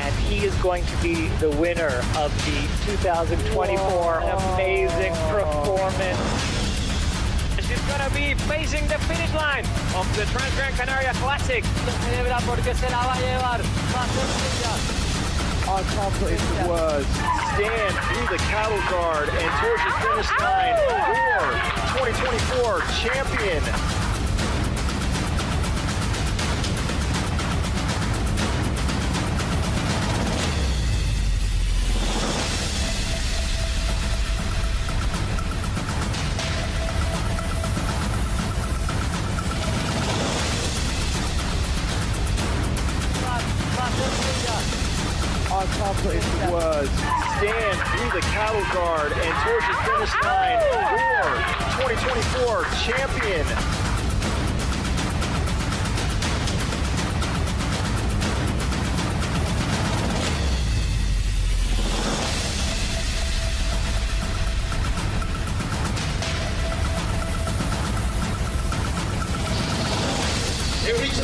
and he is going to be the winner of the 2024 Amazing Performance. She's going to be facing the finish line of the Trans-Gran Canaria Classic. I can't put into words. Stand through the cattle guard and towards the finish line for 2024 champion. I can't put into words. Stand through the cattle guard and towards the finish line for 2024 champion.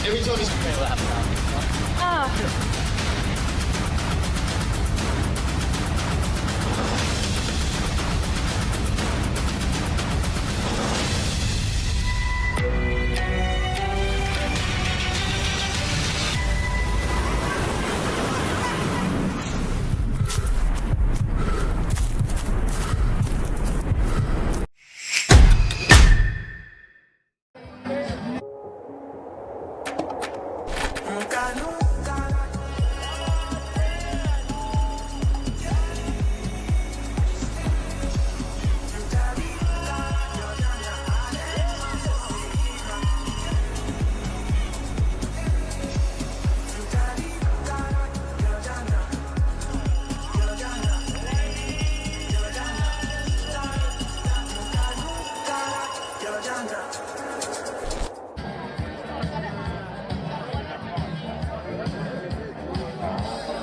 Every time he's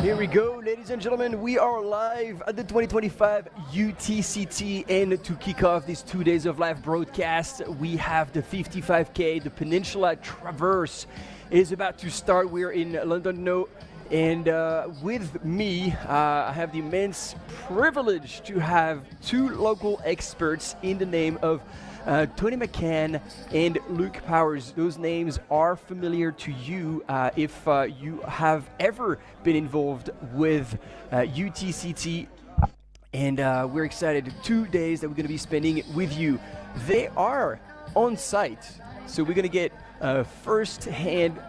Here we go, ladies and gentlemen. We are live at the 2025 UTCT, and to kick off these 2 days of live broadcast, we have the 55K. The Peninsula Traverse is about to start. We're in London now, and with me, I have the immense privilege to have two local experts in the name of Tony McCann and Luke Powers. Those names are familiar to you if you have ever been involved with UTCT, and we're excited. 2 days that we're going to be spending with you. They are on site, so we're going to get first-hand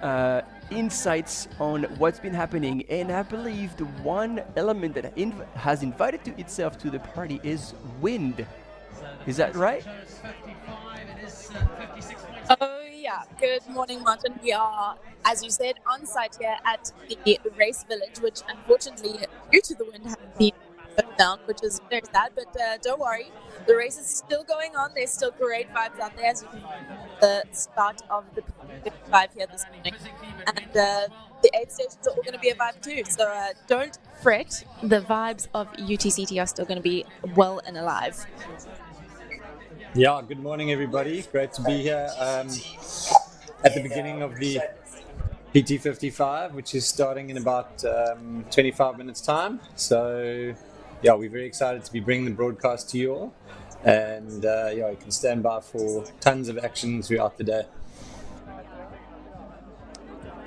insights on what's been happening, and I believe the one element that has invited to itself to the party is wind. Is that right? Oh yeah, good morning, Martin. We are, as you said, on site here at the race village, which unfortunately, due to the wind, has been shut down, which is very sad, but don't worry, the race is still going on. There's still great vibes out there, as you can see the start of the 55 here this morning. And the aid stations are all going to be a vibe too, so don't fret. The vibes of UTCT are still going to be well and alive. Yeah, good morning everybody. Great to be here at the beginning of the PT55, which is starting in about 25 minutes time. So yeah, we're very excited to be bringing the broadcast to you all, and yeah, you can stand by for tons of action throughout the day.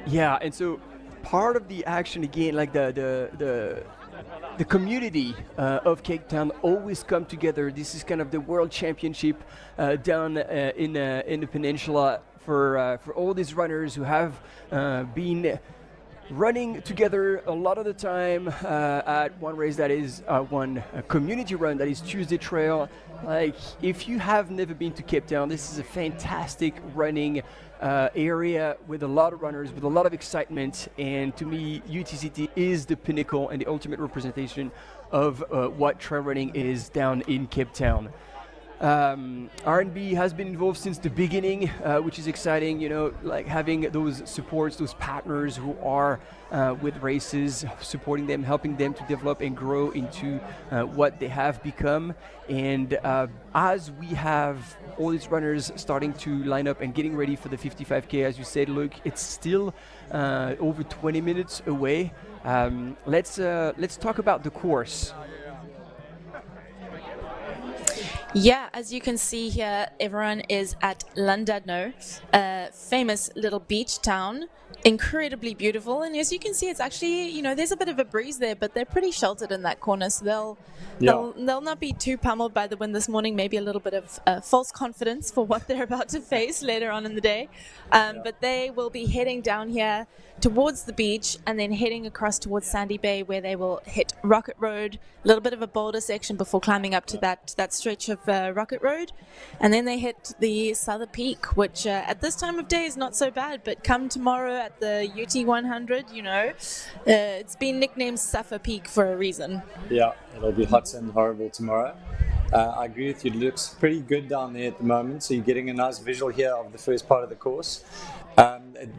Yeah, and so part of the action again, like the community of Cape Town always come together. This is kind of the World Championship down in the Peninsula for all these runners who have been running together a lot of the time at one race that is one community run that is Tuesday Trail. Like, if you have never been to Cape Town, this is a fantastic running area with a lot of runners, with a lot of excitement, and to me, UTCT is the pinnacle and the ultimate representation of what trail running is down in Cape Town. R&B has been involved since the beginning, which is exciting. Like having those supports, those partners who are with races, supporting them, helping them to develop and grow into what they have become. And as we have all these runners starting to line up and getting ready for the 55K, as you said, Luke, it's still over 20 minutes away. Let's talk about the course. Yeah, as you can see here, everyone is at Llandudno, a famous little beach town, incredibly beautiful. And as you can see, it's actually, there's a bit of a breeze there, but they're pretty sheltered in that corner, so they'll not be too pummeled by the wind this morning. Maybe a little bit of false confidence for what they're about to face later on in the day. But they will be heading down here towards the beach and then heading across towards Sandy Bay, where they will hit Rocket Road, a little bit of a boulder section before climbing up to that stretch of Rocket Road. And then they hit the Souther Peak, which at this time of day is not so bad, but come tomorrow at the UT 100, it's been nicknamed Suffer Peak for a reason. Yeah, it'll be hot and horrible tomorrow. I agree with you. It looks pretty good down there at the moment, so you're getting a nice visual here of the first part of the course.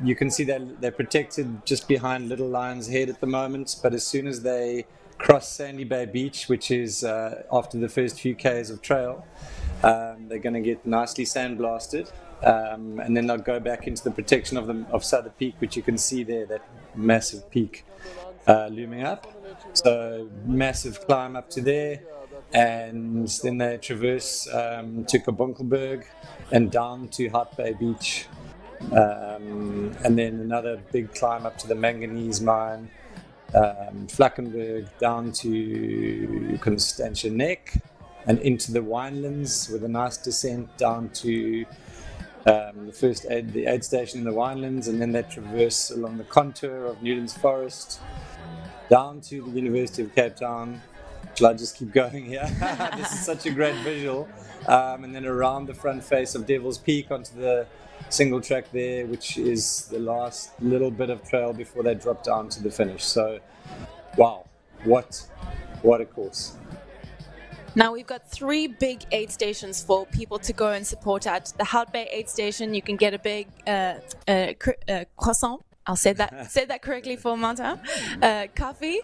You can see that they're protected just behind Little Lion's Head at the moment, but as soon as they cross Sandy Bay Beach, which is after the first few Ks of trail, they're going to get nicely sandblasted, and then they'll go back into the protection of Souther Peak, which you can see there, that massive peak looming up. So massive climb up to there, and then they traverse to Kabunkelberg and down to Hout Bay Beach. And then another big climb up to the manganese mine, Flackenberg, down to Constantia Neck and into the winelands with a nice descent down to the aid station in the winelands, and then they traverse along the contour of Newlands Forest down to the University of Cape Town. Shall I just keep going here? This is such a great visual. And then around the front face of Devil's Peak onto the single track there, which is the last little bit of trail before they drop down to the finish. So, wow, what a course. Now we've got 3 big aid stations for people to go and support at. The Hout Bay Aid Station, you can get a big croissant. I'll say that correctly for Martin. Coffee,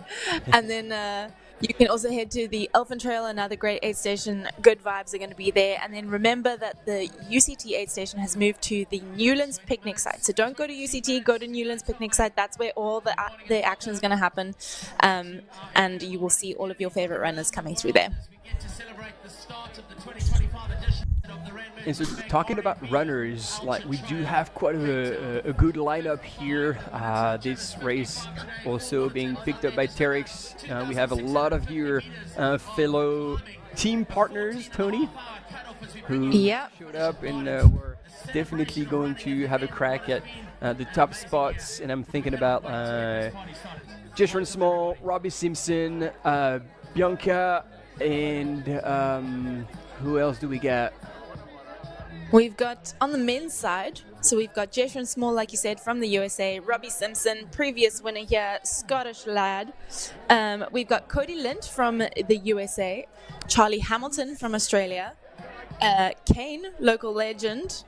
and then you can also head to the Elfin Trail, another great aid station. Good vibes are going to be there. And then remember that the UCT aid station has moved to the Newlands picnic site. So don't go to UCT, go to Newlands picnic site. That's where all the action is going to happen. And you will see all of your favorite runners coming through there. And so talking about runners, like we do have quite a good lineup here. This race also being picked up by Terex. We have a lot of your fellow team partners, Tony, who showed up and were definitely going to have a crack at the top spots. And I'm thinking about Jeshurun Small, Robbie Simpson, Bianca, and who else do we got? We've got on the men's side, so we've got Jeshurun Small, like you said, from the USA, Robbie Simpson, previous winner here, Scottish lad. We've got Cody Lind from the USA, Charlie Hamilton from Australia, Kane, local legend.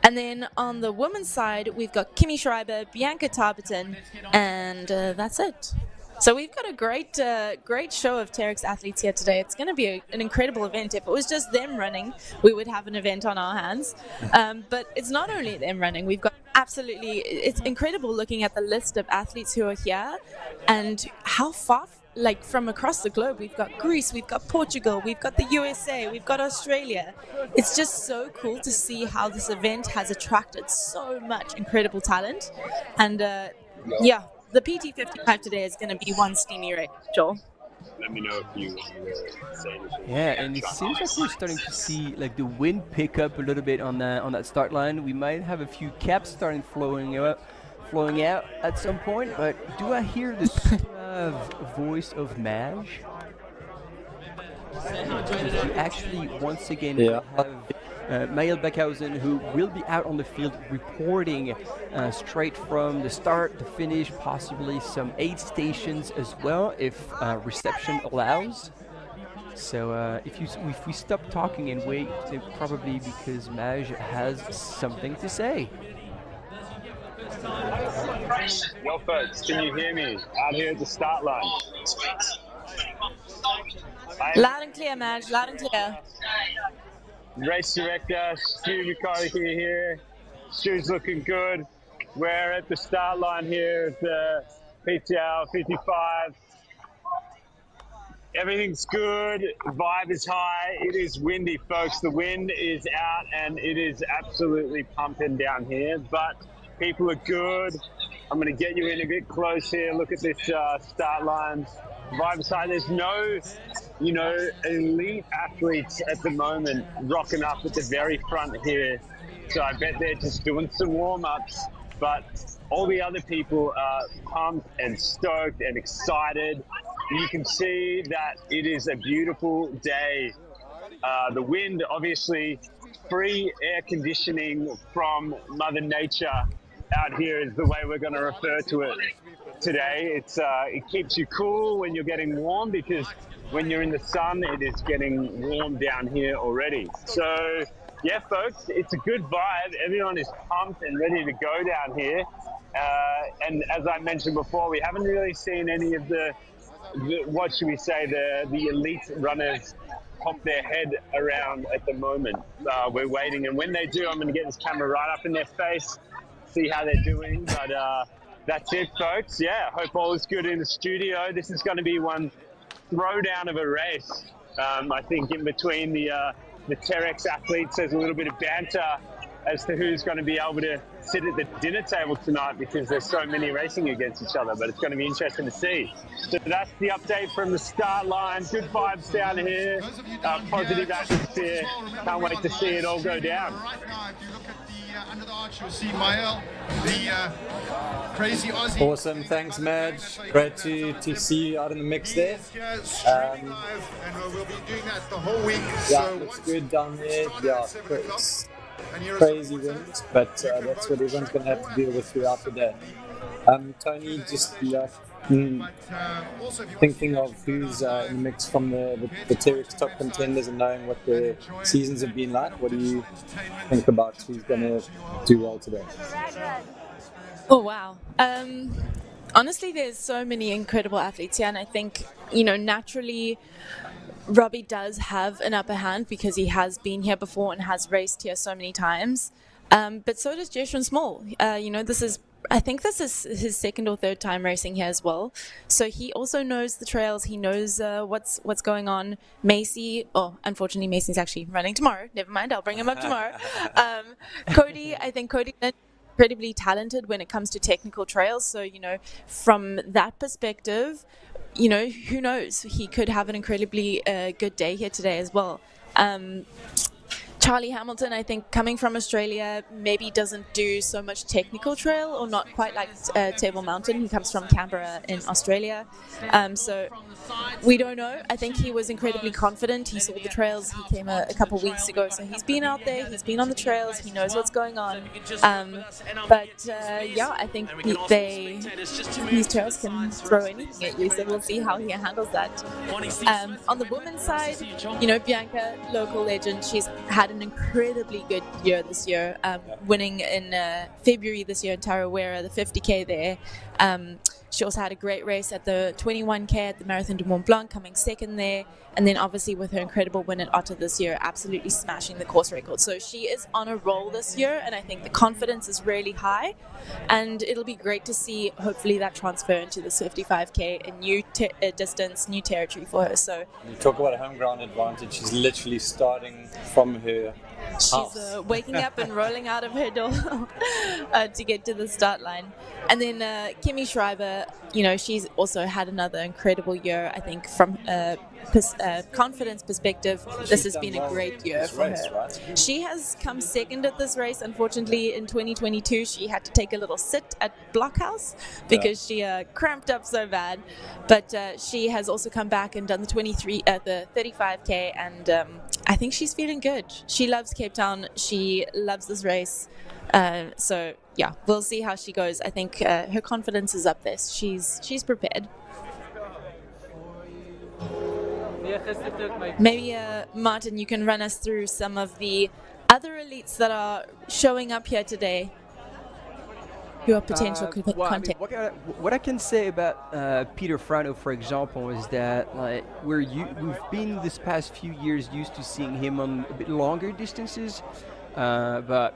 And then on the women's side, we've got Kimmy Schreiber, Bianca Tarberton, and that's it. So we've got a great show of Terex athletes here today. It's going to be an incredible event. If it was just them running, we would have an event on our hands. But it's not only them running. We've got it's incredible looking at the list of athletes who are here and how far, like from across the globe. We've got Greece, we've got Portugal, we've got the USA, we've got Australia. It's just so cool to see how this event has attracted so much incredible talent. And the PT55 today is going to be one steamy race, Joel. Let me know if you want to say anything. Yeah, and it seems like we're starting to see like the wind pick up a little bit on that start line. We might have a few caps starting flowing out at some point. But do I hear the suave voice of Maj? We actually once again have Maël Beckhausen, who will be out on the field reporting straight from the start to finish, possibly some aid stations as well if reception allows. So if we stop talking and wait, it's probably because Maj has something to say. Yo, folks, can you hear me out here at the start line? Loud and clear, Madge. Loud and clear. Race director Stu McCarthy here. Stu's looking good. We're at the start line here at the PTL 55. Everything's good. Vibe is high. It is windy, folks. The wind is out and it is absolutely pumping down here, but people are good. I'm going to get you in a bit close here. Look at this start line. Vibe is high. There's no, elite athletes at the moment rocking up at the very front here. So I bet they're just doing some warm-ups, but all the other people are pumped and stoked and excited. You can see that it is a beautiful day. The wind, obviously, free air conditioning from Mother Nature out here is the way we're going to refer to it today. It keeps you cool when you're getting warm, because when you're in the sun, it is getting warm down here already. So, yeah, folks, it's a good vibe. Everyone is pumped and ready to go down here. And as I mentioned before, we haven't really seen any of the what should we say, the elite runners pop their head around at the moment. We're waiting, and when they do, I'm going to get this camera right up in their face, see how they're doing. But that's it, folks. Yeah, hope all is good in the studio. This is going to be one throwdown of a race. I think in between the Terex athletes, there's a little bit of banter as to who's going to be able to sit at the dinner table tonight, because there's so many racing against each other, but it's going to be interesting to see. So that's the update from the start line. Good vibes down here, positive atmosphere. Can't wait to see it all go down. Right now, if you look at the under the arch, you'll see Mael, the crazy Aussie. Awesome, thanks Madge. Great to see you out in the mix there. And we'll be doing that the whole week. Yeah, looks good down there. Yeah, it's crazy winds, but that's what everyone's going to have to deal with throughout the day. Tony, just thinking of who's in the mix from the Terex top contenders and knowing what their seasons have been like, what do you think about who's going to do well today? Oh, wow. Honestly, there's so many incredible athletes here, and I think, naturally, Robbie does have an upper hand because he has been here before and has raced here so many times. But so does Jeshurun Small. I think this is his second or third time racing here as well. So he also knows the trails. He knows what's going on. Macy, unfortunately, Macy's actually running tomorrow. Never mind, I'll bring him up tomorrow. Cody, I think Cody is incredibly talented when it comes to technical trails. So, from that perspective, who knows? He could have an incredibly good day here today as well. Charlie Hamilton, I think, coming from Australia, maybe doesn't do so much technical trail, or not quite like Table Mountain. He comes from Canberra in Australia. So we don't know. I think he was incredibly confident. He saw the trails. He came a couple weeks ago. So he's been out there. He's been on the trails. He knows what's going on. I think these trails can throw anything at you. So we'll see how he handles that. On the women's side, Bianca, local legend, she's had an incredibly good year this year, winning in February this year in Tarawera, the 50k there. She also had a great race at the 21k at the Marathon du Mont Blanc, coming second there. And then obviously with her incredible win at Otter this year, absolutely smashing the course record. So she is on a roll this year, and I think the confidence is really high. And it'll be great to see, hopefully, that transfer into the 55k, a new distance, new territory for her. So you talk about a home ground advantage. She's literally starting from her house. She's waking up and rolling out of her door to get to the start line. And then Kimmy Schreiber, she's also had another incredible year. I think from confidence perspective, this has been a great year for her. Right? She has come second at this race. Unfortunately, in 2022, she had to take a little sit at Blockhouse because she cramped up so bad. But she has also come back and done the 35k, and I think she's feeling good. She loves Cape Town. She loves this race. So yeah, we'll see how she goes. I think her confidence is up there. She's prepared. Maybe, Martin, you can run us through some of the other elites that are showing up here today. Your potential Well, I mean, content. what I can say about Peter Frano, for example, is that like we've been this past few years used to seeing him on a bit longer distances, but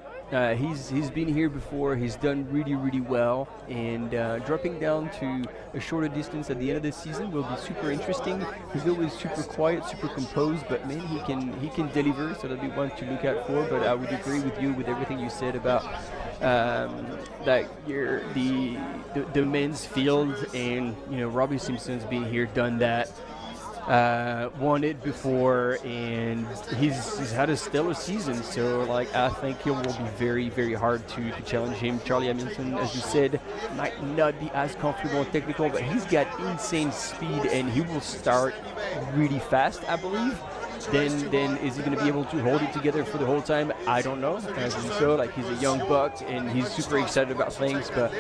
he's been here before. He's done really well, and dropping down to a shorter distance at the end of the season will be super interesting. He's always super quiet, super composed, but man, he can deliver. So that'll be one to look out for. But I would agree with you with everything you said about that the men's field, and Robbie Simpson's been here, done that. Won it before, and he's had a stellar season. So like I think it will be very hard to challenge him. Charlie Hamilton, as you said, might not be as comfortable and technical, but he's got insane speed, and he will start really fast, I believe. Then is he going to be able to hold it together for the whole time? I don't know. As you saw, like he's a young buck and he's super excited about things, but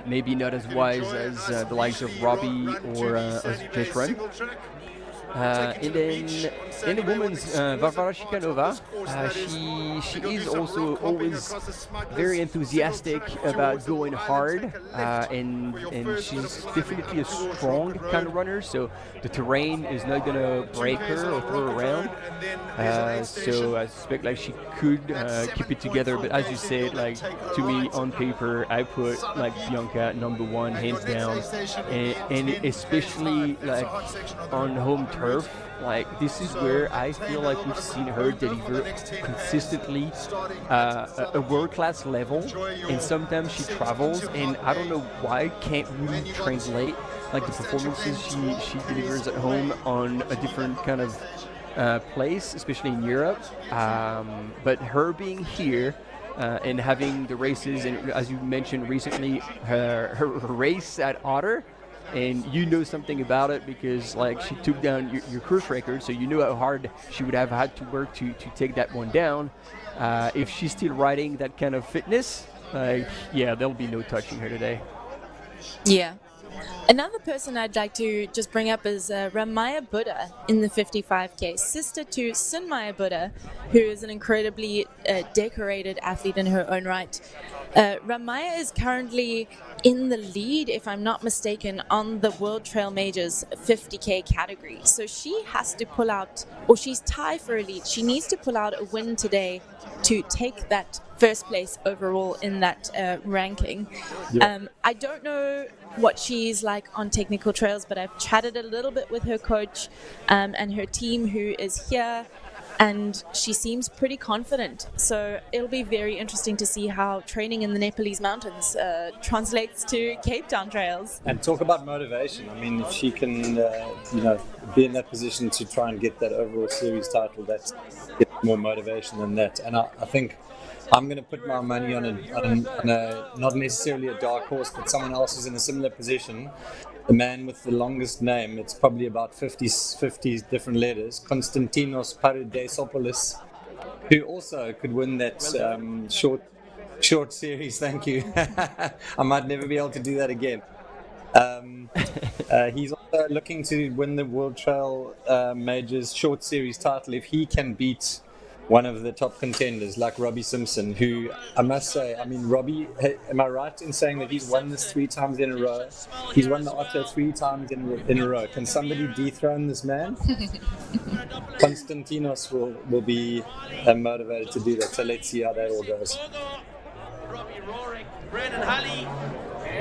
maybe not as wise as the likes of Robbie or Jess Run. And then in the women's, Varvara Shikanova, she is also always very enthusiastic about going hard, and she's definitely a strong kind of runner, so the terrain is not going to break her or throw her around. So I suspect like she could keep it together, but as you said, like to me on paper, I put like Bianca number one hands down, and especially like on home turf. Like this is where I feel like we've seen her deliver consistently a world-class level, and sometimes she travels, and I don't know why can't really translate like the performances she delivers at home on a different kind of place, especially in Europe. But her being here and having the races, and as you mentioned recently, her race at Otter. And you know something about it because like she took down your course record, so you know how hard she would have had to work to take that one down. If she's still riding that kind of fitness, there'll be no touching her today. Yeah. Another person I'd like to just bring up is Ramaya Buddha in the 55K, sister to Sunmaya Buddha, who is an incredibly decorated athlete in her own right. Ramaya is currently in the lead, if I'm not mistaken, on the World Trail Majors 50K category. So she has to pull out, or she's tied for a lead. She needs to pull out a win today to take that first place overall in that ranking. Yeah. I don't know what she's like on technical trails, but I've chatted a little bit with her coach and her team who is here, and she seems pretty confident. So it'll be very interesting to see how training in the Nepalese mountains translates to Cape Town trails. And talk about motivation. I mean, if she can, be in that position to try and get that overall series title, that's more motivation than that. And I think I'm going to put my money on a not necessarily a dark horse, but someone else who's in a similar position. The man with the longest name, it's probably about 50 different letters, Konstantinos Paridesopoulos, who also could win that short series. Thank you. I might never be able to do that again. He's also looking to win the World Trail Majors short series title if he can beat one of the top contenders like Robbie Simpson, who I must say, I mean, Robbie, am I right in saying that he's won this 3 times in a row? He's won the Otto 3 times in a row. Can somebody dethrone this man? Konstantinos will be motivated to do that, so let's see how that all goes.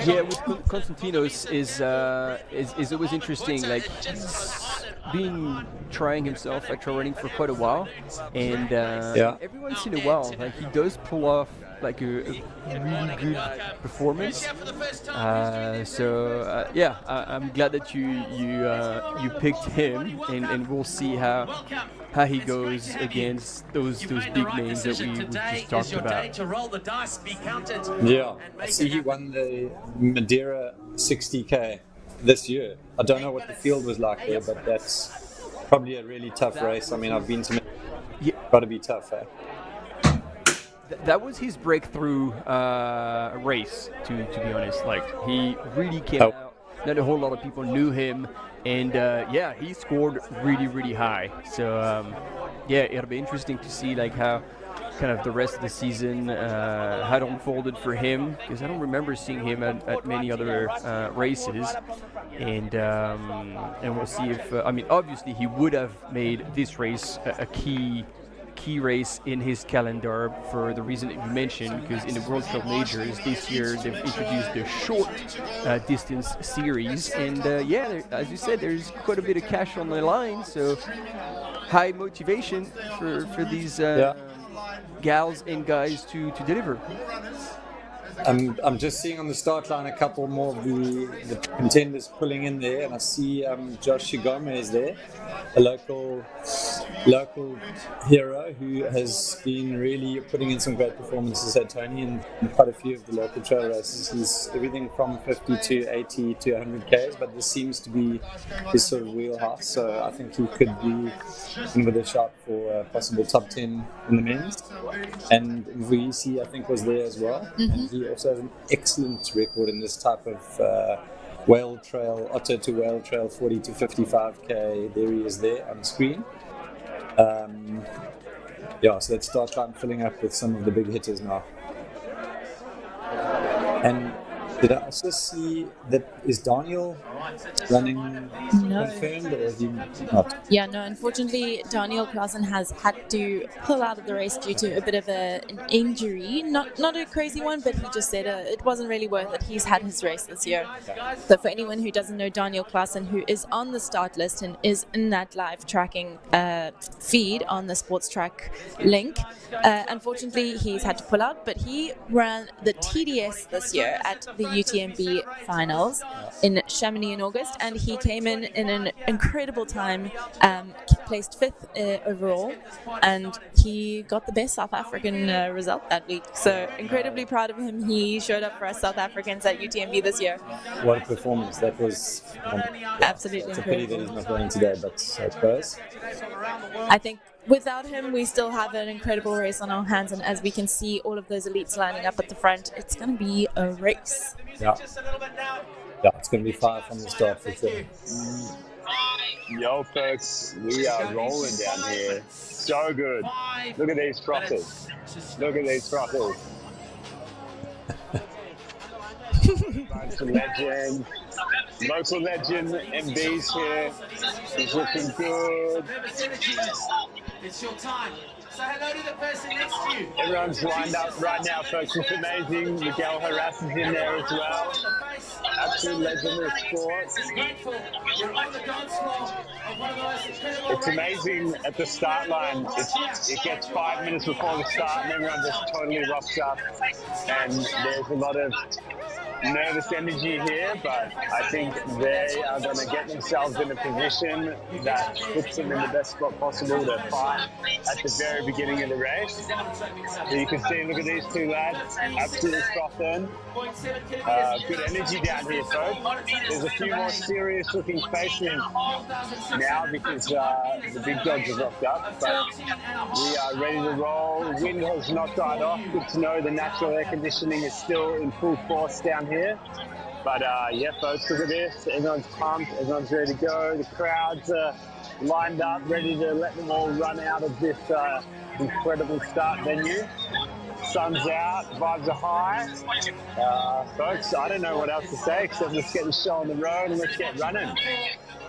Yeah, with Konstantinos is always interesting. Like he's been trying himself at trail running for quite a while, and every once in a while, like he does pull off like a really good performance. I'm glad that you picked him, and we'll see how he goes against those big names that we just talked about. Yeah, I see he won the Madeira 60K this year. I don't know what the field was like there, but that's probably a really tough race. I mean, I've been to got to be tough, eh? That was his breakthrough race, to be honest. Like he really came out not a whole lot of people knew him, and yeah, he scored really, really high. So yeah, it'll be interesting to see like how kind of the rest of the season had unfolded for him, because I don't remember seeing him at many other races, and we'll see if I mean, obviously he would have made this race a key race in his calendar for the reason that you mentioned, because in the World Trail Majors this year they've introduced the short distance series, and yeah, as you said, there's quite a bit of cash on the line, so high motivation for these gals and guys to deliver. I'm just seeing on the start line a couple more of the contenders pulling in there, and I see Josh Shigome is there, a local hero who has been really putting in some great performances at Tony in quite a few of the local trail races. He's everything from 50 to 80 to 100 Ks, but this seems to be his sort of wheelhouse, so I think he could be in with a shot for a possible top 10 in the men's. And VEC, I think, was there as well. And he also has an excellent record in this type of whale trail, otter to whale trail, 40 to 55K. There he is there on the screen. Yeah, so let's start filling up with some of the big hitters now. And did I also see that, is Daniel running confirmed, or is he not? Yeah, no, unfortunately, Daniel Clausen has had to pull out of the race due to a bit of an injury. Not a crazy one, but he just said it wasn't really worth it. He's had his race this year. So for anyone who doesn't know Daniel Clausen, who is on the start list and is in that live tracking feed on the Sports Track link, unfortunately, he's had to pull out, but he ran the TDS this year at the UTMB finals in Chamonix in August, and he came in an incredible time, placed 5th overall, and he got the best South African result that week. So incredibly proud of him. He showed up for us South Africans at UTMB this year. What a performance. That was absolutely it's a pity that he's not running today, but I suppose. I think without him, we still have an incredible race on our hands, and as we can see all of those elites lining up at the front, it's going to be a race. Yeah. Yeah, it's going to be far from the start for sure. Yo, folks, we are rolling down here. So good. Look at these frothers. Look at these frothers. Legend. Local legend MB's here. He's looking good. It's your time. Say hello to the person next to you. Everyone's lined up right now, folks. It's amazing. Miguel Harras is in there as well. Absolute legend of sport. It's amazing at the start line. It gets 5 minutes before the start and everyone just totally rocks up. And there's a lot of nervous energy here, but I think they are going to get themselves in a position that puts them in the best spot possible to fight at the very beginning of the race. So you can see, look at these two lads, absolutely frothing. Good energy down here, folks. There's a few more serious looking faces now because the big dogs have rocked up, but we are ready to roll. Wind has not died off. Good to know the natural air conditioning is still in full force down here. But yeah, folks, look at this. Everyone's pumped. Everyone's ready to go. The crowds are lined up, ready to let them all run out of this incredible start venue. Sun's out, vibes are high. Folks, I don't know what else to say except let's get the show on the road and let's get running.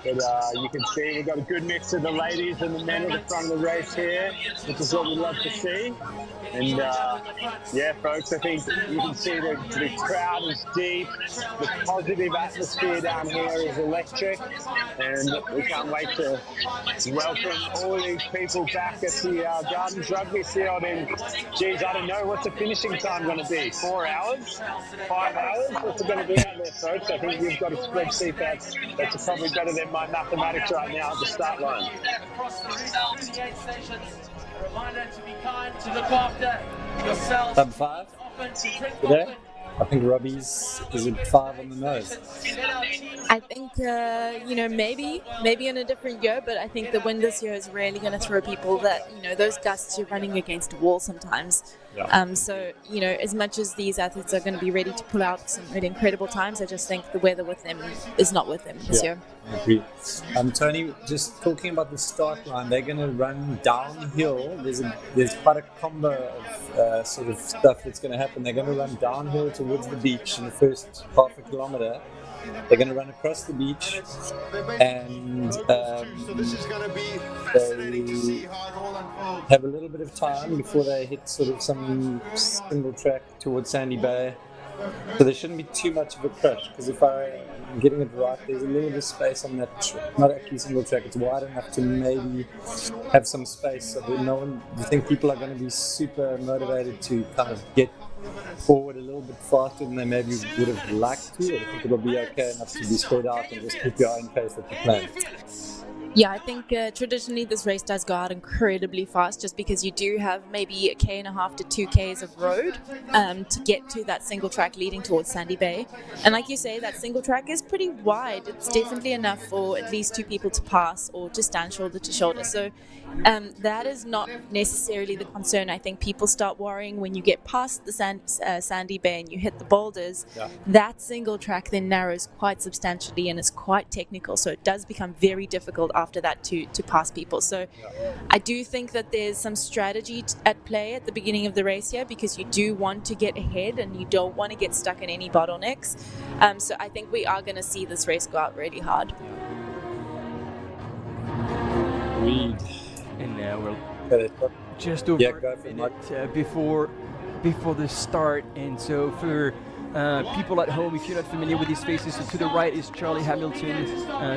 But you can see we've got a good mix of the ladies and the men at the front of the race here, which is what we love to see. And yeah, folks, I think you can see the crowd is deep. The positive atmosphere down here is electric. And we can't wait to welcome all these people back at the Gardens Rugby Field. And geez, I don't know, what's the finishing time going to be? 4 hours? 5 hours? What's it going to be out there, folks? I think you've got a spreadsheet that's probably better than my mathematics right now at the start line. Reminder to be kind, to look after yourself. Top 5 today? I think Robbie's is at 5 on the nose. I think, you know, maybe in a different year, but I think the wind this year is really going to throw people that, you know, those gusts you're running against a wall sometimes. Yeah. So, as much as these athletes are going to be ready to pull out some really incredible times, I just think the weather with them is not with them this year. I agree. Tony, just talking about the start line, they're going to run downhill. There's quite a combo of sort of stuff that's going to happen. They're going to run downhill towards the beach in the first half a kilometer. They're going to run across the beach, and So this is going to be fascinating to see how it all unfolds. have a little bit of time before they hit sort of some single track towards Sandy Bay. So there shouldn't be too much of a crush, because if I'm getting it right, there's a little bit of space on that not actually single track. It's wide enough to maybe have some space so that do you think people are going to be super motivated to kind of get forward a little bit faster than they maybe would have liked to, or do you think it'll be okay enough to be spread out and just keep your own pace that you plan? Yeah, I think traditionally this race does go out incredibly fast, just because you do have maybe 1.5 to 2 Ks of road to get to that single track leading towards Sandy Bay. And like you say, that single track is pretty wide. It's definitely enough for at least 2 people to pass or to stand shoulder to shoulder. So that is not necessarily the concern. I think people start worrying when you get past the Sandy Bay and you hit the boulders. Yeah. That single track then narrows quite substantially and is quite technical. So it does become very difficult after that to pass people. So I do think that there's some strategy at play at the beginning of the race here, because you do want to get ahead and you don't want to get stuck in any bottlenecks. So I think we are going to see this race go out really hard. And now we're just over a minute before the start. And so for people at home, if you're not familiar with these faces, so to the right is Charlie Hamilton,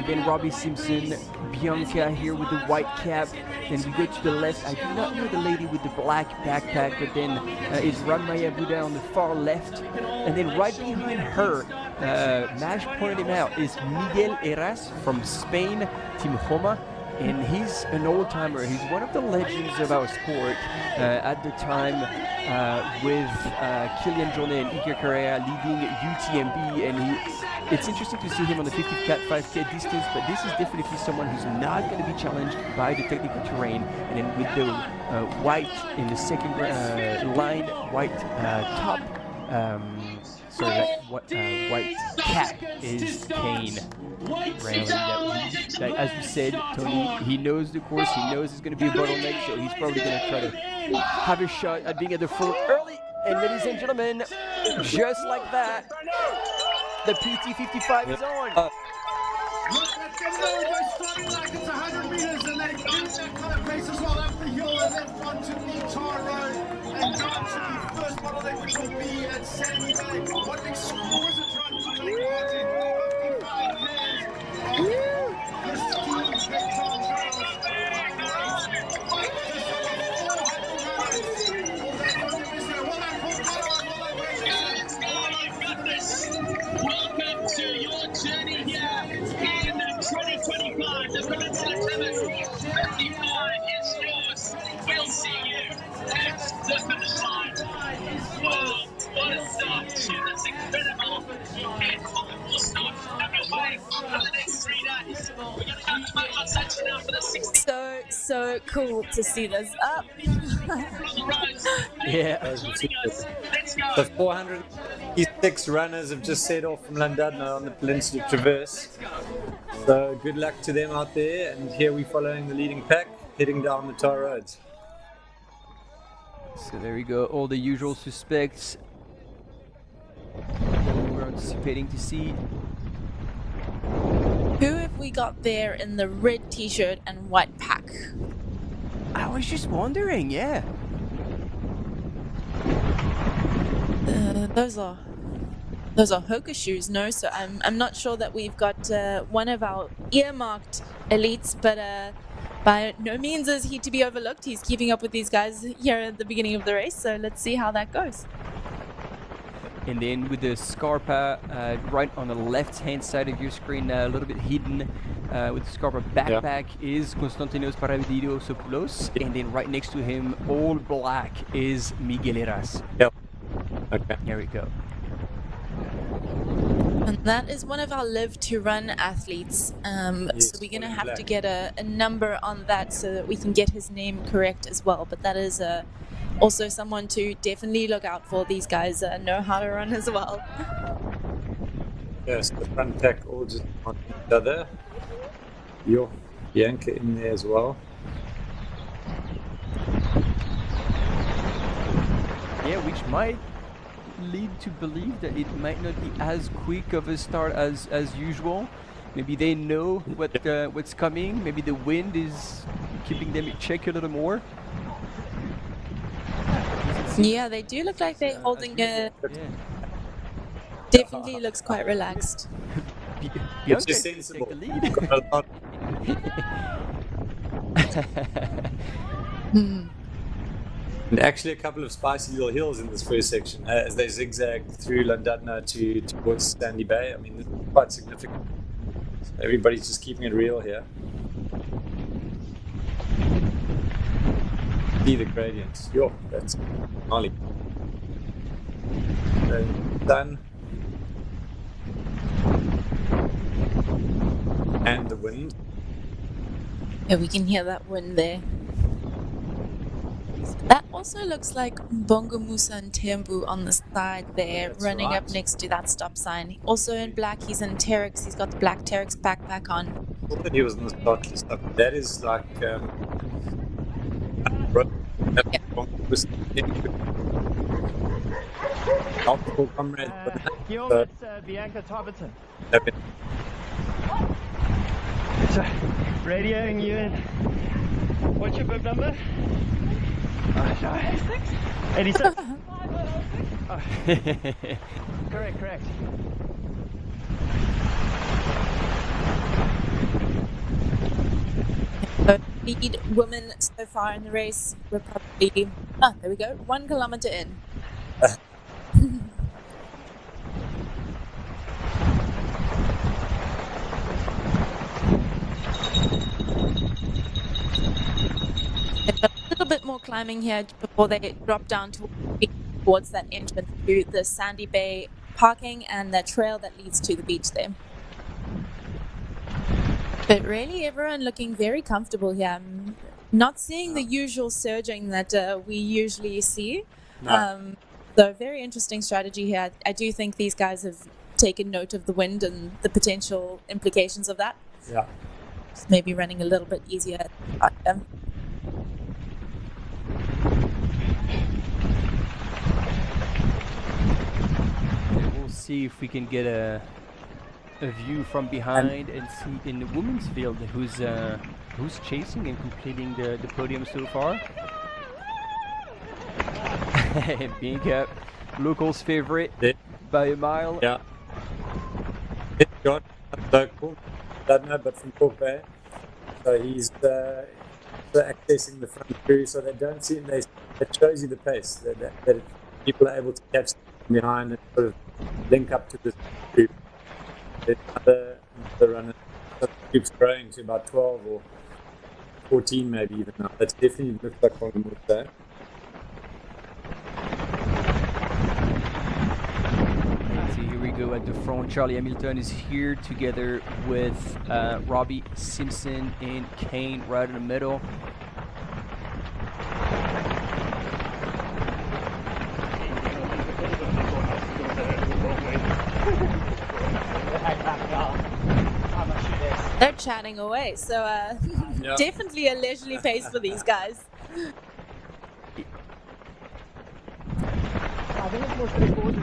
then Robbie Simpson, Bianca here with the white cap. Then we go to the left. I do not know the lady with the black backpack, but then is Ramaya Buddha on the far left. And then right behind her, Mash pointed him out, is Miguel Heras from Spain, Team Homa. And he's an old-timer. He's one of the legends of our sport at the time, with Kilian Jornet and Iker Correa leading UTMB. And it's interesting to see him on the 55K distance, but this is definitely someone who's not going to be challenged by the technical terrain. And then with the white in the second line, white top, white cap is Kane Rowley. As you said, Tony, he knows the course, he knows it's going to be a bottleneck, so he's probably going to try to have a shot at being at the front early. And ladies and gentlemen, just like that, the PT55 is on. Look at them there, they're starting like it's 100 meters, and they do that kind of pace as well up the hill and then onto the tar road and down to the first bottleneck, which will be at Sandy Bay. What an exquisite run to take part in. 55 years of pristine big time Welcome to your journey here in 2025. The Peninsula 55 is yours. We'll see you at the finish line. Wow, what a start. That's incredible. And full start underway for the next 3 days. We're going to have the boat on Saturday now for the 60th. So cool to see this up. Yeah. The 406 runners have just set off from Llandudno on the Peninsula Traverse. So good luck to them out there. And here we're following the leading pack, heading down the tar roads. So there we go, all the usual suspects we're anticipating to see. Who have we got there in the red t-shirt and white pack? I was just wondering, yeah. Those are Hoka shoes, no? So I'm not sure that we've got one of our earmarked elites, but by no means is he to be overlooked. He's keeping up with these guys here at the beginning of the race, so let's see how that goes. And then with the Scarpa right on the left-hand side of your screen, a little bit hidden with the Scarpa backpack is Konstantinos Paravidopoulos, and then right next to him, all black, is Miguel Heras. Yep. Okay. Here we go. And that is one of our live to run athletes. Yes, so we're going to have to get a number on that so that we can get his name correct as well. But that is also someone to definitely look out for. These guys know how to run as well. Yes, the front pack all just on each other. Bianca in there as well. Yeah, which might lead to believe that it might not be as quick of a start as usual. Maybe they know what's coming. Maybe the wind is keeping them in check a little more. Yeah, they do look like they're holding a... Yeah. Definitely looks quite relaxed. It's Bianca just take sensible. the lead. Got a lot. And actually a couple of spicy little hills in this first section as they zigzag through Llandudno towards Sandy Bay. I mean, this is quite significant. So everybody's just keeping it real here. See the gradients. That's gnarly. Done. And the wind. Yeah, we can hear that wind there. That also looks like Bongo Musa and Tembu on the side there, That's running up right. next to that stop sign. Also in black, he's in Terex. He's got the black Terex backpack on. I thought that he was on the start list. That is like multiple comrades. Guillaume, it's Bianca Tarverton. So, radioing you in. What's your bib number? 86? Oh. Correct. The lead women so far in the race, we're probably... Oh, there we go. 1 kilometer in. A little bit more climbing here before they drop down towards that entrance to the Sandy Bay parking and the trail that leads to the beach there. But really, everyone looking very comfortable here. I'm not seeing the usual surging that we usually see. No. So very interesting strategy here. I do think these guys have taken note of the wind and the potential implications of that. Yeah. Just maybe running a little bit easier. We'll see if we can get a view from behind and see in the women's field who's chasing and completing the podium so far. Bianca, locals' favorite by a mile. Yeah. It's got local, but from Hout Bay. So he's accessing the front crew, so they don't see him. It shows you the pace that people are able to catch from behind and sort of link up to this group. Another runner keeps growing to about 12 or 14 maybe even now. That's definitely looks like one of them there. So here we go at the front. Charlie Hamilton is here together with Robbie Simpson and Kane right in the middle. They're chatting away, so definitely a leisurely pace for these guys. I think it's more straightforward.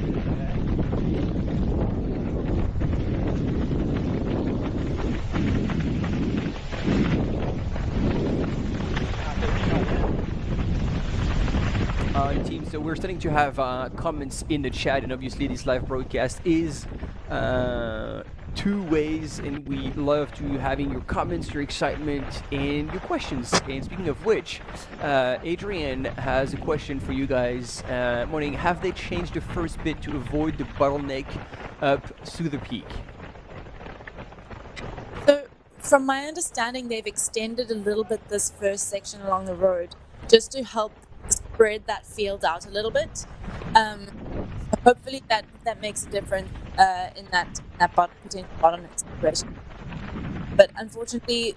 Team, so we're starting to have comments in the chat, and obviously this live broadcast is two ways, and we love to having your comments, your excitement, and your questions. And speaking of which, Adrian has a question for you guys. Morning, have they changed the first bit to avoid the bottleneck up to the peak? So, from my understanding, they've extended a little bit this first section along the road just to help spread that field out a little bit. Hopefully that makes a difference in that potential bottleneck situation. But unfortunately,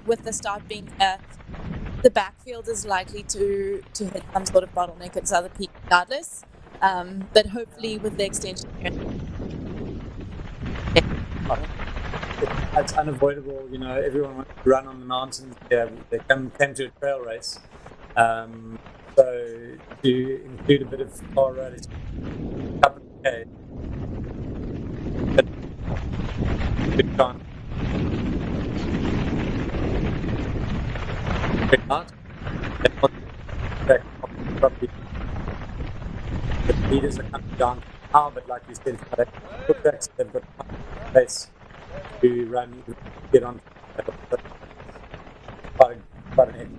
with the start being the backfield is likely to hit some sort of bottleneck at Southern Peak regardless. But hopefully with the extension here, It's unavoidable, you know. Everyone wants to run on the mountains. Yeah, they came to a trail race. So to include a bit of Colorado, it's a couple of K. Good chance. Not. Probably the leaders are coming down now, but like you said, they've got space to run, get on. Quite an edge.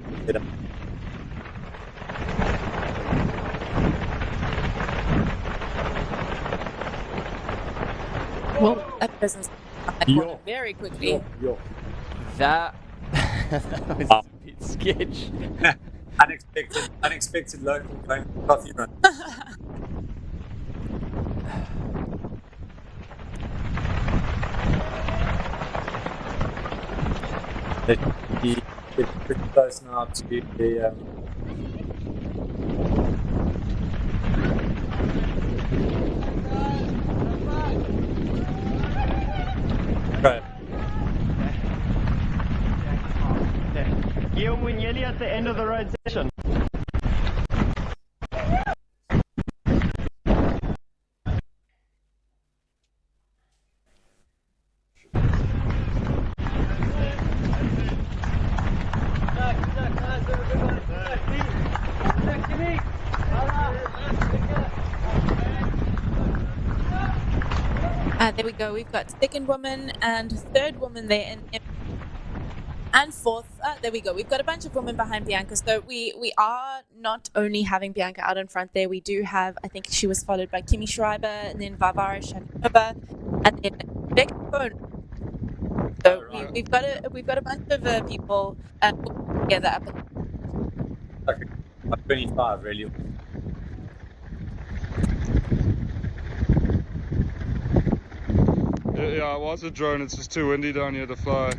well, that business very quickly. That was a bit sketch. Unexpected local going coffee run. It's pretty close now to the right. Guillaume, we're nearly at the end of the road session. There we go. We've got second woman and third woman there, and fourth. There we go. We've got a bunch of women behind Bianca. So we are not only having Bianca out in front there. We do have. I think she was followed by Kimi Schreiber, and then Varvara Shanova, and then Beck Bone. So we've got a bunch of people together up. Like 25 really. Yeah, it was a drone. It's just too windy down here to fly.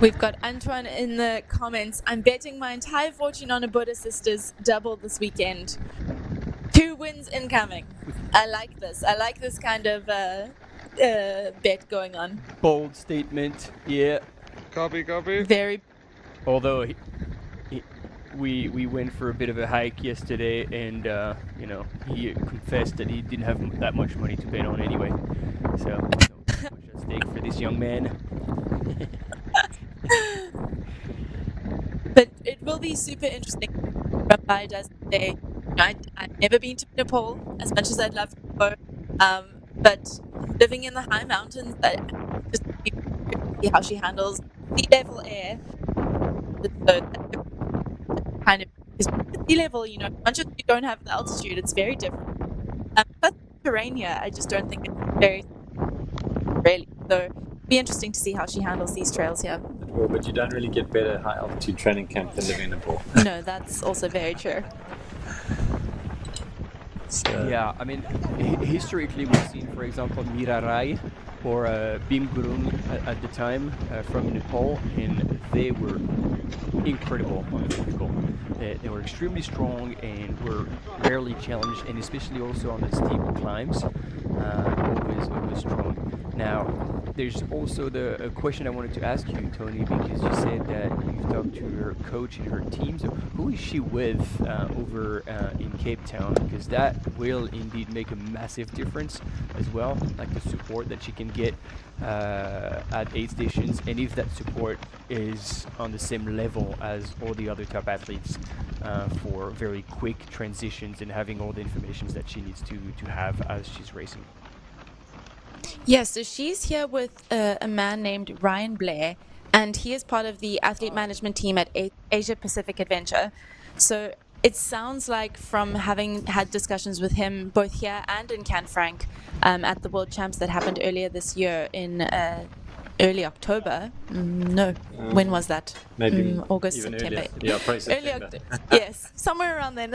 We've got Antoine in the comments. I'm betting my entire fortune on a Buddha Sisters double this weekend. 2 wins incoming. I like this. I like this kind of bet going on. Bold statement, yeah. Copy. Very. Although we went for a bit of a hike yesterday, and he confessed that he didn't have that much money to bet on anyway. So not much at stake for this young man. But it will be super interesting. Rabbi does say, I've never been to Nepal as much as I'd love to go, but living in the high mountains, just see how she handles sea level air. So kind of sea level, once you don't have the altitude, it's very different. But terrain here, I just don't think it's very really. So it'll be interesting to see how she handles these trails here. Well, but you don't really get better high altitude training camp than living in Nepal. No, that's also very true. So. Yeah, I mean, historically we've seen, for example, Mira Rai or Bim Gurung at the time from Nepal, and they were incredible on the physical. They were extremely strong and were rarely challenged, and especially also on the steep climbs, always strong. Now, there's also a question I wanted to ask you, Tony, because you said that you've talked to her coach and her team. So who is she with over in Cape Town? Because that will indeed make a massive difference as well, like the support that she can get at aid stations, and if that support is on the same level as all the other top athletes for very quick transitions and having all the information that she needs to have as she's racing. Yeah, so she's here with a man named Ryan Blair, and he is part of the athlete management team at Asia Pacific Adventure. So it sounds like, from having had discussions with him both here and in Canfranc at the World Champs that happened earlier this year in early October. No, when was that? Maybe August, even September. earlier. Yeah, probably Early September. yes, somewhere around then.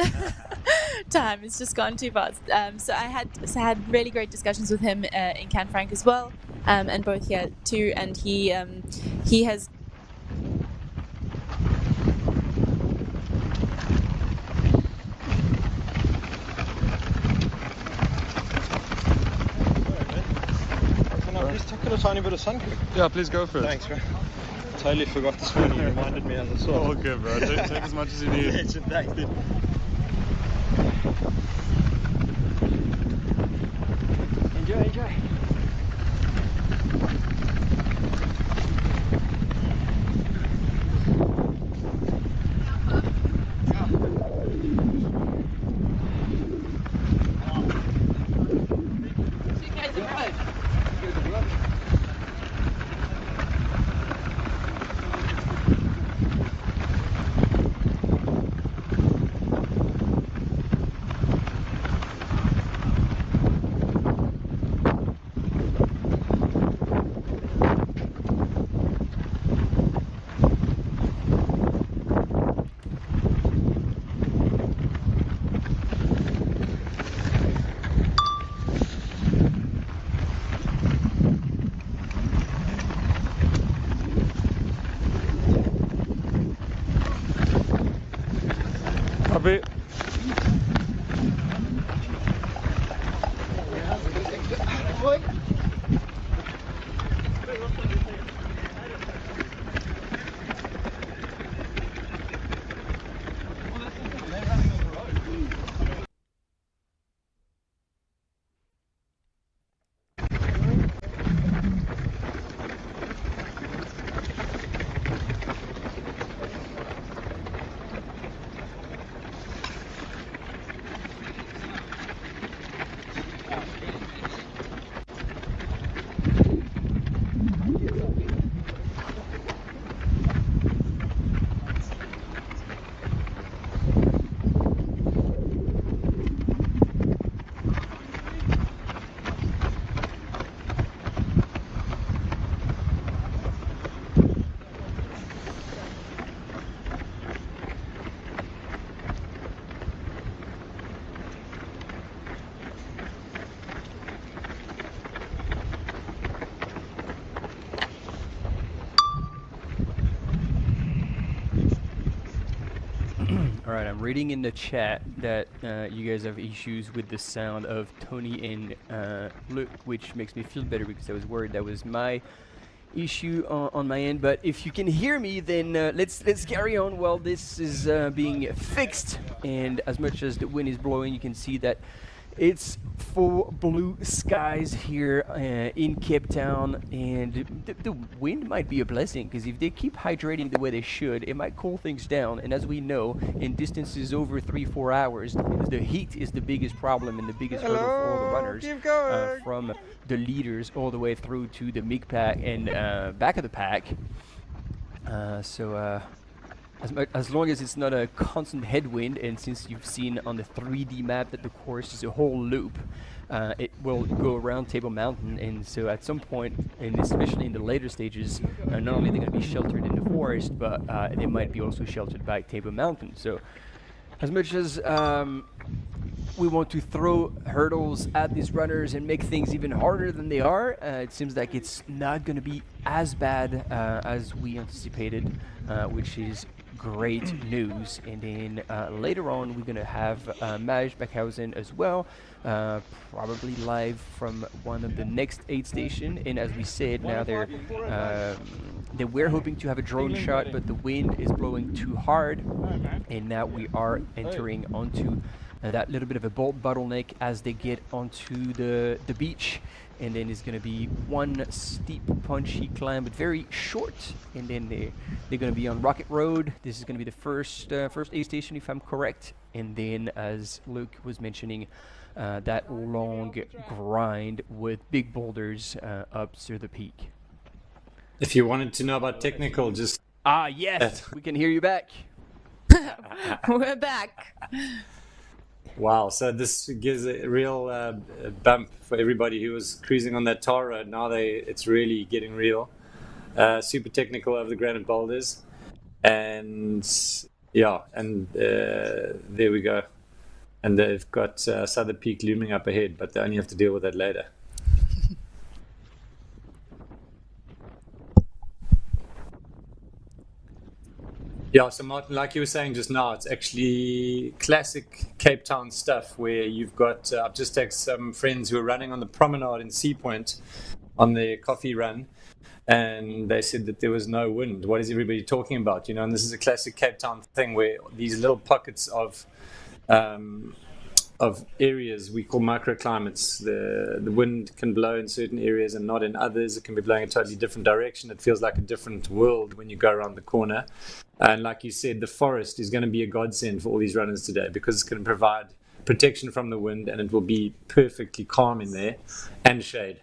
Time it's just gone too fast. So I had really great discussions with him in Canfranc as well, and both here too. And he has. Can I please tuck in a tiny bit of sun cream? Yeah, please go for it. Thanks, bro. Totally forgot this morning. You reminded me as I saw. All good, bro. Take as much as you need. Thanks, dude. Enjoy. Copy. All right, I'm reading in the chat that you guys have issues with the sound of Tony and Luke, which makes me feel better because I was worried that was my issue on my end. But if you can hear me, then let's carry on while this is being fixed. And as much as the wind is blowing, you can see that it's full blue skies here in Cape Town, and the wind might be a blessing, because if they keep hydrating the way they should, it might cool things down. And as we know, in distances over 3-4 hours, the heat is the biggest problem and the biggest hurdle for all the runners, from the leaders all the way through to the mid pack and back of the pack. As long as it's not a constant headwind, and since you've seen on the 3D map that the course is a whole loop, it will go around Table Mountain, and so at some point, and especially in the later stages, not only are they going to be sheltered in the forest, but they might be also sheltered by Table Mountain. So as much as we want to throw hurdles at these runners and make things even harder than they are, it seems like it's not going to be as bad as we anticipated, which is great news. And then later on, we're going to have Maj Backhausen as well, probably live from one of the next aid station. And as we said, now they were hoping to have a drone shot, but the wind is blowing too hard, and now we are entering onto that little bit of a bottleneck as they get onto the beach. And then it's going to be one steep, punchy climb, but very short. And then they're going to be on Rocket Road. This is going to be the first aid station, if I'm correct. And then, as Luke was mentioning, that long grind with big boulders up to the peak. If you wanted to know about technical, just... Yes, we can hear you back. We're back. Wow, so this gives a real bump for everybody who was cruising on that tar road. Now it's really getting real. super technical over the granite boulders, and there we go. And they've got Southern Peak looming up ahead, but they only have to deal with that later. Yeah, so Martin, like you were saying just now, it's actually classic Cape Town stuff where you've got, I've just taken some friends who are running on the promenade in Sea Point on their coffee run, and they said that there was no wind. What is everybody talking about? And this is a classic Cape Town thing where these little pockets of areas we call microclimates. The wind can blow in certain areas and not in others. It can be blowing a totally different direction. It feels like a different world when you go around the corner. And like you said, the forest is going to be a godsend for all these runners today because it's going to provide protection from the wind, and it will be perfectly calm in there and shade.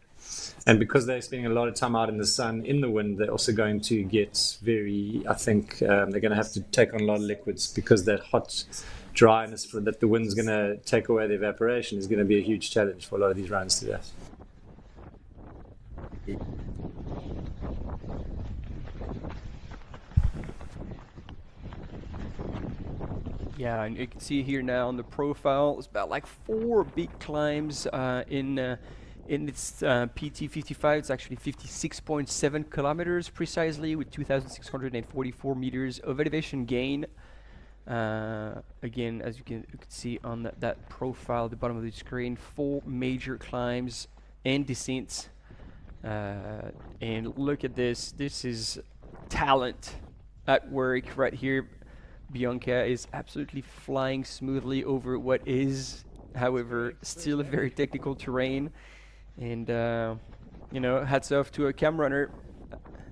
And because they're spending a lot of time out in the sun, in the wind, they're also going to get they're going to have to take on a lot of liquids because that hot dryness that the wind's going to take away the evaporation is going to be a huge challenge for a lot of these runs today. Yeah, and you can see here now on the profile, it's about like 4 big climbs in its PT 55. It's actually 56.7 kilometers precisely, with 2,644 meters of elevation gain. Again, as you can see on that profile at the bottom of the screen, 4 major climbs and descents. And look at this. This is talent at work right here. Bianca is absolutely flying smoothly over what is, however, still a very technical terrain. And, hats off to a cam runner.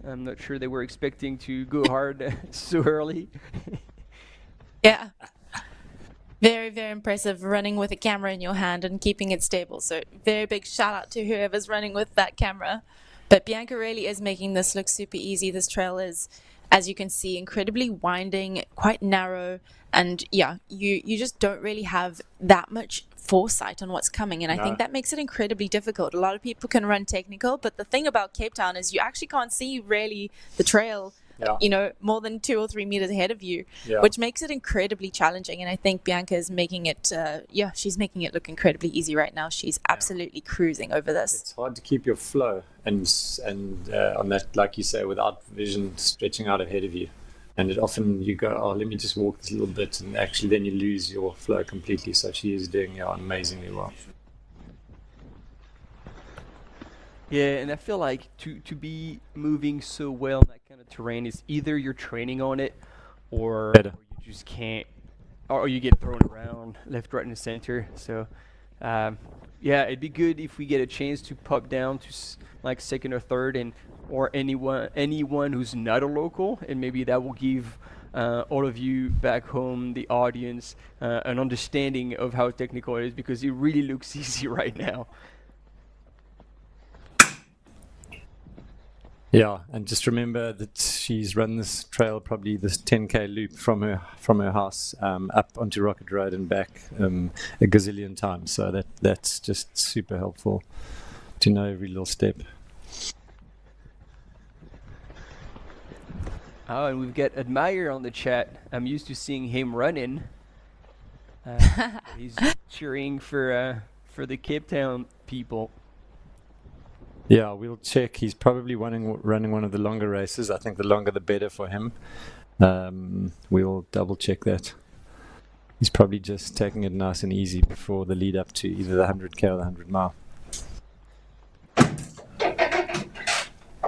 I'm not sure they were expecting to go hard so early. Yeah. Very, very impressive running with a camera in your hand and keeping it stable. So very big shout out to whoever's running with that camera. But Bianca really is making this look super easy. This trail is, as you can see, incredibly winding, quite narrow. And yeah, you just don't really have that much foresight on what's coming. And I think that makes it incredibly difficult. A lot of people can run technical, but the thing about Cape Town is you actually can't see really the trail more than 2 or 3 meters ahead of you, which makes it incredibly challenging. And I think Bianca is making it, she's making it look incredibly easy right now. She's absolutely cruising over this. It's hard to keep your flow and on that, like you say, without vision stretching out ahead of you. And often you go, let me just walk this little bit, and actually then you lose your flow completely. So she is doing amazingly well. Yeah, and I feel like to be moving so well in that kind of terrain is either you're training on it or you just can't, or you get thrown around left, right, and center. So, it'd be good if we get a chance to pop down to like second or third, or anyone who's not a local, and maybe that will give all of you back home, the audience, an understanding of how technical it is, because it really looks easy right now. Yeah, and just remember that she's run this trail, probably this 10K loop from her house up onto Rocket Road and back a gazillion times. So that's just super helpful to know every little step. Oh, and we've got Admire on the chat. I'm used to seeing him running. He's cheering for the Cape Town people. Yeah, we'll check. He's probably running one of the longer races. I think the longer the better for him. We'll double check that. He's probably just taking it nice and easy before the lead up to either the 100K or the 100 mile.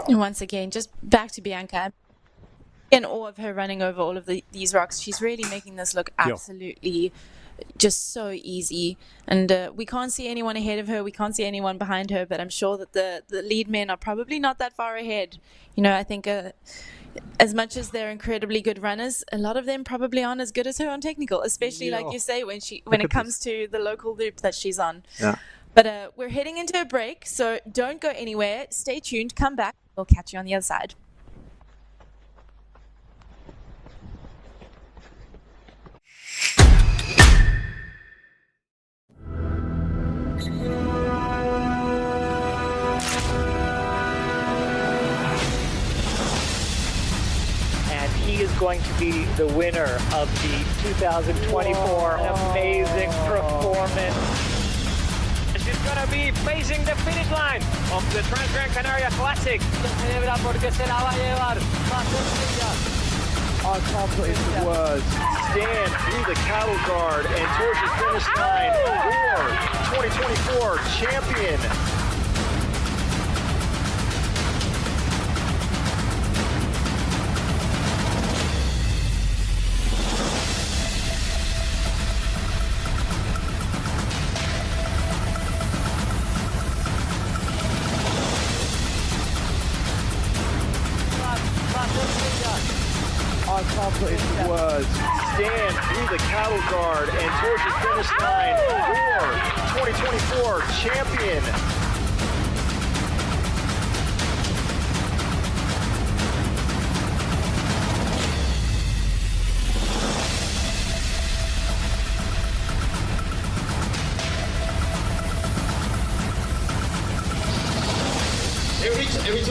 And once again, just back to Bianca. In awe of her running over all of these rocks. She's really making this look absolutely just so easy. And we can't see anyone ahead of her. We can't see anyone behind her. But I'm sure that the lead men are probably not that far ahead. I think as much as they're incredibly good runners, a lot of them probably aren't as good as her on technical, especially like you say, when it comes to the local loop that she's on. Yeah. But we're heading into a break, so don't go anywhere. Stay tuned. Come back. We'll catch you on the other side. going to be the winner of the 2024 amazing performance. She's going to be facing the finish line of the Gran Canaria Classic. I can't put into words. Stand through the cattle guard and towards the finish line for 2024 champion. I can't put into words. Stand through the cattle guard and towards the finish line for 2024 champion. Every time he's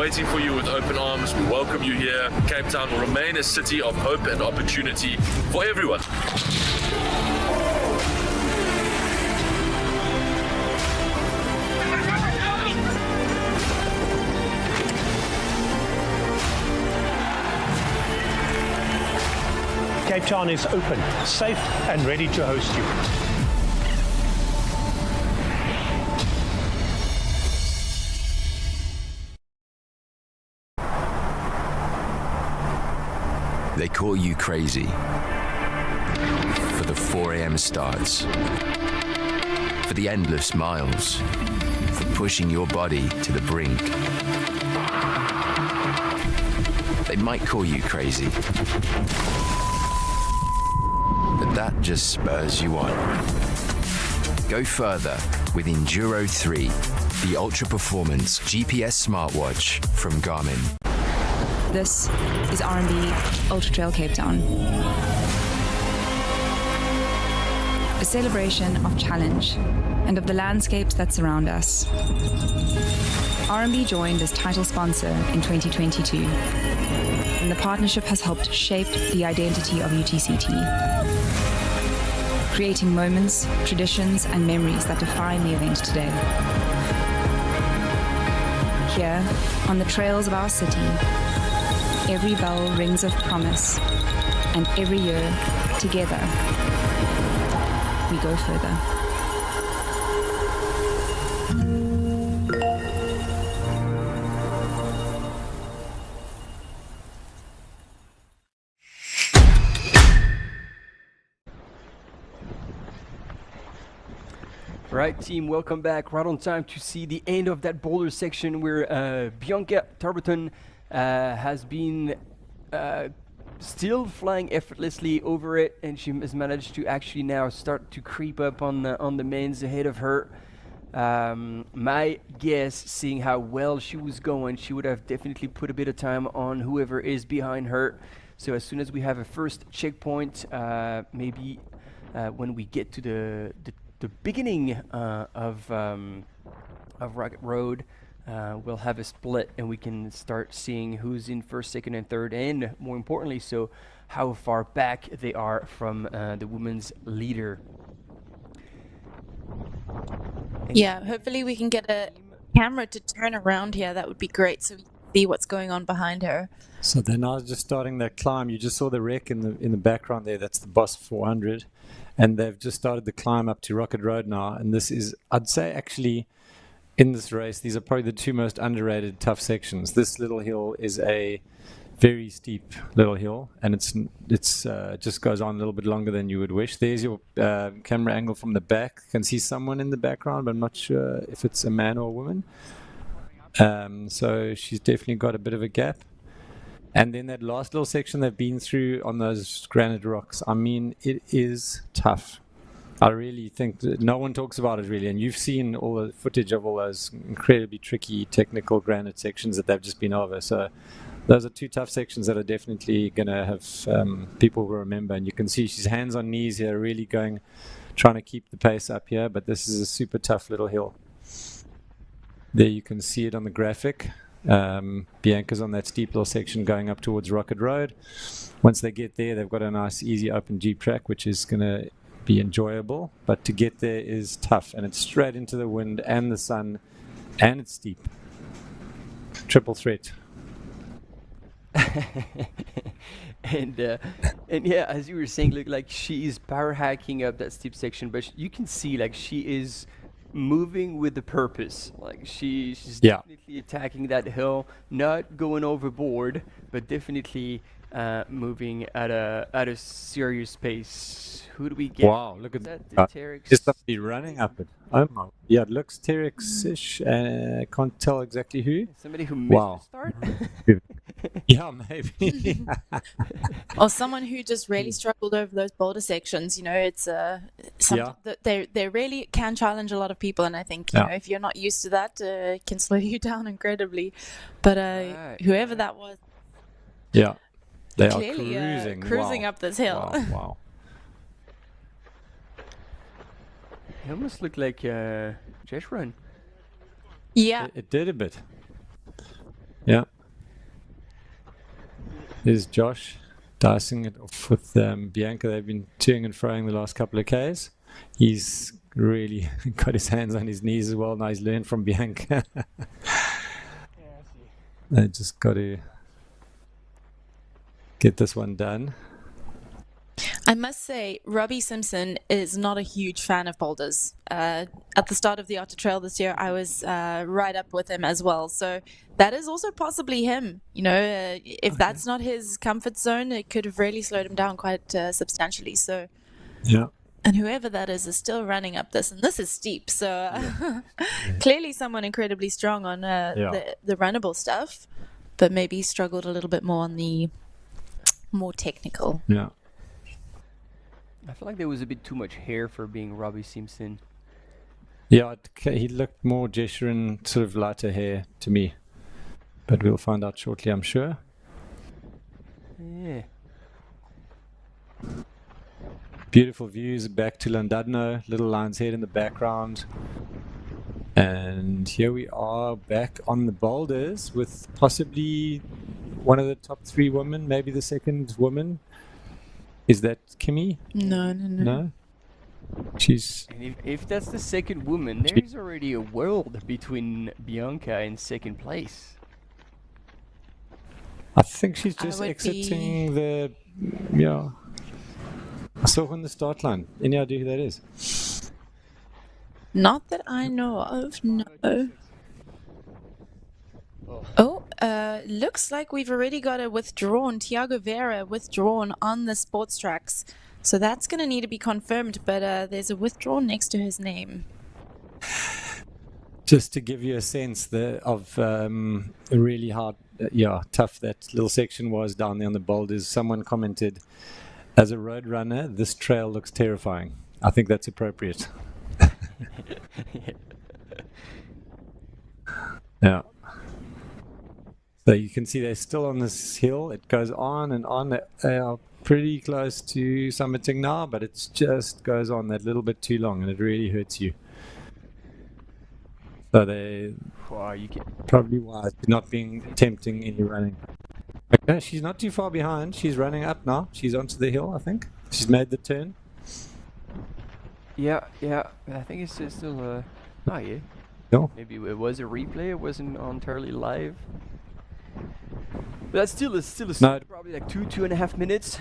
waiting for you with open arms. We welcome you here. Cape Town will remain a city of hope and opportunity for everyone. Cape Town is open, safe and ready to host you. They call you crazy for the 4 a.m. starts, for the endless miles, for pushing your body to the brink. They might call you crazy, but that just spurs you on. Go further with Enduro 3, the ultra-performance GPS smartwatch from Garmin. This is R&B Ultra Trail Cape Town. A celebration of challenge and of the landscapes that surround us. R&B joined as title sponsor in 2022, and the partnership has helped shape the identity of UTCT, creating moments, traditions, and memories that define the event today. Here, on the trails of our city, every bell rings of promise, and every year, together, we go further. Right, team, welcome back. Right on time to see the end of that boulder section where Bianca Tarberton has been still flying effortlessly over it, and she has managed to actually now start to creep up on the mains ahead of her. My guess, seeing how well she was going, she would have definitely put a bit of time on whoever is behind her. So as soon as we have a first checkpoint, maybe when we get to the beginning of Rocket Road, we'll have a split and we can start seeing who's in first, second, and third, and more importantly, so how far back they are from the women's leader. Yeah, hopefully we can get a camera to turn around here. That would be great, so we can see what's going on behind her. So they're now just starting that climb. You just saw the wreck in the background there. That's the Boss 400, and they've just started the climb up to Rocket Road now. And this is, I'd say, actually, in this race, these are probably the two most underrated tough sections. This little hill is a very steep little hill, and it's just goes on a little bit longer than you would wish. There's your camera angle from the back. You can see someone in the background, but I'm not sure if it's a man or a woman. So she's definitely got a bit of a gap. And then that last little section they've been through on those granite rocks, I mean, it is tough. I really think that no one talks about it really, and you've seen all the footage of all those incredibly tricky technical granite sections that they've just been over. So those are two tough sections that are definitely going to have people will remember. And you can see she's hands on knees here, really trying to keep the pace up here. But this is a super tough little hill. There you can see it on the graphic. Bianca's on that steep little section going up towards Rocket Road. Once they get there, they've got a nice, easy, open Jeep track, which is going to be enjoyable. But to get there is tough, and it's straight into the wind and the sun, and it's steep. Triple threat. and yeah, as you were saying, look, like she is power hacking up that steep section, but you can see like she is moving with the purpose. Like she's definitely attacking that hill, not going overboard, but definitely moving at a serious pace. Who do we get? Wow, look at that. Is somebody running up it? Oh my. Yeah, it looks Terex-ish. Can't tell exactly who. Somebody who missed the start? Yeah, maybe. Or someone who just really struggled over those boulder sections. You know, it's they really can challenge a lot of people, and I think you know, if you're not used to that, it can slow you down incredibly. But whoever that was, they are clearly cruising up this hill. Wow. It almost looked like Jesh Run. Yeah. It did a bit. Yeah. There's Josh dicing it off with Bianca. They've been toing and froing the last couple of Ks. He's really got his hands on his knees as well. Now he's learned from Bianca. They just got to get this one done. I must say, Robbie Simpson is not a huge fan of boulders. At the start of the Otter Trail this year, I was right up with him as well. So that is also possibly him. You know, if that's not his comfort zone, it could have really slowed him down quite substantially. So, and whoever that is still running up this, and this is steep. So clearly someone incredibly strong on the runnable stuff, but maybe struggled a little bit more on the more technical. Yeah. I feel like there was a bit too much hair for being Robbie Simpson. Yeah, he looked more gesture and sort of lighter hair to me. But we'll find out shortly, I'm sure. Yeah. Beautiful views back to Llandudno, Little Lion's Head in the background. And here we are back on the boulders with possibly one of the top 3 women, maybe the second woman. Is that Kimmy? No. She's. And if that's the second woman, there's already a world between Bianca and second place. I think she's just exiting the. Yeah. I saw her on the start line. Any idea who that is? Not that I know of, no. Looks like we've already got a withdrawn, Tiago Vera withdrawn on the sports tracks. So that's going to need to be confirmed, but there's a withdrawn next to his name. Just to give you a sense of really hard, tough that little section was down there on the boulders. Someone commented, as a road runner, this trail looks terrifying. I think that's appropriate. Yeah. So you can see they're still on this hill. It goes on and on. They are pretty close to summiting now, but it just goes on that little bit too long, and it really hurts you. So they probably wise not being attempting any running. Okay, she's not too far behind. She's running up now. She's onto the hill, I think. She's made the turn. Yeah. I think it's still. Oh yeah. No. Maybe it was a replay. It wasn't entirely live. But that's still probably like 2.5 minutes.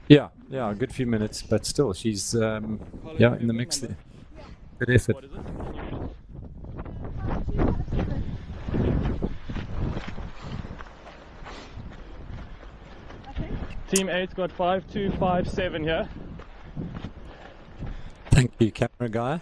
Yeah, a good few minutes, but still, she's in the mix there. Good effort. Team 8's got 5257 here. Thank you, camera guy.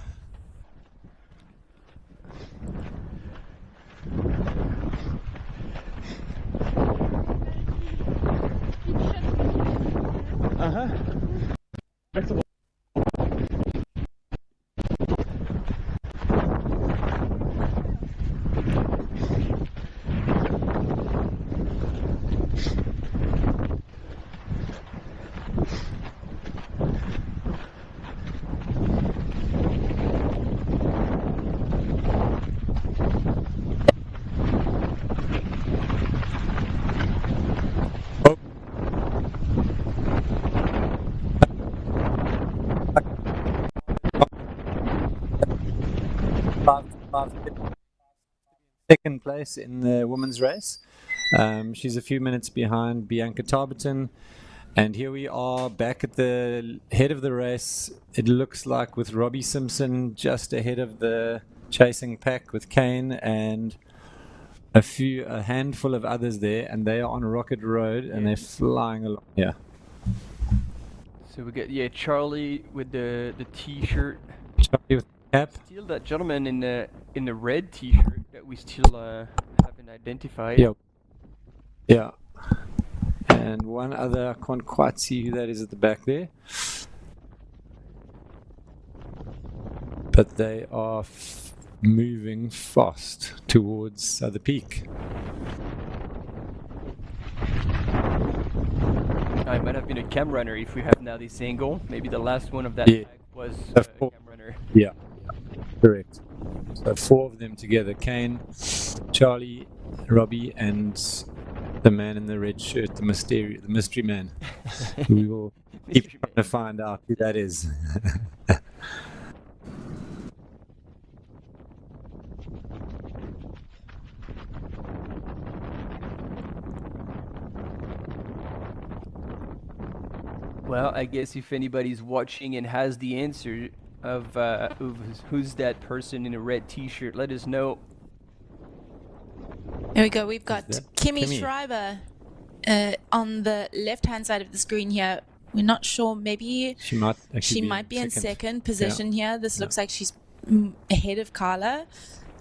second place in the women's race. She's a few minutes behind Bianca Tarberton. And here we are back at the head of the race. It looks like with Robbie Simpson just ahead of the chasing pack with Kane and a handful of others there, and they are on Rocket Road and they're flying along here. So we get Charlie with the t-shirt. Charlie with the cap. Still that gentleman in the red t-shirt that we still haven't identified. Yeah. And one other, I can't quite see who that is at the back there. But they are moving fast towards the peak. I might have been a cam runner if we have now this angle. Maybe the last one of that tag was a cam runner. Yeah, correct. So 4 of them together: Kane, Charlie, Robbie, and the man in the red shirt, the mystery man. We will keep trying to find out who that is. Well, I guess if anybody's watching and has the answer of who's that person in a red t-shirt, let us know. Here we go. We've got Kimmy Schreiber on the left-hand side of the screen here. We're not sure. Maybe she might be in second position here. This looks like she's ahead of Carla.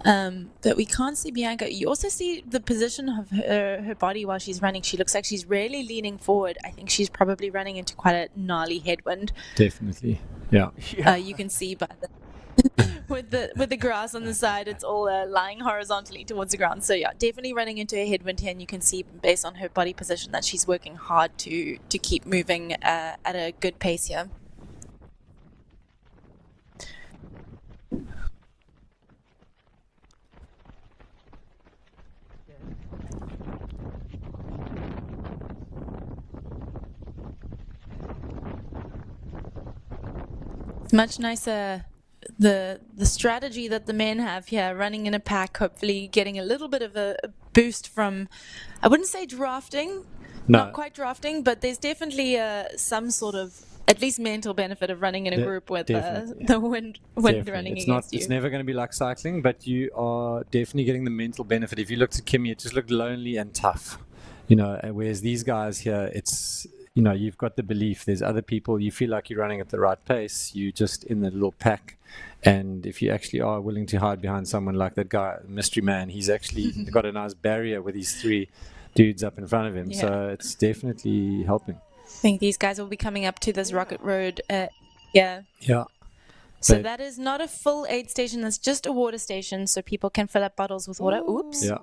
But we can't see Bianca. You also see the position of her body while she's running. She looks like she's really leaning forward. I think she's probably running into quite a gnarly headwind. Definitely, yeah. You can see by the with the grass on the side, it's all lying horizontally towards the ground. So yeah, definitely running into a headwind here, and you can see based on her body position that she's working hard to keep moving at a good pace here. It's much nicer, the strategy that the men have here, running in a pack, hopefully getting a little bit of a boost from, I wouldn't say drafting, not quite drafting, but there's definitely some sort of at least mental benefit of running in a group with the wind running against you. It's never going to be like cycling, but you are definitely getting the mental benefit. If you looked at Kimmy, it just looked lonely and tough, whereas these guys here, it's, you've got the belief there's other people, you feel like you're running at the right pace, you just in the little pack. And if you actually are willing to hide behind someone like that guy, mystery man, he's actually got a nice barrier with these 3 dudes up in front of him. Yeah. So it's definitely helping. I think these guys will be coming up to this Rocket Road. Yeah. So that is not a full aid station. That's just a water station, so people can fill up bottles with water. Oops. Yeah.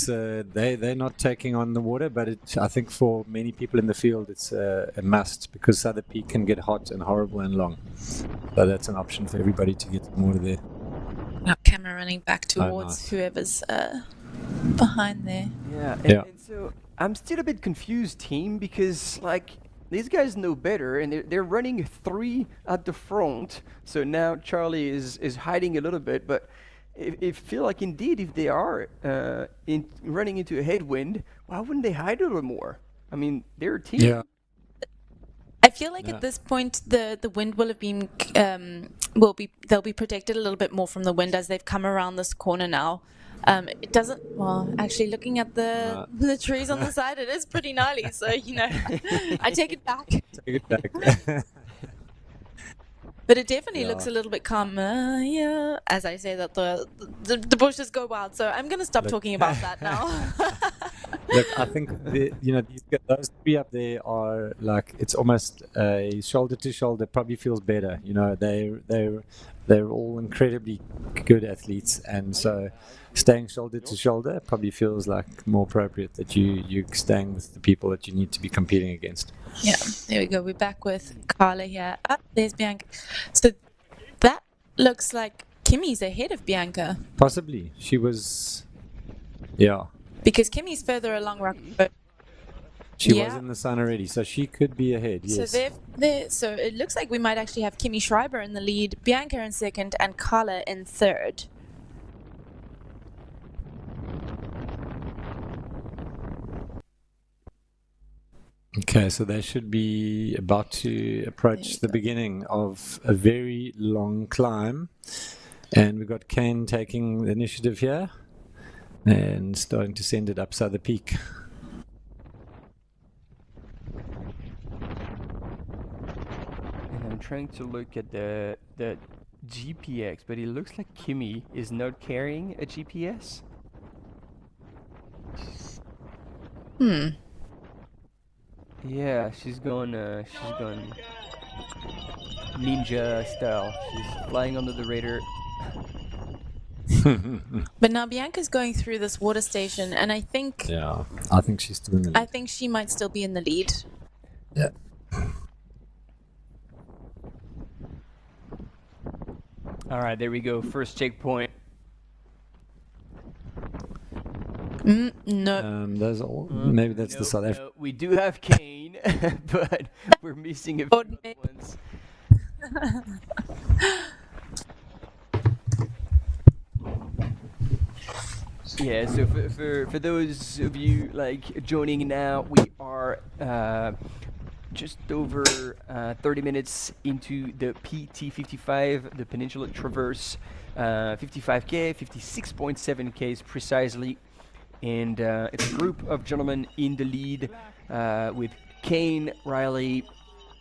They're not taking on the water, but I think for many people in the field it's a must, because Southern Peak can get hot and horrible and long. So that's an option for everybody to get some water there. Our camera running back towards whoever's behind there. Yeah. And so I'm still a bit confused, team, because these guys know better, and they're running 3 at the front. So now Charlie is hiding a little bit, but I feel like indeed if they are running into a headwind, why wouldn't they hide a little more? I mean, they're a team. Yeah. I feel like at this point the wind will have been they'll be protected a little bit more from the wind as they've come around this corner now. It doesn't, actually looking at the trees on the side, it is pretty gnarly, so I take it back. But it definitely looks a little bit calmer, as I say that the bushes go wild, so I'm going to stop talking about that now. Look, I think those 3 up there are it's almost a shoulder to shoulder. Probably feels better. They're all incredibly good athletes, and so staying shoulder to shoulder probably feels like more appropriate, that you're staying with the people that you need to be competing against. Yeah, there we go. We're back with Carla here. There's Bianca. So that looks like Kimmy's ahead of Bianca. Possibly. She was, yeah. Because Kimmy's further along Rocket Road. She was in the sun already, so she could be ahead, yes. So it looks like we might actually have Kimi Schreiber in the lead, Bianca in second, and Carla in third. Okay, so they should be about to approach the beginning of a very long climb. And we've got Kane taking the initiative here and starting to send it up the peak. I'm trying to look at the GPX, but it looks like Kimi is not carrying a GPS. Yeah, she's going ninja style. She's flying under the radar. But now Bianca's going through this water station, and I think... Yeah, I think she's still in the lead. I think she might still be in the lead. Yeah. All right, there we go. First checkpoint. No. Those all, maybe that's the South African. We do have Kane, but we're missing a few ones. Yeah, so for those of you like joining now, we are just over 30 minutes into the PT55, the Peninsula Traverse 55K, 56.7 Ks precisely. And it's a group of gentlemen in the lead with Kane, Riley,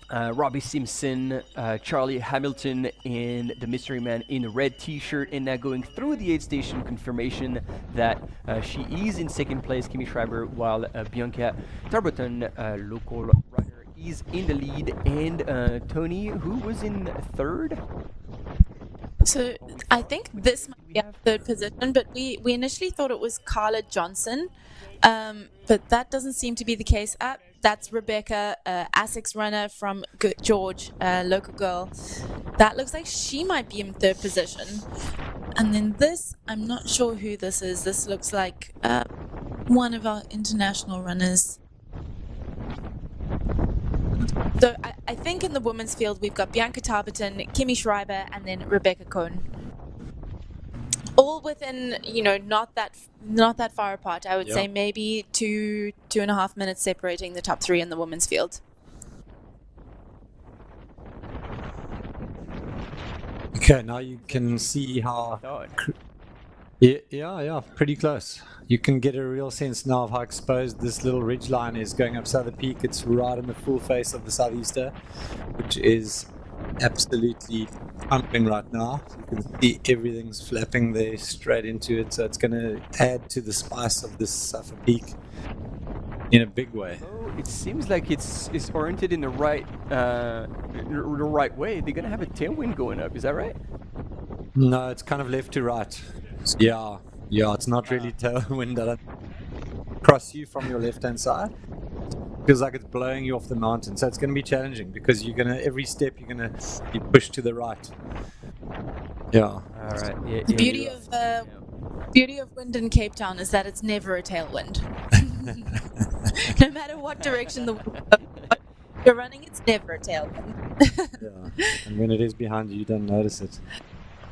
Robbie Simpson, Charlie Hamilton, and the mystery man in a red t-shirt. And now going through the aid station, confirmation that she is in second place, Kimi Schreiber, while Bianca Tarboton, local runner, is in the lead. And Tony, who was in third? So I think this might be our third position, but we initially thought it was Carla Johnson, but that doesn't seem to be the case. That's Rebecca, Essex runner from George, local girl. That looks like she might be in third position. And then this, I'm not sure who this is. This looks like one of our international runners. So I think in the women's field we've got Bianca Tarboton, Kimi Schreiber, and then Rebecca Cohn. All within, not that far apart. I would say maybe 2.5 minutes separating the top three in the women's field. Okay, now you can see how... Yeah, pretty close. You can get a real sense now of how exposed this little ridge line is going up Southern Peak. It's right in the full face of the Southeaster, which is absolutely pumping right now. So you can see everything's flapping there straight into it. So it's going to add to the spice of this Southern Peak in a big way. Oh, it seems like it's oriented in the right way. They're going to have a tailwind going up. Is that right? No, it's kind of left to right. Yeah, it's not really tailwind that across you from your left-hand side. It feels like it's blowing you off the mountain. So it's going to be challenging because every step you're going to be pushed to the right. Yeah. All right. Yeah, the beauty of wind in Cape Town is that it's never a tailwind. No matter what direction the wind you're running, it's never a tailwind. Yeah, and when it is behind you, you don't notice it.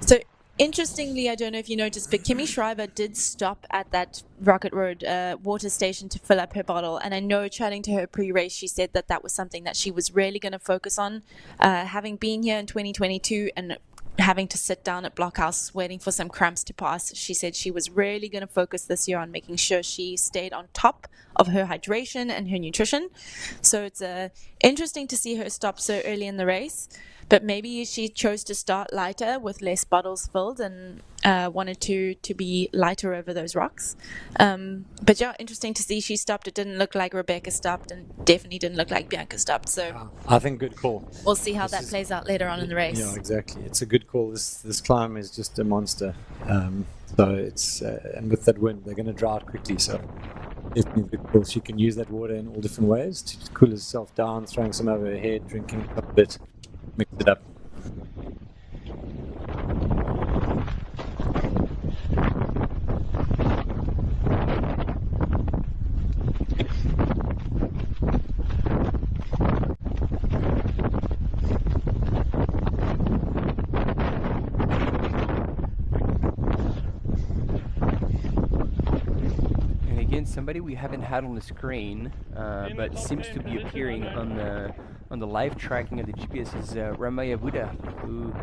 So interestingly, I don't know if you noticed, but Kimi Schreiber did stop at that Rocket Road water station to fill up her bottle. And I know, chatting to her pre-race, she said that was something that she was really going to focus on. Having been here in 2022 and having to sit down at Blockhouse waiting for some cramps to pass, she said she was really going to focus this year on making sure she stayed on top of her hydration and her nutrition. So it's interesting to see her stop so early in the race. But maybe she chose to start lighter with less bottles filled and wanted to be lighter over those rocks. But yeah, interesting to see she stopped. It didn't look like Rebecca stopped and definitely didn't look like Bianca stopped. So I think good call. We'll see how that plays out later on in the race. Yeah, exactly. It's a good call. This climb is just a monster. So it's and with that wind, they're going to dry out quickly. So definitely good call. She can use that water in all different ways to cool herself down, throwing some over her head, drinking a bit. Mix it up. against somebody we haven't had on the screen, but seems to be appearing on the live tracking of the GPS is Ramaya Buddha, who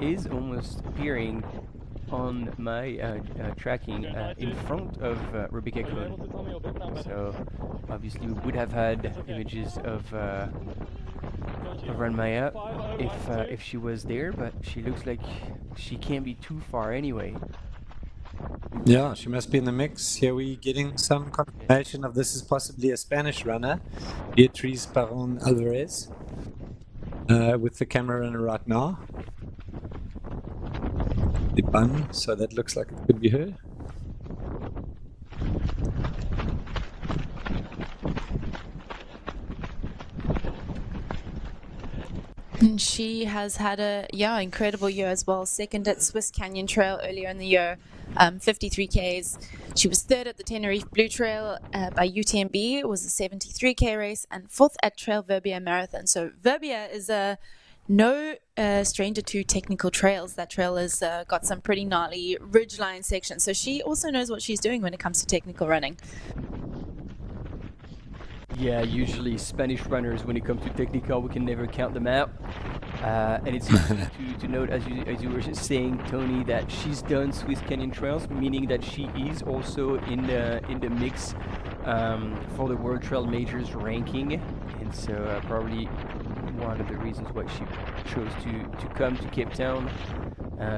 is almost appearing on my tracking in front of Rebecca Kuhn. So obviously we would have had images of Ranmaya if she was there, but she looks like she can't be too far anyway. Yeah, she must be in the mix. Here we're getting some confirmation of this is possibly a Spanish runner, Beatriz Paron Alvarez, with the camera runner right now. The bun, so that looks like it could be her. And she has had a incredible year as well. Second at Swiss Canyon Trail earlier in the year, 53 Ks. She was third at the Tenerife Blue Trail by UTMB. It was a 73K race, and fourth at Trail Verbia Marathon. So Verbia is no stranger to technical trails. That trail has got some pretty gnarly ridgeline sections. So she also knows what she's doing when it comes to technical running. Yeah, usually Spanish runners, when it comes to technical, we can never count them out. And it's interesting to note, as you were saying, Tony, that she's done Swiss Canyon Trails, meaning that she is also in the mix for the World Trail Majors ranking, and so probably one of the reasons why she chose to come to Cape Town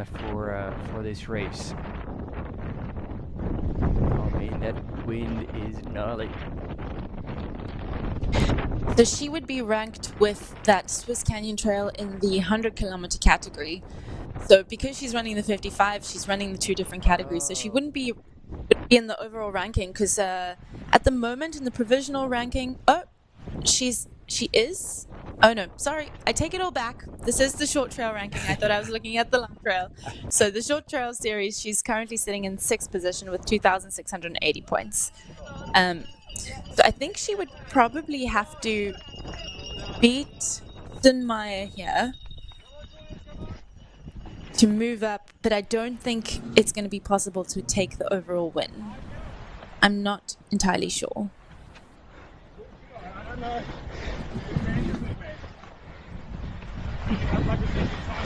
for this race. Oh man, that wind is gnarly. So she would be ranked with that Swiss Canyon Trail in the 100-kilometer category. So because she's running the 55, she's running the two different categories. So she wouldn't be in the overall ranking because at the moment in the provisional ranking, she is. Oh no, sorry, I take it all back. This is the short trail ranking. I thought I was looking at the long trail. So the short trail series, she's currently sitting in 6th position with 2,680 points. So I think she would probably have to beat Dunmire here to move up, but I don't think it's going to be possible to take the overall win. I'm not entirely sure.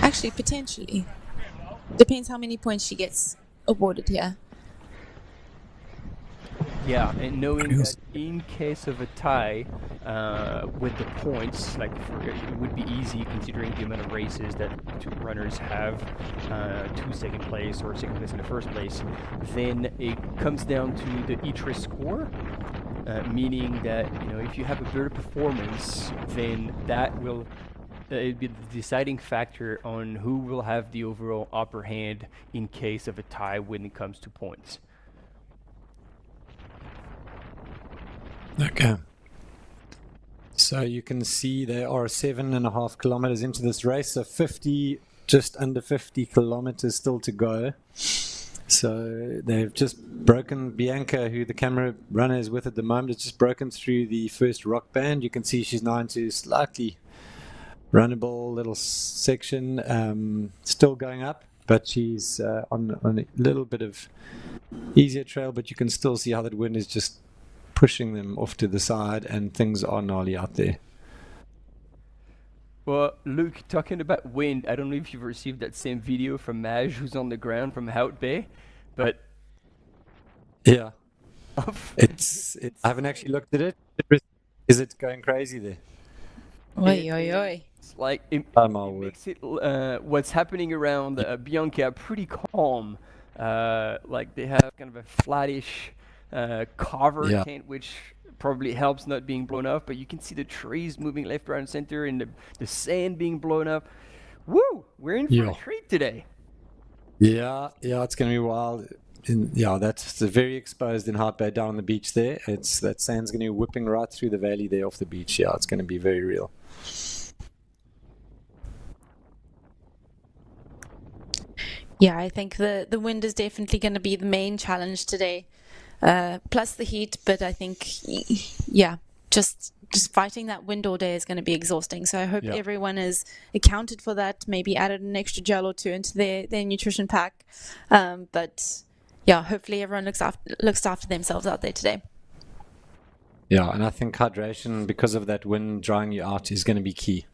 Actually, potentially. Depends how many points she gets awarded here. Yeah, and knowing that in case of a tie with the points, it would be easy considering the amount of races that two runners have, 2 second place or second place in the first place, then it comes down to the ITRA score, meaning that if you have a better performance, then that will be the deciding factor on who will have the overall upper hand in case of a tie when it comes to points. Okay. So you can see they are 7.5 kilometers into this race, so just under 50 kilometers still to go. So they've just broken, Bianca, who the camera runner is with at the moment, has just broken through the first rock band. You can see she's now into slightly runnable little section, still going up, but she's on a little bit of easier trail, but you can still see how that wind is just pushing them off to the side, and things are gnarly out there. Well, Luke, talking about wind, I don't know if you've received that same video from Maj, who's on the ground from Hout Bay, but yeah, I haven't actually looked at it. Is it going crazy there? Oi, oi, oi. It's like it makes it what's happening around Bianca pretty calm. Like they have kind of a flattish cover tent, which probably helps not being blown up, but you can see the trees moving left, right, and center, and the sand being blown up. Woo! We're in for a treat today. Yeah, it's going to be wild. That's very exposed in Hout Bay down on the beach there. That sand's going to be whipping right through the valley there off the beach. Yeah, it's going to be very real. Yeah, I think the wind is definitely going to be the main challenge today. Plus the heat, but I think, just fighting that wind all day is going to be exhausting. So I hope everyone is accounted for that, maybe added an extra gel or two into their nutrition pack. But yeah, hopefully everyone looks after themselves out there today. Yeah, and I think hydration, because of that wind drying you out, is going to be key.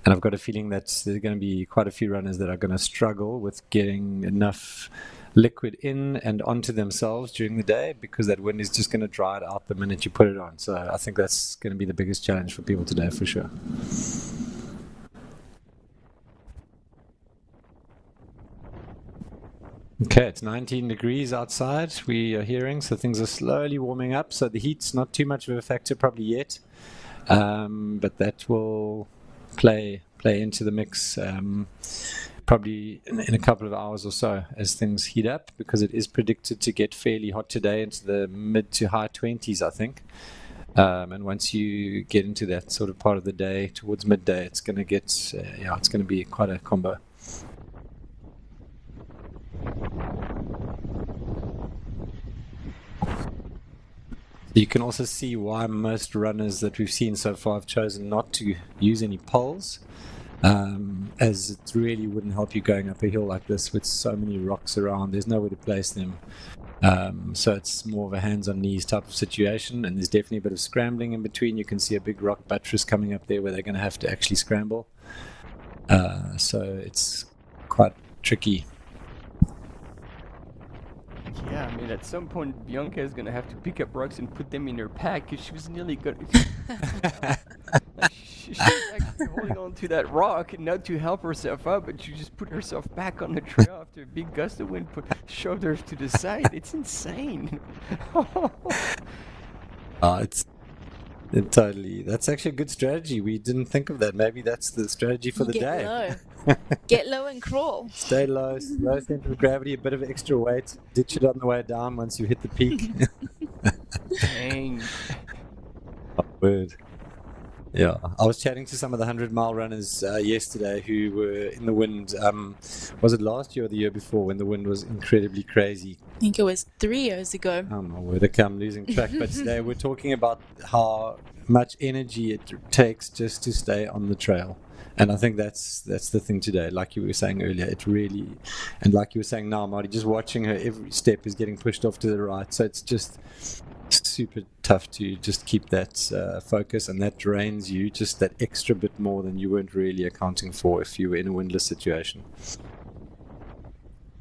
And I've got a feeling that there's going to be quite a few runners that are going to struggle with getting enough liquid in and onto themselves during the day, because that wind is just going to dry it out the minute you put it on. So I think that's going to be the biggest challenge for people today, for sure. Okay, it's 19 degrees outside, we are hearing, so things are slowly warming up. So the heat's not too much of a factor probably yet, but that will play into the mix probably in a couple of hours or so as things heat up, because it is predicted to get fairly hot today into the mid to high 20s, I think. And once you get into that sort of part of the day towards midday, it's going to get it's going to be quite a combo. You can also see why most runners that we've seen so far have chosen not to use any poles, as it really wouldn't help you going up a hill like this with so many rocks around. There's nowhere to place them. So it's more of a hands on knees type of situation, and there's definitely a bit of scrambling in between. You can see a big rock buttress coming up there where they're going to have to actually scramble. So it's quite tricky. Yeah, I mean, at some point, Bianca is going to have to pick up rocks and put them in her pack, because she was nearly going to... She's actually holding on to that rock, not to help herself up, but she just put herself back on the trail after a big gust of wind shoved her to the side. It's insane. That's actually a good strategy. We didn't think of that. Maybe that's the strategy for the day. Low. Get low and crawl. Stay low, low center of gravity, a bit of extra weight. Ditch it on the way down once you hit the peak. Dang. Oh, word. Yeah, I was chatting to some of the 100-mile runners yesterday who were in the wind. Was it last year or the year before when the wind was incredibly crazy? I think it was 3 years ago. Oh my word, I'm losing track. But they were talking about how much energy it takes just to stay on the trail. And I think that's the thing today. Like you were saying earlier, it really, and like you were saying now, Marty, just watching her, every step is getting pushed off to the right. So it's just super tough to just keep that focus, and that drains you just that extra bit more than you weren't really accounting for if you were in a windless situation.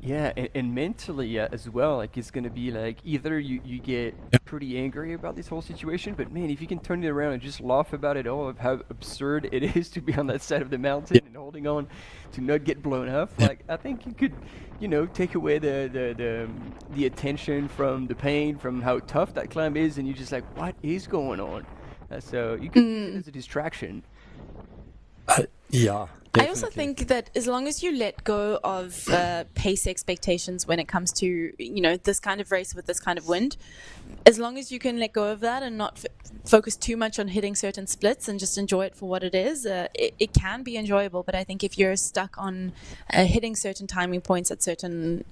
Yeah, and mentally as well, like it's going to be like either you get pretty angry about this whole situation, but man, if you can turn it around and just laugh about it all, of how absurd it is to be on that side of the mountain and holding on to not get blown up, like I think you could, take away the attention from the pain, from how tough that climb is, and you're just like, what is going on? So you can use it as a distraction. Yeah. Definitely. I also think that as long as you let go of pace expectations when it comes to, this kind of race with this kind of wind, as long as you can let go of that and not focus too much on hitting certain splits and just enjoy it for what it is, it can be enjoyable. But I think if you're stuck on hitting certain timing points at certain,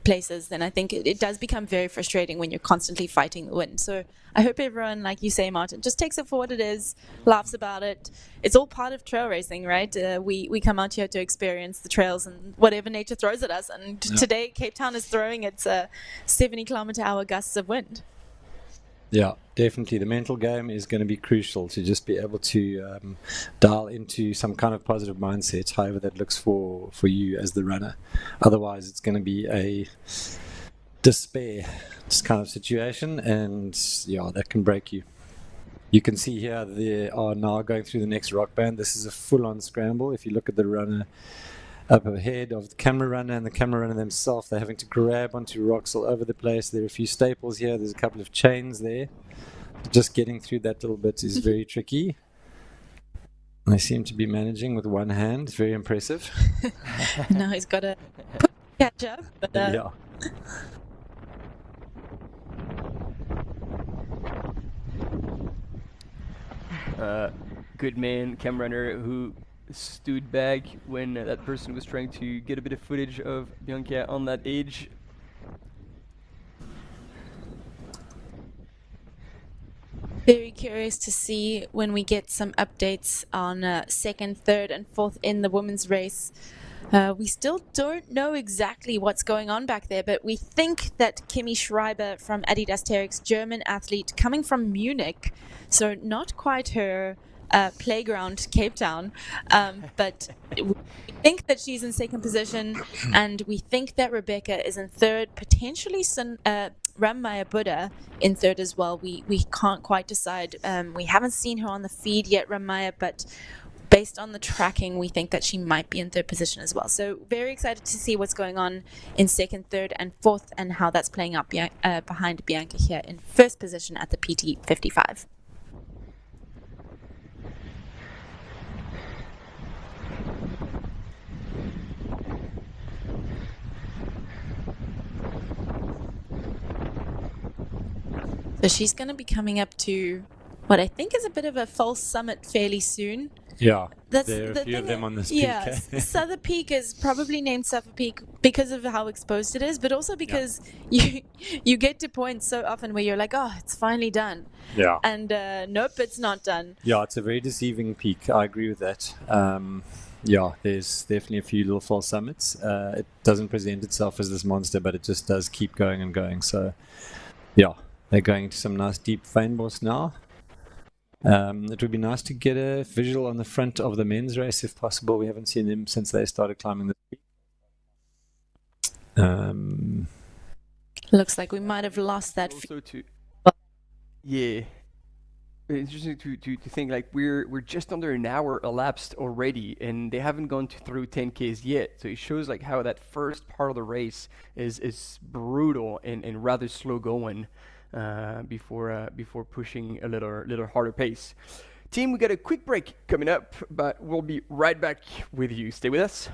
places, then I think it does become very frustrating when you're constantly fighting the wind. So I hope everyone, like you say, Martin, just takes it for what it is, laughs about it. It's all part of trail racing, right? We come out here to experience the trails and whatever nature throws at us. And today, Cape Town is throwing its 70-kilometer-hour gusts of wind. Yeah, definitely. The mental game is going to be crucial to just be able to dial into some kind of positive mindset, however that looks for you as the runner. Otherwise, it's going to be a despair kind of situation, and that can break you. You can see here they are now going through the next rock band. This is a full-on scramble. If you look at the runner up ahead of the camera runner and the camera runner themselves, they're having to grab onto rocks all over the place. There are a few staples here. There's a couple of chains there. Just getting through that little bit is very tricky. They seem to be managing with one hand. Very impressive. Now he's got to catch up. But, yeah. Good man, cam runner who stood back when that person was trying to get a bit of footage of Bianca on that edge. Very curious to see when we get some updates on second, third, and fourth in the women's race. We still don't know exactly what's going on back there, but we think that Kimi Schreiber from Adidas Terex, German athlete coming from Munich, so not quite her playground, Cape Town, but we think that she's in second position, and we think that Rebecca is in third, potentially Ramaya Buddha in third as well. We can't quite decide. We haven't seen her on the feed yet, Ramaya, but based on the tracking, we think that she might be in third position as well. So very excited to see what's going on in second, third, and fourth, and how that's playing out behind Bianca here in first position at the PT 55. So she's going to be coming up to what I think is a bit of a false summit fairly soon. Yeah, That's there are the a few of thing. them on this peak. Yeah, Suffolk Peak is probably named Suffolk Peak because of how exposed it is, but also because you get to points so often where you're like, oh, it's finally done. Yeah. And nope, it's not done. Yeah, it's a very deceiving peak. I agree with that. Yeah, there's definitely a few little false summits. It doesn't present itself as this monster, but it just does keep going and going. So, yeah, they're going into some nice deep fynbos now. It would be nice to get a visual on the front of the men's race if possible. We haven't seen them since they started climbing the peak. Looks like we might have lost that. Yeah. Interesting to think like we're just under an hour elapsed already, and they haven't gone through 10Ks yet. So it shows like how that first part of the race is brutal and rather slow going. Before pushing a little harder pace. Team, we got a quick break coming up, but we'll be right back with you. Stay with us.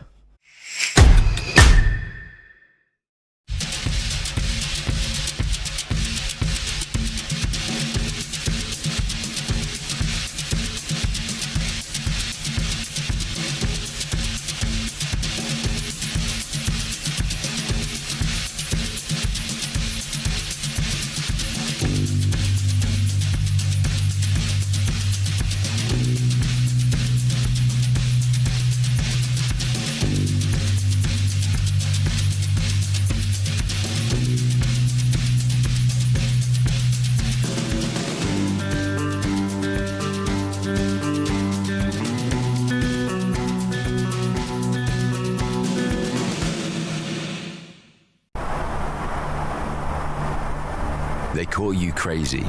They call you crazy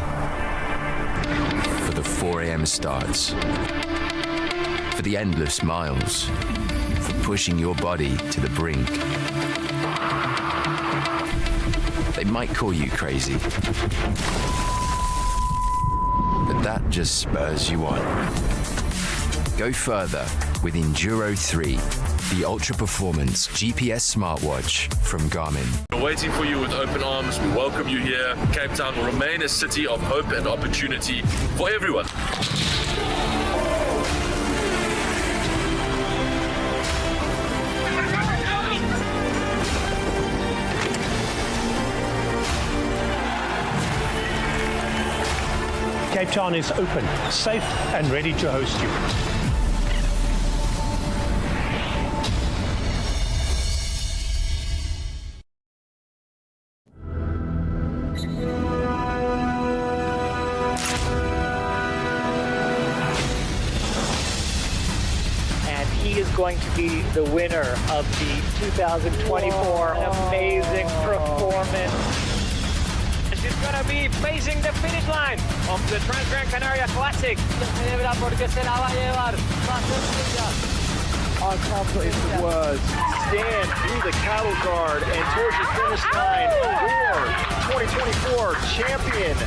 for the 4 a.m. starts, for the endless miles, for pushing your body to the brink. They might call you crazy, but that just spurs you on. Go further with Enduro 3, the ultra-performance GPS smartwatch from Garmin. We're waiting for you with open arms. We welcome you here. Cape Town will remain a city of hope and opportunity for everyone. Cape Town is open, safe and ready to host you. Going to be the winner of the 2024 amazing performance. She's going to be facing the finish line of the Transgran Canaria Classic. Accomplished was stand through the cattle guard and towards the finish line for 2024 champion.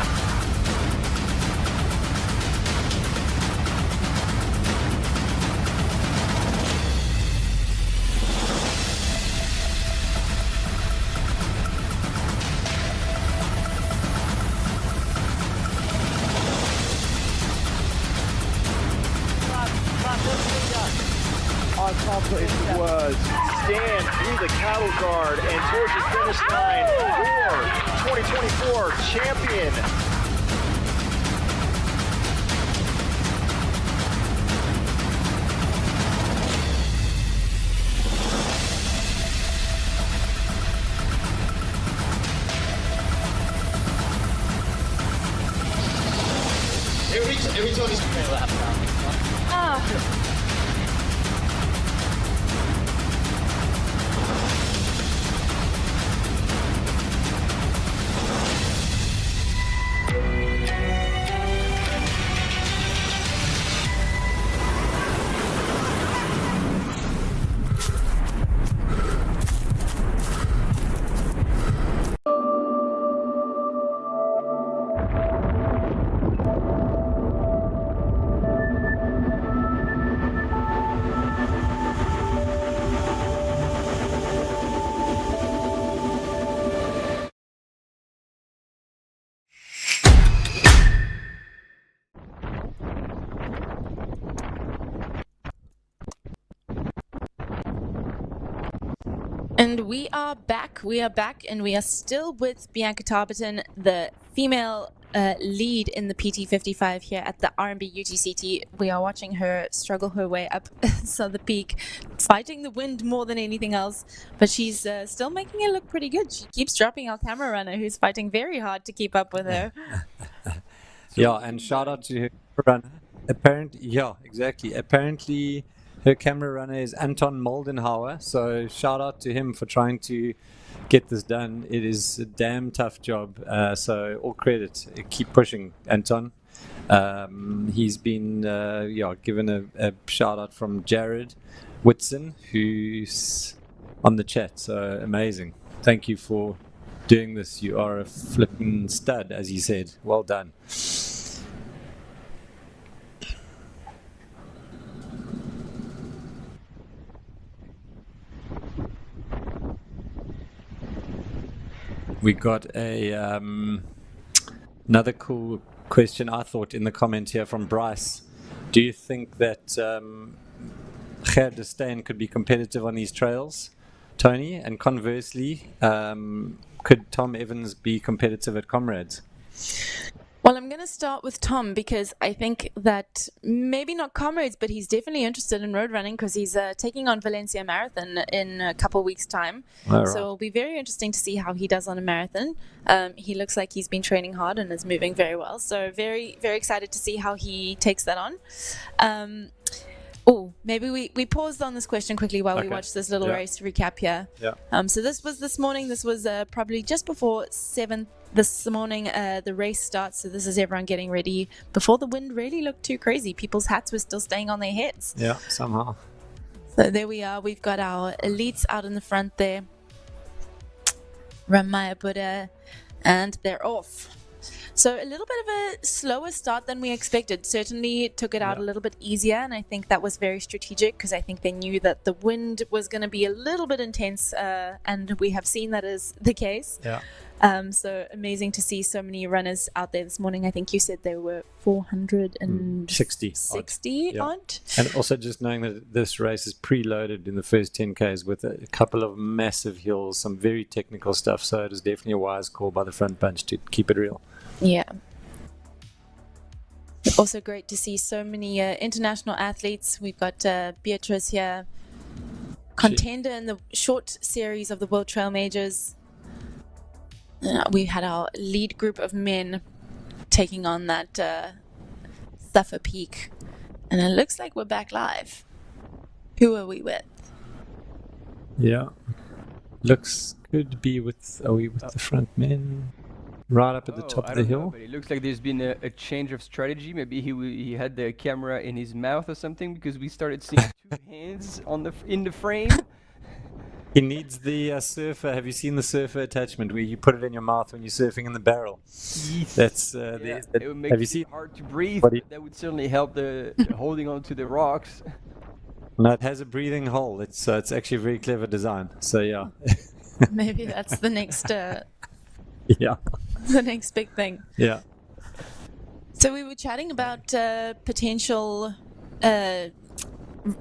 Accomplished was stand through the cattle guard and towards the finish line for 2024 champion. least 3 laps now. And we are back, and we are still with Bianca Tarberton, the female lead in the PT55 here at the R&B UTCT. We are watching her struggle her way up Southern Peak, fighting the wind more than anything else, but she's still making it look pretty good. She keeps dropping our camera runner, who's fighting very hard to keep up with her. Yeah, and shout out to her runner. Apparently, her camera runner is Anton Moldenhauer, so shout out to him for trying to get this done. It is a damn tough job, so all credit. Keep pushing, Anton. He's been given a shout out from Jared Whitson, who's on the chat, so amazing. Thank you for doing this. You are a flipping stud, as he said. Well done. We got another cool question, I thought, in the comment here from Bryce. Do you think that Ger de Steen could be competitive on these trails, Tony? And conversely, could Tom Evans be competitive at Comrades? Well, I'm going to start with Tom because I think that maybe not Comrades, but he's definitely interested in road running because he's taking on Valencia Marathon in a couple of weeks' time. Right. So it'll be very interesting to see how he does on a marathon. He looks like he's been training hard and is moving very well. So very, very excited to see how he takes that on. Maybe we paused on this question quickly while we watch this little race recap here. Yeah. So this was this morning. This was probably just before 7 this morning. The race starts. So this is everyone getting ready before the wind really looked too crazy. People's hats were still staying on their heads. Yeah, somehow. So there we are. We've got our elites out in the front there. Ramaya Buddha, and they're off. So a little bit of a slower start than we expected. Certainly took it out a little bit easier, and I think that was very strategic because I think they knew that the wind was going to be a little bit intense, and we have seen that is the case. Yeah. So amazing to see so many runners out there this morning. I think you said there were 460 odd. And also just knowing that this race is preloaded in the first 10Ks with a couple of massive hills, some very technical stuff. So it is definitely a wise call by the front bunch to keep it real. Yeah. Also great to see so many international athletes. We've got Beatrice here, contender in the short series of the World Trail Majors. We had our lead group of men taking on that Suffer Peak. And it looks like we're back live. Who are we with? Yeah. Could be with, are we with the front men? Right up at the top of the hill. But it looks like there's been a change of strategy. Maybe he had the camera in his mouth or something because we started seeing two hands in the frame. He needs the surfer. Have you seen the surfer attachment where you put it in your mouth when you're surfing in the barrel? Yes. That's it would make have you it seen hard to breathe. That would certainly help the holding on to the rocks. No, it has a breathing hole. It's actually a very clever design. So yeah. Maybe that's the next. Yeah. The next big thing. Yeah. So we were chatting about potential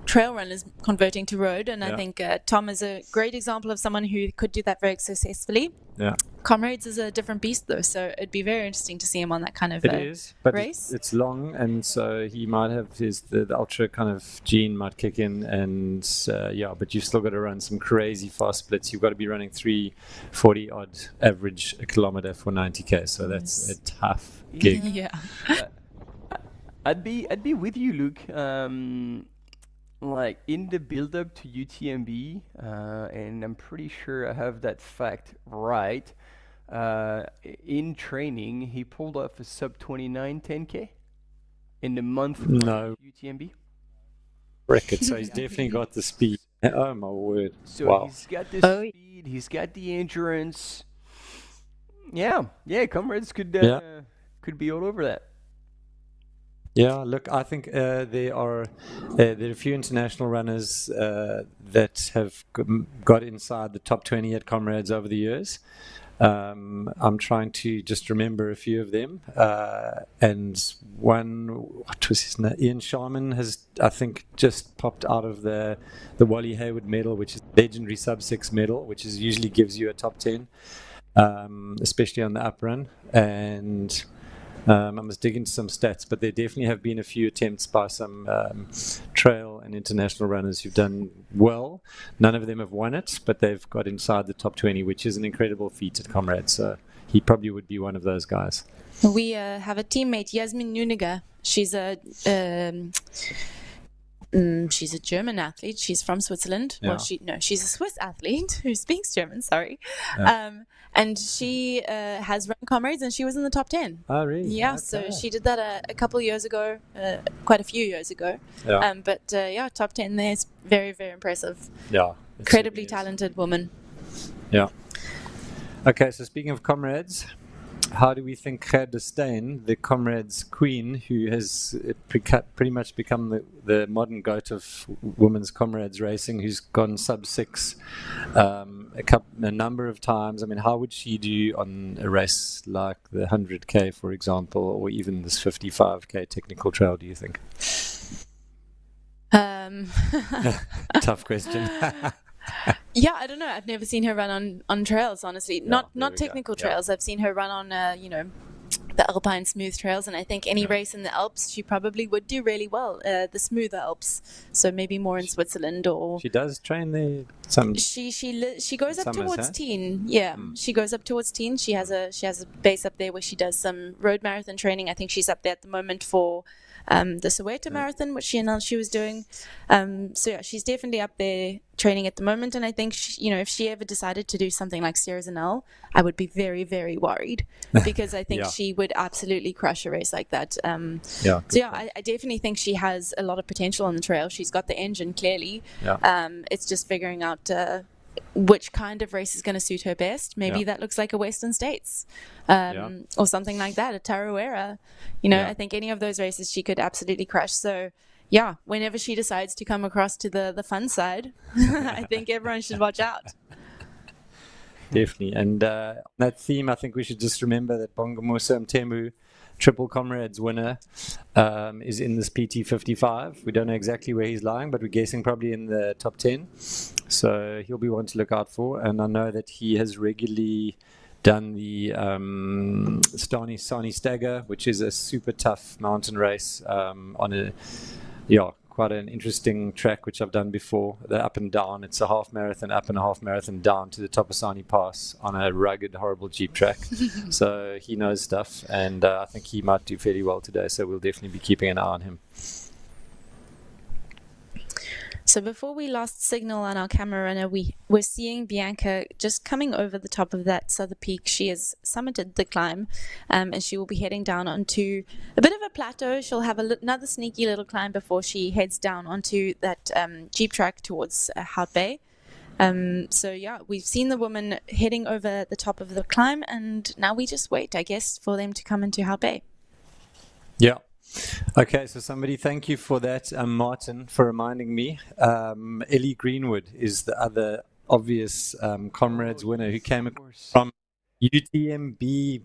trail runners converting to road, and I think Tom is a great example of someone who could do that very successfully. Yeah. Comrades is a different beast though, so it'd be very interesting to see him on that kind of race. It's long, and so he might have the ultra kind of gene might kick in, and but you've still got to run some crazy fast splits. You've got to be running 340 odd average a kilometer for 90k, so that's a tough gig. Yeah. I'd be with you, Luke. Like in the build-up to UTMB, and I'm pretty sure I have that fact right. In training, he pulled off a sub 29 10K in the month No. of UTMB. Record. So he's definitely got the speed. Oh my word! So Wow. he's got the speed. He's got the endurance. Yeah, comrades could be all over that. Yeah, look, I think there are a few international runners that have got inside the top 20 at Comrades over the years. I'm trying to just remember a few of them. And one, what was his name? Ian Sharman has, I think, just popped out of the Wally Hayward medal, which is legendary sub-6 medal, which is usually gives you a top 10, especially on the up run. And I must dig into some stats, but there definitely have been a few attempts by some trail and international runners who've done well. None of them have won it, but they've got inside the top 20, which is an incredible feat at Comrades. So he probably would be one of those guys. We have a teammate, Yasmin Nuniga. She's a German athlete. She's from Switzerland. Yeah. Well, she's a Swiss athlete who speaks German. Sorry. Yeah. And she has run Comrades, and she was in the top 10. Oh, really? Yeah, Okay. so she did that a couple of years ago, quite a few years ago. Yeah. But top 10 there is very, very impressive. Yeah. Incredibly talented woman. Yeah. Okay, so speaking of Comrades, how do we think Ger de Steen, the Comrades queen, who has pretty much become the modern goat of women's Comrades racing, who's gone sub-6 a number of times? I mean, how would she do on a race like the 100K, for example, or even this 55K technical trail, do you think? Tough question. Yeah, I don't know. I've never seen her run on trails, honestly. Not technical trails. I've seen her run on, the Alpine smooth trails, and I think any race in the Alps, she probably would do really well. The smoother Alps, so maybe more in Switzerland or. She does train there. She goes up towards Teen. Yeah, she goes up towards Teen. She has a base up there where she does some road marathon training. I think she's up there at the moment for. The Soweto Marathon, which she announced she was doing. So yeah, she's definitely up there training at the moment. And I think, if she ever decided to do something like Sierra Zanel, I would be very, very worried because I think she would absolutely crush a race like that. I definitely think she has a lot of potential on the trail. She's got the engine, clearly. Yeah. It's just figuring out which kind of race is going to suit her best. Maybe that looks like a Western States or something like that, a Tarawera. I think any of those races she could absolutely crush. So, yeah, whenever she decides to come across to the fun side, I think everyone should watch out. Definitely. And on that theme, I think we should just remember that Bongamusa Mthembu, Triple Comrades winner, is in this PT55. We don't know exactly where he's lying, but we're guessing probably in the top 10. So he'll be one to look out for. And I know that he has regularly done the Sani Stagger, which is a super tough mountain race on quite an interesting track, which I've done before. The up and down. It's a half marathon up and a half marathon down to the top of Sani Pass on a rugged, horrible Jeep track. So he knows stuff, and I think he might do fairly well today. So we'll definitely be keeping an eye on him. So before we lost signal on our camera runner, we were seeing Bianca just coming over the top of that southern peak. She has summited the climb, and she will be heading down onto a bit of a plateau. She'll have another sneaky little climb before she heads down onto that Jeep track towards Hout Bay. We've seen the woman heading over the top of the climb, and now we just wait, I guess, for them to come into Hout Bay. Yeah. Okay, so somebody, thank you for that, Martin, for reminding me. Ellie Greenwood is the other obvious Comrades winner who came from UTMB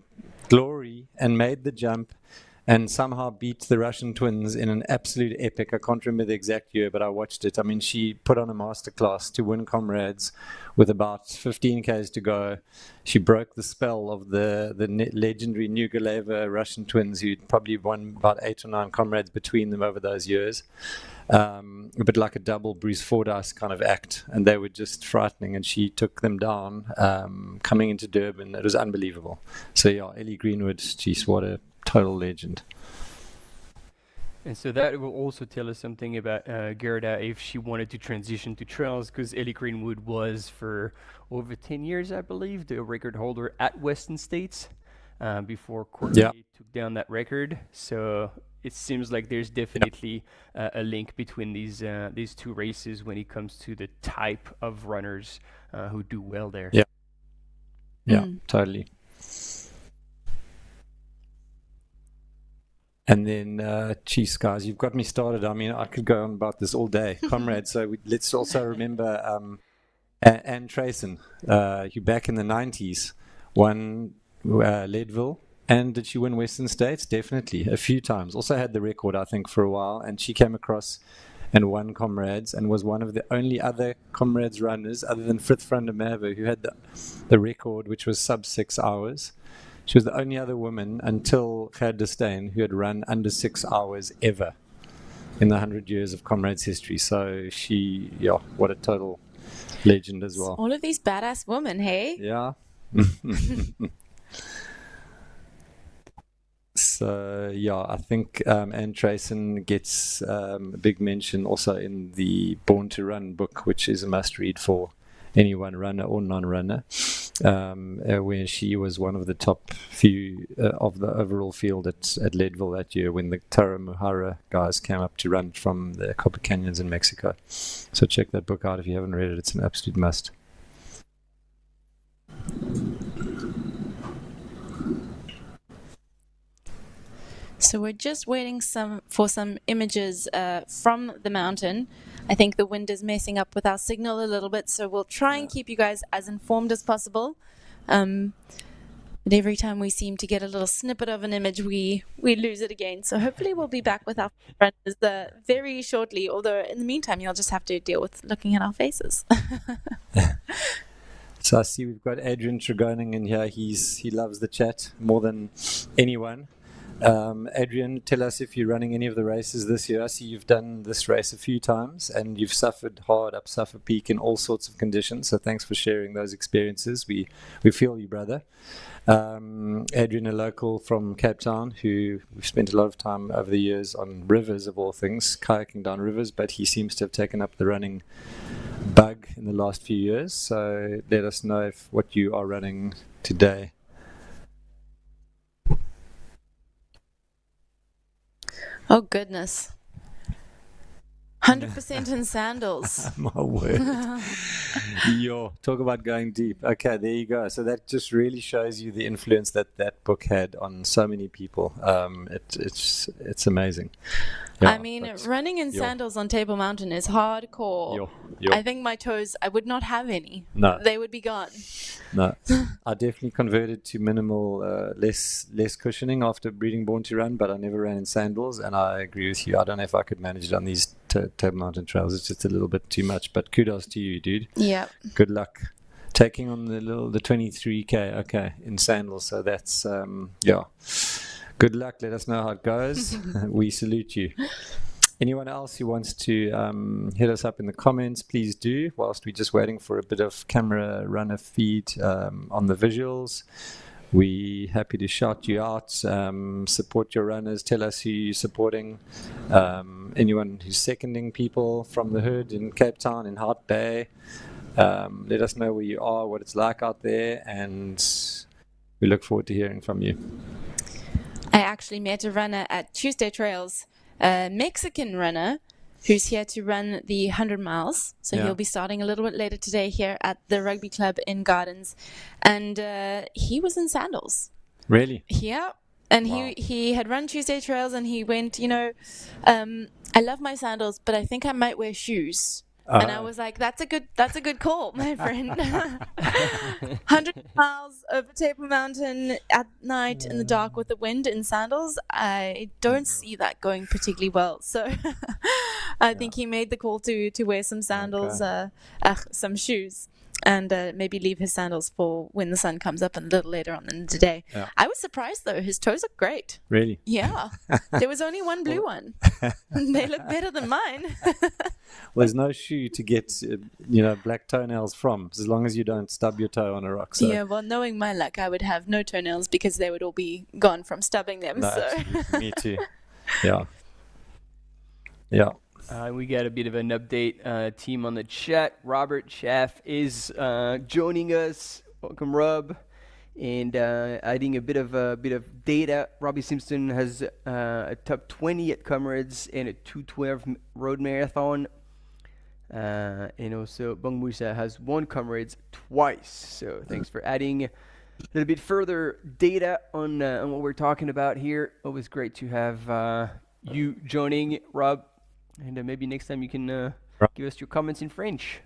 glory and made the jump and somehow beat the Russian twins in an absolute epic. I can't remember the exact year, but I watched it. I mean, she put on a masterclass to win Comrades with about 15 Ks to go. She broke the spell of the legendary Nugaleva Russian twins, who'd probably won about 8 or 9 Comrades between them over those years. A bit like a double Bruce Fordyce kind of act, and they were just frightening, and she took them down coming into Durban. It was unbelievable. So yeah, Ellie Greenwood, geez, what a total legend. And so that will also tell us something about Gerda if she wanted to transition to trails, because Ellie Greenwood was for over 10 years, I believe, the record holder at Western States before Courtney took down that record. So it seems like there's definitely a link between these two races when it comes to the type of runners who do well there. Yeah, totally. And then, geez, guys, you've got me started. I mean, I could go on about this all day, comrades. So let's also remember Anne Trayson, who back in the 90s won Leadville. And did she win Western States? Definitely, a few times. Also had the record, I think, for a while. And she came across and won comrades and was one of the only other comrades runners other than Frith van der Merwe who had the record, which was sub 6 hours. She was the only other woman until Gerd de Steen who had run under 6 hours ever in the 100 years of comrades history. So she, what a total legend as well. All of these badass women, hey? Yeah. So, I think Anne Trayson gets a big mention also in the Born to Run book, which is a must-read for anyone, runner or non-runner, where she was one of the top few of the overall field at Leadville that year when the Tarahumara guys came up to run from the Copper Canyons in Mexico. So check that book out if you haven't read it. It's an absolute must. So we're just waiting for some images from the mountain. I think the wind is messing up with our signal a little bit, so we'll try and keep you guys as informed as possible. But every time we seem to get a little snippet of an image, we lose it again. So hopefully we'll be back with our friends very shortly, although in the meantime, you'll just have to deal with looking at our faces. So I see we've got Adrian Tregoning in here. He loves the chat more than anyone. Adrian, tell us if you're running any of the races this year. I see you've done this race a few times and you've suffered hard up Suffer Peak in all sorts of conditions. So thanks for sharing those experiences. We feel you, brother. Adrian, a local from Cape Town, who we've spent a lot of time over the years on rivers of all things, kayaking down rivers, but he seems to have taken up the running bug in the last few years. So let us know what you are running today. Oh, goodness. 100% in sandals. My word. Talk about going deep. Okay, there you go. So that just really shows you the influence that book had on so many people. It's amazing. I mean, running in sandals on Table Mountain is hardcore. I think my toes, I would not have any. No. They would be gone. No. I definitely converted to minimal, less cushioning after breeding Born to Run, but I never ran in sandals, and I agree with you. I don't know if I could manage it on these Table Mountain trails. It's just a little bit too much, but kudos to you, dude. Yeah. Good luck. Taking on the 23K, in sandals, so that's, good luck. Let us know how it goes. We salute you. Anyone else who wants to hit us up in the comments, please do, whilst we're just waiting for a bit of camera runner feed on the visuals. We're happy to shout you out, support your runners, tell us who you're supporting. Anyone who's seconding people from the hood in Cape Town, in Hout Bay. Let us know where you are, what it's like out there, and we look forward to hearing from you. I actually met a runner at Tuesday Trails, a Mexican runner who's here to run the 100 miles. So he'll be starting a little bit later today here at the rugby club in Gardens. And he was in sandals. Really? Yeah. And he had run Tuesday Trails and he went, I love my sandals, but I think I might wear shoes. And I was like, that's a good call, my friend. 100 miles over Table Mountain at night in the dark with the wind in sandals. I don't see that going particularly well. So I think he made the call to wear some sandals, some shoes. And maybe leave his sandals for when the sun comes up a little later on in the day. Yeah. I was surprised, though. His toes look great. Really? Yeah. There was only one blue one. They look better than mine. Well, there's no shoe to get, black toenails from, as long as you don't stub your toe on a rock. So. Yeah, well, knowing my luck, I would have no toenails because they would all be gone from stubbing them. No, so. absolutely. Me too. Yeah. Yeah. We got a bit of an update team on the chat. Robert Schaff is joining us. Welcome, Rob. And adding a bit of data. Robbie Simpson has a top 20 at Comrades and a 2:12 road marathon. And also Bong Musa has won Comrades twice. So thanks for adding a little bit further data on what we're talking about here. Always great to have you joining, Rob. And maybe next time you can give us your comments in French.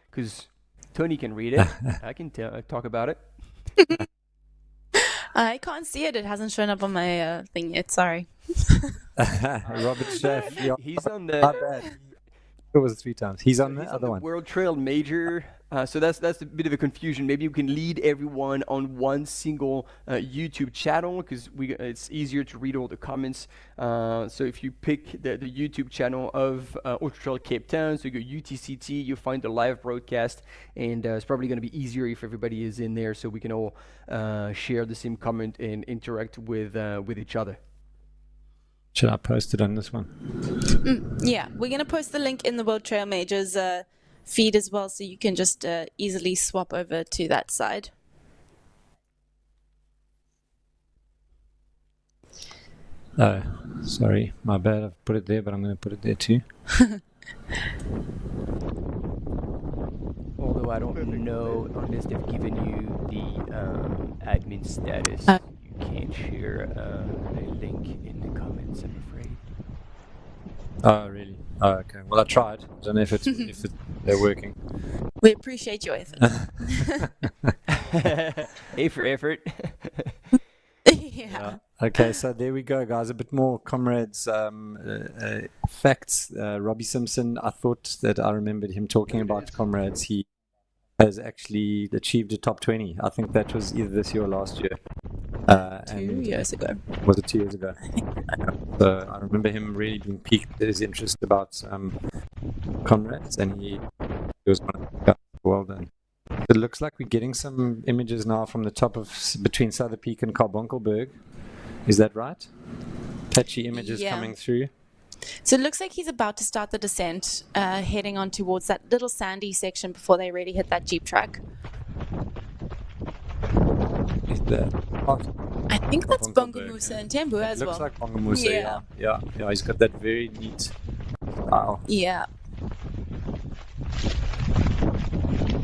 Because Tony can read it. I can talk about it. I can't see it. It hasn't shown up on my thing yet. Sorry. Robert Chef. He's on the. Not bad. It was 3 times. He's on the other one. World Trail Major. So that's a bit of a confusion. Maybe we can lead everyone on one single YouTube channel because it's easier to read all the comments. So if you pick the YouTube channel of Ultra Trail Cape Town, so you go UTCT, you'll find the live broadcast, and it's probably going to be easier if everybody is in there, so we can all share the same comment and interact with each other. Should I post it on this one? Yeah, we're going to post the link in the World Trail Majors feed as well, so you can just easily swap over to that side. Oh, sorry, my bad. I've put it there, but I'm going to put it there too. Although I don't know unless they've given you the admin status, you can't share a link in the comments, I'm afraid. Oh, really? Oh, okay. Well, I tried. I don't know if they're working. We appreciate your effort. A for effort. Yeah. Okay, so there we go, guys. A bit more Comrades facts. Robbie Simpson, I thought that I remembered him talking about Comrades. He has actually achieved a top 20. I think that was either this year or last year. 2 years ago. Was it 2 years ago? So I remember him really being piqued at his interest about Comrades, and he was one of the guys. Well done. It looks like we're getting some images now from the top of between Souther Peak and Carbonkelberg. Is that right? Patchy images coming through. So it looks like he's about to start the descent, heading on towards that little sandy section before they really hit that Jeep track. Is that? Oh, I think that's Bongo Musa and Tembu as well. Looks like Bongo Musa, yeah. He's got that very neat style. Yeah.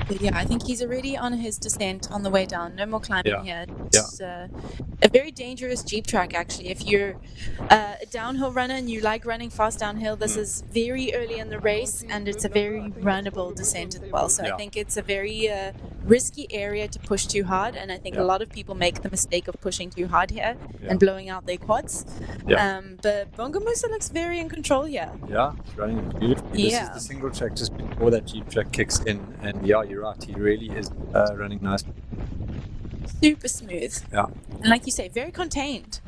But yeah, I think he's already on his descent on the way down. No more climbing here. It's a very dangerous Jeep track, actually. If you're a downhill runner and you like running fast downhill, this is very early in the race, and it's a very runnable descent as well. So I think it's a very risky area to push too hard, and I think a lot of people make the mistake of pushing too hard here and blowing out their quads. But Bongo Musa looks very in control here. Yeah, he's running beautifully. This is the single track just before that Jeep track kicks in, and you're right, he really is running nicely. Super smooth. Yeah. And like you say, very contained.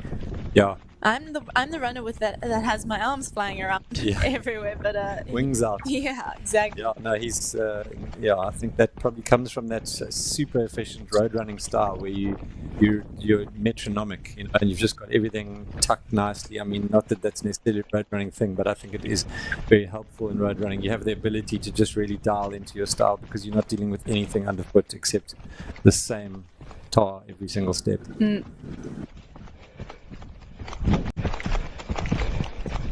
Yeah. I'm the runner with that has my arms flying around everywhere, but wings out. Yeah, exactly. Yeah, no, he's I think that probably comes from that super efficient road running style where you're metronomic, and you've just got everything tucked nicely. I mean, not that that's necessarily a road running thing, but I think it is very helpful in road running. You have the ability to just really dial into your style because you're not dealing with anything underfoot except the same tar every single step.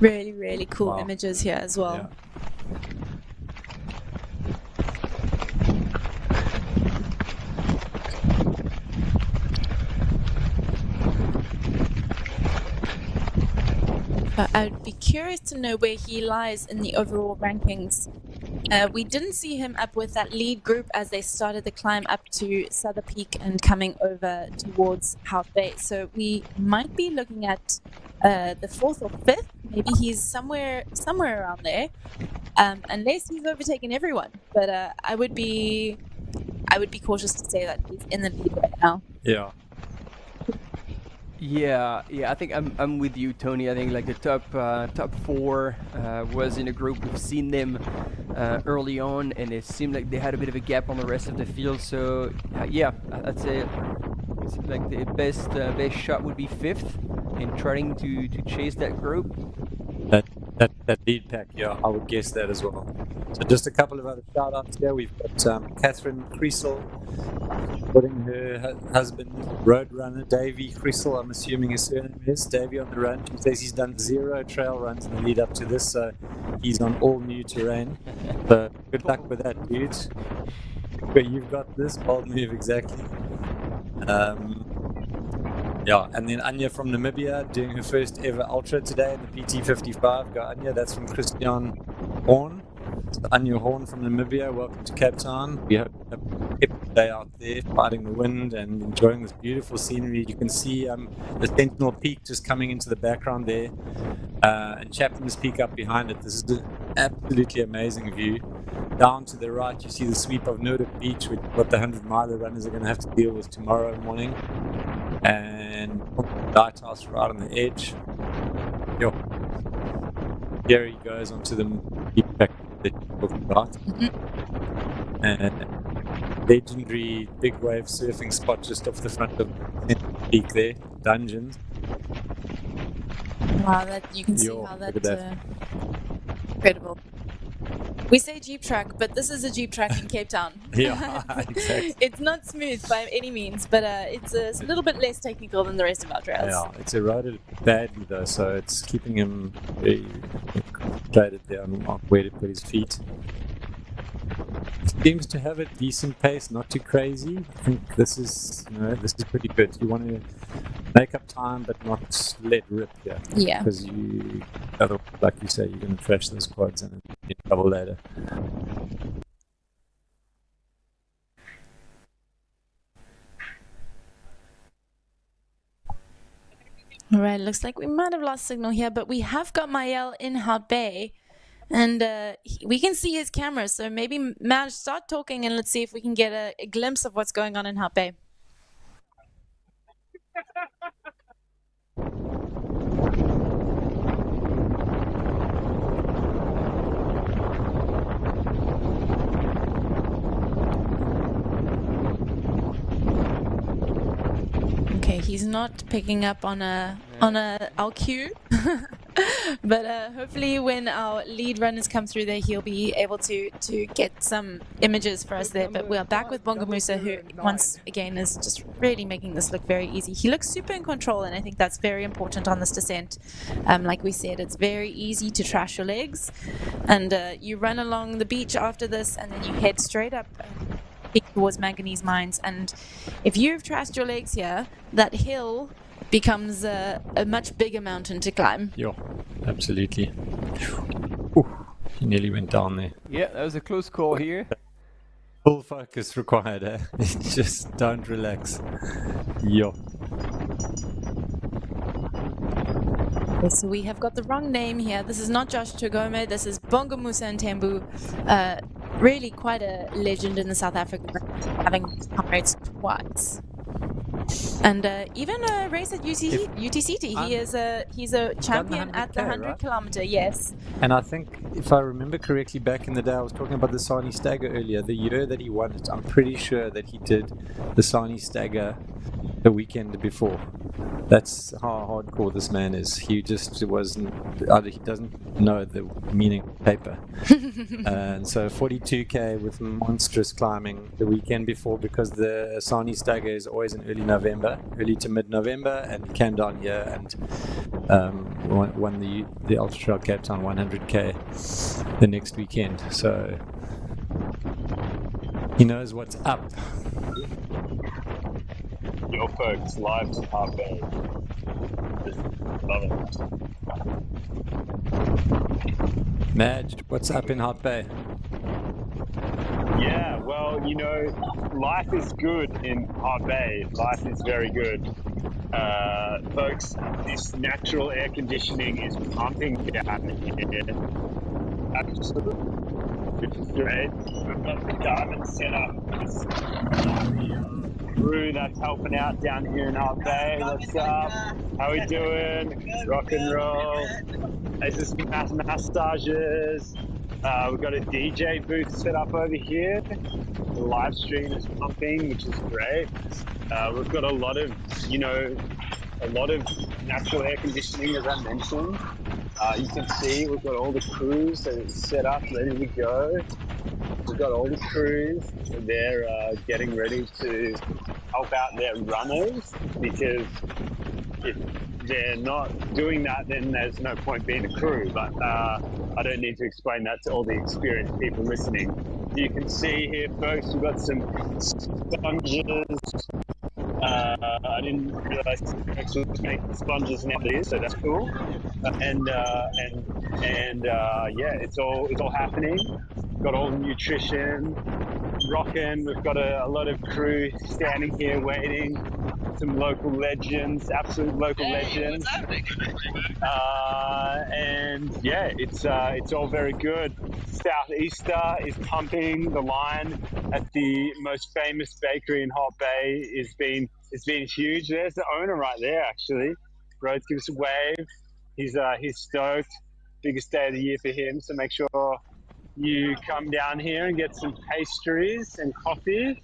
Really, really cool images here as well. I'd be curious to know where he lies in the overall rankings. We didn't see him up with that lead group as they started the climb up to Souther Peak and coming over towards Hout Bay. So we might be looking at the 4th or 5th. Maybe he's somewhere around there, unless he's overtaken everyone. But I would be cautious to say that he's in the lead right now. Yeah, I think I'm with you, Tony. I think like the top 4 was in a group. We've seen them early on, and it seemed like they had a bit of a gap on the rest of the field. So I'd say it's like the best shot would be 5th, and trying to chase that group. That lead pack, yeah, I would guess that as well. So just a couple of other shout outs here. We've got Catherine Creasel putting her husband, Roadrunner Davey Creasel, I'm assuming his surname is, Davey on the run. She says he's done 0 trail runs in the lead up to this, so he's on all new terrain. So good luck with that, dude. But you've got this, bold move, exactly. Yeah, and then Anya from Namibia doing her first ever ultra today in the PT55. Go Anya, that's from Christian Horn. So Anya Horn from Namibia, welcome to Cape Town. We hope you have a epic day out there, fighting the wind and enjoying this beautiful scenery. You can see the Sentinel Peak just coming into the background there, and Chapman's Peak up behind it. This is an absolutely amazing view. Down to the right, you see the sweep of Nordic Beach, which what the 100-miler runners are going to have to deal with tomorrow morning. And lighthouse right on the edge. Yo. Here he goes onto the deep back that you're talking about. And legendary big wave surfing spot just off the front of the peak there, Dungeons. Wow, that you can see how that's incredible. We say Jeep track, but this is a Jeep track in Cape Town. Yeah, exactly. It's not smooth by any means, but it's a little bit less technical than the rest of our trails. Yeah, it's eroded badly though, so it's keeping him very concentrated there on where to put his feet. Seems to have a decent pace, not too crazy. I think this is pretty good. You want to make up time, but not let rip here. Yeah. Because otherwise, like you say, you're going to trash those quads and get in trouble later. All right, looks like we might have lost signal here, but we have got Mael in Hout Bay. And we can see his camera, so maybe Madge, start talking and let's see if we can get a glimpse of what's going on in Hout Bay. Okay, he's not picking up on our cue. But hopefully when our lead runners come through there, he'll be able to get some images for us there. But we're back with Bongo Musa, who once again is just really making this look very easy. He looks super in control, and I think that's very important on this descent. Like we said, it's very easy to trash your legs, and you run along the beach after this, and then you head straight up towards Manganese Mines. And if you've trashed your legs here, that hill becomes a much bigger mountain to climb. Yeah, absolutely. Ooh, he nearly went down there. Yeah, that was a close call here. Full focus required, eh? Just don't relax. Yo. Okay, so we have got the wrong name here. This is not Josh Chogome, this is Bongo Musa and Tembu. Really quite a legend in the South African, having comrades twice. And even a race at UTCT, he's a champion at the 100 kilometer, yes. And I think, if I remember correctly, back in the day, I was talking about the Sani Stagger earlier. The year that he won it, I'm pretty sure that he did the Sani Stagger the weekend before. That's how hardcore this man is. He just wasn't, he doesn't know the meaning of paper. And so 42k with monstrous climbing the weekend before, because the Sani Stagger is always in early to mid-November, and he came down here and won the Ultra Trail Cape Town 100k the next weekend. So he knows what's up. Yo, folks, live to Hout Bay. Love it. Madge, what's up in Hout Bay? Yeah, well, life is good in Hout Bay. Life is very good. Folks, this natural air conditioning is pumping down here. Absolutely. Which is great. We've got the Garmin set up. Crew that's helping out down here in Hout Bay. What's up? How we doing? Rock and roll. This is massages. We've got a DJ booth set up over here. The live stream is pumping, which is great. We've got a lot of natural air conditioning, as I mentioned. You can see we've got all the crews that are set up, ready to go. We've got all the crews. They're getting ready to help out their runners, because if they're not doing that, then there's no point being a crew. But I don't need to explain that to all the experienced people listening. You can see here, folks, we've got some sponges. I didn't realize folks was making sponges nowadays, so that's cool. Yeah, it's all happening. Got all the nutrition rocking. We've got a lot of crew standing here waiting. Some local legends, absolute local legends. And yeah, it's all very good. Southeaster is pumping. The line at the most famous bakery in Hout Bay it's been huge. There's the owner right there, actually. Rhodes, give us a wave. He's stoked. Biggest day of the year for him. So make sure you come down here and get some pastries and coffee.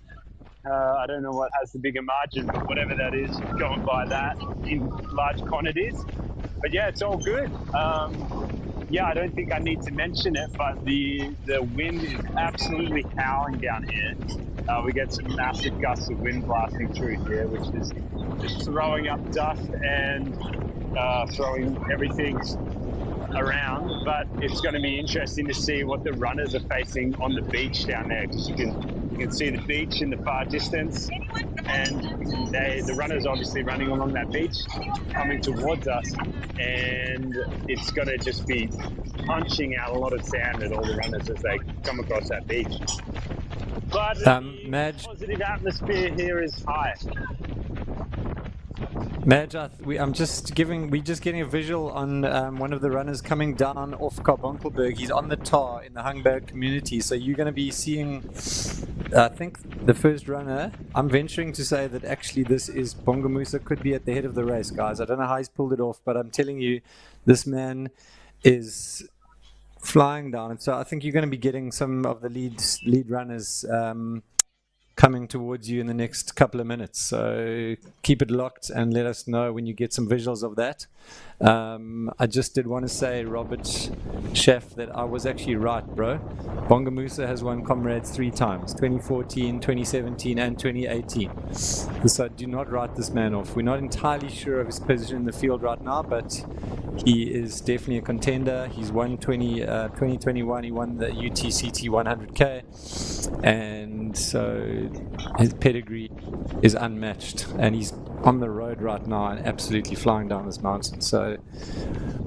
I don't know what has the bigger margin, but whatever that is, go and buy that in large quantities. But yeah, it's all good. Yeah, I don't think I need to mention it, but the wind is absolutely howling down here. We get some massive gusts of wind blasting through here, which is just throwing up dust and throwing everything around. But it's going to be interesting to see what the runners are facing on the beach down there, because you can see the beach in the far distance, and the runners obviously running along that beach, coming towards us, and it's going to just be punching out a lot of sand at all the runners as they come across that beach. But the positive atmosphere here is high. Madge, we're just getting a visual on one of the runners coming down off Carbonkelberg. He's on the tar in the Hout Bay community, so you're going to be seeing, I think, the first runner. I'm venturing to say that actually this is Bongamusa, could be at the head of the race, guys. I don't know how he's pulled it off, but I'm telling you, this man is flying down. And so I think you're going to be getting some of the lead runners coming towards you in the next couple of minutes. So keep it locked and let us know when you get some visuals of that. I just did want to say, Robert Chef, that I was actually right, bro. Bongamusa has won Comrades 3 times, 2014, 2017 and 2018. So do not write this man off. We're not entirely sure of his position in the field right now, but he is definitely a contender. He's won 2021, he won the UTCT 100k, and so his pedigree is unmatched, and he's on the road right now and absolutely flying down this mountain. So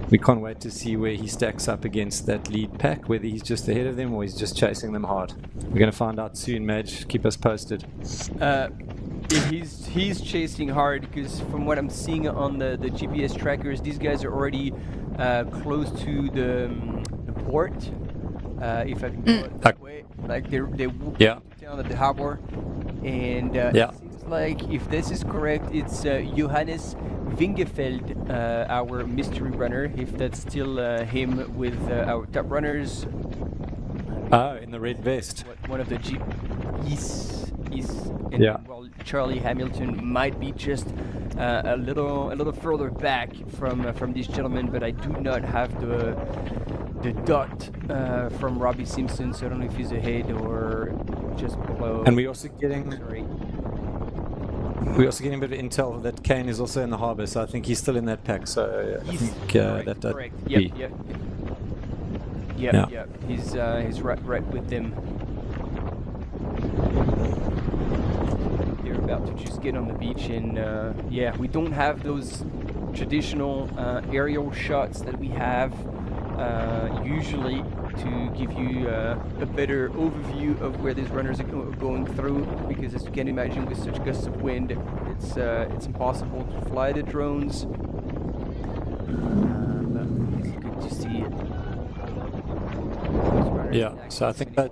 we can't wait to see where he stacks up against that lead pack, whether he's just ahead of them or he's just chasing them hard. We're going to find out soon, Madge. Keep us posted. He's chasing hard, because from what I'm seeing on the GPS trackers, these guys are already close to the port, if I can go it that way. Like they're down at the harbor, and it seems like, if this is correct, it's Johannes Wingefeld, our mystery runner, if that's still him with our top runners. Oh, in the red vest. One of the He's yeah. Well, Charlie Hamilton might be just a little further back from this gentleman, but I do not have the dot from Robbie Simpson, so I don't know if he's ahead or just below. And we're also getting a bit of intel that Kane is also in the harbour, so I think he's still in that pack. So I think correct. Correct. Yep. He's right with them. They're about to just get on the beach, and we don't have those traditional aerial shots that we have usually to give you a better overview of where these runners are going through, because as you can imagine, with such gusts of wind, it's impossible to fly the drones. But it's good to see it. Yeah, so I think that.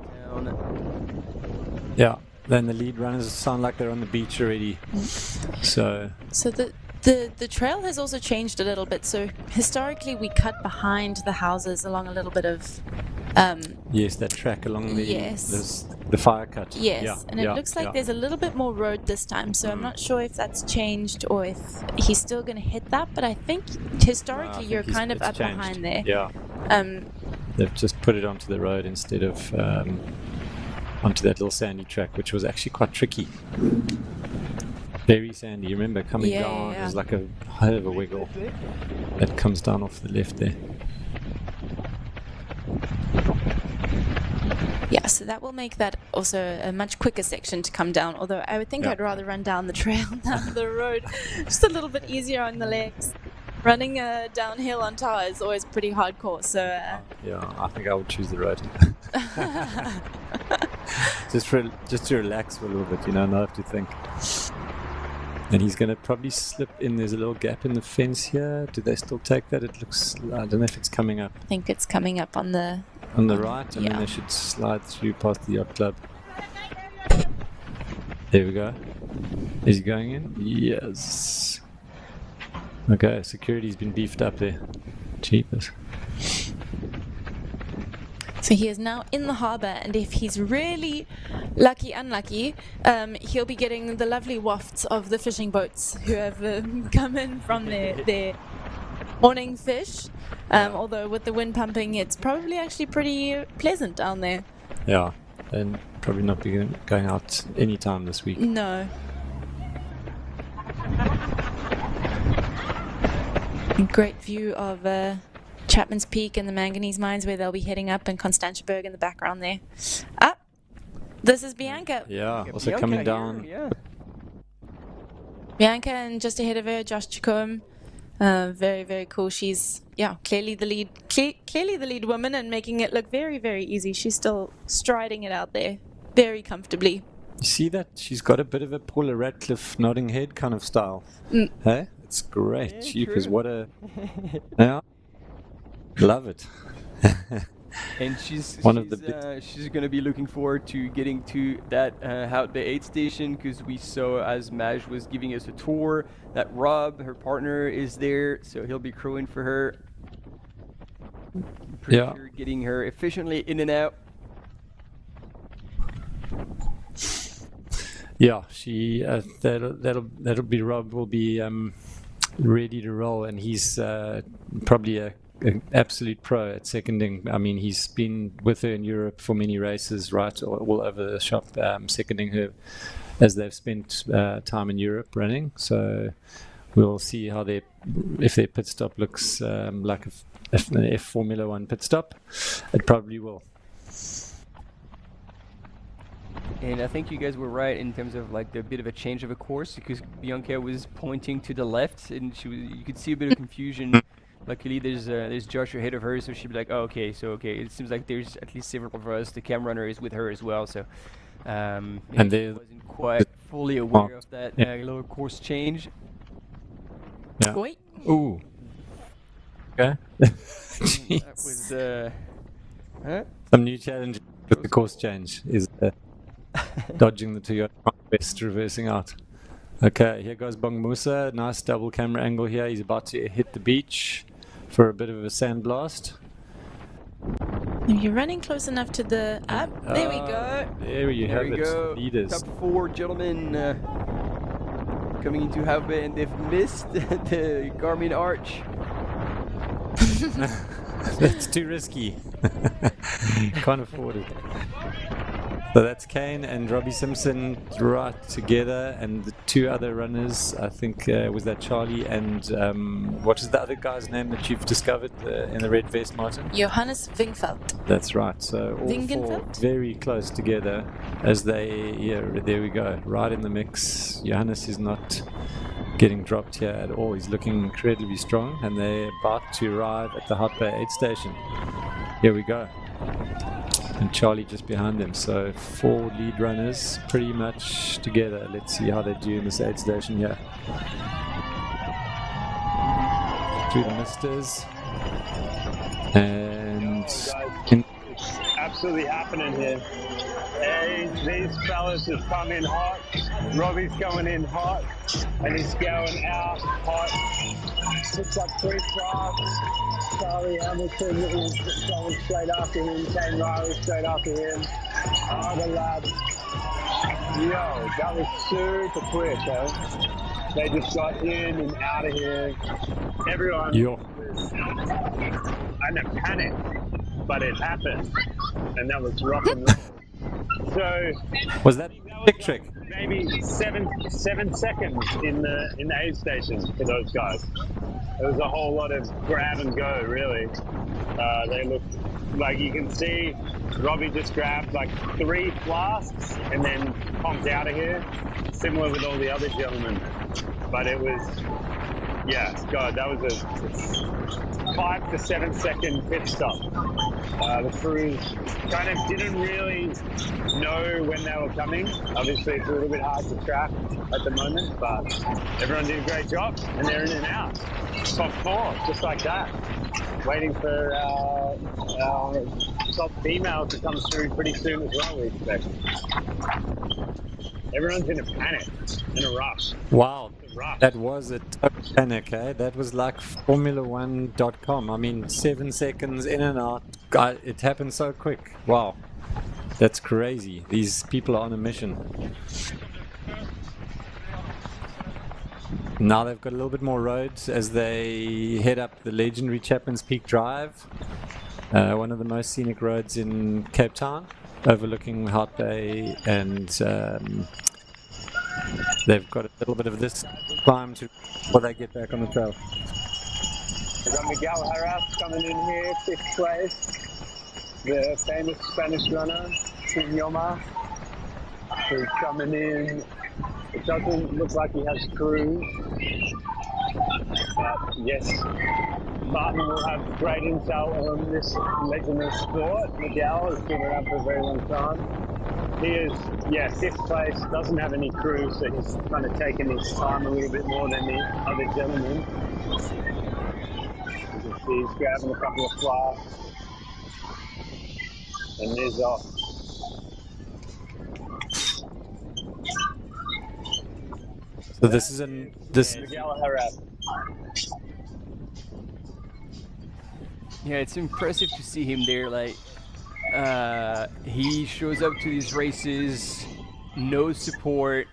Yeah, then the lead runners sound like they're on the beach already. So the trail has also changed a little bit. So historically we cut behind the houses along a little bit of Yes, that track along the Yes. the fire cut. Yes, Yeah, and it looks like there's a little bit more road this time, so I'm not sure if that's changed or if he's still going to hit that, but I think historically you're kind of up changed. behind there. Yeah. They've just put it onto the road instead of onto that little sandy track, which was actually quite tricky. Very sandy. You remember coming down, there's like a hell of a wiggle that comes down off the left there. Yeah, so that will make that also a much quicker section to come down, although I would think I'd rather run down the trail than the road. Just a little bit easier on the legs. Running downhill on tar is always pretty hardcore, so... Yeah, I think I would choose the road. just to relax for a little bit, not have to think. And he's going to probably slip in. There's a little gap in the fence here. Do they still take that? It looks... I don't know if it's coming up. I think it's coming up on the... On the right, and then they should slide through past the yacht club. There we go. Is he going in? Yes. Okay, security's been beefed up there. Cheapers. So he is now in the harbour, and if he's really unlucky, he'll be getting the lovely wafts of the fishing boats who have come in from their morning fish. Although with the wind pumping, it's probably actually pretty pleasant down there. Yeah, and probably not be going out anytime this week. No. Great view of Chapman's Peak and the manganese mines where they'll be heading up, and Constantiaberg in the background there. This is Bianca. Yeah, also Bianca coming down. Here, Bianca, and just ahead of her, Josh Chacombe. Very, very cool. She's clearly the lead woman, and making it look very, very easy. She's still striding it out there very comfortably. You see that? She's got a bit of a Paula Radcliffe nodding head kind of style. Hey? It's great. Jeepers, what a... Yeah. Love it. And she's going to be looking forward to getting to that Hout Bay Aid Station, because we saw, as Maj was giving us a tour, that Rob, her partner, is there, so he'll be crewing for her. Pretty sure getting her efficiently in and out. Yeah, she that'll be Rob will be ready to roll, and he's probably an absolute pro at seconding. I mean, he's been with her in Europe for many races, right, all over the shop, seconding her as they've spent time in Europe running. So we'll see how if their pit stop looks like an F Formula 1 pit stop. It probably will. And I think you guys were right in terms of like the bit of a change of a course, because Bianca was pointing to the left, and you could see a bit of confusion. Luckily, there's Josh ahead of her, so she'd be like, "Oh, okay, it seems like there's at least several of us. The cam runner is with her as well, so." And they wasn't quite fully aware of that lower course change. Yeah. Oi. Ooh. Okay. That was some new challenge with the course change is dodging the Toyota West, reversing out. Okay, here goes Bong Musa. Nice double camera angle here. He's about to hit the beach for a bit of a sandblast. You're running close enough to the up. There we go. There you have it. Leaders. Top 4 gentlemen coming into Hout Bay, and they've missed the Garmin Arch. That's too risky. Can't afford it. So that's Kane and Robbie Simpson right together, and the two other runners, I think, was that Charlie and what is the other guy's name that you've discovered in the red vest, Martin? Johannes Wingfeldt. That's right. So all four very close together as there we go, right in the mix. Johannes is not getting dropped here at all. He's looking incredibly strong, and they're about to arrive at the Hout Bay Aid Station. Here we go. And Charlie just behind them. So 4 lead runners pretty much together. Let's see how they do in this aid station here. Through the misters. And absolutely happening here. Hey, these fellas have come in hot. Robbie's going in hot, and he's going out hot. Picks up 3 flasks. Charlie Hamilton is going straight after him. Kane Riley straight after him. The lads. Yo, that was super quick, eh? They just got in and out of here. Everyone was in a panic, but it happened, and that was rock and roll. So was that trick trick? Maybe seven seconds in the aid station for those guys. It was a whole lot of grab and go, really. They looked like, you can see Robbie just grabbed like 3 flasks and then pumped out of here, similar with all the other gentlemen. But it was, yeah, God, that was a 5 to 7 second pit stop. The crews kind of didn't really know when they were coming. Obviously, it's a little bit hard to track at the moment, but everyone did a great job, and they're in and out. Top 4, just like that. Waiting for our top female to come through pretty soon as well, we expect. Everyone's in a panic, in a rush. Wow, that was a total panic, eh? That was like Formula1.com. I mean, 7 seconds in and out. God, it happened so quick. Wow, that's crazy. These people are on a mission. Now they've got a little bit more roads as they head up the legendary Chapman's Peak Drive, one of the most scenic roads in Cape Town, overlooking Hout Bay, and they've got a little bit of this climb before they get back on the trail. We've got Miguel Harras coming in here, 5th place. The famous Spanish runner, Yoma, who's coming in. It doesn't look like he has crew, but yes, Martin will have great intel on this legendary sport. Miguel has been around for a very long time. He is, 5th place, doesn't have any crew, so he's kind of taking his time a little bit more than the other gentlemen. You can see he's grabbing a couple of flasks, and there's off. So this is Miguel Harras. Yeah, it's impressive to see him there. Like, he shows up to these races, no support,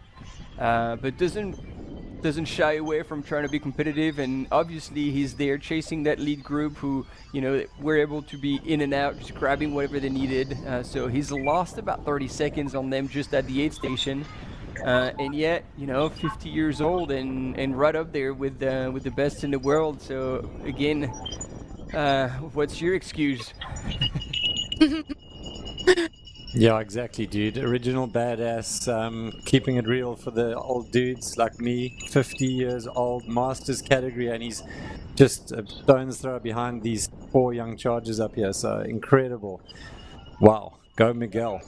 but doesn't shy away from trying to be competitive. And obviously, he's there chasing that lead group who, were able to be in and out, just grabbing whatever they needed. So he's lost about 30 seconds on them just at the aid station. And yet, 50 years old and right up there with the best in the world. So again, what's your excuse? Yeah, exactly, dude. Original badass, keeping it real for the old dudes like me, 50 years old, masters category, and he's just a stone's throw behind these 4 young chargers up here. So incredible. Wow, go Miguel.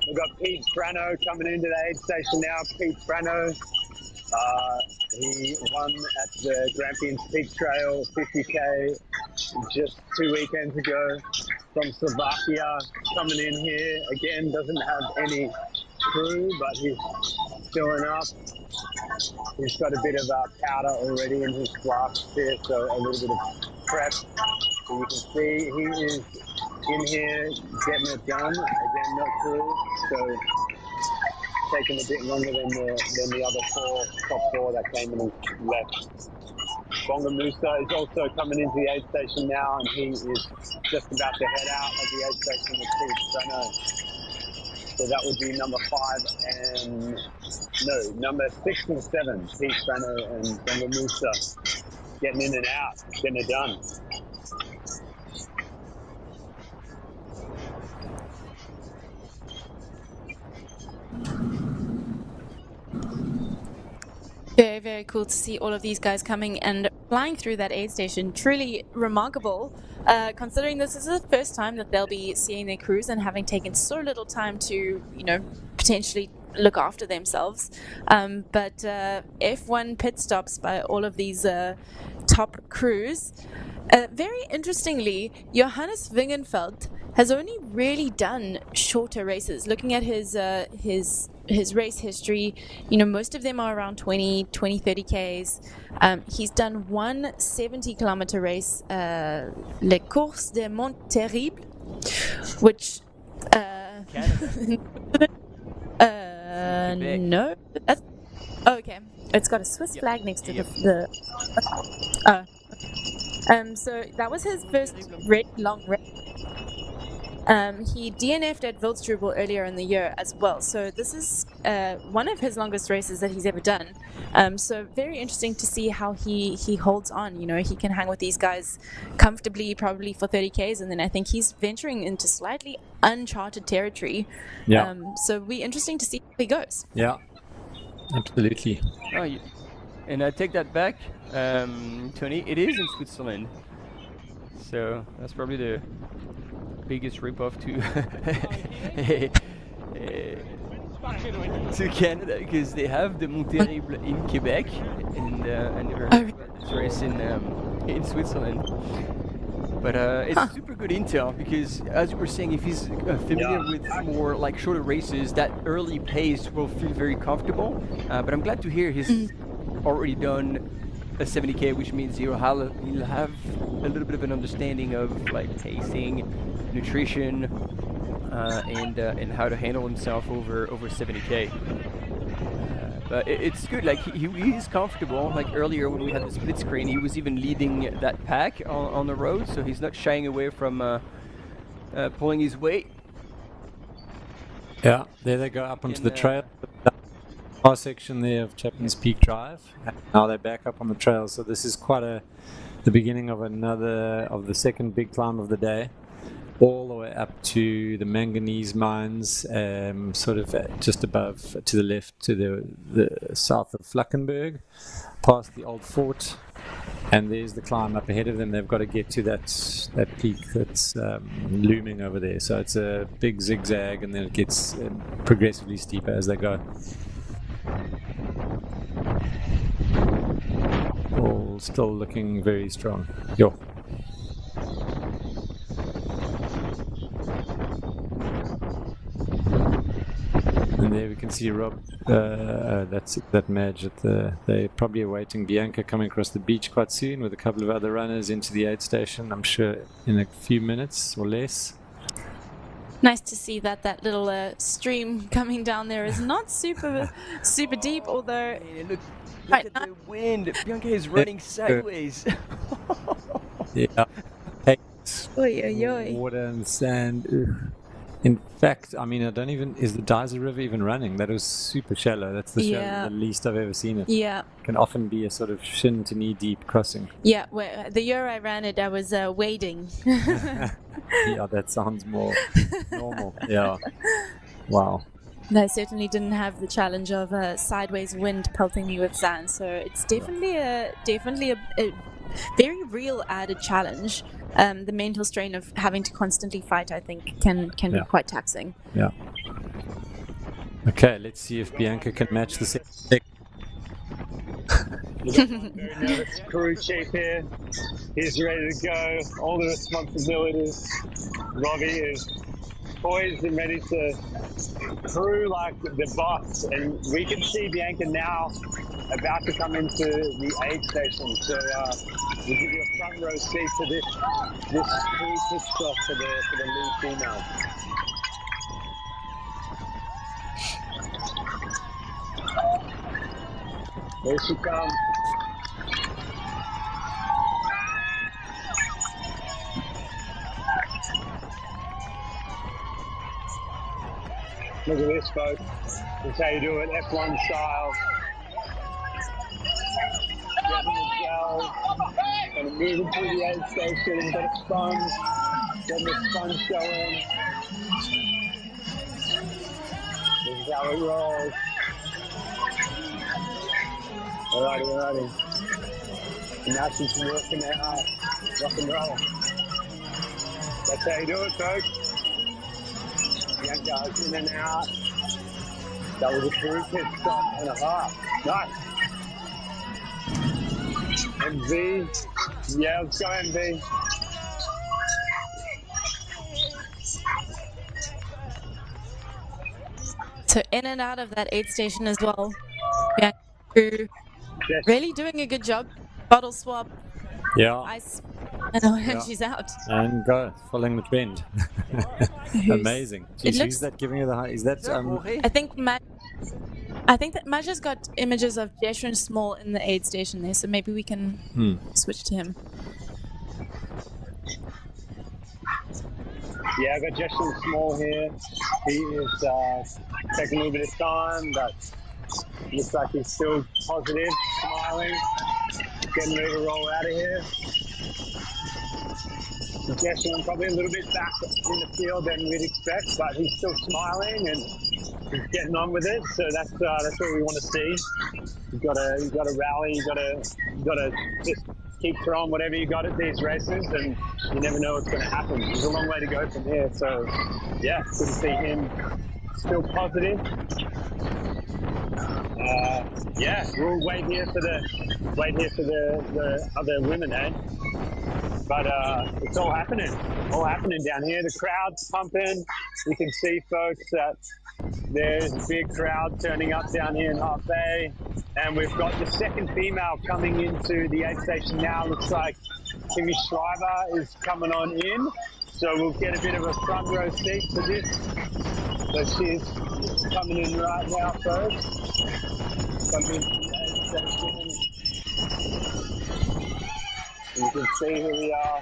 We've got Pete Brano coming into the aid station now. Pete Brano, he won at the Grampians Peak Trail 50k just 2 weekends ago. From Slovakia, coming in here again, doesn't have any crew, but he's filling up. He's got a bit of powder already in his flask here, so a little bit of prep. So you can see he is in here getting it done. Again, no crew, so taking a bit longer than the other top four that came in and left. Bonga Musa is also coming into the aid station now, and he is just about to head out of the aid station with Pete Brano. So that would be number 6 and 7, Pete Brano and Bonga Musa getting in and out, getting it done. Very, very cool to see all of these guys coming and flying through that aid station. Truly remarkable, considering this is the first time that they'll be seeing their crews and having taken so little time to, potentially look after themselves. But F1 pit stops by all of these top crews. Very interestingly, Johannes Wingenfeldt has only really done shorter races. Looking at his race history, most of them are around 20, 30 Ks. He's done one 70-kilometer race, Le Course des Monts Terribles, which no, that's okay. It's got a Swiss flag next to the. So that was his first really long race. He DNF'd at Wildstrubel earlier in the year as well. So this is one of his longest races that he's ever done. So very interesting to see how he holds on. He can hang with these guys comfortably, probably for 30 Ks, and then I think he's venturing into slightly uncharted territory. Yeah. So it'll be interesting to see how he goes. Yeah, absolutely. And I take that back, Tony. It is in Switzerland, so that's probably the biggest ripoff to Canada, because they have the Mont Terrible in Quebec and never heard about this race in Switzerland. But it's super good intel, because as you were saying, if he's familiar with more like shorter races, that early pace will feel very comfortable. But I'm glad to hear he's already done a 70K, which means he'll have a little bit of an understanding of like pacing, nutrition, and how to handle himself over 70K. But it's good. Like he is comfortable. Like earlier when we had the split screen, he was even leading that pack on the road, so he's not shying away from pulling his weight. Yeah, there they go up onto the trail. Our section there of Chapman's Peak Drive. Now they're back up on the trail, so this is quite the beginning of the second big climb of the day, all the way up to the manganese mines, sort of just above to the left to the south of Fluckenberg, past the old fort, and there's the climb up ahead of them. They've got to get to that peak that's looming over there. So it's a big zigzag, and then it gets progressively steeper as they go. All still looking very strong. Yo. And there we can see Rob. That's that Madge they're probably awaiting Bianca coming across the beach quite soon with a couple of other runners into the aid station. I'm sure in a few minutes or less. Nice to see that little stream coming down there is not super deep, although look at the wind. Bianca is running sideways. Yeah. Water and sand. Ugh. In fact, I mean, is the Dyser River even running? That was super shallow. That's the least I've ever seen it. Yeah. It can often be a sort of shin to knee deep crossing. Yeah, well, the year I ran it, I was wading. Yeah, that sounds more normal. Yeah. Wow. I certainly didn't have the challenge of sideways wind pelting me with sand, so it's definitely a very real added challenge. The mental strain of having to constantly fight, I think, can be quite taxing. Yeah. Okay, let's see if Bianca can match the same. Very nervous crew chief here. He's ready to go. All the responsibilities. Robbie is poised and ready to crew like the boss. And we can see Bianca now about to come into the aid station. So we'll give you a front row seat to this crew pit stop for the lead female. There she comes. Look at this, folks. This is how you do it, F1 style. Getting the gel, and moving through the aid station, got a sponge, getting the sponge going. This is how it rolls. Alrighty. And now she's working it out. Rock and roll. That's how you do it, folks. Young guys in and out. That was a crew pit stop and a half. Nice. MV. Yeah, let's go, MV. So in and out of that aid station as well. Yeah, crew really doing a good job. Bottle swap. Yeah. Ice. And Yeah. she's out. And go, following the trend. Amazing. It Jeez, looks- who's that giving her the high? Is that I think that Maja's got images of Jeshurun Small in the aid station there, so maybe we can switch to him. Yeah, I've got Justin Small here. He is taking a little bit of time, but looks like he's still positive, smiling, getting ready to roll out of here. Justin probably a little bit back in the field than we'd expect, but he's still smiling and he's getting on with it. So that's what we want to see. You've got to rally. You've got to just keep throwing whatever you got at these races, and you never know what's going to happen. There's a long way to go from here. So, yeah, good to see him still positive. Yeah, we'll wait here for the other women, eh? But it's all happening down here. The crowd's pumping. You can see, folks, that there's a big crowd turning up down here in Hout Bay. And we've got the second female coming into the aid station now. Looks like Timmy Schreiber is coming on in. So we'll get a bit of a front row seat for this. So she's coming in right now, folks. Coming into the aid station. And you can see here we are.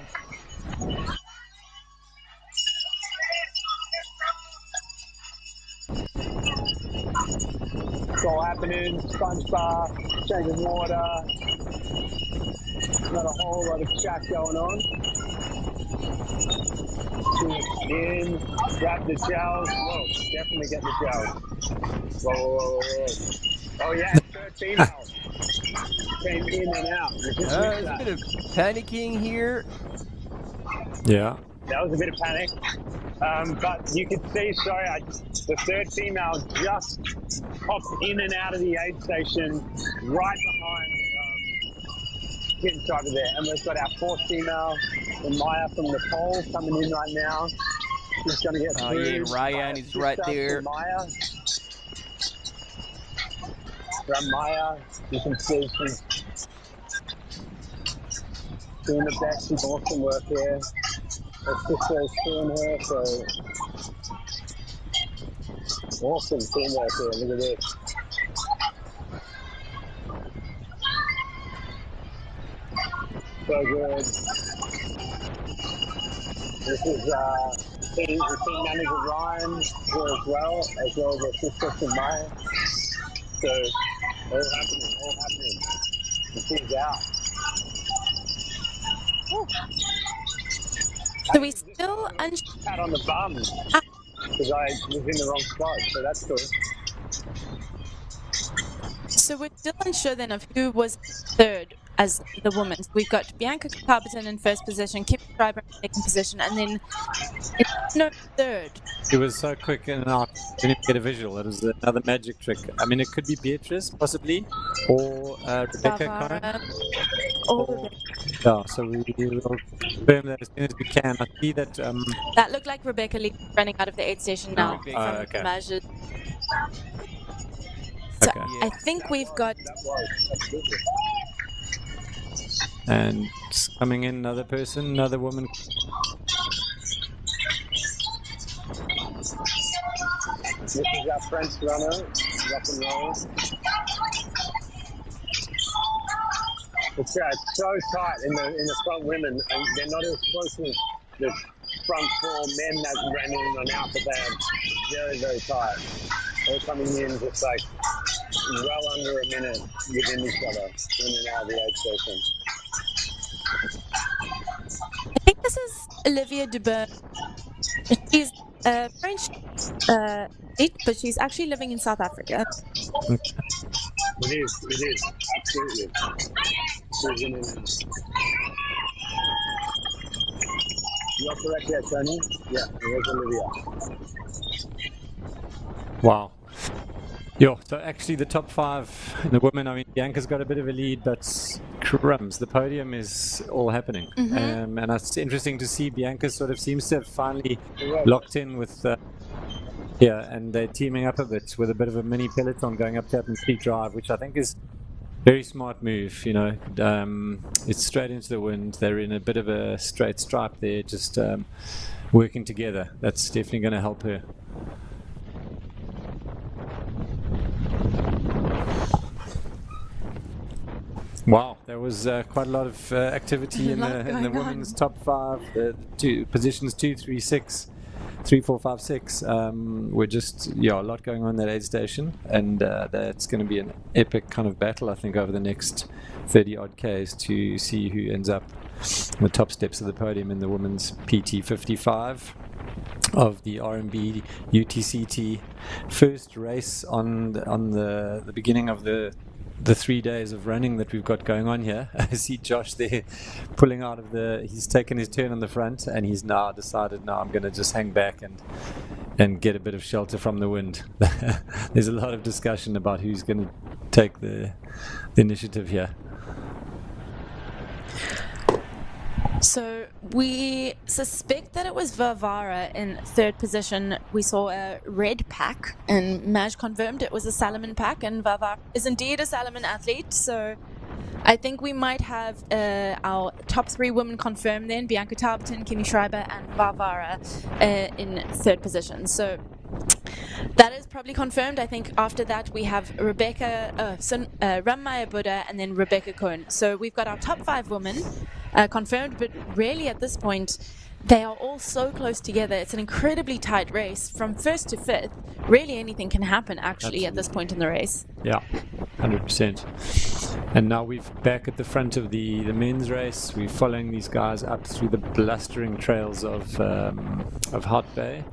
It's all happening, sponge bath, changing water. Not a whole lot of chat going on. Come in, grab the gels. Whoa, definitely get the gels. Whoa. Oh yeah, 13 females came in and out. There's a bit of panicking here. Yeah. That was a bit of panic. But you could see, the third female just popped in and out of the aid station right behind Kim Schreiber there. And we've got our fourth female, Maya from Nepal, coming in right now. She's going to get through. Yeah, Ryan is right there. Maya. From Maya, you can see she's doing the best. She's awesome work here. Her sister is seeing her, so awesome teamwork here. Look at this. So good. This is team manager Ryan here as well as her sister Maya. So all happening. And she's out. So we still pat on the bum because I was in the wrong spot, so that's good. So we're still unsure then of who was third as the woman. So we've got Bianca Carberton in first position, Kim Schreiber in second position, and then it's no third. It was so quick and out. Didn't even get a visual. It was another magic trick. I mean, it could be Beatrice, possibly, or Rebecca Cohen. Yeah, so we will confirm that as soon as we can. I see that. That looked like Rebecca Lee running out of the aid station now. Okay. Measured. So I think we've got. And coming in, another person, another woman. This is our French runner, rock and roll. It's so tight in the front women, and they're not as close as the front four men that ran in and out, but they're very, very tight. All coming in just like well under a minute within each other, in and out of the aid station. I think this is Olivia Dubert. She's French, but she's actually living in South Africa. It is, absolutely. She's in and out. You're correct there, Tony. Yeah, it was Olivia. Wow. So actually the top five in the women, I mean, Bianca's got a bit of a lead, but crumbs, the podium is all happening. And it's interesting to see Bianca sort of seems to have finally locked in with Yeah, and they're teaming up a bit with a bit of a mini peloton going up Chapman Street Drive, which I think is very smart move. It's straight into the wind. They're in a bit of a straight stripe there, just working together. That's definitely going to help her. Wow, there was quite a lot of activity in the women's top 5. The positions 2, 3, 6, 3, 4, 5, 6. We're just a lot going on in that aid station, and that's going to be an epic kind of battle, I think, over the next 30 odd Ks to see who ends up on the top steps of the podium in the women's PT 55 of the RMB UTCT first race on the beginning of the 3 days of running that we've got going on here. I see Josh there pulling out of he's taken his turn on the front, and he's now decided, no, I'm going to just hang back and get a bit of shelter from the wind. There's a lot of discussion about who's going to take the initiative here. So we suspect that it was Varvara in 3rd position. We saw a red pack, and Maj confirmed it was a Salomon pack, and Varvara is indeed a Salomon athlete. So I think we might have our top 3 women confirmed then: Bianca Tarberton, Kimi Schreiber, and Varvara in 3rd position. So that is probably confirmed. I think after that we have Rammaya Buddha and then Rebecca Cohn. So we've got our top 5 women confirmed, but really at this point they are all so close together. It's an incredibly tight race from 1st to 5th. Really anything can happen actually at this point in the race. Yeah, 100%. And now we're back at the front of the men's race. We're following these guys up through the blustering trails of Hout Bay,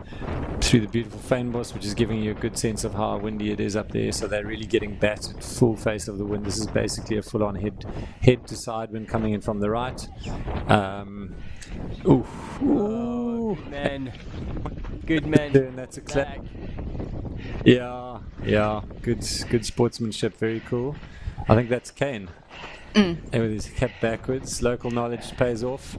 through the beautiful Fynbos, which is giving you a good sense of how windy it is up there. So they're really getting battered full face of the wind. This is basically a full-on head to side wind coming in from the right. Ooh, man. Good man. That's a clap. Yeah, good sportsmanship, very cool. I think that's Kane. With his cap backwards. Local knowledge pays off.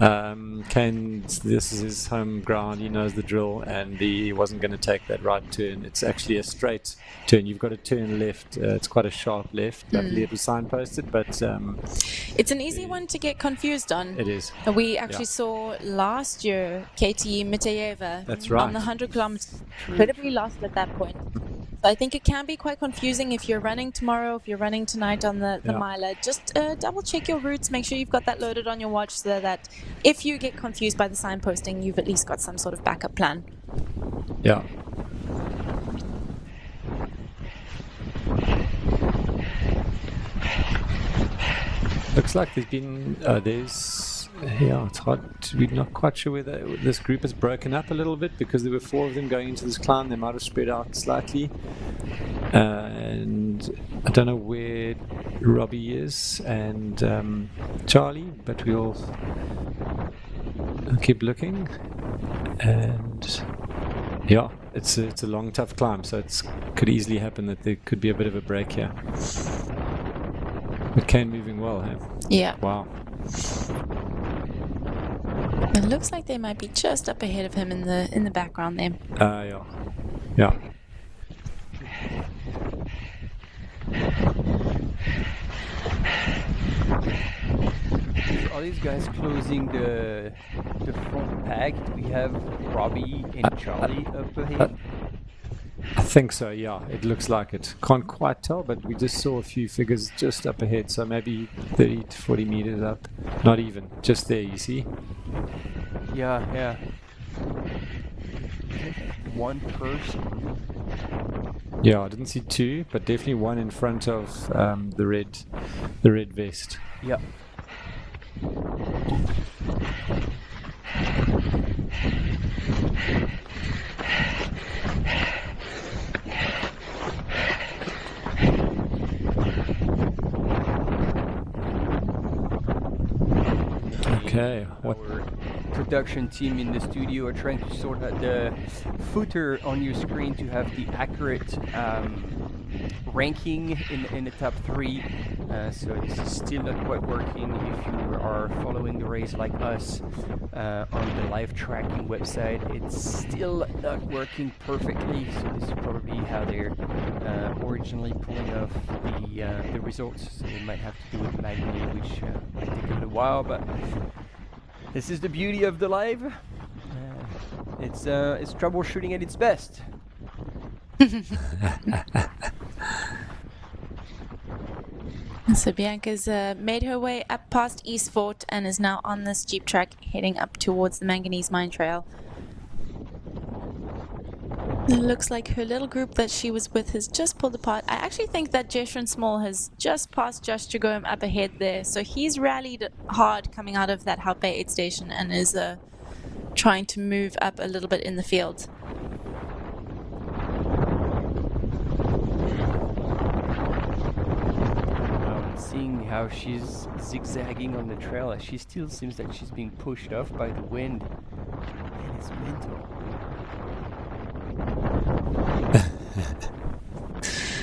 Kane, this is his home ground. He knows the drill, and he wasn't going to take that right turn. It's actually a straight turn. You've got to turn left. It's quite a sharp left. Luckily it was signposted, but it's an easy one to get confused on. It is. We actually saw last year Katie Mitayeva on the 100 kilometers. Incredibly lost at that point. So I think it can be quite confusing if you're running tomorrow, if you're running tonight on the miler. Just double check your routes, make sure you've got that loaded on your watch so that if you get confused by the signposting, you've at least got some sort of backup plan. Yeah. Looks like it's hard. We're not quite sure whether this group has broken up a little bit, because there were 4 of them going into this climb. They might have spread out slightly. And I don't know where Robbie is and Charlie, but we'll keep looking. And yeah, it's a long, tough climb, so it could easily happen that there could be a bit of a break here. But Kane moving well, hey? Yeah. Wow. It looks like they might be just up ahead of him in the background there. Yeah. Are these guys closing the front pack? Do we have Robbie and Charlie up ahead? I think so, yeah. It looks like it. Can't quite tell, but we just saw a few figures just up ahead, so maybe 30 to 40 meters up. Not even. Just there, you see? Yeah. One person. Yeah, I didn't see 2, but definitely one in front of the red vest. Yeah. Okay. Our production team in the studio are trying to sort out the footer on your screen to have the accurate ranking in the top 3. So this is still not quite working if you are following the race like us on the live tracking website. It's still not working perfectly, so this is probably how they're originally pulling off the results. So they might have to do it manually, which might take a little while, but this is the beauty of the live. It's troubleshooting at its best. So Bianca's made her way up past East Fort and is now on this jeep track heading up towards the Manganese Mine Trail. It looks like her little group that she was with has just pulled apart. I actually think that Jeshrin Small has just passed Josh Jagome up ahead there. So he's rallied hard coming out of that Hout Bay Aid Station and is trying to move up a little bit in the field. Seeing how she's zigzagging on the trail, she still seems like she's being pushed off by the wind. Man, it's mental.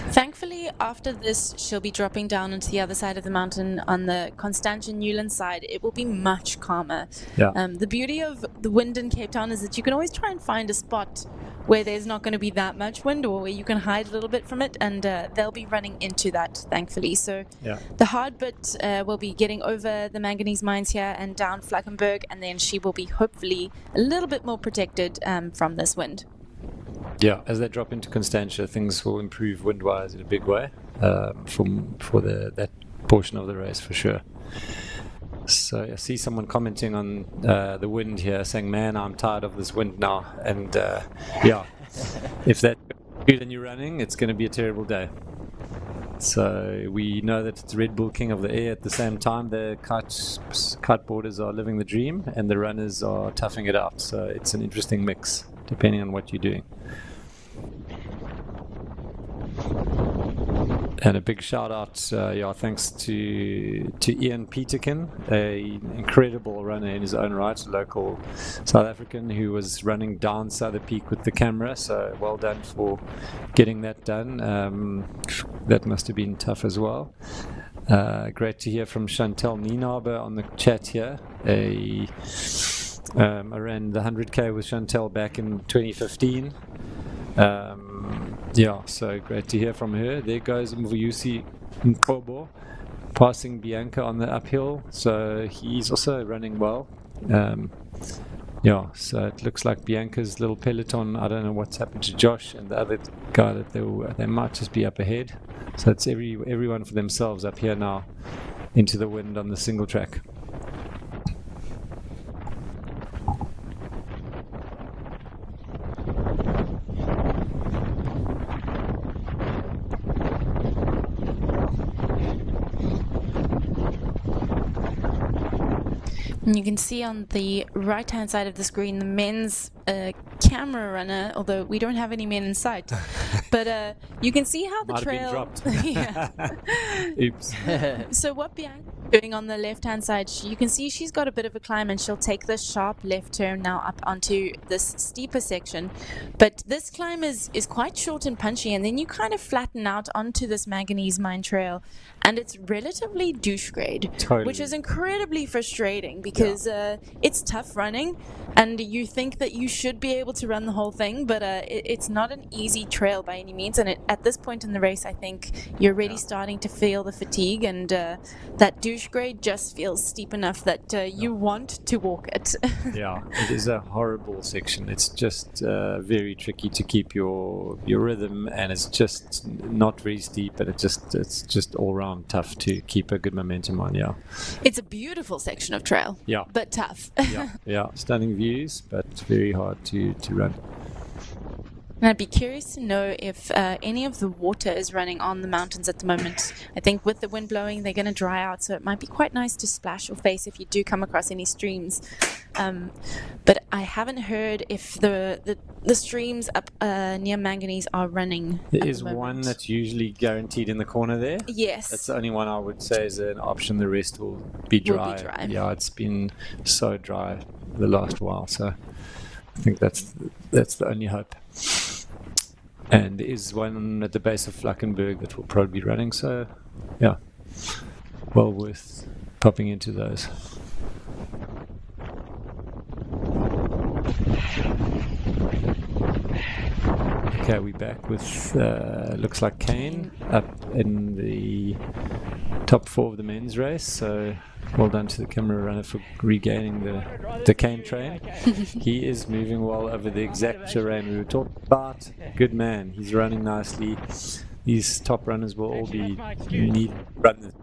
Thankfully, after this, she'll be dropping down into the other side of the mountain on the Constantia Newland side. It will be much calmer. Yeah. The beauty of the wind in Cape Town is that you can always try and find a spot where there's not going to be that much wind or where you can hide a little bit from it, and they'll be running into that, thankfully. So the hard bit will be getting over the manganese mines here and down Flackenberg, and then she will be hopefully a little bit more protected from this wind. Yeah, as they drop into Constantia, things will improve wind-wise in a big way for that portion of the race for sure. So I see someone commenting on the wind here, saying, "Man, I'm tired of this wind now." And yeah, if that's good and you're running, it's going to be a terrible day. So we know that it's Red Bull King of the Air at the same time. The kiteboarders are living the dream, and the runners are toughing it out. So it's an interesting mix, depending on what you're doing. And a big shout out, thanks to Ian Peterkin, an incredible runner in his own right, a local South African who was running down Souther Peak with the camera. So well done for getting that done. That must have been tough as well. Great to hear from Chantel Nienaber on the chat here. I ran the 100k with Chantel back in 2015. So great to hear from her. There goes Mvuyusi Mkobo passing Bianca on the uphill, so he's also running well. So it looks like Bianca's little peloton, I don't know what's happened to Josh and the other guy, that they might just be up ahead. So it's everyone for themselves up here now into the wind on the single track. And you can see on the right-hand side of the screen the men's camera runner, although we don't have any men in sight. But you can see how the trail... Oops. So what Bianca's doing on the left-hand side, you can see she's got a bit of a climb, and she'll take this sharp left turn now up onto this steeper section. But this climb is quite short and punchy, and then you kind of flatten out onto this manganese mine trail, and it's relatively douche grade, which is incredibly frustrating because it's tough running, and you think that you should be able to run the whole thing, but it's not an easy trail by any means. And at this point in the race, I think you're really starting to feel the fatigue, and that douche grade just feels steep enough that you want to walk it. Yeah, it is a horrible section. It's just very tricky to keep your rhythm, and it's just not very steep, and it's just all around tough to keep a good momentum on. Yeah, it's a beautiful section of trail, but tough. Stunning views, but very hard to run. And I'd be curious to know if any of the water is running on the mountains at the moment. I think with the wind blowing, they're going to dry out, so it might be quite nice to splash your face if you do come across any streams. But I haven't heard if the streams up near Manganese are running. There is one that's usually guaranteed in the corner there. Yes. That's the only one I would say is an option. The rest will be dry. Yeah, it's been so dry the last while, so I think that's the only hope. And there is one at the base of Flackenberg that will probably be running, so yeah, well worth popping into those. Okay, we're back with, looks like Kane up in the top 4 of the men's race, so well done to the camera runner for regaining the Kane train. He is moving well over the exact terrain we were talking about. Good man, he's running nicely. These top runners will all be need runners.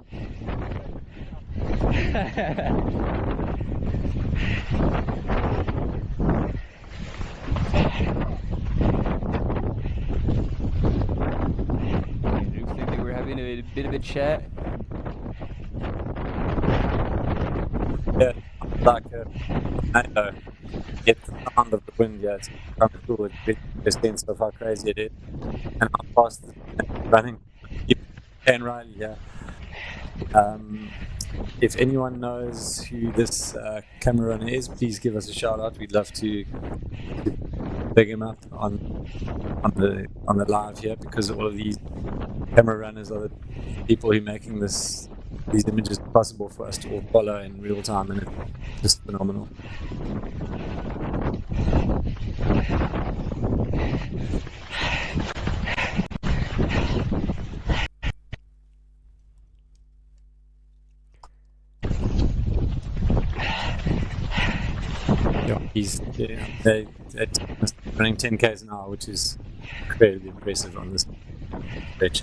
Looks like they were having a bit of a chat. Yeah, like I know, get the sound of the wind. Yeah, it's kind of cool. It's a sense of how crazy it is and how fast it's running. Ken Riley, yeah. If anyone knows who this camera runner is, please give us a shout out. We'd love to big him up on the live here, because all of these camera runners are the people who are making these images possible for us to all follow in real time, and it's just phenomenal. They're running 10 k's an hour, which is incredibly impressive on this stretch.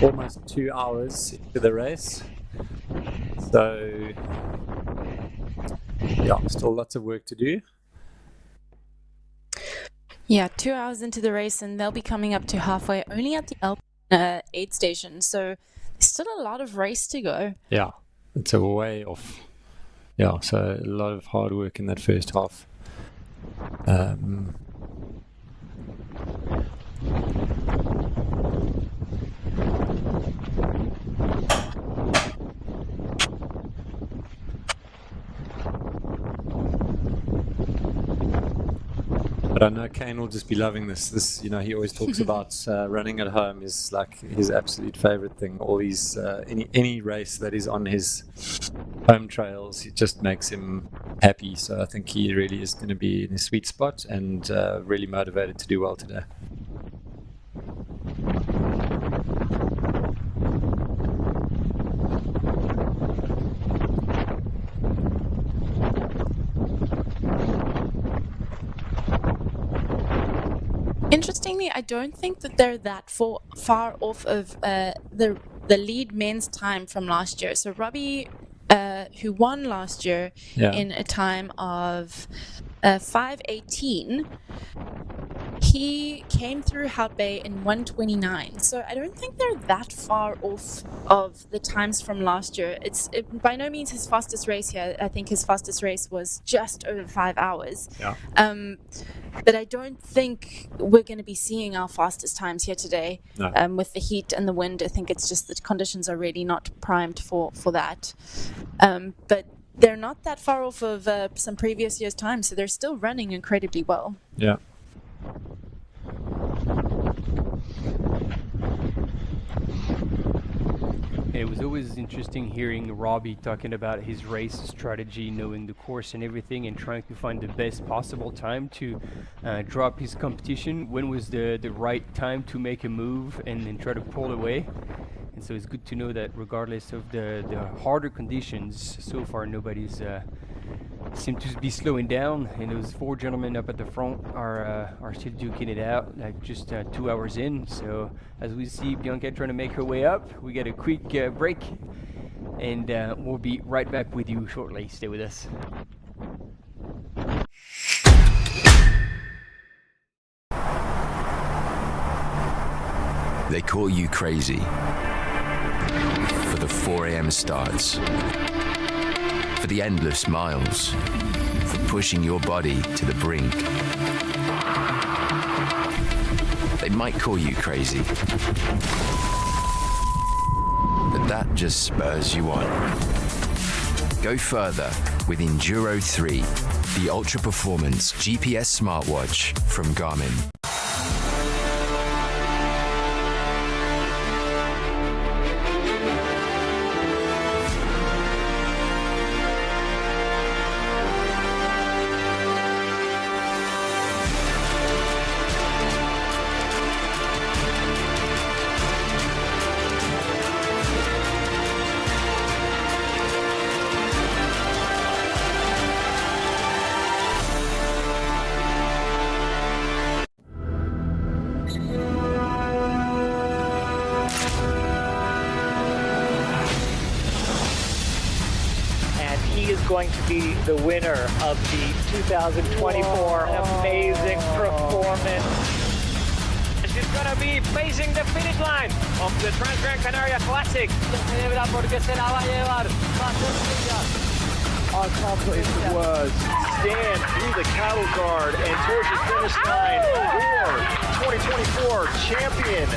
Almost 2 hours into the race, so yeah, still lots of work to do. Yeah, 2 hours into the race, and they'll be coming up to halfway only at the Hout Bay Aid Station, so there's still a lot of race to go. Yeah, it's a way off. Yeah, so a lot of hard work in that first half. But I know Kane will just be loving this. This, he always talks about running at home is like his absolute favorite thing. All these, any race that is on his home trails, it just makes him happy. So I think he really is going to be in his sweet spot and really motivated to do well today. Interestingly, I don't think that they're that far off of the lead men's time from last year. So Robbie, who won last year in a time of 5:18, he came through Hout Bay in 1:29. So I don't think they're that far off of the times from last year. It's by no means his fastest race here. I think his fastest race was just over 5 hours. Yeah. But I don't think we're going to be seeing our fastest times here today. No. With the heat and the wind. I think it's just that conditions are really not primed for that. But they're not that far off of some previous year's time, so they're still running incredibly well. Yeah. It was always interesting hearing Robbie talking about his race strategy, knowing the course and everything, and trying to find the best possible time to drop his competition. When was the right time to make a move and try to pull away? And so it's good to know that regardless of the harder conditions, so far nobody's seem to be slowing down, and those 4 gentlemen up at the front are still duking it out, like just 2 hours in. So as we see Bianca trying to make her way up, we get a quick break, and we'll be right back with you shortly. Stay with us. They call you crazy for the 4 a.m. starts, for the endless miles, for pushing your body to the brink. They might call you crazy, but that just spurs you on. Go further with Enduro 3. the ultra performance GPS smartwatch from Garmin. He is going to be the winner of the 2024 amazing performance. She's going to be facing the finish line of the Gran Canaria Classic. I can't put into words. Stand through the cattle guard and towards the finish line for 2024 champion.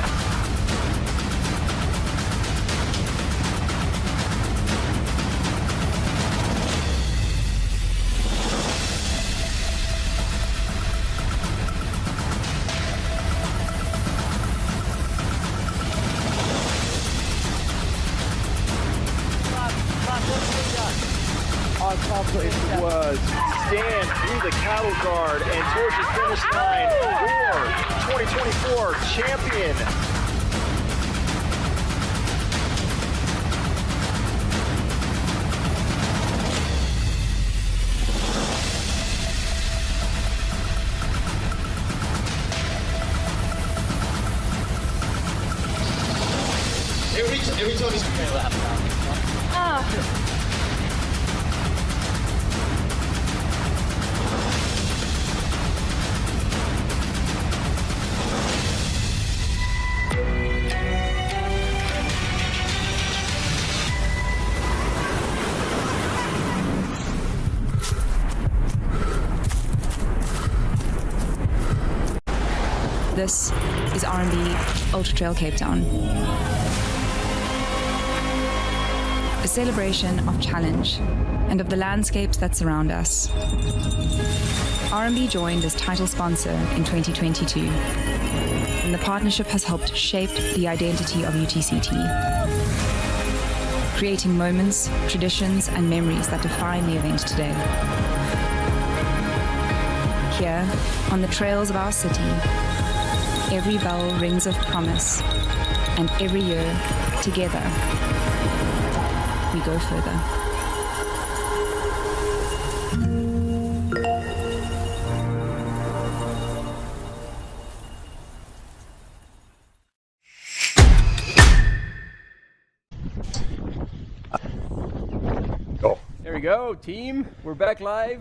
I can't put into words. Stand through the cattle guard and towards the finish line for 2024 champion. Every time he's playing lap now. This is R&B Ultra Trail Cape Town. A celebration of challenge and of the landscapes that surround us. R&B joined as title sponsor in 2022, and the partnership has helped shape the identity of UTCT, creating moments, traditions, and memories that define the event today. Here, on the trails of our city, every bell rings of promise, and every year, together, we go further. There we go, team. We're back live.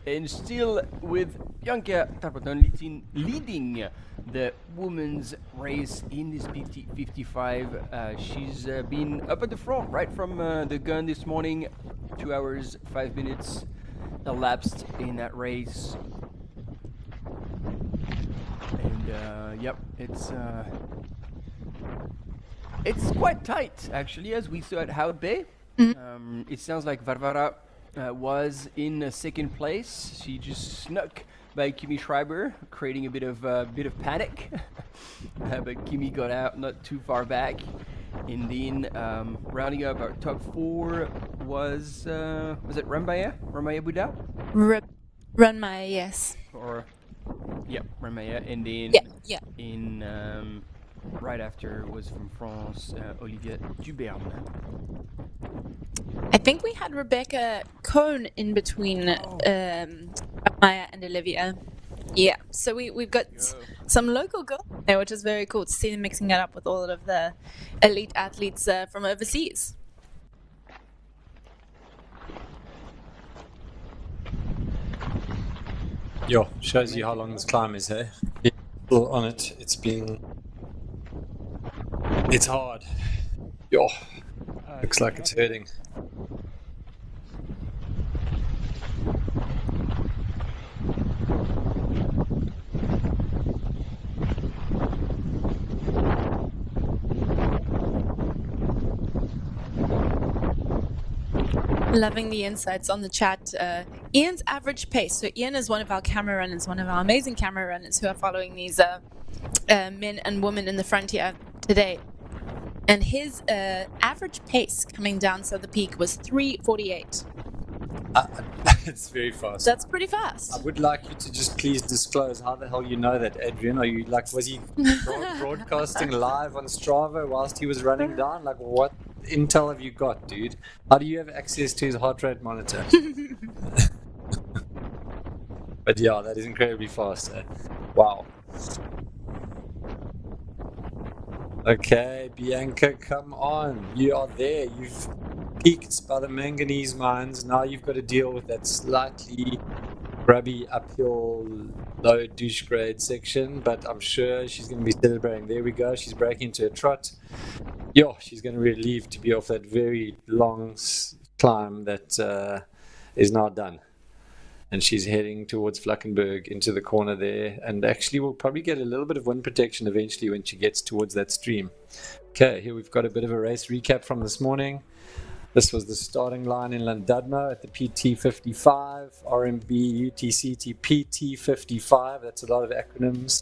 And still with Bianca Tarpaton leading the women's race in this PT55. She's been up at the front right from the gun this morning. 2 hours, 5 minutes elapsed in that race. And yep, it's quite tight actually, as we saw at Hout Bay. It sounds like Varvara was in second place. She just snuck by Kimi Schreiber, creating a bit of panic. But Kimi got out not too far back. And then rounding up our top four was it Ramaya Buddha? Ranmaya, yes. Or yeah, Ramaya, and then in right after was from France, Olivia Duberne. I think we had Rebecca Cohn in between Maya and Olivia. Yeah, so we've got some local girls there, which is very cool to see them mixing it up with all of the elite athletes from overseas. Yo, shows you how long this climb is, hey? Still on it. It's hard. Yo, looks like it's hurting. Loving the insights on the chat. Ian's average pace. So Ian is one of our camera runners, one of our amazing camera runners who are following these men and women in the frontier today. And his average pace coming down Southern Peak was 3:48. It's very fast. That's pretty fast. I would like you to just please disclose how the hell you know that, Adrian. Are you like, was he broadcasting live on Strava whilst he was running down? Like, what intel have you got, dude? How do you have access to his heart rate monitor? But yeah, that is incredibly fast. Wow. Okay, Bianca, come on. You are there. You've peaked by the manganese mines. Now you've got to deal with that slightly grubby uphill low douche grade section, but I'm sure she's going to be celebrating. There we go. She's breaking into a trot. Yo, she's going to be relieved to be off that very long climb that is now done. And she's heading towards Fluckenberg into the corner there, and actually will probably get a little bit of wind protection eventually when she gets towards that stream. Okay, here we've got a bit of a race recap from this morning. This was the starting line in Llandudno at the PT55, RMB UTCT PT55. That's a lot of acronyms.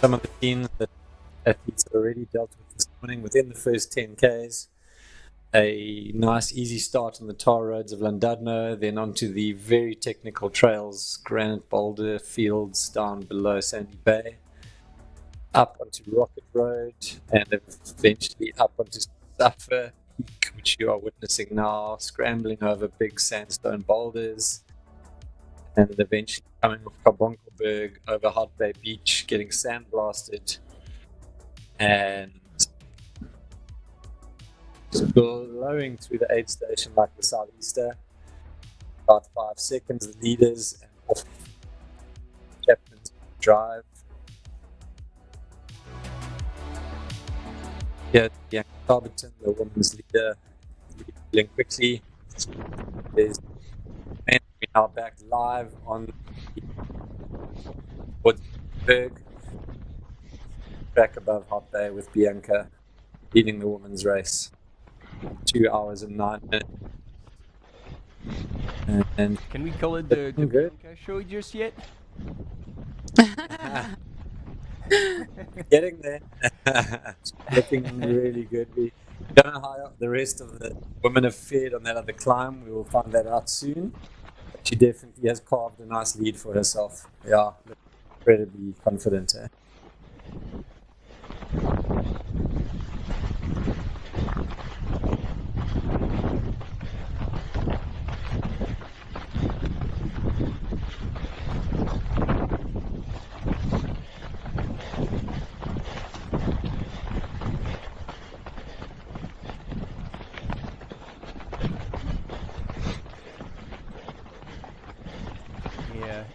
Some of the teams that athletes have already dealt with this morning within the first 10Ks. A nice easy start on the tar roads of Llandudno, then onto the very technical trails, granite boulder fields down below Sandy Bay, up onto Rocket Road, and eventually up onto Suffer Peak, which you are witnessing now, scrambling over big sandstone boulders, and then eventually coming off Carbonkelberg over Hout Bay Beach, getting sandblasted, and blowing through the aid station like the Southeaster. About 5 seconds, the leaders, and off Chapman's drive. Here, Bianca Tarbiton, the women's leader, leading quickly. There's we're now back live on Woodberg, track above Hout Bay with Bianca leading the women's race. 2 hours and 9 minutes. And can we call it the Bianca show just yet? Getting there. Looking really good. We don't know how the rest of the women have fared on that other climb. We will find that out soon. But she definitely has carved a nice lead for herself. Yeah, incredibly confident.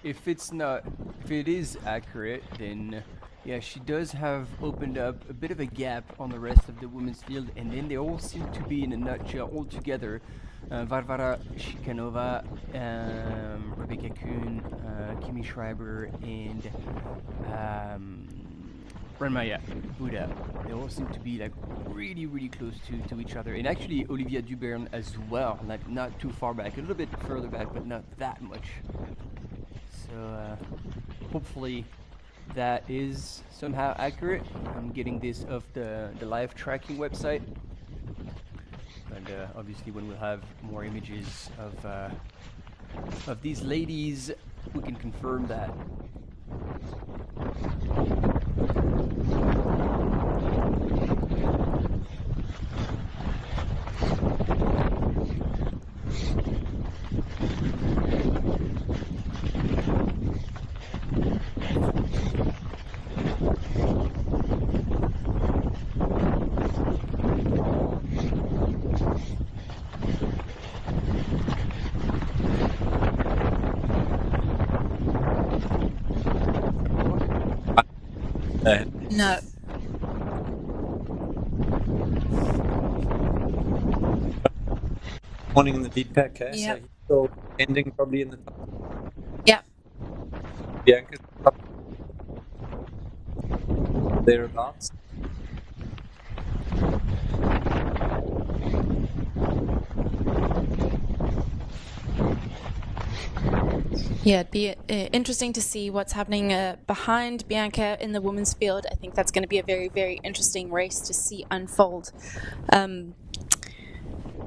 If it is accurate, then yeah, she does have opened up a bit of a gap on the rest of the women's field, and then they all seem to be in a nutshell all together. Varvara Shikanova, Rebecca Kuhn, Kimi Schreiber, and Ranmaya Buddha. They all seem to be like really, really close to each other, and actually Olivia Dubern as well, like not too far back, a little bit further back, but not that much. So hopefully that is somehow accurate. I'm getting this off the live tracking website, and obviously when we'll have more images of these ladies, we can confirm that. No. Morning in the lead pack, okay? Yep. So he's still ending probably in the top. Yep. Bianca's top thereabouts. Yeah, it'd be interesting to see what's happening behind Bianca in the women's field. I think that's going to be a very, very interesting race to see unfold.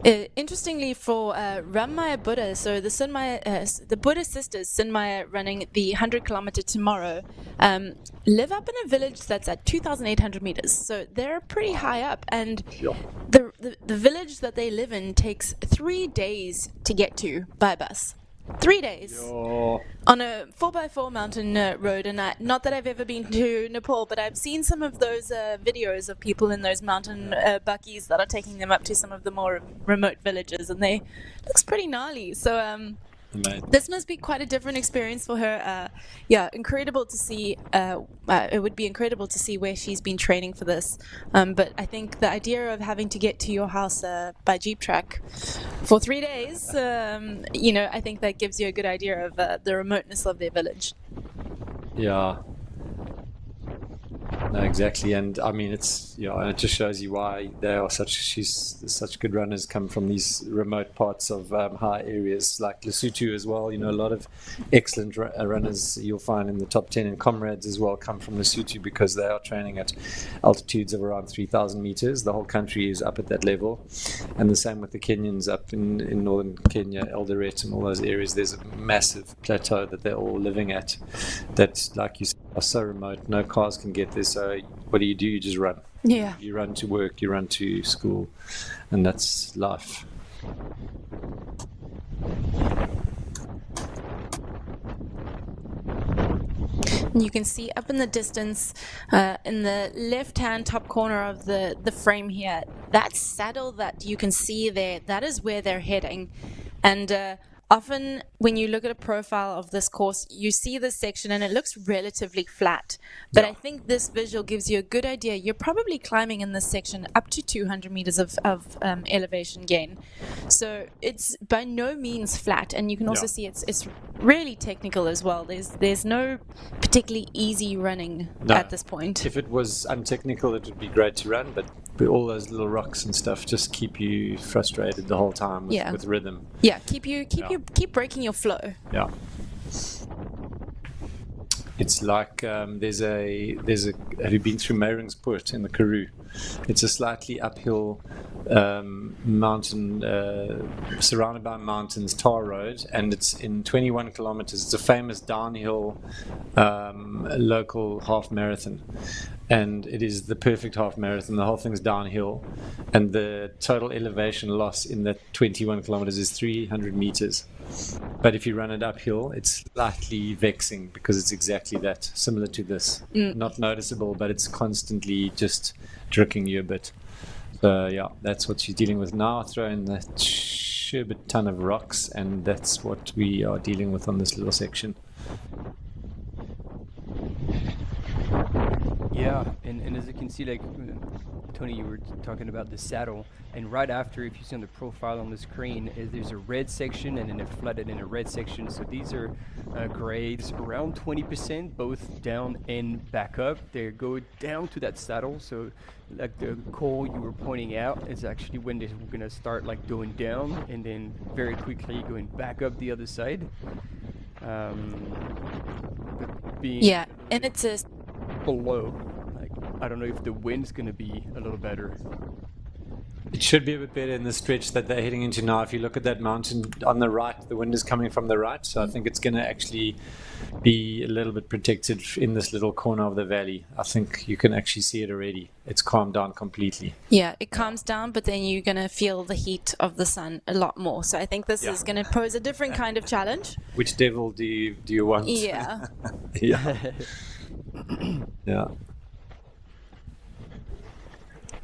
Interestingly, for Rammaya Buddha, so the Buddha sisters, Sinmaya, running the 100-kilometer tomorrow, live up in a village that's at 2,800 meters. So they're pretty high up, and the village that they live in takes 3 days to get to by bus. 3 days on a 4x4 mountain road, and not that I've ever been to Nepal, but I've seen some of those videos of people in those mountain buckies that are taking them up to some of the more remote villages, and they looks pretty gnarly. So this must be quite a different experience for her. Incredible to see. It would be incredible to see where she's been training for this. But I think the idea of having to get to your house by Jeep track for 3 days, I think that gives you a good idea of the remoteness of their village. Yeah. No, exactly, and I mean it just shows you why they are such good runners. Come from these remote parts of high areas like Lesotho as well. A lot of excellent runners you'll find in the top 10, and comrades as well come from Lesotho because they are training at altitudes of around 3,000 meters. The whole country is up at that level, and the same with the Kenyans up in northern Kenya, Eldoret, and all those areas. There's a massive plateau that they're all living at. That, like you said, are so remote, no cars can get there. So what do? You just run. Yeah. You run to work, you run to school, and that's life. You can see up in the distance, in the left-hand top corner of the frame here, that saddle that you can see there, that is where they're heading. And often when you look at a profile of this course, you see this section and it looks relatively flat. But I think this visual gives you a good idea. You're probably climbing in this section up to 200 meters of elevation gain. So it's by no means flat. And you can also see it's really technical as well. There's no particularly easy running at this point. If it was untechnical, it would be great to run, but all those little rocks and stuff just keep you frustrated the whole time with rhythm. Yeah, keep breaking your flow. Yeah. It's like there's a have you been through Meyringspoort in the Karoo? It's a slightly uphill mountain surrounded by mountains, tar road, and it's in 21 kilometers. It's a famous downhill local half marathon, and it is the perfect half marathon. The whole thing's downhill, and the total elevation loss in that 21 kilometers is 300 meters. But if you run it uphill, it's slightly vexing because it's exactly that, similar to this. Not noticeable, but it's constantly just jerking you a bit. So that's what she's dealing with now. Throw in that sherbet ton of rocks, and that's what we are dealing with on this little section. Yeah, and as you can see, like Tony, you were talking about the saddle, and right after, if you see on the profile on the screen, there's a red section and then a flooded in a red section. So these are grades around 20%, both down and back up. They go down to that saddle. So like the coal you were pointing out is actually when they're going to start like going down and then very quickly going back up the other side. And it's a below. Like, I don't know if the wind's going to be a little better. It should be a bit better in the stretch that they're heading into now. If you look at that mountain on the right, the wind is coming from the right, so I think it's going to actually be a little bit protected in this little corner of the valley. I think you can actually see it already. It's calmed down completely. Yeah, it calms down, but then you're going to feel the heat of the sun a lot more. So I think this is going to pose a different kind of challenge. Which devil do you want? Yeah. Yeah. Yeah.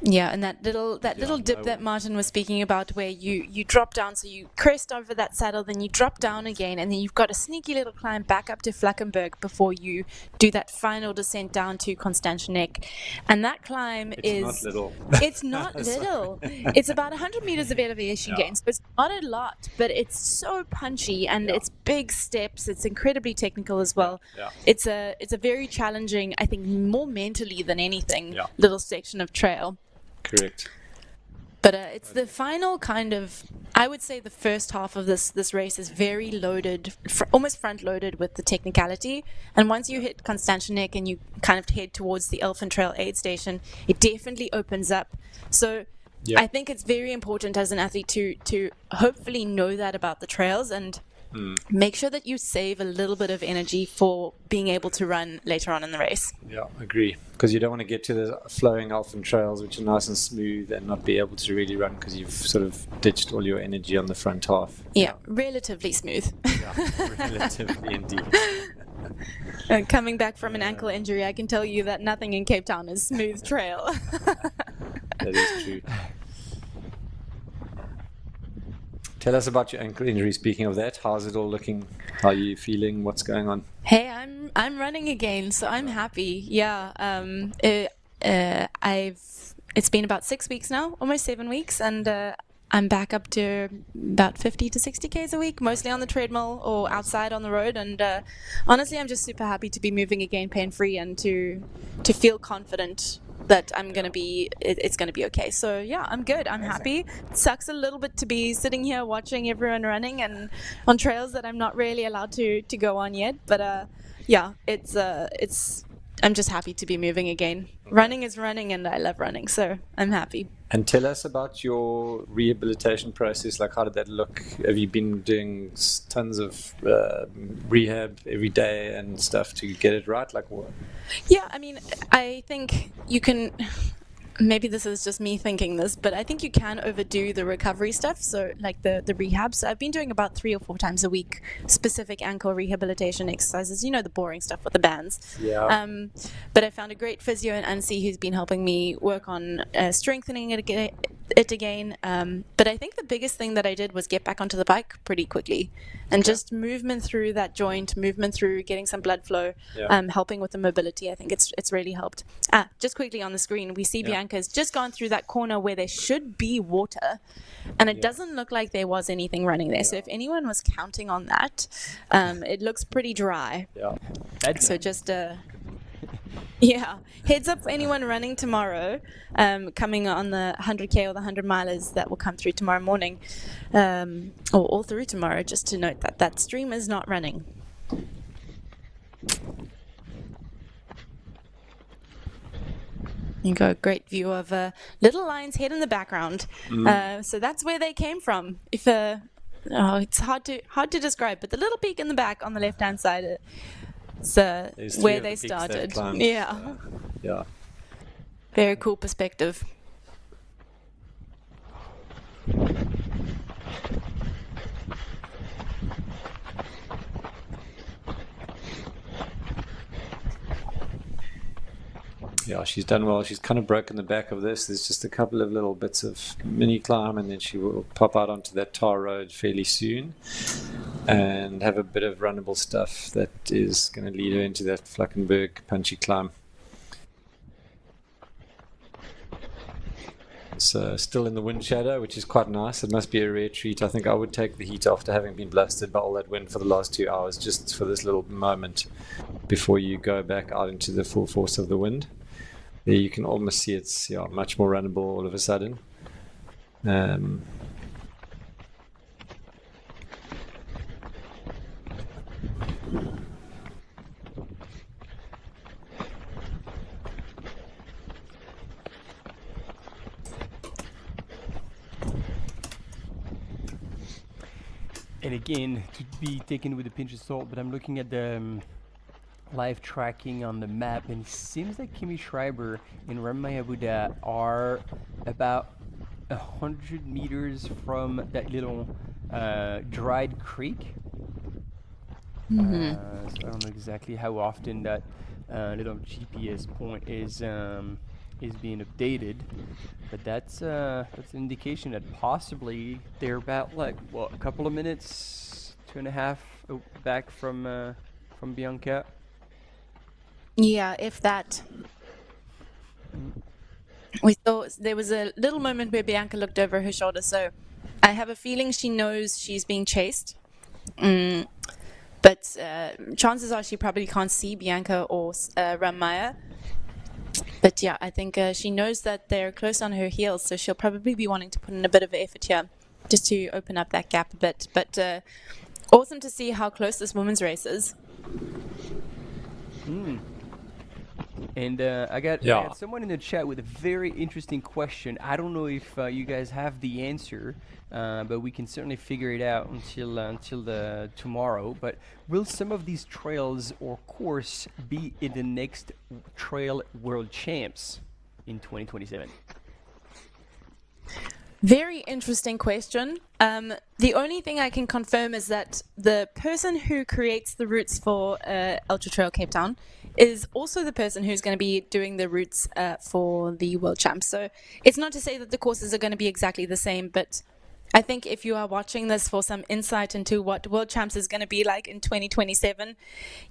Yeah, and that little dip that Martin was speaking about, where you drop down, so you crest over that saddle, then you drop down again, and then you've got a sneaky little climb back up to Flackenberg before you do that final descent down to Constantinek. And that climb It's not little. It's not little. It's about 100 meters of elevation gain, so it's not a lot, but it's so punchy, and it's big steps. It's incredibly technical as well. Yeah. It's a very challenging, I think, more mentally than anything, little section of trail. Correct. But it's the final kind of, I would say the first half of this race is very loaded, almost front loaded with the technicality. And once you hit Constantinek and you kind of head towards the Elfin Trail Aid Station, it definitely opens up. So I think it's very important as an athlete to hopefully know that about the trails and make sure that you save a little bit of energy for being able to run later on in the race. Yeah, I agree. Because you don't want to get to the flowing Elfin trails, which are nice and smooth, and not be able to really run because you've sort of ditched all your energy on the front half. Yeah, relatively smooth. Yeah, relatively indeed. Coming back from an ankle injury, I can tell you that nothing in Cape Town is smooth trail. That is true. Tell us about your ankle injury. Speaking of that, how's it all looking? How are you feeling? What's going on? Hey, I'm running again, so I'm happy. Yeah, it's been about 6 weeks now, almost 7 weeks, and I'm back up to about 50 to 60 Ks a week, mostly on the treadmill or outside on the road. And honestly, I'm just super happy to be moving again, pain-free, and to feel confident that it's gonna be okay. So yeah, I'm good. I'm happy. It sucks a little bit to be sitting here watching everyone running and on trails that I'm not really allowed to go on yet. But yeah, I'm just happy to be moving again. Running is running, and I love running, so I'm happy. And tell us about your rehabilitation process. Like, how did that look? Have you been doing tons of rehab every day and stuff to get it right? Like what? Yeah, I mean, I think you can. Maybe this is just me thinking this, but I think you can overdo the recovery stuff. So like the rehabs, I've been doing about 3 or 4 times a week specific ankle rehabilitation exercises, the boring stuff with the bands. Yeah. But I found a great physio in Ansi who's been helping me work on strengthening it again. But I think the biggest thing that I did was get back onto the bike pretty quickly and just movement through that joint, movement through getting some blood flow, helping with the mobility. I think it's really helped. Just quickly on the screen, we see Bianca's just gone through that corner where there should be water, and it doesn't look like there was anything running there. So if anyone was counting on that, it looks pretty dry. Yeah. So just yeah, heads up for anyone running tomorrow, coming on the 100K or the 100 milers that will come through tomorrow morning, or all through tomorrow, just to note that stream is not running. You got a great view of Little Lion's head in the background. So that's where they came from. If it's hard to describe, but the little peak in the back on the left-hand side, it's where they started. Yeah. Very cool perspective. Yeah, she's done well. She's kind of broken the back of this. There's just a couple of little bits of mini climb, and then she will pop out onto that tar road fairly soon and have a bit of runnable stuff that is going to lead her into that Flackenberg punchy climb. So still in the wind shadow, which is quite nice. It must be a rare treat. I think I would take the heat after having been blasted by all that wind for the last 2 hours, just for this little moment before you go back out into the full force of the wind. There you can almost see it's much more runnable all of a sudden. And again, to be taken with a pinch of salt, but I'm looking at the live tracking on the map, and it seems like Kimi Schreiber and Ramayabuda are about 100 meters from that little dried creek. So I don't know exactly how often that little GPS point is is being updated, but that's an indication that possibly they're about like what, a couple of minutes, 2.5 back from Bianca. Yeah, if that. We thought there was a little moment where Bianca looked over her shoulder, so I have a feeling she knows she's being chased. But chances are she probably can't see Bianca or Ramaya. But yeah, I think she knows that they're close on her heels, so she'll probably be wanting to put in a bit of effort here just to open up that gap a bit. But awesome to see how close this women's race is. And I got someone in the chat with a very interesting question. I don't know if you guys have the answer, but we can certainly figure it out until tomorrow. But will some of these trails or course be in the next Trail World Champs in 2027? Very interesting question. The only thing I can confirm is that the person who creates the routes for Ultra Trail Cape Town is also the person who's going to be doing the routes for the World Champs. So it's not to say that the courses are going to be exactly the same, but I think if you are watching this for some insight into what World Champs is going to be like in 2027,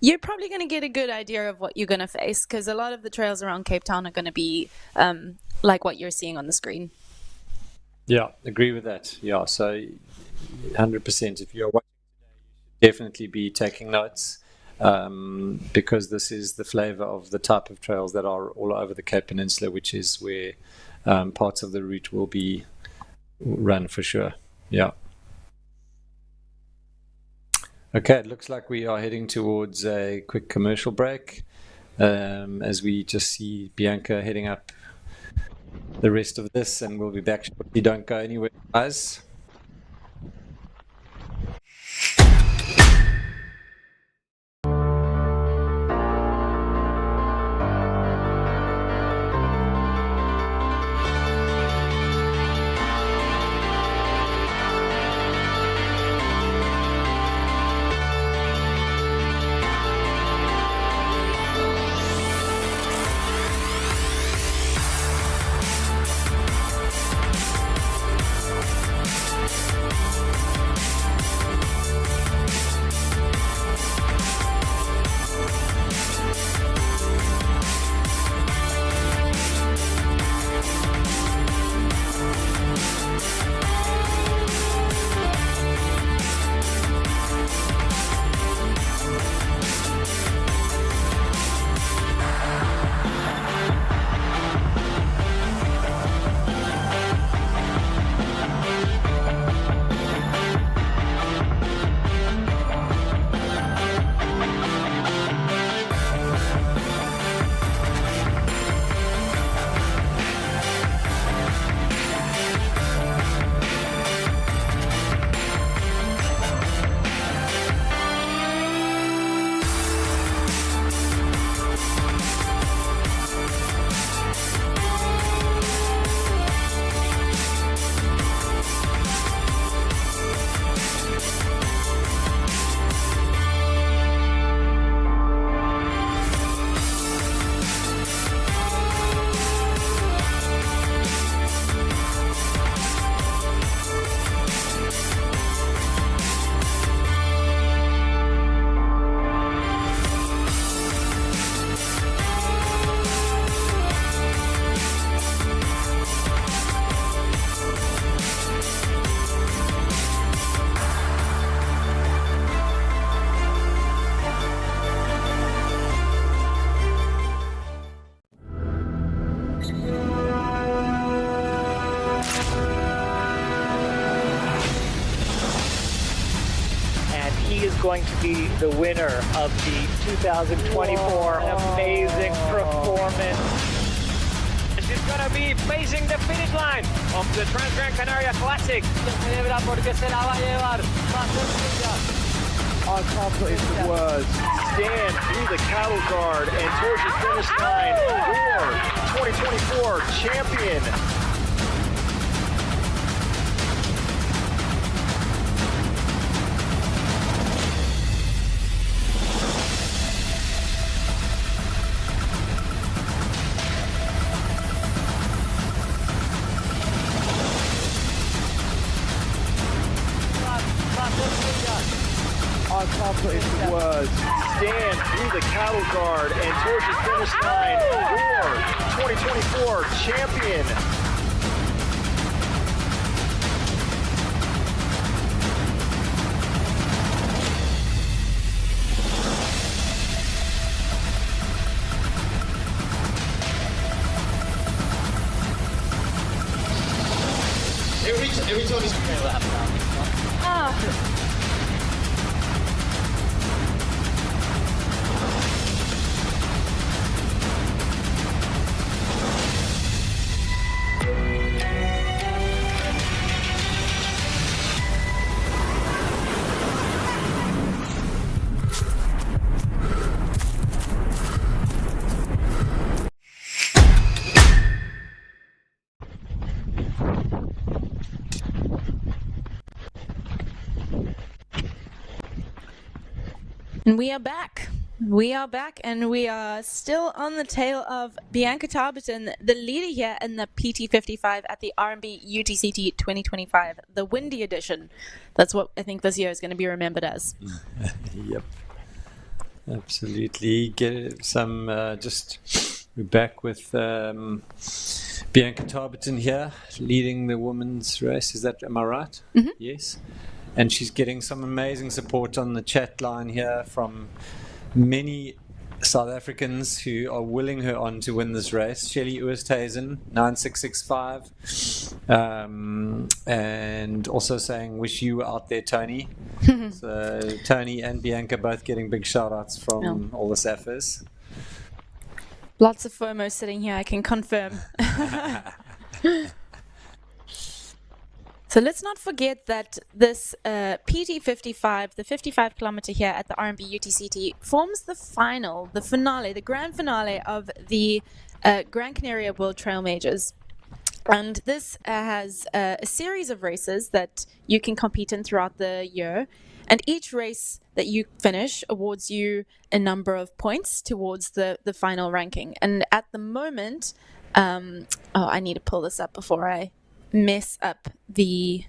you're probably going to get a good idea of what you're going to face, because a lot of the trails around Cape Town are going to be like what you're seeing on the screen. Yeah, agree with that. Yeah, so 100%. If you're watching today, you should definitely be taking notes, because this is the flavor of the type of trails that are all over the Cape Peninsula, which is where parts of the route will be run for sure. Yeah. Okay, it looks like we are heading towards a quick commercial break, as we just see Bianca heading up the rest of this, and we'll be back shortly. Don't go anywhere, guys. Going to be the winner of the 2024 amazing performance. She's going to be facing the finish line of the Gran Canaria Classic. Uncompleted words. Stand through the cattle guard and towards the finish line for 2024 champion. It was Stan through the cattle guard and towards the finish line for 2024 champion. Every time he's going to lap now. And we are back. We are back, and we are still on the tail of Bianca Tarberton, the leader here in the PT55 at the R&B UTCT 2025, the windy edition. That's what I think this year is going to be remembered as. Yep. Absolutely. Get some, we're back with Bianca Tarberton here, leading the women's race. Am I right? Mm-hmm. Yes. And she's getting some amazing support on the chat line here from many South Africans who are willing her on to win this race. Shelley Oosthuizen, 9665, and also saying, wish you were out there, Tony. So Tony and Bianca both getting big shout outs from all the Saffers. Lots of FOMO sitting here, I can confirm. So let's not forget that this PT55, the 55 kilometer here at the R&B UTCT, forms the finale, the grand finale of the Gran Canaria World Trail Majors. And this has a series of races that you can compete in throughout the year. And each race that you finish awards you a number of points towards the final ranking. And at the moment, I need to pull this up before I mess up the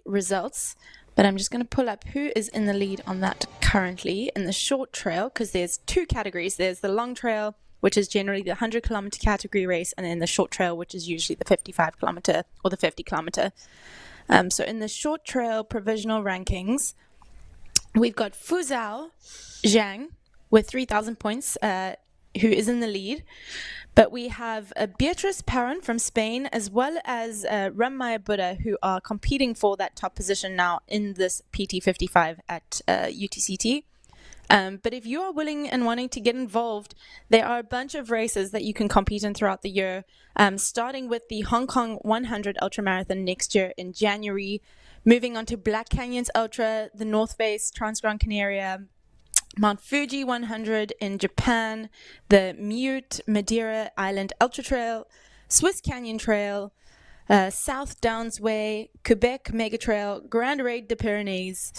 results, but I'm just going to pull up who is in the lead on that currently in the short trail, because there's two categories. There's the long trail, which is generally the 100 kilometer category race, and then the short trail, which is usually the 55 kilometer or the 50 kilometer. So in the short trail provisional rankings, we've got Fuzhou Zhang with 3,000 points, who is in the lead. But we have Beatrice Perron from Spain, as well as Ramaya Buddha, who are competing for that top position now in this PT55 at UTCT. But if you are willing and wanting to get involved, there are a bunch of races that you can compete in throughout the year, starting with the Hong Kong 100 Ultramarathon next year in January, moving on to Black Canyons Ultra, the North Face Trans-Gran Canaria, Mount Fuji 100 in Japan, the Mute Madeira Island Ultra Trail, Swiss Canyon Trail, South Downs Way, Quebec Mega Trail, Grand Raid des Pyrenees,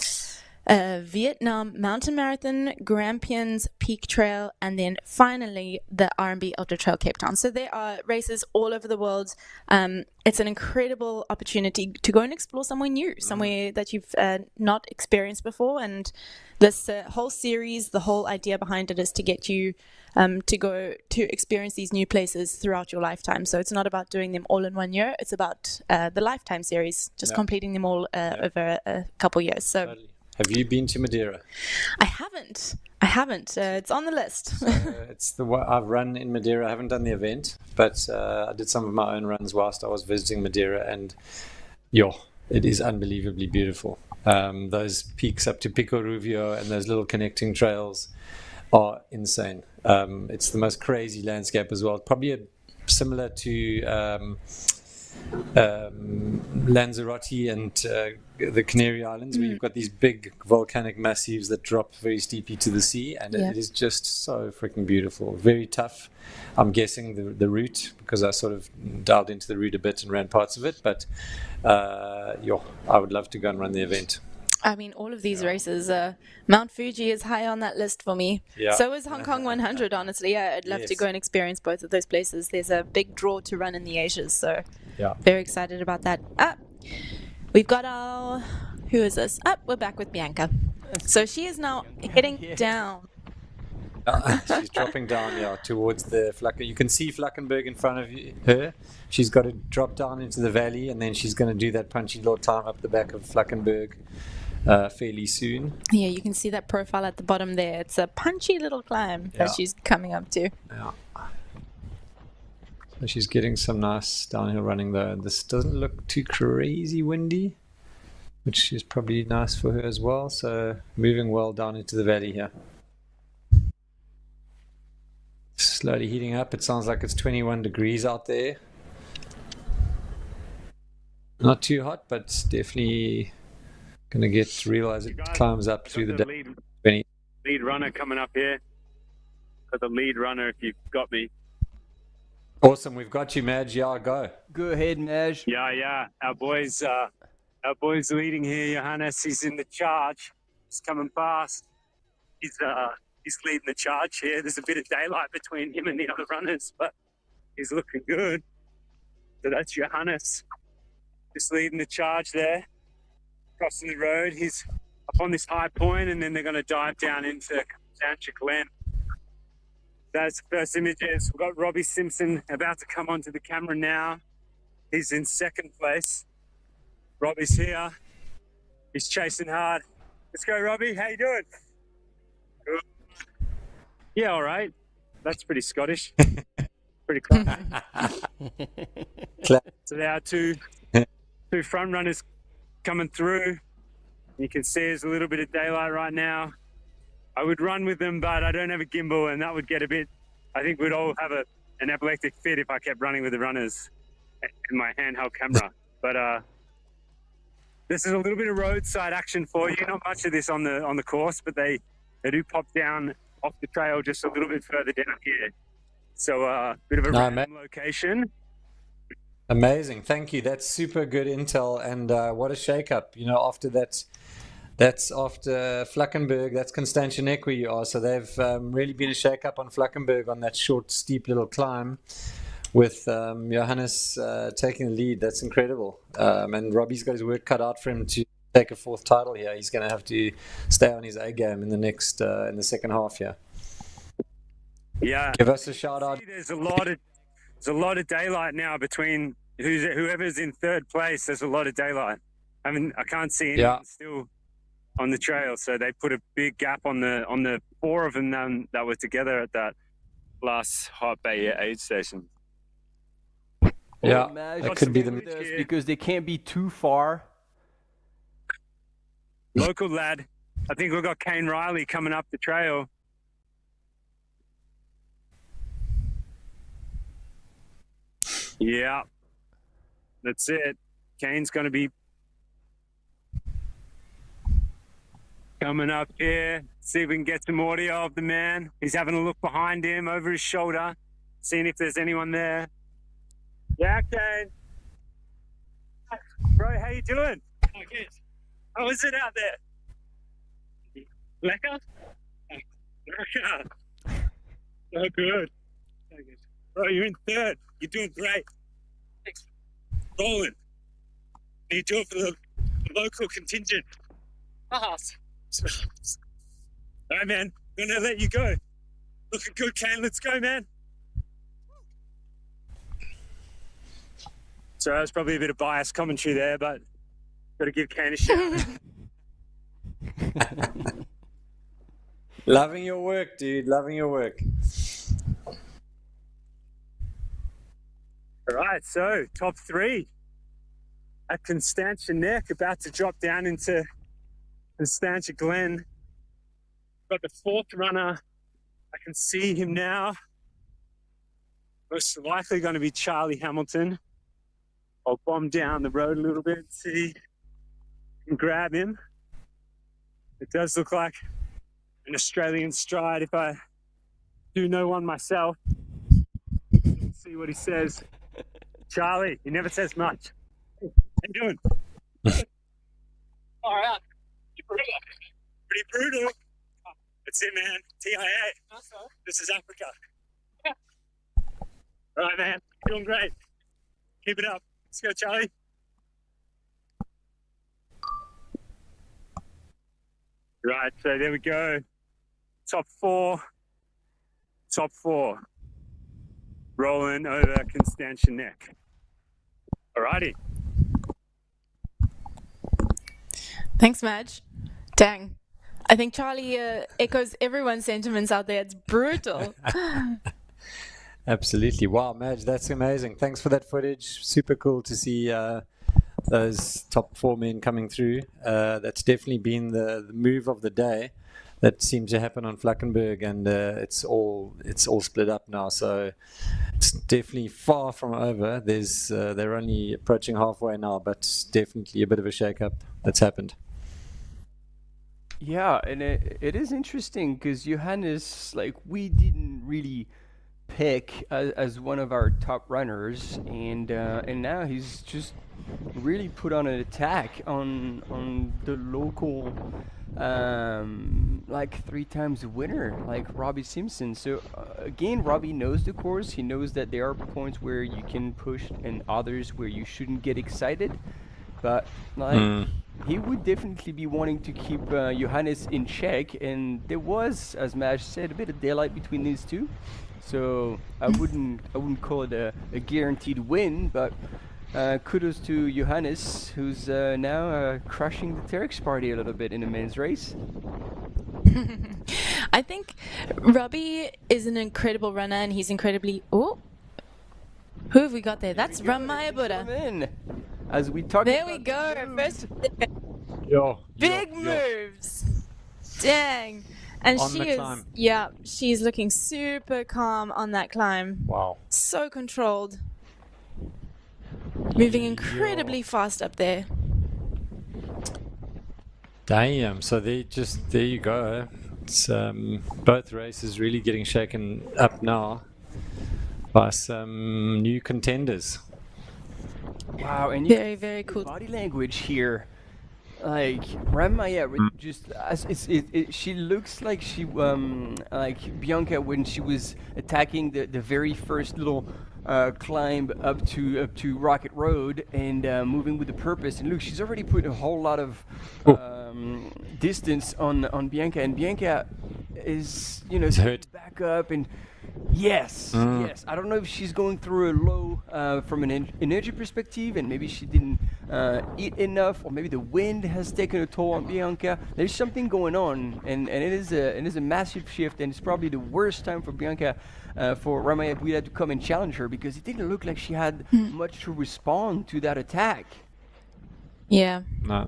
Vietnam Mountain Marathon, Grampians Peak Trail, and then finally the R&B Ultra Trail Cape Town. So there are races all over the world. It's an incredible opportunity to go and explore somewhere new, somewhere that you've not experienced before. And this whole series, the whole idea behind it is to get you to go to experience these new places throughout your lifetime. So it's not about doing them all in 1 year. It's about the lifetime series, just completing them all over a couple years. So. Totally. Have you been to Madeira? I haven't. It's on the list. It's the one I've run in Madeira. I haven't done the event, but I did some of my own runs whilst I was visiting Madeira, and it is unbelievably beautiful. Those peaks up to Pico Rubio and those little connecting trails are insane. It's the most crazy landscape as well. Probably similar to Lanzarote and the Canary Islands, where you've got these big volcanic massifs that drop very steeply to the sea, and it is just so freaking beautiful. Very tough. I'm guessing the route, because I sort of dialed into the route a bit and ran parts of it, but I would love to go and run the event. I mean, all of these races, Mount Fuji is high on that list for me. Yeah. So is Hong Kong 100, honestly. I'd love to go and experience both of those places. There's a big draw to run in the Asias, so very excited about that. We've got our Who is this? Up, we're back with Bianca. So she is now heading down. She's dropping down, towards the Flacken. You can see Flackenberg in front of her. She's got to drop down into the valley, and then she's going to do that punchy little climb up the back of Flackenberg fairly soon. Yeah, you can see that profile at the bottom there. It's a punchy little climb that she's coming up to. Yeah. So she's getting some nice downhill running though. This doesn't look too crazy windy, which is probably nice for her as well. So moving well down into the valley here. Slowly heating up. It sounds like it's 21 degrees out there. Not too hot, but definitely going to get real as it climbs up through the day. Lead runner coming up here. Got the lead runner if you've got me. Awesome, we've got you, Madge. Yeah, go. Go ahead, Madge. Yeah. Our boy's leading here. Johannes, he's in the charge. He's coming fast. He's leading the charge here. There's a bit of daylight between him and the other runners, but he's looking good. So that's Johannes, just leading the charge there, crossing the road. He's up on this high point, and then they're going to dive down into Constantia Glen. That's the first images. We've got Robbie Simpson about to come onto the camera now. He's in second place. Robbie's here. He's chasing hard. Let's go, Robbie. How you doing? Good. Yeah, all right. That's pretty Scottish. Pretty close. So there are two front runners coming through. You can see there's a little bit of daylight right now. I would run with them, but I don't have a gimbal, and that would get a bit... I think we'd all have an epileptic fit if I kept running with the runners and my handheld camera. But this is a little bit of roadside action for you. Not much of this on the course, but they do pop down off the trail just a little bit further down here. So a bit of a random location. Amazing, thank you. That's super good intel, and what a shake-up. You know, after that's after Flackenberg, that's Constantia Neck where you are. So they've really been a shake-up on Flackenberg on that short, steep little climb with Johannes taking the lead. That's incredible. And Robbie's got his work cut out for him to take a fourth title here. He's going to have to stay on his A game in the second half here. Yeah. Give us a shout out. There's a lot of daylight now between whoever's in third place. There's a lot of daylight. I mean, I can't see anyone still on the trail, so they put a big gap on the four of them that were together at that last Hout Bay Aid Station. Yeah, that could be the because they can't be too far. Local lad, I think we've got Kane Riley coming up the trail. Yeah, that's it. Kane's going to be coming up here. See if we can get some audio of the man. He's having a look behind him, over his shoulder, seeing if there's anyone there. Yeah, Kane. Bro, how you doing? Oh, good. How is it out there? Lekker? Lekker. So good. So good. Bro, you're in third. You're doing great. Thanks. Rolling. You do it for the local contingent. All right, man. I'm going to let you go. Looking good, Kane. Let's go, man. So that was probably a bit of biased commentary there, but got to give Kane a shout. Loving your work, dude. Loving your work. All right, so top three at Constantia Neck, about to drop down into Constantia Glen. Got the fourth runner. I can see him now. Most likely going to be Charlie Hamilton. I'll bomb down the road a little bit, see if I can grab him. It does look like an Australian stride if I do know one myself. Let's see what he says. Charlie, he never says much. How you doing? All right. Pretty brutal. That's it, man. TIA. This is Africa. All right, man. Doing great. Keep it up. Let's go, Charlie. Right, so there we go. Top four. Rolling over Constantia Neck. Alrighty. Thanks, Madge. Dang. I think Charlie echoes everyone's sentiments out there. It's brutal. Absolutely. Wow, Madge, that's amazing. Thanks for that footage. Super cool to see those top 4 men coming through. That's definitely been the move of the day that seemed to happen on Flackenberg, and it's all split up now. So it's definitely far from over. They're only approaching halfway now, but definitely a bit of a shake-up that's happened. Yeah, and it is interesting because Johannes, like, we didn't really pick as one of our top runners, and now he's just really put on an attack on the local, like 3 times winner, like Robbie Simpson. So again, Robbie knows the course. He knows that there are points where you can push and others where you shouldn't get excited. But like he would definitely be wanting to keep Johannes in check, and there was, as Madge said, a bit of daylight between these two. So I wouldn't call it a guaranteed win, but kudos to Johannes, who's now crushing the Terex party a little bit in the men's race. I think Robbie is an incredible runner, and he's incredibly... Oh, who have we got there? That's Ramaya Buddha. As we talk. There we go. First, big moves. Dang. And On she the is, climb. yeah, she's looking super calm on that climb. Wow. So controlled. Moving incredibly fast up there. Damn. So there you go. It's both races really getting shaken up now by some new contenders. Wow, and you Very, very cool. body language here. Like Ramaya, just she looks like she like Bianca when she was attacking the very first little climb up to Rocket Road and moving with a purpose. And look, she's already put a whole lot of distance on Bianca, and Bianca is hurt. back up and. Yes. I don't know if she's going through a low from an energy perspective, and maybe she didn't eat enough, or maybe the wind has taken a toll on Bianca. There's something going on, and it is a massive shift, and it's probably the worst time for Bianca, for Ramaya Buida to come and challenge her, because it didn't look like she had much to respond to that attack. Yeah. No.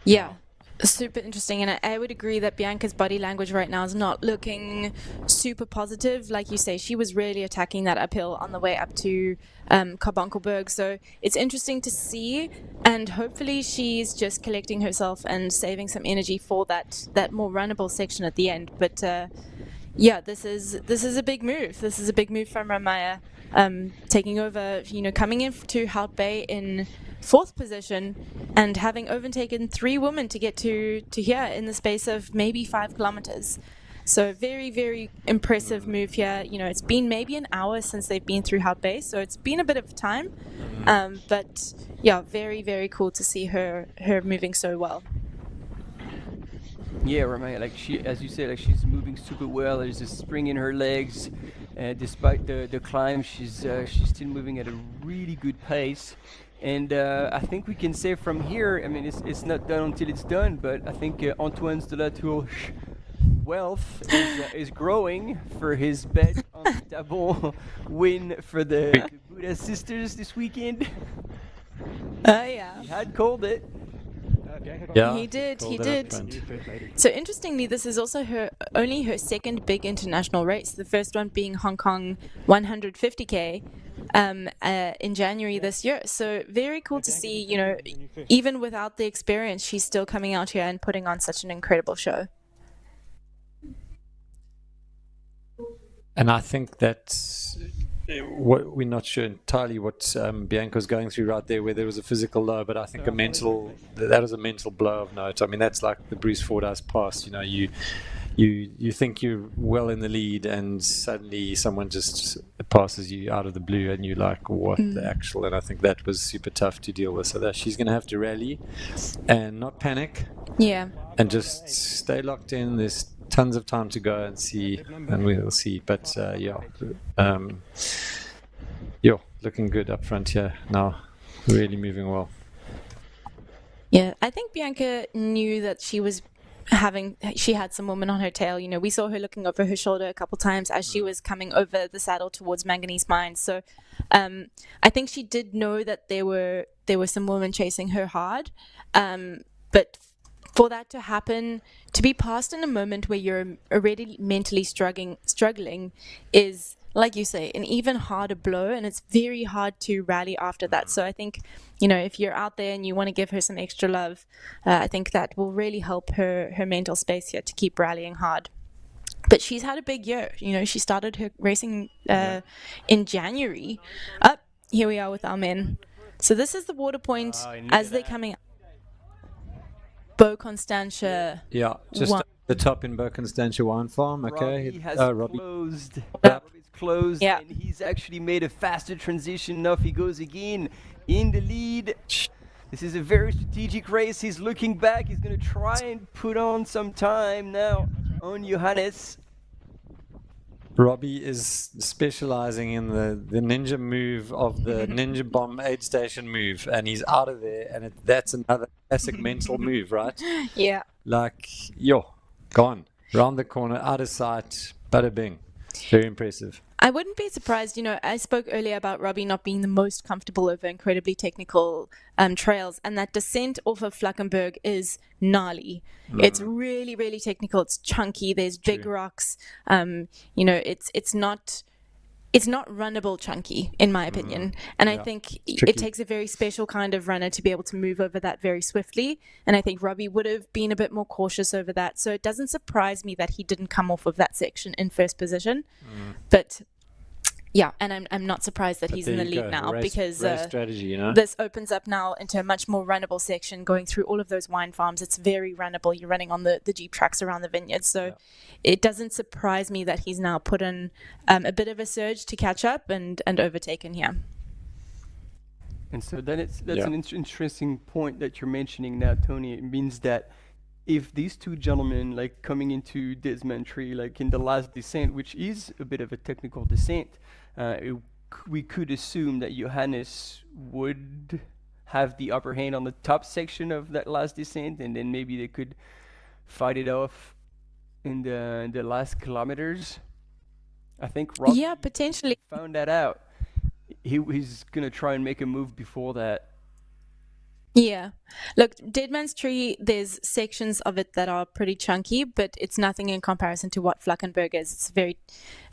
Yeah. Super interesting, and I would agree that Bianca's body language right now is not looking super positive. Like you say, she was really attacking that uphill on the way up to Carbonkelberg, so it's interesting to see, and hopefully she's just collecting herself and saving some energy for that more runnable section at the end. But yeah, this is a big move. This is a big move from Ramaya, taking over, coming in to Hout Bay in 4th position and having overtaken 3 women to get to here in the space of maybe 5 kilometers. So very, very impressive move here. It's been maybe an hour since they've been through Hout Bay, so it's been a bit of time. But yeah, very, very cool to see her moving so well. Yeah, Ramaya, like she, as you said, like she's moving super well. There's a spring in her legs. Despite the climb, she's still moving at a really good pace. And I think we can say from here, I mean, it's not done until it's done, but I think Antoine's de la Tour's wealth is growing for his bet on the double win for the Buddha sisters this weekend. Yeah. He had called it. Yeah, he did. So interestingly, this is also only her second big international race. The first one being Hong Kong 150K in January this year. So very cool to see, even without the experience, she's still coming out here and putting on such an incredible show. And I think that we're not sure entirely what Bianca's going through right there, where there was a physical low, but I think that was a mental blow of note. I mean, that's like the Bruce Fordyce pass. You you think you're well in the lead, and suddenly someone just passes you out of the blue, and you're like, what the actual? And I think that was super tough to deal with. So that she's going to have to rally and not panic. Yeah. And just stay locked in. There's tons of time to go and see, and we'll see. But looking good up front here now. Really moving well. Yeah, I think Bianca knew that she had some woman on her tail. You know, we saw her looking over her shoulder a couple times as she was coming over the saddle towards Manganese Mines. So I think she did know that there were some women chasing her hard. But for that to happen, to be passed in a moment where you're already mentally struggling is, like you say, an even harder blow, and it's very hard to rally after that. So I think, you know, if you're out there and you want to give her some extra love, I think that will really help her mental space here to keep rallying hard. But she's had a big year. You know, she started her racing in January. Here we are with our men. So this is the water point as they're coming up. Beau Constantia. Yeah, just at the top in Beau Constantia Wine Farm. Okay. Robbie has Robbie. closed. Yep. Robbie's closed, and he's actually made a faster transition. Off he goes again in the lead. This is a very strategic race. He's looking back. He's going to try and put on some time now on Johannes. Robbie is specializing in the ninja move of the Ninja Bomb Aid Station move, and he's out of there, and that's another classic mental move, right? Yeah. Like, gone. Round the corner, out of sight, bada bing. Very impressive. I wouldn't be surprised, you know, I spoke earlier about Robbie not being the most comfortable over incredibly technical trails, and that descent off of Flackenberg is gnarly. It's really, really technical. It's chunky. There's big rocks. You know, it's not runnable chunky, in my opinion. And I think it takes a very special kind of runner to be able to move over that very swiftly. And I think Robbie would have been a bit more cautious over that. So it doesn't surprise me that he didn't come off of that section in first position. But yeah, and I'm not surprised that he's in the lead now, because race strategy, you know? This opens up now into a much more runnable section going through all of those wine farms. It's very runnable. You're running on the Jeep tracks around the vineyards. So it doesn't surprise me that he's now put in a bit of a surge to catch up and overtaken here. And so then that's an interesting point that you're mentioning now, Tony. It means that if these two gentlemen, like coming into Desmantry, like in the last descent, which is a bit of a technical descent, we could assume that Johannes would have the upper hand on the top section of that last descent, and then maybe they could fight it off in the last kilometers. I think Robbie potentially found that out. He's gonna try and make a move before that. Yeah. Look, Dead Man's Tree, there's sections of it that are pretty chunky, but it's nothing in comparison to what Flackenberg is.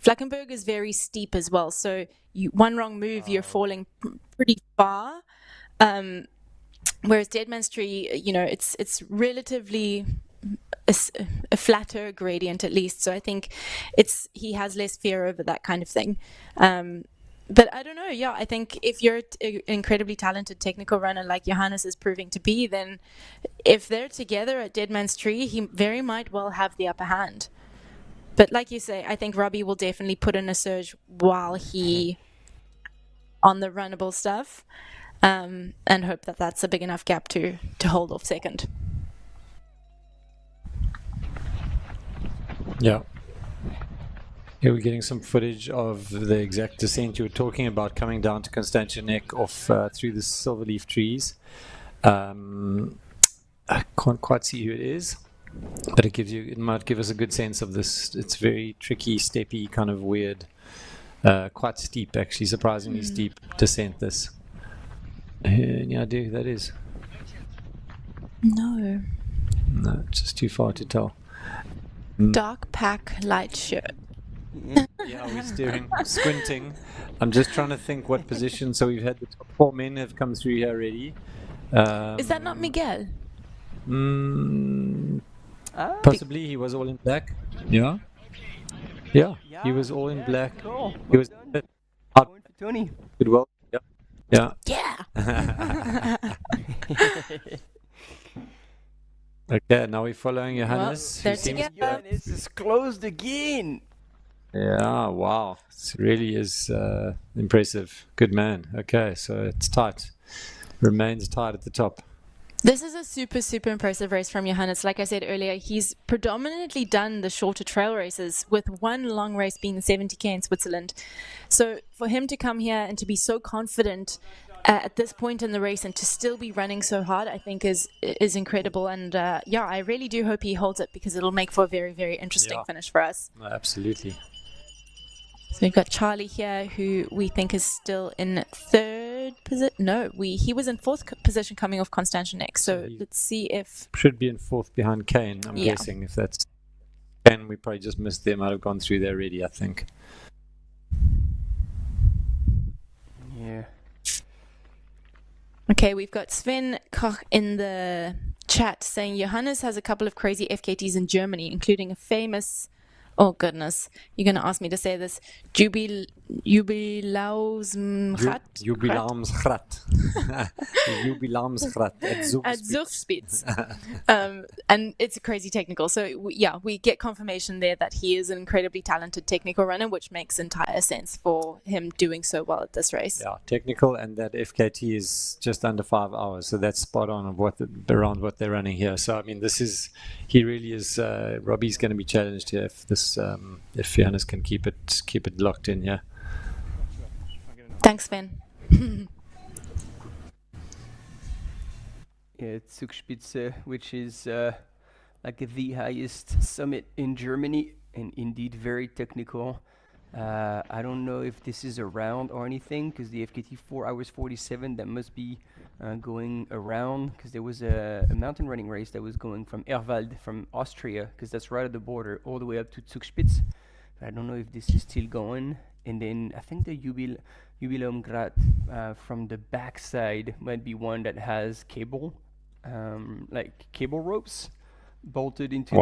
Flackenberg is very steep as well. So one wrong move, you're falling pretty far. Whereas Dead Man's Tree, you know, it's relatively a flatter gradient at least. So I think he has less fear over that kind of thing. But I don't know. Yeah, I think if you're an incredibly talented technical runner like Johannes is proving to be, then if they're together at Dead Man's Tree, he very might well have the upper hand. But like you say, I think Robbie will definitely put in a surge while he on the runnable stuff, and hope that that's a big enough gap to hold off second. Yeah. Here we're getting some footage of the exact descent you were talking about, coming down to Constantia Neck off through the silverleaf trees. I can't quite see who it is, but it might give us a good sense of this. It's very tricky, steppy, kind of weird, quite steep actually, surprisingly steep descent this. Any idea who that is? No, it's just too far to tell. Dark pack, light shirt. Yeah, we're squinting. I'm just trying to think what position. So we've had the top 4 men have come through here already. Is that not Miguel? Possibly. He was all in black. Yeah, he was all in black. Cool. He was Point for Tony. Good. Well, yeah. Yeah. Okay, now we're following Johannes. they're who seems- together. Johannes is closed again. Yeah, wow. It really is impressive. Good man. Okay, so it's tight. Remains tight at the top. This is a super, super impressive race from Johannes. Like I said earlier, he's predominantly done the shorter trail races, with one long race being the 70K in Switzerland. So for him to come here and to be so confident at this point in the race and to still be running so hard, I think is incredible. And yeah, I really do hope he holds it, because it'll make for a very, very interesting finish for us. No, absolutely. So we've got Charlie here, who we think is still in third position. No, he was in fourth position coming off Constantia next. So let's see if... Should be in fourth behind Kane, I'm guessing. If that's Kane, we probably just missed them. I'd have gone through there already, I think. Yeah. Okay, we've got Sven Koch in the chat saying Johannes has a couple of crazy FKTs in Germany, including a famous... Oh goodness, you're going to ask me to say this. Jubilausmrat? Jubilaumsrat. Jubilaumsrat At Zugspitz. And it's a crazy technical. So yeah, we get confirmation there that he is an incredibly talented technical runner, which makes entire sense for him doing so well at this race. Yeah, technical, and that FKT is just under 5 hours. So that's spot on of around what they're running here. So I mean, he really is. Robbie's going to be challenged here if Johannes can keep it locked in here. Thanks, Sven. Yeah, Zugspitze, which is like the highest summit in Germany, and indeed very technical. I don't know if this is around or anything, because the FKT 4 hours 47, that must be going around, because there was a mountain running race that was going from Erwald, from Austria, because that's right at the border, all the way up to Zugspitz. I don't know if this is still going. And then I think the Jubiläumsrad from the backside might be one that has cable, like cable ropes bolted into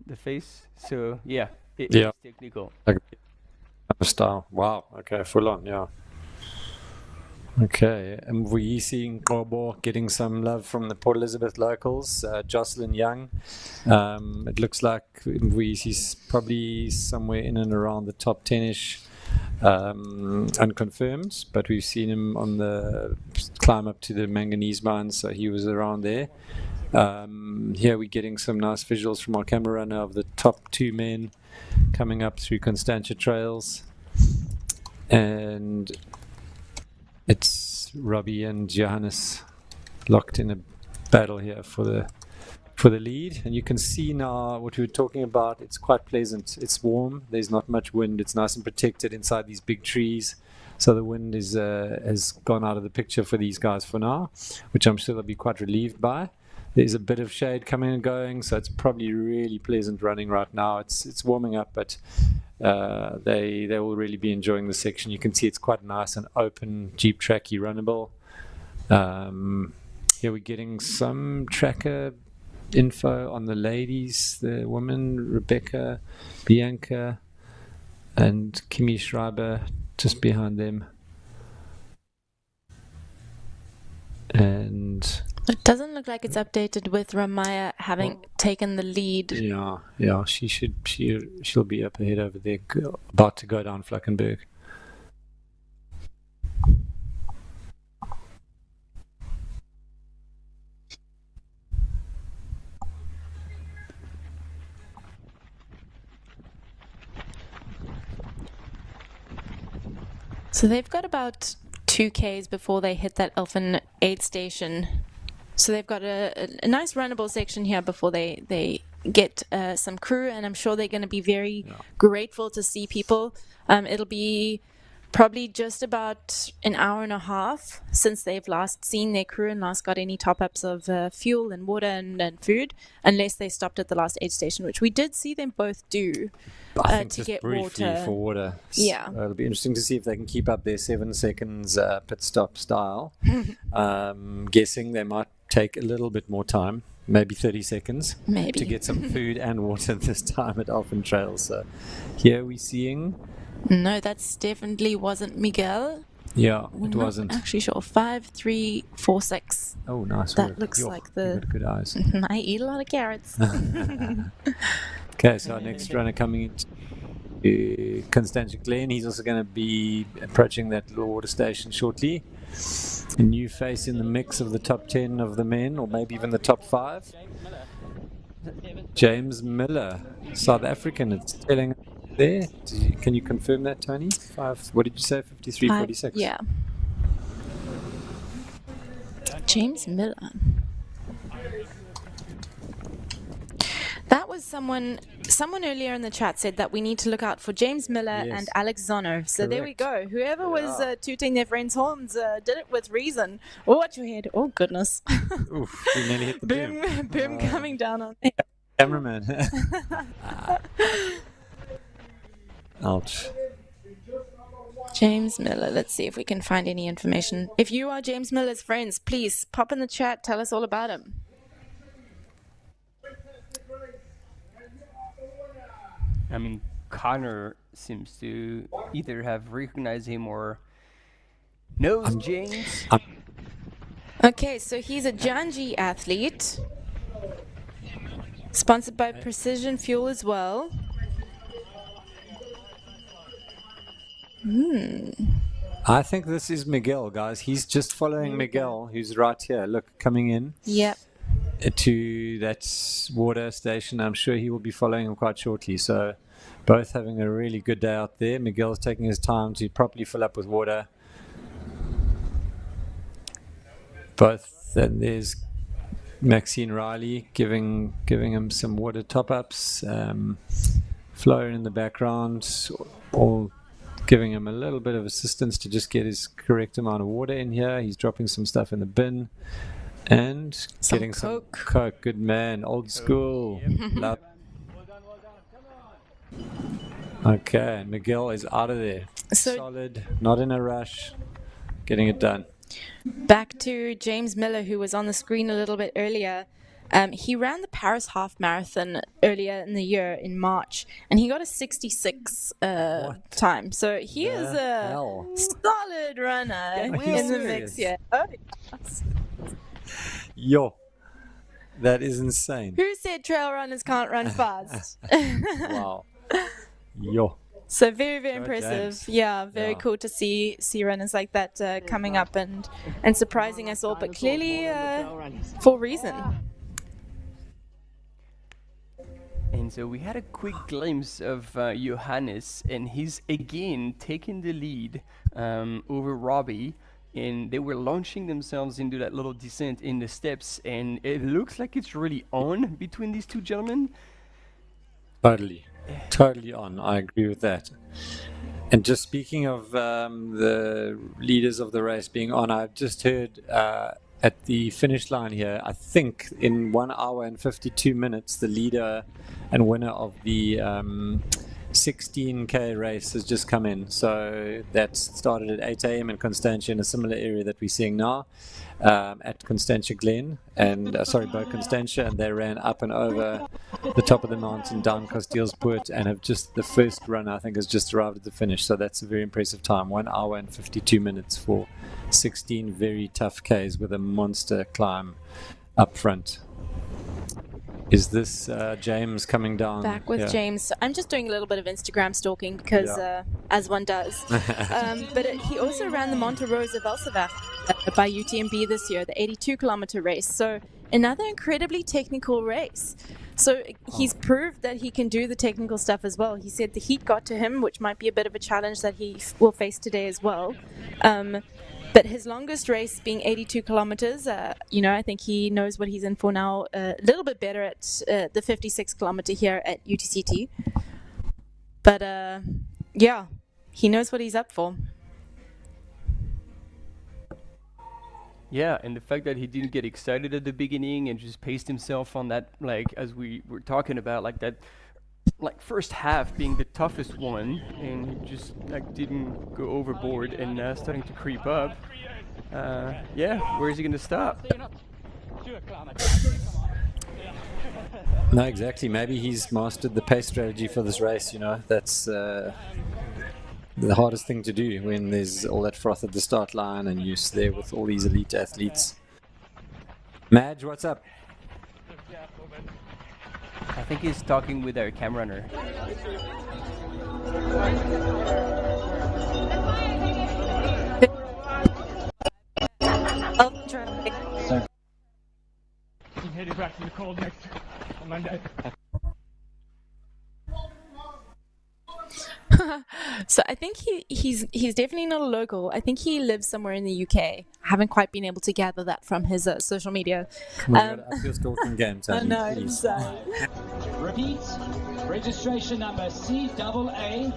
the face. So yeah, it's technical. Like style. Wow. Okay, full on. Yeah. Okay, and we're seeing Kobo getting some love from the Port Elizabeth locals. Jocelyn Young. It looks like he's probably somewhere in and around the top 10-ish. Unconfirmed, but we've seen him on the climb up to the manganese mines, so he was around there. Here we're getting some nice visuals from our camera runner of the top 2 men coming up through Constantia trails, and it's Robbie and Johannes locked in a battle here for the lead. And you can see now what we were talking about. It's quite pleasant. It's warm. There's not much wind. It's nice and protected inside these big trees. So the wind has gone out of the picture for these guys for now, which I'm sure they'll be quite relieved by. There's a bit of shade coming and going, so it's probably really pleasant running right now. It's warming up, but they will really be enjoying the section. You can see it's quite nice and open, jeep tracky runnable. Here we're getting some tracker info on the ladies, the women, Rebecca, Bianca, and Kimi Schreiber just behind them. And it doesn't look like it's updated with Ramaya having taken the lead. Yeah, she'll be up ahead over there, about to go down Fluckenberg. So they've got about 2Ks before they hit that Elfin aid station. So they've got a nice runnable section here before they get some crew, and I'm sure they're going to be very grateful to see people. It'll be probably just about an hour and a half since they've last seen their crew and last got any top-ups of fuel and water and food, unless they stopped at the last aid station, which we did see them both do. I think to just get briefly water. for water. Yeah. It'll be interesting to see if they can keep up their 7 seconds pit stop style. Guessing they might take a little bit more time, maybe 30 seconds, to get some food and water this time at Elfin Trail. So here we're seeing... No, that definitely wasn't Miguel. Yeah, We're it not wasn't. actually sure. 5346. Oh, nice That work. looks Yo, like you the. got good eyes. I eat a lot of carrots. Okay, so our next runner coming into Constantia Glen. He's also going to be approaching that little water station shortly. A new face in the mix of the top 10 of the men, or maybe even the top 5. James Miller, South African. It's telling there. Can you confirm that, Tony? 5. What did you say? 53.46. Yeah. James Miller. That was someone earlier in the chat said that we need to look out for James Miller Yes. and Alex Zono. So there we Correct. go. Whoever was tooting their friends' horns did it with reason. Oh, watch your head. Oh, goodness. Oof, you nearly hit the boom. Boom coming down on it. Cameraman. Ouch. James Miller. Let's see if we can find any information. If you are James Miller's friends, please pop in the chat. Tell us all about him. I mean, Connor seems to either have recognized him or knows James. Okay, so he's a Janji athlete, sponsored by Precision Fuel as well. I think this is Miguel, guys. He's just following Miguel, who's right here. Look, coming in Yep. to that water station. I'm sure he will be following him quite shortly. So both having a really good day out there. Miguel's taking his time to properly fill up with water. Both, and there's Maxine Riley giving him some water top-ups. Flo in the background, all giving him a little bit of assistance to just get his correct amount of water in here. He's dropping some stuff in the bin and getting some Coke. Good man, old school. Love. Okay, and Miguel is out of there. So solid, not in a rush, getting it done. back to James Miller, who was on the screen a little bit earlier. He ran the Paris Half Marathon earlier in the year in March, and he got a 66 time. So he is a solid runner in the mix here. Oh, yes. Yo, that is insane. Who said trail runners can't run fast? Wow. Yo. So very, very Go impressive. James. Yeah, very cool to see runners like that coming up and surprising us all, but clearly for reason. And so we had a quick glimpse of Johannes, and he's again taking the lead over Robbie. And they were launching themselves into that little descent in the steps, and it looks like it's really on between these two gentlemen. Totally on. I agree with that. And just speaking of the leaders of the race being on, I've just heard at the finish line here, I think in 1 hour and 52 minutes, the leader and winner of the 16K race has just come in. So that started at 8 a.m. in Constantia, in a similar area that we're seeing now at Constantia Glen, and Bo Constantia, and they ran up and over the top of the mountain down Casteelspoort, and have just, the first runner I think has just arrived at the finish. So that's a very impressive time, 1 hour and 52 minutes for 16 very tough Ks with a monster climb up front. Is this James coming down? Back with James. So I'm just doing a little bit of Instagram stalking because, as one does. But he also ran the Monte Rosa Velserweg by UTMB this year, the 82-kilometer race. So another incredibly technical race. So he's proved that he can do the technical stuff as well. He said the heat got to him, which might be a bit of a challenge that he will face today as well. But his longest race being 82 kilometers, I think he knows what he's in for now. A little bit better at the 56 kilometer here at UTCT. But he knows what he's up for. Yeah, and the fact that he didn't get excited at the beginning and just paced himself on that, like, as we were talking about, like that, like first half being the toughest one, and he just like didn't go overboard and starting to creep up. Where is he gonna stop? No, exactly. Maybe he's mastered the pace strategy for this race. That's the hardest thing to do when there's all that froth at the start line and you're there with all these elite athletes. Madge, what's up? I think he's talking with our cam runner. I'm heading back to the cold next on Monday. So I think he's definitely not a local. I think he lives somewhere in the UK. I haven't quite been able to gather that from his social media. Come on, up your stalking game, I Tony, know, please. sorry. Repeat, registration number CAA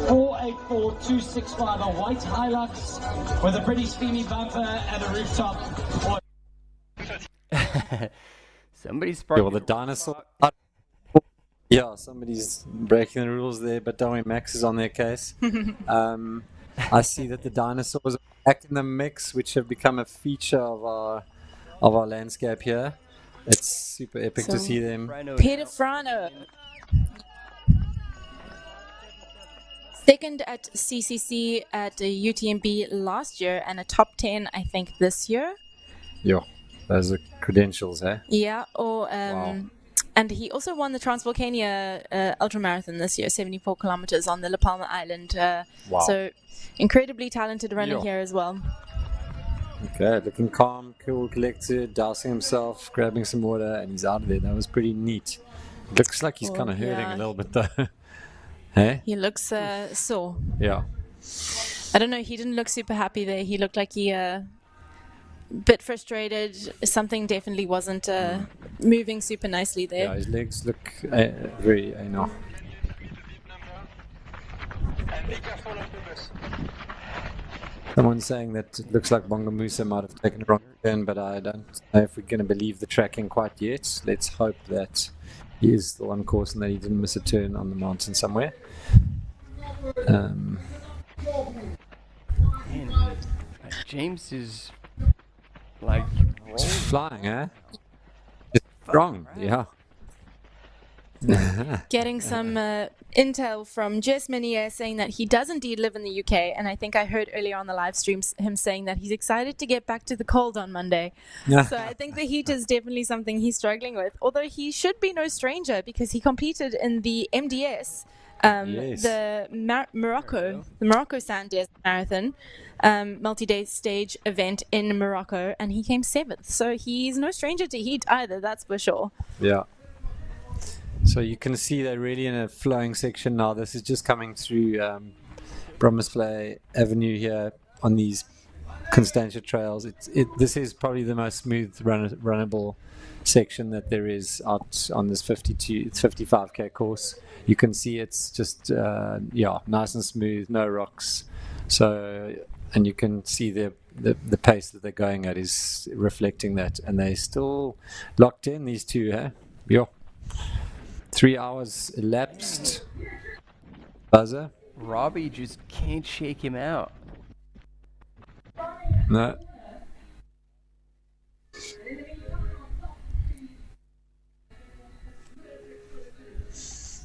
484265, a white Hilux with a British Femi bumper and a rooftop. Somebody's Yeah, well, the dinosaur. Yeah, somebody's breaking the rules there, but don't worry, Max is on their case. I see that the dinosaurs are back in the mix, which have become a feature of our landscape here. It's super epic to see them. Peter Frano. Second at CCC at UTMB last year and a top 10, I think, this year. Yeah, those are credentials, eh? Yeah, or Wow. and he also won the Transvolcania ultramarathon this year, 74 kilometers on the La Palma Island. Wow. So incredibly talented runner Yeah. here as well. Okay, looking calm, cool, collected, dousing himself, grabbing some water, and he's out of there. That was pretty neat. Looks like he's kind of hurting yeah. a little bit though. Hey? He looks sore. Yeah. I don't know. He didn't look super happy there. He looked like he bit frustrated. Something definitely wasn't moving super nicely there. Yeah, his legs look very anal. Someone's saying that it looks like Bonga Musa might have taken a wrong turn, but I don't know if we're going to believe the tracking quite yet. Let's hope that he is still on course and that he didn't miss a turn on the mountain somewhere. Man, James is like It's flying, eh? It's strong, yeah. Getting some intel from Jess Minier saying that he does indeed live in the UK, and I think I heard earlier on the live stream him saying that he's excited to get back to the cold on Monday. So I think the heat is definitely something he's struggling with, although he should be no stranger because he competed in the MDS, Yes. the Morocco Sand Desert Marathon, multi-day stage event in Morocco, and he came 7th. So he's no stranger to heat either, that's for sure. Yeah. So you can see they're really in a flowing section now. This is just coming through Brommersvlei Avenue here on these Constantia trails. This is probably the most smooth runnable section that there is out on this 55k course. You can see it's just nice and smooth, no rocks. So, and you can see the pace that they're going at is reflecting that, and they're still locked in, these two, huh? Yeah. 3 hours elapsed. Buzzer. Robbie just can't shake him out. No.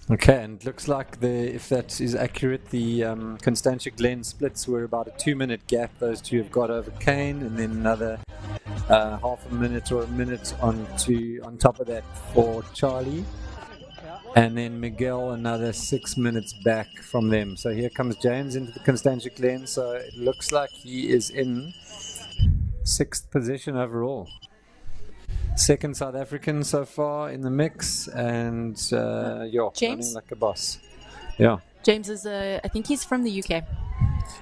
Okay, and it looks like if that is accurate, the Constantia Glen splits were about a 2-minute gap. Those two have got over Kane, and then another half a minute or a minute on top of that for Charlie. And then Miguel another 6 minutes back from them. So here comes James into the Constantia Glen. So it looks like he is in 6th position overall. Second South African so far in the mix, and James? running like a boss. Yeah. James is, I think he's from the UK.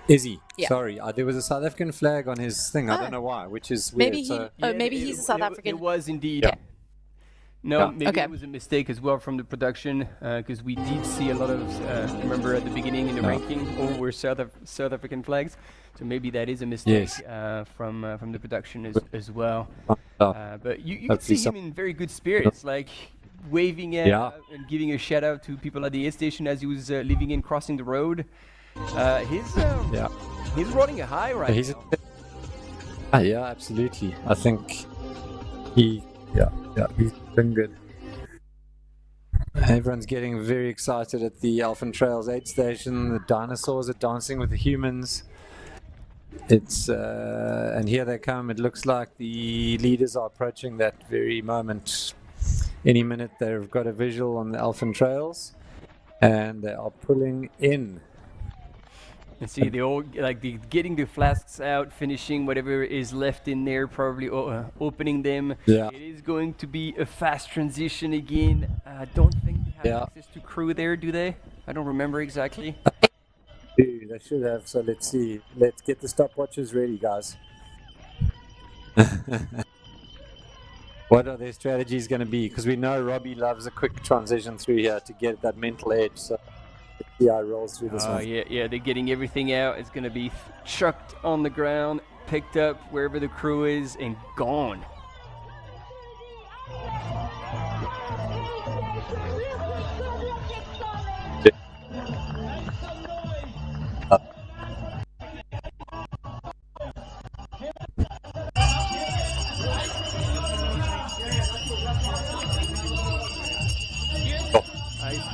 Is he? Yeah. Sorry, there was a South African flag on his thing. I don't know why, which is weird. Maybe he's a South African. It was indeed. Yeah. No, maybe it was a mistake as well from the production, because we did see a lot of, remember at the beginning in the ranking, all were South African flags. So maybe that is a mistake from the production as well. But you can see him in very good spirits, like waving and giving a shout out to people at the aid station as he was leaving and crossing the road. He's running a high right now. Yeah, absolutely. I think he's been good. Everyone's getting very excited at the Elfin Trails Aid Station. The dinosaurs are dancing with the humans. It's and here they come. It looks like the leaders are approaching that very moment. Any minute they've got a visual on the Elfin Trails, and they are pulling in. And see, they all getting the flasks out, finishing whatever is left in there, probably opening them. Yeah. It is going to be a fast transition again. I don't think they have access to crew there, do they? I don't remember exactly. They should have. So let's see. Let's get the stopwatches ready, guys. What are their strategies going to be? Because we know Robbie loves a quick transition through here to get that mental edge. So let's see how it rolls through this one. Yeah, they're getting everything out. It's going to be chucked on the ground, picked up wherever the crew is, and gone.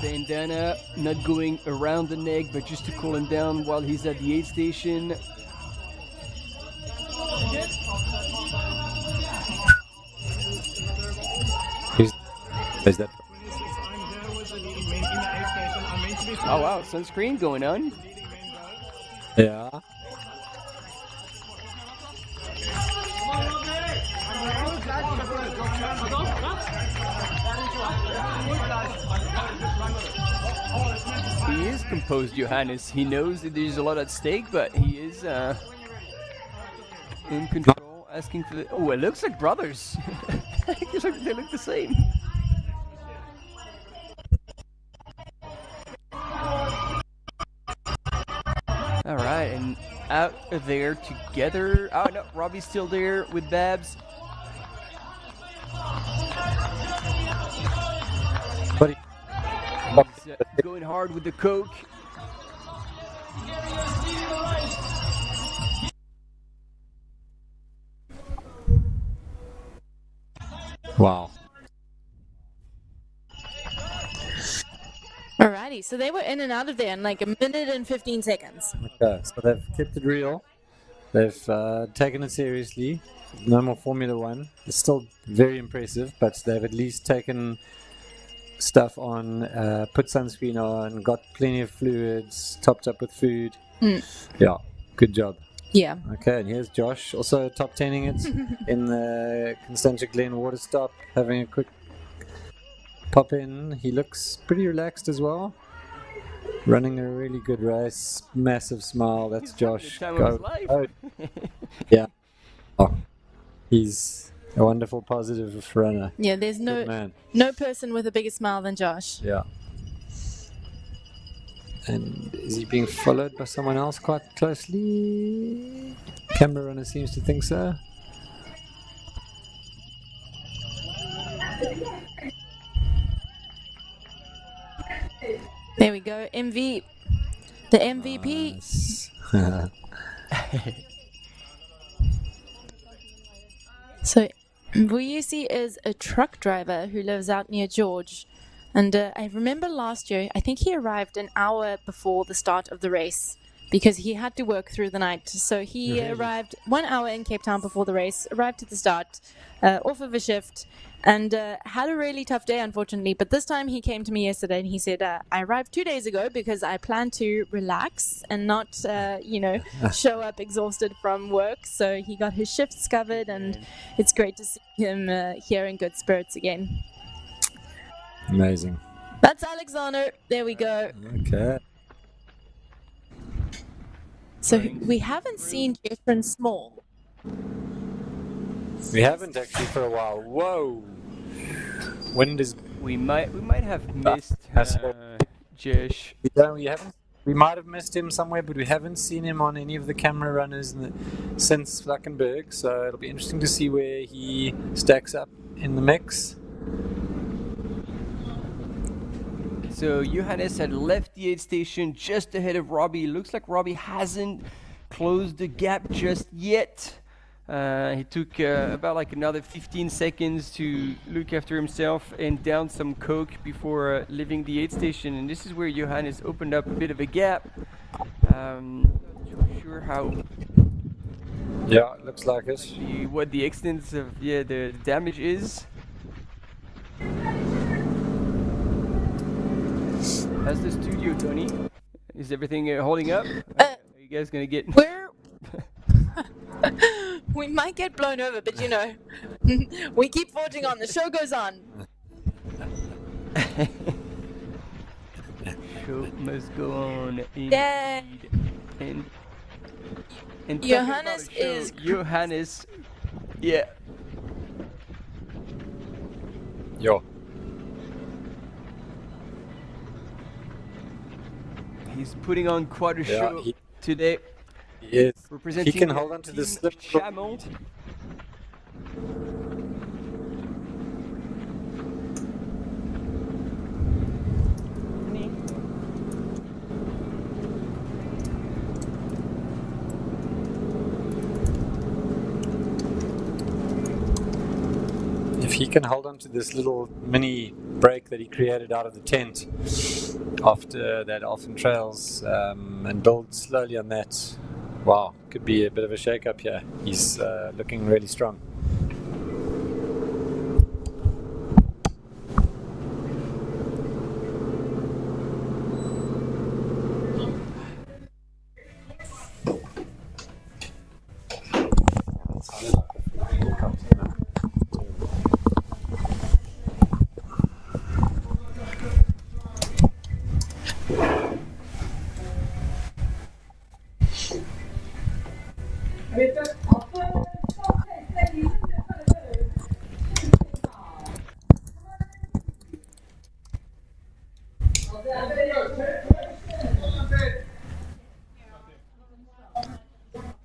Bandana, not going around the neck, but just to cool him down while he's at the aid station. Is that? Oh wow, sunscreen going on. Yeah. He is composed, Johannes. He knows that there's a lot at stake, but he is in control, asking for the... Oh, it looks like brothers. They look the same. All right, and out of there together. Oh, no, Robbie's still there with Babs. Buddy. He's going hard with the coke. Wow. Alrighty, so they were in and out of there in like a minute and 15 seconds. Okay, so they've kept it real. They've taken it seriously. No more Formula One. It's still very impressive, but they've at least taken stuff on, put sunscreen on, got plenty of fluids, topped up with food. Yeah, good job. Yeah. Okay, and here's Josh, also top 10ing it in the Constantia Glen water stop, having a quick pop in. He looks pretty relaxed as well. Running a really good race, massive smile. That's Josh. Go. Yeah. Oh, he's a wonderful, positive runner. Yeah, there's no person with a bigger smile than Josh. Yeah. And is he being followed by someone else quite closely? Camera runner seems to think so. There we go, the MVP. Nice. So, Vuyisi is a truck driver who lives out near George. And I remember last year, I think he arrived an hour before the start of the race because he had to work through the night. So he arrived 1 hour in Cape Town before the race, arrived at the start, off of a shift, and had a really tough day, unfortunately. But this time he came to me yesterday and he said, I arrived 2 days ago because I plan to relax and not, show up exhausted from work. So he got his shifts covered, and it's great to see him here in good spirits again. Amazing. That's Alexander. There we go. Okay. So we haven't seen Jeffrey Small. We haven't actually for a while. Whoa. When does we might have missed Jesh. We might have missed him somewhere, but we haven't seen him on any of the camera runners since Fluckenberg. So it'll be interesting to see where he stacks up in the mix. So Johannes had left the aid station just ahead of Robbie. Looks like Robbie hasn't closed the gap just yet. He took about like another 15 seconds to look after himself and down some coke before leaving the aid station. And this is where Johannes opened up a bit of a gap. Not too sure how. Yeah, it looks like it. What the extent of the damage is. How's the studio, Tony? Is everything holding up? Are you guys gonna get? We might get blown over, but you know, we keep forging on. The show goes on. Show must go on. Yeah. And Johannes is. Johannes. Yeah. Yo. He's putting on quite a show today. Yes. Representing He can hold on to the slip. Chamont. If he can hold on to this little mini break that he created out of the tent after that Alphen Trails and build slowly on that, wow, could be a bit of a shake-up here. He's looking really strong.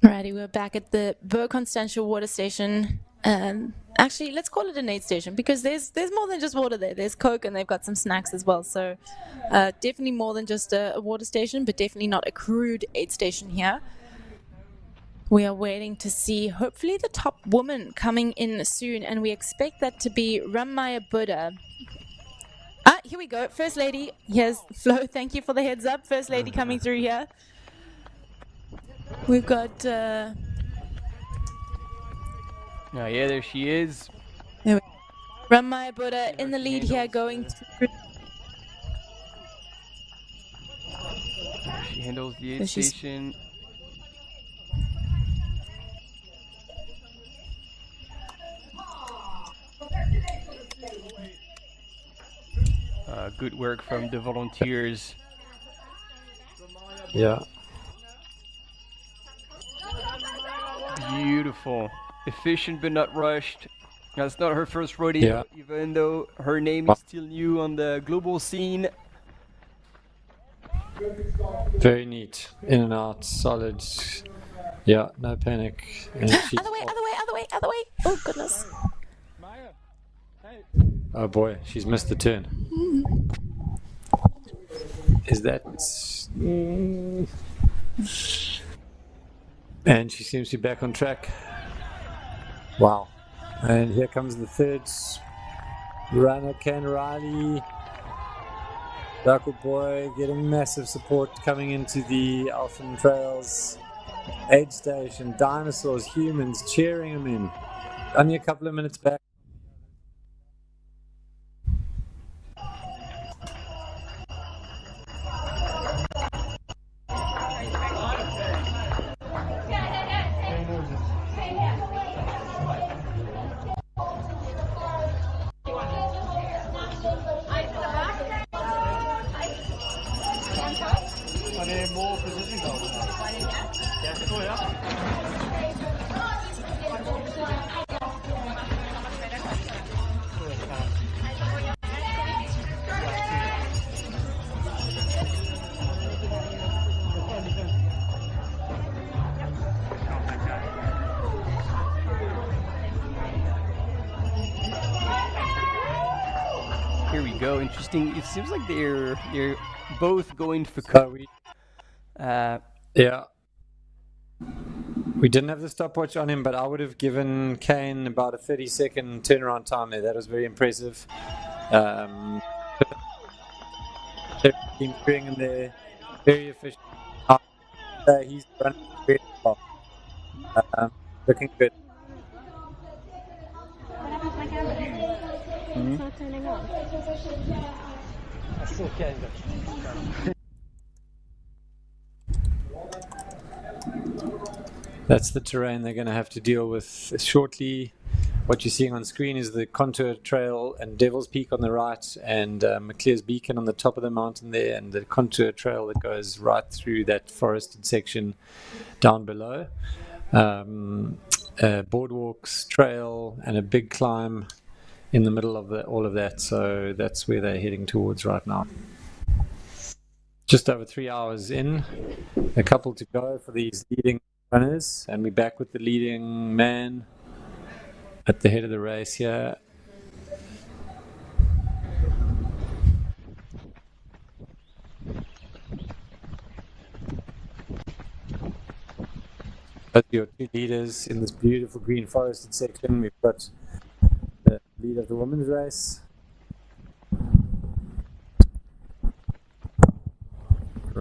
Alrighty, we're back at the Beau Constantia water station. Actually, let's call it an aid station because there's more than just water there. There's Coke and they've got some snacks as well. So definitely more than just a water station, but definitely not a crude aid station here. We are waiting to see, hopefully, the top woman coming in soon, and we expect that to be Ramaya Buddha. Ah, here we go. First lady. Here's Flo. Thank you for the heads up. First lady coming through here. We've got... Oh, yeah, there she is. Ramaya Buddha in the lead here, going through. She handles the aid station. Good work from the volunteers. Yeah. Beautiful. Efficient but not rushed. That's not her first rodeo, even though her name is still new on the global scene. Very neat. In and out, solid. Yeah, no panic. And she's Other way, other way, other way, other way. Oh, goodness. oh boy, she's missed the turn. Is that... And she seems to be back on track. Wow. And here comes the third runner, Ken Riley. Local boy getting massive support coming into the Alphen Trails aid station. Dinosaurs, humans cheering him in. Only a couple of minutes back. Here we go. Interesting. It seems like they're both going for Coke. Yeah. We didn't have the stopwatch on him, but I would have given Kane about a 30-second turnaround time there. That was very impressive. Team doing in there, very efficient. He's running very well. Looking good. It's not turning on. I still can, but... That's the terrain they're going to have to deal with shortly. What you're seeing on screen is the Contour Trail and Devil's Peak on the right, and McClear's Beacon on the top of the mountain there, and the Contour Trail that goes right through that forested section down below. Boardwalks, trail, and a big climb in the middle of all of that. So that's where they're heading towards right now. Just over 3 hours in, a couple to go for these leading runners, and we're back with the leading man at the head of the race here. But your two leaders in this beautiful green forested section. We've got the lead of the women's race,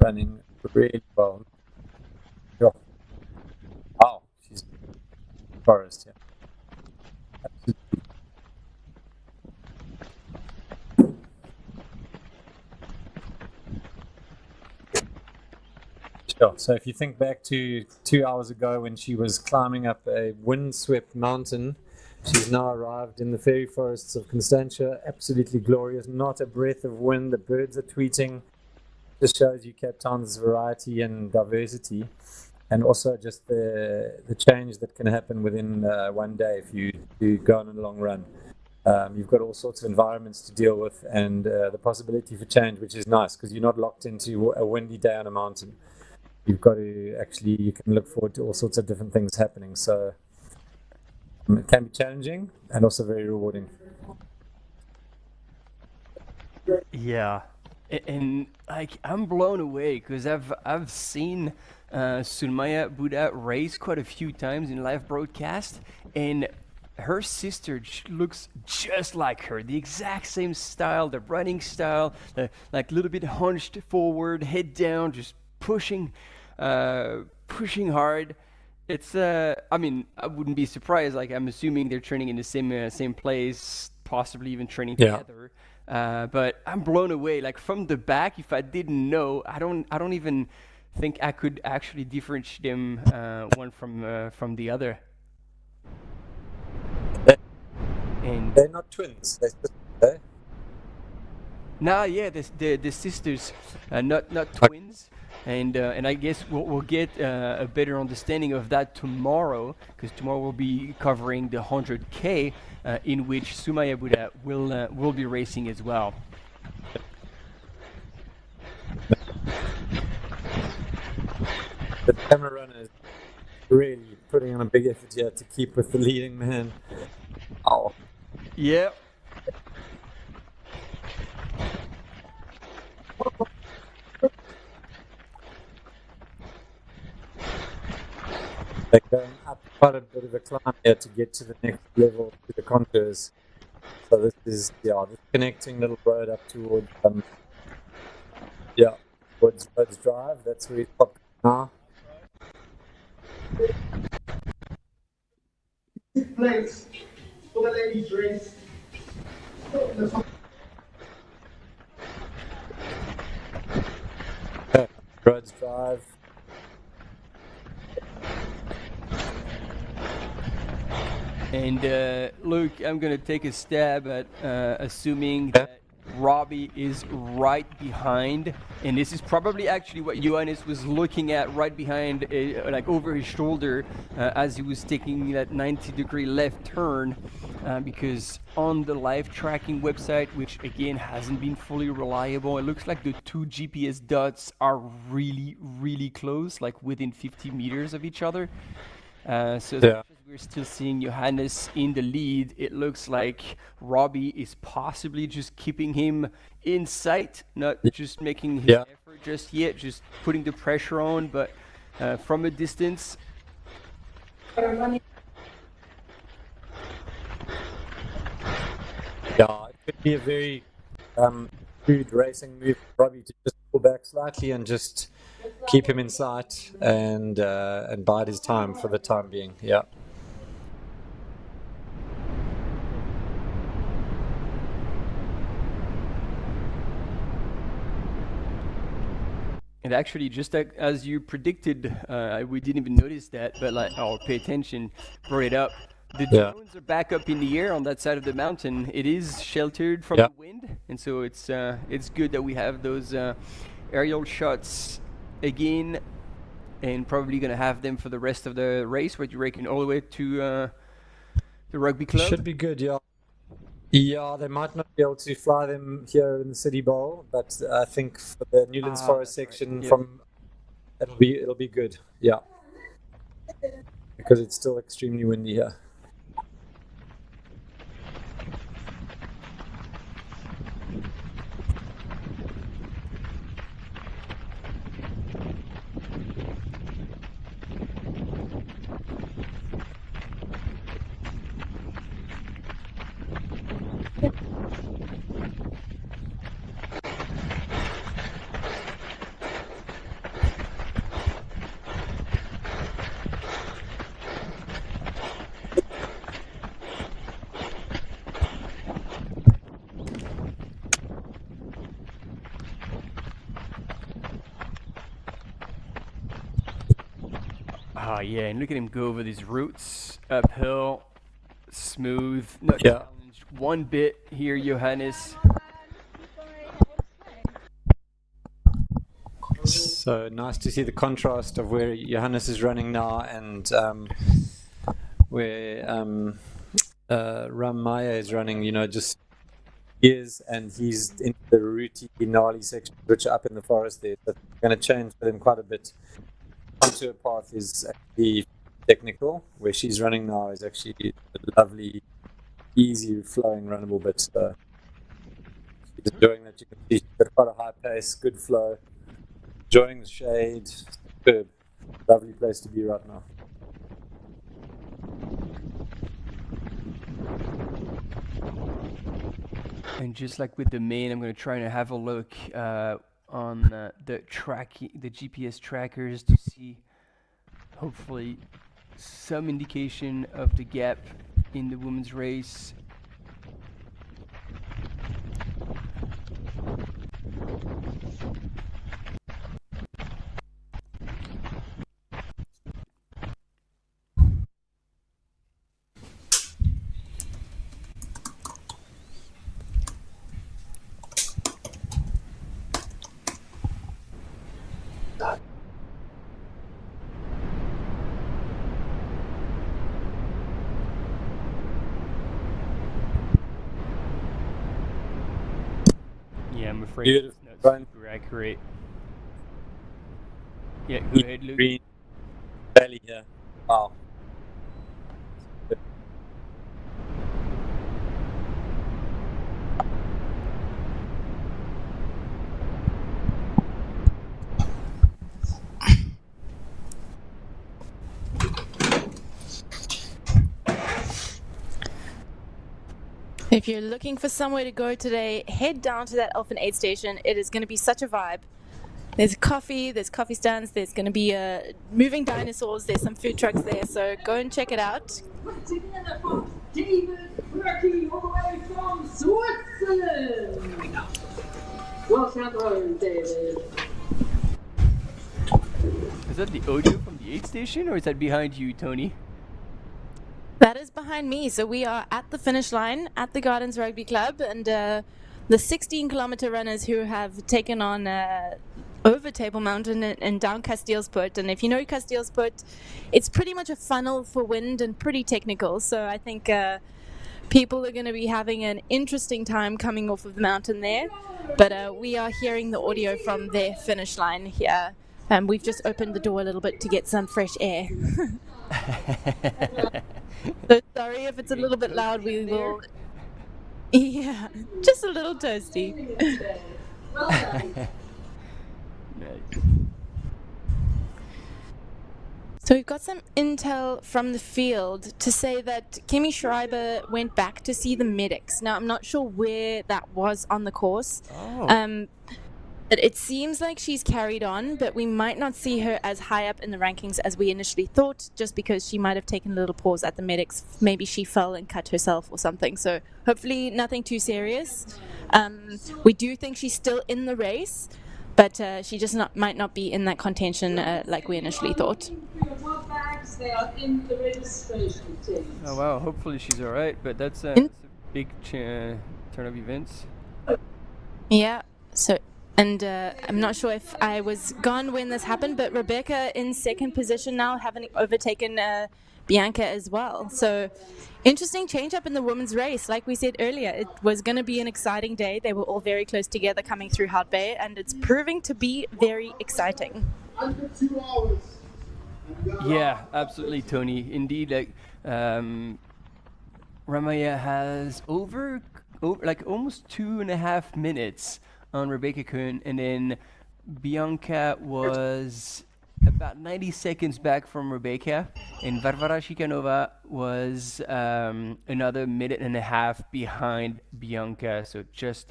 running really well. Wow, she's forest, yeah. Absolutely. Sure. So if you think back to 2 hours ago when she was climbing up a windswept mountain, she's now arrived in the fairy forests of Constantia. Absolutely glorious, not a breath of wind. The birds are tweeting. Just shows you Cape Town's variety and diversity, and also just the change that can happen within one day if you go on a long run. You've got all sorts of environments to deal with, and the possibility for change, which is nice because you're not locked into a windy day on a mountain. You've got to actually, you can look forward to all sorts of different things happening. So it can be challenging and also very rewarding. Yeah. And like I'm blown away because I've seen Sunmaya Buddha race quite a few times in live broadcast, and her sister looks just like her, the exact same style, the running style, like a little bit hunched forward, head down, just pushing hard. It's I mean, I wouldn't be surprised. Like I'm assuming they're training in the same place, possibly even training together. But I'm blown away. Like from the back, if I didn't know, I don't even think I could actually differentiate them one from the other. And they're not twins. They're nah, yeah, the sisters, not twins. And I guess we'll get a better understanding of that tomorrow, because tomorrow we'll be covering the 100K, in which Sumaya Buddha will be racing as well. The camera runner is really putting on a big effort here to keep with the leading man. Oh. Yeah. They're going up quite a bit of a climb here to get to the next level, to the contours. So this is, this connecting little road up towards, towards Rhodes Drive. That's where he's popped now. Place for the ladies' race. Rhodes Drive. And Luke, I'm going to take a stab at assuming that Robbie is right behind, and this is probably actually what Johannes was looking at, right behind, like over his shoulder, as he was taking that 90-degree left turn, because on the live tracking website, which again hasn't been fully reliable, it looks like the two GPS dots are really, really close, like within 50 meters of each other. So we're still seeing Johannes in the lead. It looks like Robbie is possibly just keeping him in sight, not just making his effort just yet, just putting the pressure on, but from a distance, Yeah, it could be a very crude racing move, probably to just pull back slightly and just keep him in sight and bide his time for the time being. Yeah. And actually, just as you predicted, we didn't even notice that, but pay attention, brought it up. The drones are back up in the air on that side of the mountain. It is sheltered from the wind, and so it's good that we have those aerial shots again, and probably gonna have them for the rest of the race. What do you reckon, all the way to the rugby club? Should be good, yeah. Yeah, they might not be able to fly them here in the City Bowl, but I think for the Newlands Forest section, it'll be good. Yeah, because it's still extremely windy here. Oh yeah, and look at him go over these routes, uphill, smooth, not challenged one bit here, Johannes. So nice to see the contrast of where Johannes is running now and where Ram Maya is running, just years, and he's into the rooty, gnarly section, which are up in the forest there. That's going to change for them quite a bit. Contour path is actually technical. Where she's running now is actually a lovely, easy, flowing, runnable bit. So she's enjoying that. You can see she's got quite a high pace, good flow, enjoying the shade. Superb. Lovely place to be right now. And just like with the main, I'm going to try and have a look on the GPS trackers to see hopefully some indication of the gap in the women's race. Yeah, I'm afraid it's not super accurate. Yeah, go ahead, Luke. Green valley here. Wow. If you're looking for somewhere to go today, head down to that Hout Bay Aid Station. It is going to be such a vibe. There's coffee stands, there's going to be moving dinosaurs, there's some food trucks there, so go and check it out. David Berkey, all the way from Switzerland. Welcome home, David. Is that the audio from the aid station, or is that behind you, Tony? That is behind me. So we are at the finish line at the Gardens Rugby Club, and the 16-kilometer runners who have taken on over Table Mountain and down Casteelsput. And if you know Casteelsput, it's pretty much a funnel for wind and pretty technical. So I think people are going to be having an interesting time coming off of the mountain there. But we are hearing the audio from their finish line here. We've just opened the door a little bit to get some fresh air. So sorry if it's a little bit loud, we will... Yeah, just a little toasty. So we've got some intel from the field to say that Kimi Schreiber went back to see the medics. Now, I'm not sure where that was on the course. But it seems like she's carried on, but we might not see her as high up in the rankings as we initially thought, just because she might have taken a little pause at the medics. Maybe she fell and cut herself or something. So hopefully nothing too serious. We do think she's still in the race, but she just might not be in that contention like we initially thought. Oh wow, hopefully she's alright, but that's a big turn of events. Yeah, so... And I'm not sure if I was gone when this happened, but Rebecca in second position now, having overtaken Bianca as well. So interesting change up in the women's race. Like we said earlier, it was going to be an exciting day. They were all very close together coming through Hout Bay, and it's proving to be very exciting. Under 2 hours. Yeah, absolutely, Tony. Indeed, like Ramaya has over like almost 2.5 minutes on Rebecca Kuhn, and then Bianca was about 90 seconds back from Rebecca, and Varvara Shikanova was another 1.5 minutes behind Bianca, so just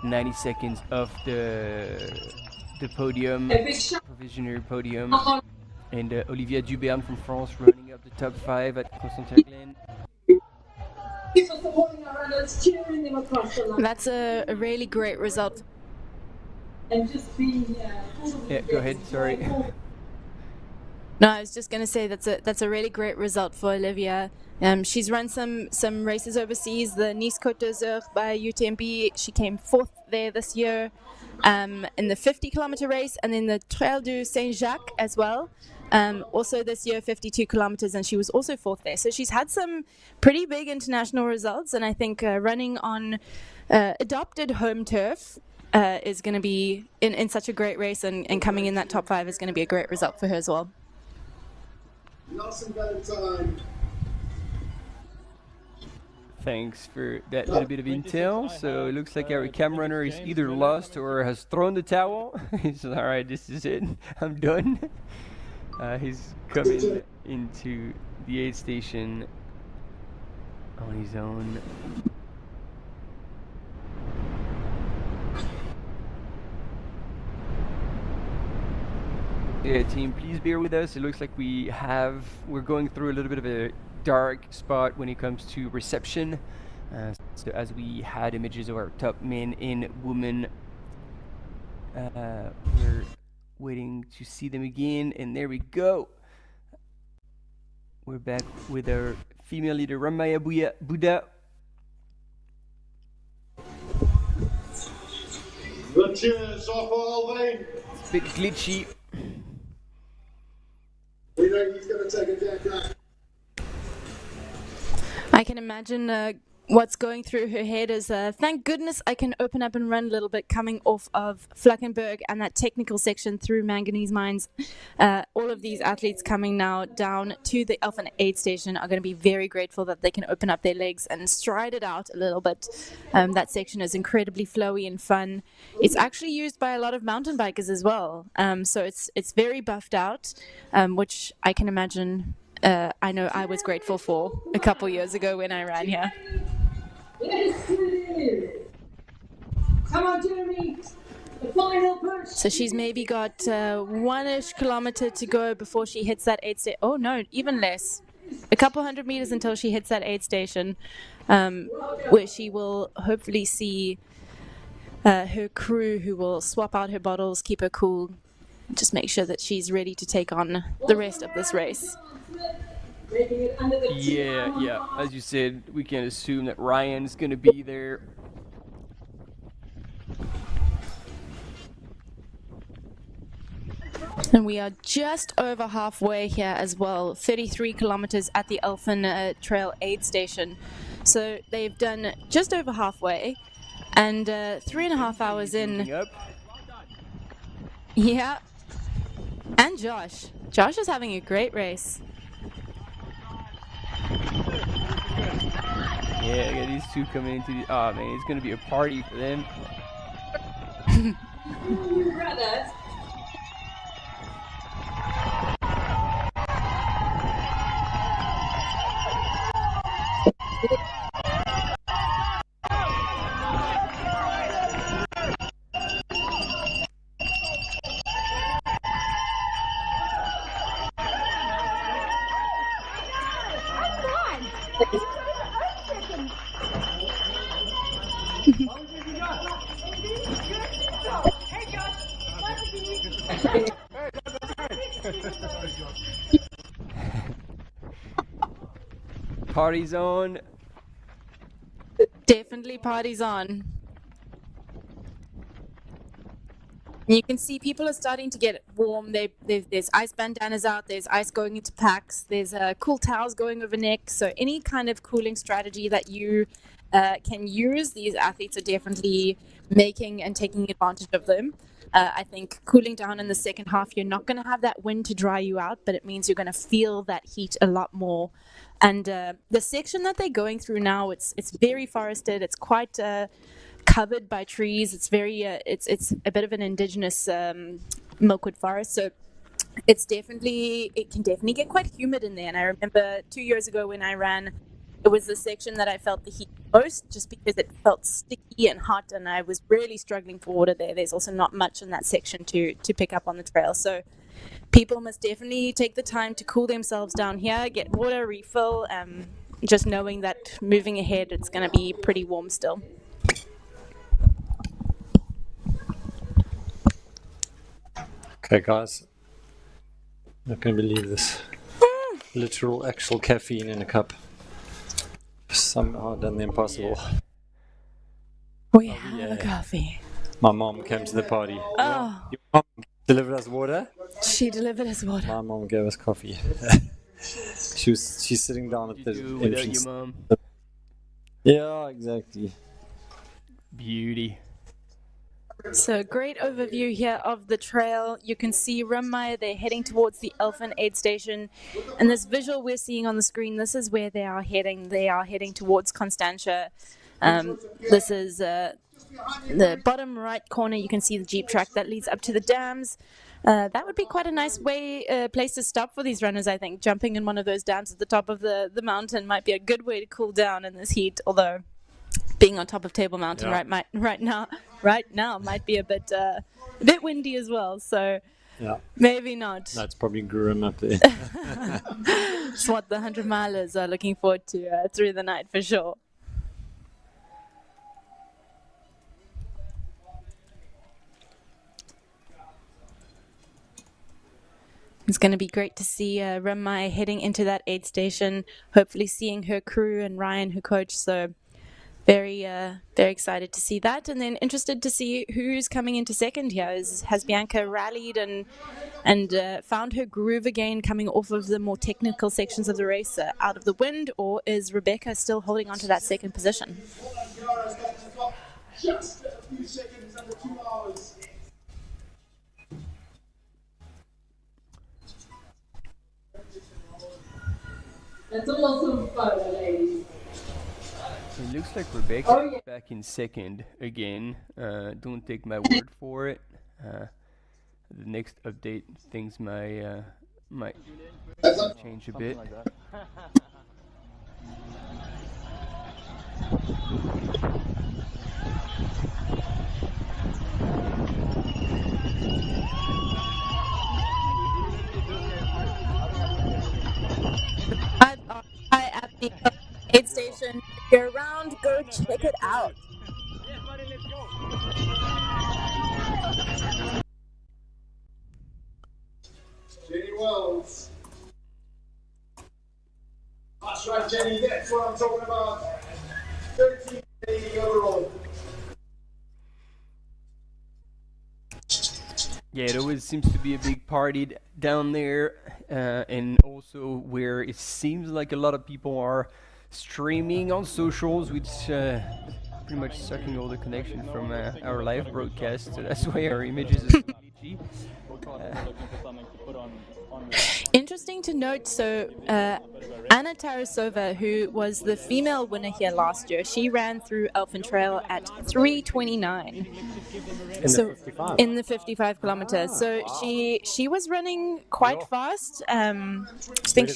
90 seconds of the podium, provisionary podium, and Olivia Duberne from France running up the top 5 at Constantin. That's a really great result. Yeah, go ahead, sorry. No, I was just going to say that's a really great result for Olivia. She's run some races overseas, the Nice Côte d'Azur by UTMB. She came 4th there this year in the 50-kilometer race, and then the Trail du Saint-Jacques as well. Also this year, 52 kilometers, and she was also 4th there. So she's had some pretty big international results, and I think running on adopted home turf is going to be in such a great race, and coming in that top 5 is going to be a great result for her as well. Nelson Valentine. Thanks for that little bit of intel. So it looks like our cam runner is either lost or has thrown the towel. He's all right, this is it, I'm done. He's coming into the aid station on his own. Yeah, team, please bear with us. It looks like we're going through a little bit of a dark spot when it comes to reception. So as we had images of our top men and women, we're waiting to see them again, and there we go. We're back with our female leader, Ramaya Buddha. The cheers off all day. It's a bit glitchy. We know he's going to take a deck. I can imagine what's going through her head is, thank goodness I can open up and run a little bit coming off of Fluckenberg and that technical section through Manganese Mines. All of these athletes coming now down to the Alpha Aid Station are going to be very grateful that they can open up their legs and stride it out a little bit. That section is incredibly flowy and fun. It's actually used by a lot of mountain bikers as well. So it's very buffed out, which I can imagine I know I was grateful for a couple years ago when I ran here. Yes, it is. Come on, Jeremy. The final push. So she's maybe got 1-ish kilometer to go before she hits that aid station. Oh no, even less. A couple 100 meters until she hits that aid station, where she will hopefully see her crew, who will swap out her bottles, keep her cool, just make sure that she's ready to take on the rest of this race. Yeah. As you said, we can assume that Ryan's going to be there. And we are just over halfway here as well, 33 kilometers at the Elfin Trail Aid Station. So they've done just over halfway, and 3.5 hours in. Yeah. And Josh. Josh is having a great race. Yeah, I got these two coming into the... Oh, man, it's going to be a party for them. Party's on. Definitely parties on. You can see people are starting to get warm. There's ice bandanas out. There's ice going into packs. There's cool towels going over neck. So any kind of cooling strategy that you can use, these athletes are definitely making and taking advantage of them. I think cooling down in the second half, you're not going to have that wind to dry you out, but it means you're going to feel that heat a lot more. And the section that they're going through now, it's very forested. It's quite covered by trees. It's very it's a bit of an indigenous milkwood forest, so it can definitely get quite humid in there. And I remember 2 years ago when I ran, it was the section that I felt the heat most, just because it felt sticky and hot, and I was really struggling for water there. There's also not much in that section to pick up on the trail, so people must definitely take the time to cool themselves down here, get water, refill, just knowing that moving ahead it's going to be pretty warm still. Okay, guys, not going to believe this. Literal, actual caffeine in a cup. Somehow done the impossible. We have a coffee. My mom came to the party. Oh. Your mom delivered us water? She delivered us water. My mom gave us coffee. She's sitting down at the entrance. Your mom. Yeah, exactly. Beauty. So great overview here of the trail. You can see Rimmaier, they're heading towards the Elephant Aid Station. And this visual we're seeing on the screen, this is where they are heading. They are heading towards Constantia. This is the bottom right corner. You can see the Jeep track that leads up to the dams. That would be quite a nice place to stop for these runners, I think. Jumping in one of those dams at the top of the mountain might be a good way to cool down in this heat, although being on top of Table Mountain right now might be a bit windy as well, so maybe not. That's probably grim up there. It's what the 100 milers are looking forward to through the night for sure. It's going to be great to see Rimmaier heading into that aid station, hopefully seeing her crew and Ryan, her coach, so very excited to see that, and then interested to see who's coming into second here. Has Bianca rallied and found her groove again, coming off of the more technical sections of the race out of the wind, or is Rebecca still holding on to that second position? Just a few seconds under 2 hours. That's awesome photo, ladies. It looks like Rebecca is back in second again. Don't take my word for it. The next update, things might change a bit. Hi at the aid station. If you're around, go check it out. Jenny Wells. That's right, Jenny, that's what I'm talking about. 13 overall. Yeah, it always seems to be a big party down there, and also where it seems like a lot of people are streaming on socials, which pretty much sucking all the connection from our live broadcast, so that's why our images are so glitchy. Interesting to note, so Anna Tarasova, who was the female winner here last year, she ran through Elfin Trail at 3:29. In the 55 kilometers. So she was running quite fast. I think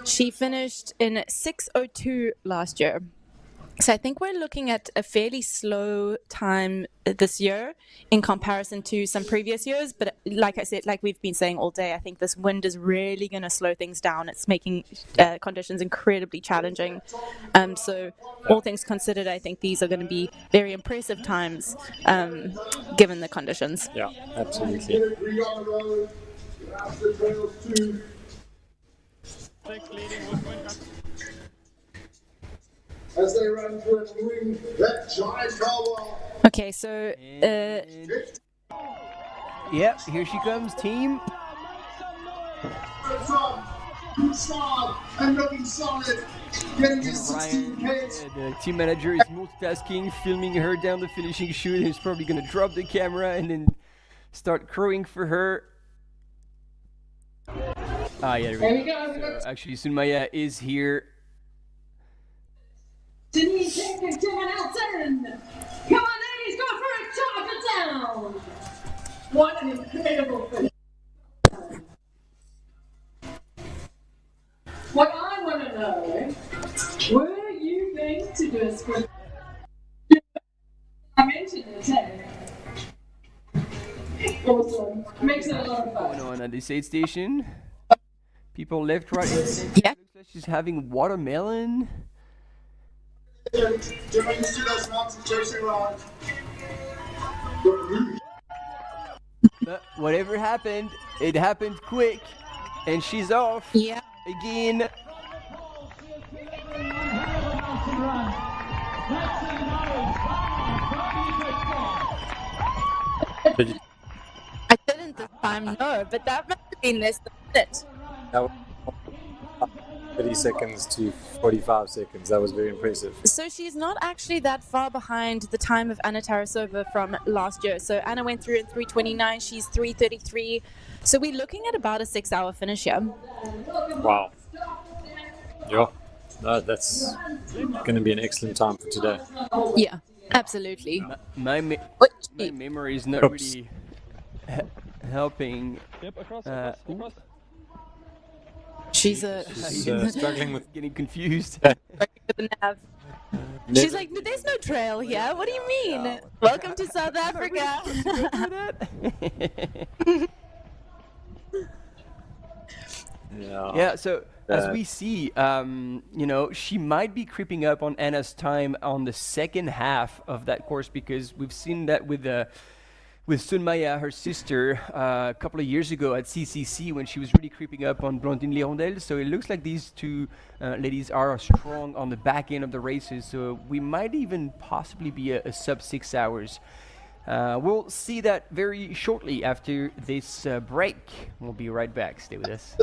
she finished in 6:02 last year. So I think we're looking at a fairly slow time this year in comparison to some previous years. But like I said, like we've been saying all day, I think this wind is really going to slow things down. It's making conditions incredibly challenging. So all things considered, I think these are going to be very impressive times given the conditions. Yeah, absolutely. As they run through and win that giant car. Okay, so yeah, here she comes, team. And looking solid, getting his 16K. The team manager is multitasking, filming her down the finishing chute. He's probably going to drop the camera and then start crowing for her. Yeah, there we go. So actually, Sunmaya is here. Denise and John Elton. Come on, ladies, go for it, chop it down. What an incredible finish. What I want to know, were you going to do a sprint? I mentioned it, Awesome. Makes it a lot of fun. Going on at this aid station. People left, right, and center. Yeah. Looks like she's having watermelon. But whatever happened, it happened quick, and she's off. Yeah. Again. I didn't this time, no, but that must have been less than it. 30 seconds to 45 seconds. That was very impressive. So she's not actually that far behind the time of Anna Tarasova from last year. So Anna went through in 3:29, she's 3:33. So we're looking at about a 6-hour finish here. Wow. Yeah, that's going to be an excellent time for today. Yeah, absolutely. My memory is not really helping. She's struggling with getting confused. She's like, there's no trail here. What do you mean? Welcome to South Africa. Yeah, so as we see, she might be creeping up on Anna's time on the second half of that course, because we've seen that with Sunmaya, her sister, a couple of years ago at CCC when she was really creeping up on Blondine Lirondelle. So it looks like these two ladies are strong on the back end of the races. So we might even possibly be a sub 6 hours. We'll see that very shortly after this break. We'll be right back. Stay with us.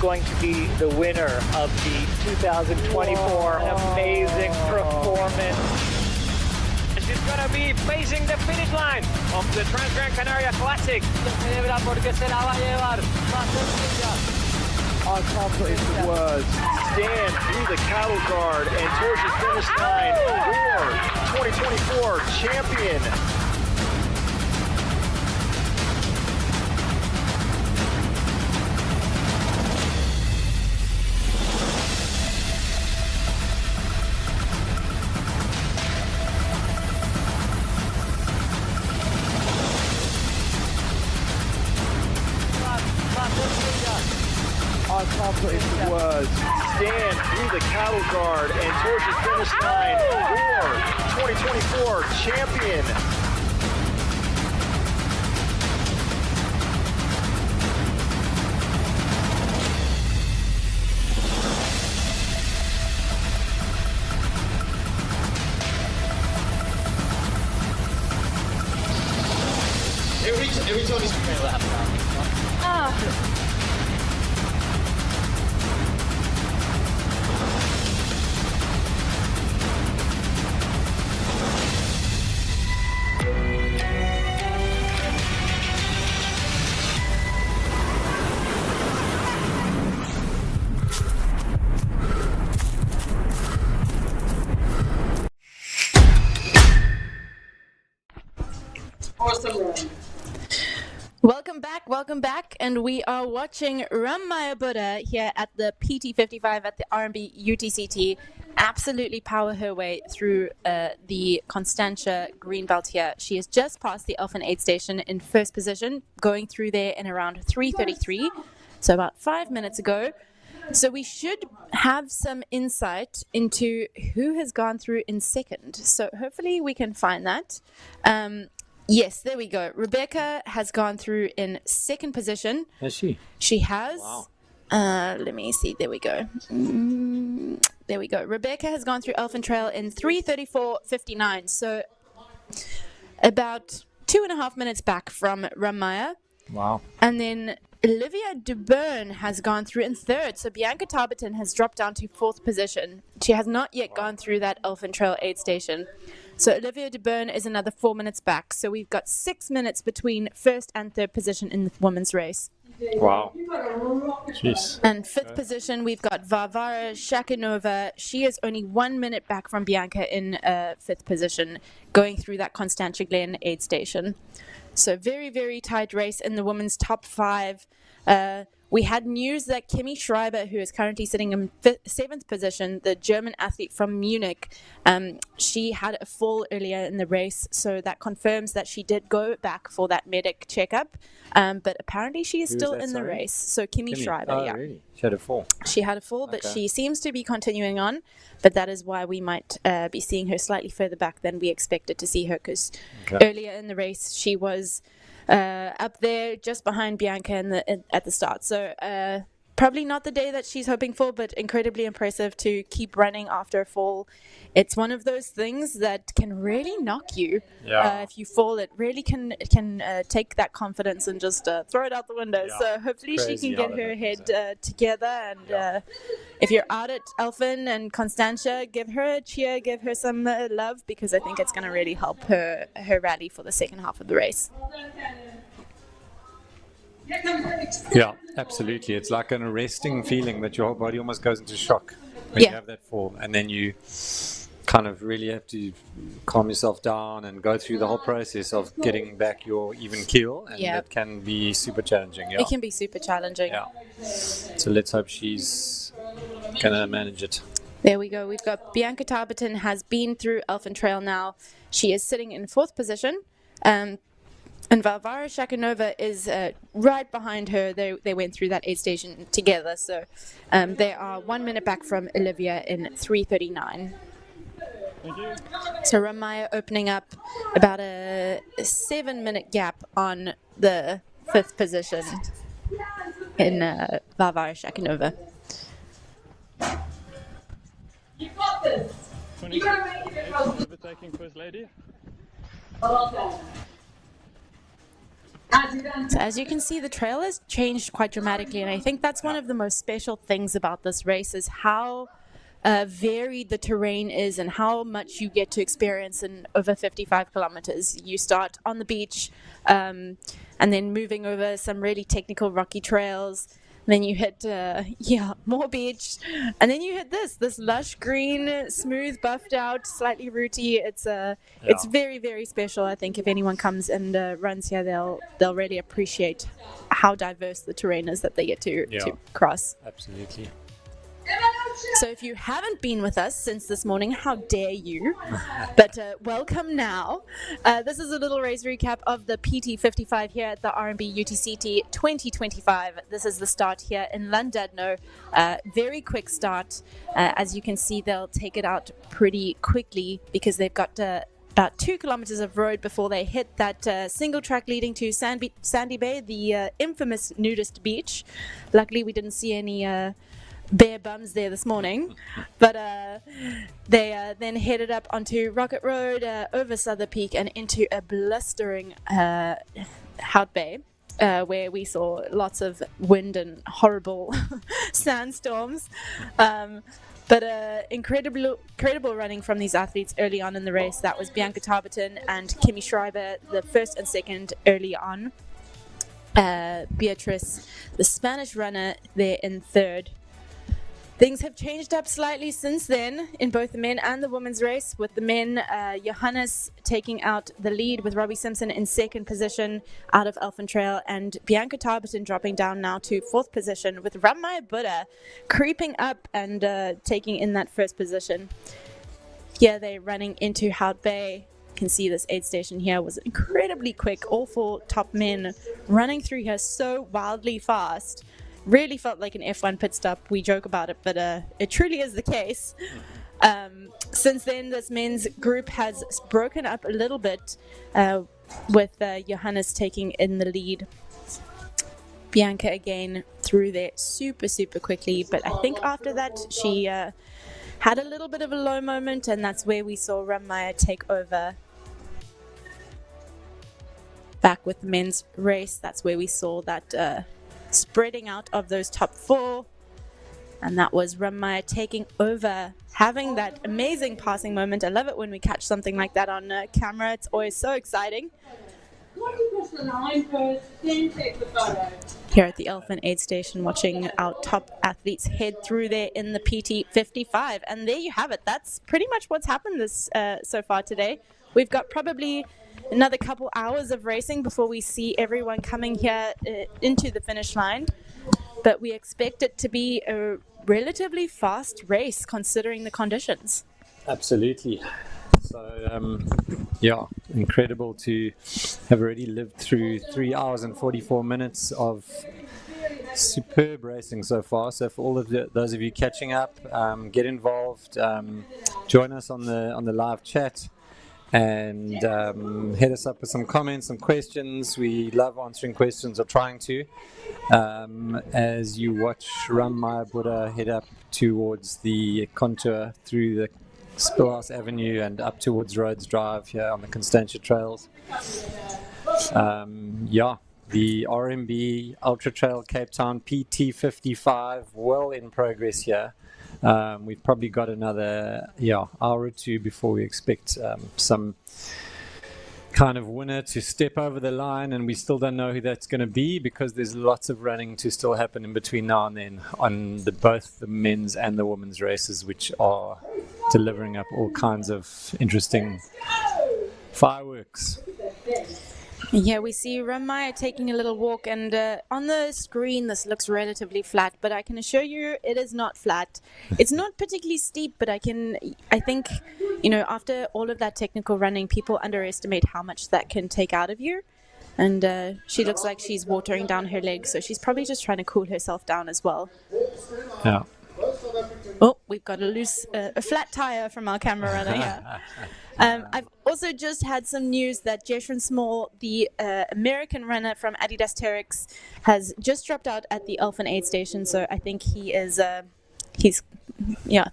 going to be the winner of the 2024 amazing performance. She's going to be facing the finish line of the Trans-Gran Canaria Classic. I can't put into words. Stand through the cattle guard and towards the finish line for 2024 champion. I can't put into words. Stand through the cattle guard and towards the finish line for 2024 champion. Every time he's going to lap now. Welcome back, and we are watching Ramaya Buddha here at the PT55 at the R&B UTCT absolutely power her way through the Constantia Greenbelt here. She has just passed the Elfin Aid Station in first position, going through there in around 3:33, so about 5 minutes ago. So we should have some insight into who has gone through in second. So hopefully we can find that. Yes, there we go. Rebecca has gone through in second position. Has she? She has. Wow. Let me see. There we go. There we go. Rebecca has gone through Elfin Trail in 3:34.59. So about 2.5 minutes back from Ramaya. Wow. And then Olivia DeBurn has gone through in third. So Bianca Tarberton has dropped down to fourth position. She has not yet gone through that Elfin Trail aid station. So Olivia DeBurn is another 4 minutes back. So we've got 6 minutes between first and third position in the women's race. Wow. Jeez. And fifth position, we've got Varvara Shakinova. She is only 1 minute back from Bianca in fifth position, going through that Constantia Glen aid station. So very, very tight race in the women's top 5. We had news that Kimi Schreiber, who is currently sitting in seventh position, the German athlete from Munich, she had a fall earlier in the race, so that confirms that she did go back for that medic checkup, but apparently she is still in the race. So Kimi Schreiber, oh, really? She had a fall. She had a fall, but Okay. she seems to be continuing on, but that is why we might be seeing her slightly further back than we expected to see her, because earlier in the race she was up there just behind Bianca at the start. So probably not the day that she's hoping for, but incredibly impressive to keep running after a fall. It's one of those things that can really knock you. If you fall, it really can take that confidence and just throw it out the window. So hopefully she can get her head together. And if you're out at Elfin and Constantia, give her a cheer, give her some love, because I think it's going to really help her rally for the second half of the race. Yeah, absolutely. It's like an arresting feeling that your whole body almost goes into shock when you have that fall, and then you kind of really have to calm yourself down and go through the whole process of getting back your even keel, and that can be super challenging. It can be super challenging. So let's hope she's gonna manage it. There we go. We've got Bianca Tarberton has been through Elfin Trail now. She is sitting in fourth position. And Varvara Shakinova is right behind her. They went through that aid station together. So they are 1 minute back from Olivia in 3:39. Thank you. So Ramaya opening up about a 7 minute gap on the fifth position in Varvara Shakinova. You got this. You gotta make it. Overtaking first lady. Well done. So as you can see, the trail has changed quite dramatically, and I think that's one of the most special things about this race is how varied the terrain is and how much you get to experience in over 55 kilometers. You start on the beach and then moving over some really technical rocky trails. Then you hit, more beach, and then you hit this lush green, smooth, buffed out, slightly rooty. It's very, very special. I think if anyone comes and runs here, they'll really appreciate how diverse the terrain is that they get to cross. Absolutely. So if you haven't been with us since this morning, how dare you? But welcome now. This is a little race recap of the PT55 here at the R&B UTCT 2025. This is the start here in Llandudno. Very quick start. As you can see, they'll take it out pretty quickly because they've got about 2 kilometers of road before they hit that single track leading to Sandy Bay, the infamous nudist beach. Luckily, we didn't see any bare bums there this morning, but they then headed up onto Rocket Road, over Souther Peak, and into a blistering Hout Bay, where we saw lots of wind and horrible sandstorms. But incredible running from these athletes early on in the race. That was Bianca Tarberton and Kimmy Schreiber, the first and second early on. Beatrice, the Spanish runner, there in third. Things have changed up slightly since then in both the men and the women's race, with the men, Johannes taking out the lead with Robbie Simpson in second position out of Elfin Trail, and Bianca Tarberton dropping down now to fourth position, with Ramaya Buddha creeping up and taking in that first position. Here they're running into Hout Bay. You can see this aid station here was incredibly quick. All 4 top men running through here so wildly fast. Really felt like an F1 pit stop. We joke about it, but it truly is the case. Since then, this men's group has broken up a little bit, with Johannes taking in the lead. Bianca again through there super, super quickly, but I think after that she had a little bit of a low moment, and that's where we saw Ramaya take over. Back with the men's race, that's where we saw that spreading out of those top 4, and that was Ramaya taking over, having that amazing passing moment. I love it when we catch something like that on camera. It's always so exciting. Here at the Elephant Aid Station, watching our top athletes head through there in the PT55, and there you have it. That's pretty much what's happened this so far today. We've got probably another couple hours of racing before we see everyone coming here into the finish line, but we expect it to be a relatively fast race considering the conditions. Absolutely. So incredible to have already lived through 3 hours and 44 minutes of superb racing so far. So for all of those of you catching up, get involved, join us on the live chat, and hit us up with some comments, some questions. We love answering questions, or trying to, as you watch Ramaya Buddha head up towards the contour through the Spillhouse Avenue and up towards Rhodes Drive here on the Constantia Trails. The RMB Ultra Trail Cape Town PT55 well in progress here. We've probably got another hour or two before we expect some kind of winner to step over the line, and we still don't know who that's going to be because there's lots of running to still happen in between now and then on both the men's and the women's races, which are delivering up all kinds of interesting fireworks. Yeah, we see Ramaya taking a little walk, and on the screen this looks relatively flat, but I can assure you it is not flat. It's not particularly steep, but I think, after all of that technical running, people underestimate how much that can take out of you. And she looks like she's watering down her legs, so she's probably just trying to cool herself down as well. Yeah. Oh, we've got a flat tire from our camera runner here. I've also just had some news that Jeshrin Small, the American runner from Adidas Terex, has just dropped out at the Elephant Aid Station. So I think he's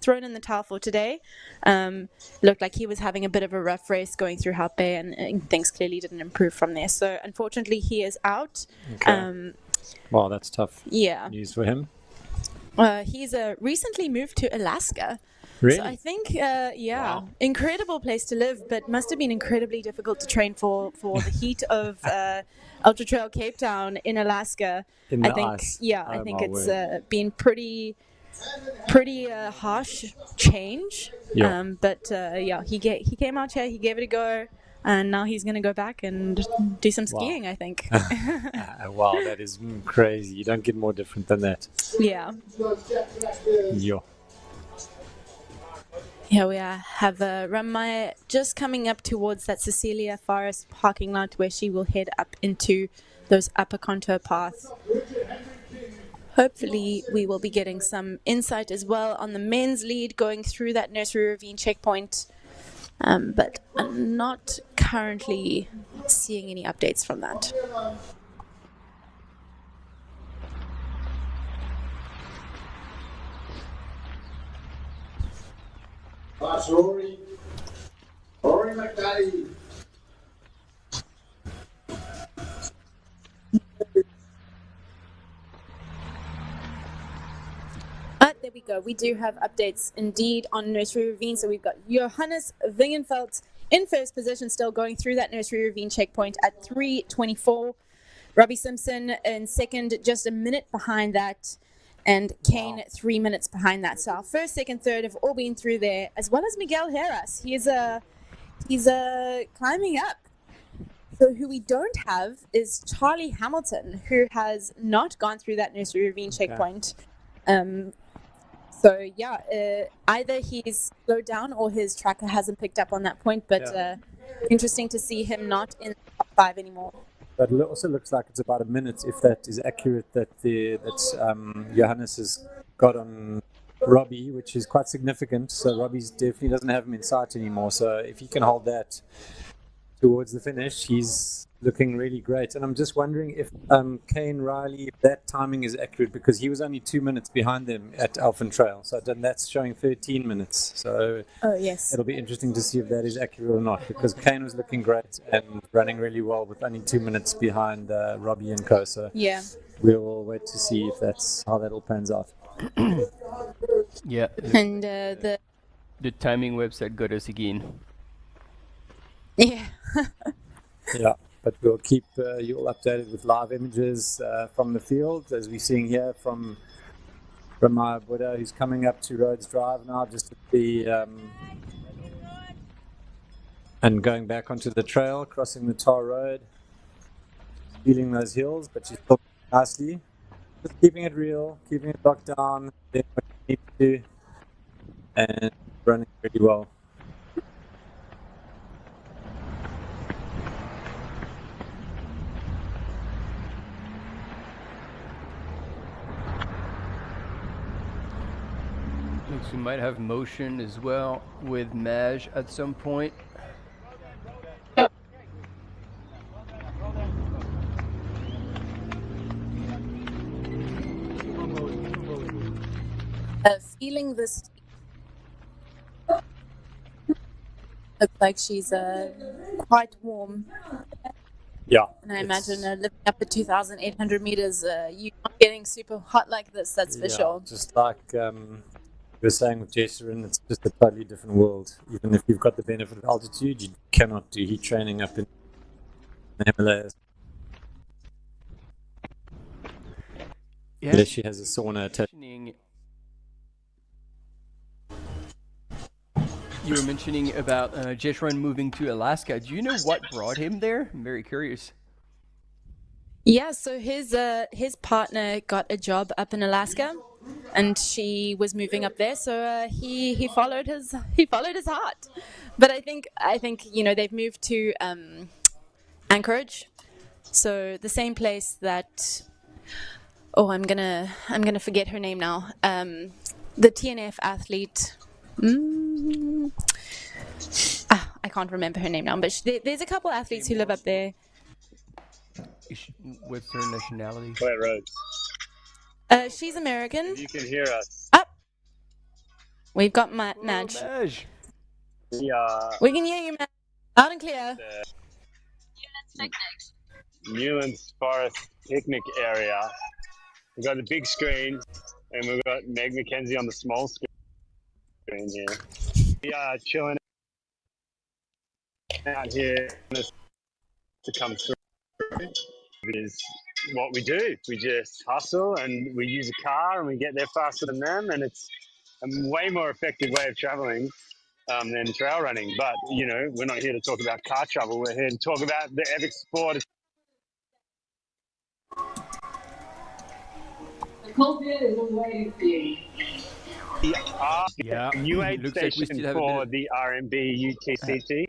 thrown in the towel for today. Looked like he was having a bit of a rough race going through Hout Bay, and things clearly didn't improve from there. So unfortunately, he is out. Okay. Wow, that's tough. Yeah. News for him. He's recently moved to Alaska. Really? So I think, incredible place to live, but must have been incredibly difficult to train for the heat of Ultra Trail Cape Town in Alaska. In I the think, ice. I think it's been pretty harsh change. Yeah. He came out here, he gave it a go, and now he's going to go back and do some skiing, I think. Wow, that is crazy. You don't get more different than that. Yeah. Yeah. Here we have Ramaya just coming up towards that Cecilia Forest parking lot where she will head up into those upper contour paths. Hopefully we will be getting some insight as well on the men's lead going through that nursery ravine checkpoint, but I'm not currently seeing any updates from that. That's Rory McDaddy. There we go. We do have updates indeed on Nursery Ravine. So we've got Johannes Wingenfeldt in first position, still going through that Nursery Ravine checkpoint at 3:24. Robbie Simpson in second, just a minute behind that. And Kane 3 minutes behind that. So our first, second, third have all been through there, as well as Miguel Heras. He's climbing up. So who we don't have is Charlie Hamilton, who has not gone through that Nursery Ravine checkpoint. Either he's slowed down or his tracker hasn't picked up on that point. But interesting to see him not in the top 5 anymore. But it also looks like it's about a minute, if that is accurate, that Johannes has got on Robbie, which is quite significant. So Robbie's definitely doesn't have him in sight anymore. So if he can hold that towards the finish, he's looking really great. And I'm just wondering if Kane Riley, if that timing is accurate, because he was only 2 minutes behind them at Elfin Trail. So then that's showing 13 minutes. So it'll be interesting to see if that is accurate or not, because Kane was looking great and running really well with only 2 minutes behind Robbie and Co. So we'll wait to see if that's how that all pans out. Yeah. And the timing website got us again. Yeah. Yeah. But we'll keep you all updated with live images from the field, as we're seeing here from my Buddha, who's coming up to Rhodes Drive now, just to be and going back onto the trail, crossing the tar road, feeling those hills, but she's still nicely, just keeping it real, keeping it locked down, doing what you need to do, and running really well. We might have motion as well with Maj at some point. Feeling this. Looks like she's quite warm. Yeah. And I imagine living up at 2,800 meters, you're not getting super hot like this, that's for sure. Just like we were saying with Jesserin, it's just a totally different world. Even if you've got the benefit of altitude, you cannot do heat training up in the Himalayas. Yeah. Unless she has a sauna attached. You were mentioning about Jesserin moving to Alaska. Do you know what brought him there? I'm very curious. Yeah, so his partner got a job up in Alaska, and she was moving up there. So he followed his heart. But I think they've moved to Anchorage, so the same place that I'm gonna forget her name now. The TNF athlete. I can't remember her name now, but there's a couple athletes who live up there. What's her nationality? Claire Rhodes. She's American. If you can hear us. We've got Madge. Yeah. We can hear you, Madge. Loud and clear. Newlands Forest picnic area. We've got the big screen, and we've got Meg McKenzie on the small screen here. We are chilling out here to come through. It is what we do. We just hustle, and we use a car, and we get there faster than them, and it's a way more effective way of traveling than trail running. But, you know, we're not here to talk about car travel. We're here to talk about the epic sport. The cockpit is waiting for you. The new aid station for the RMB UTCT.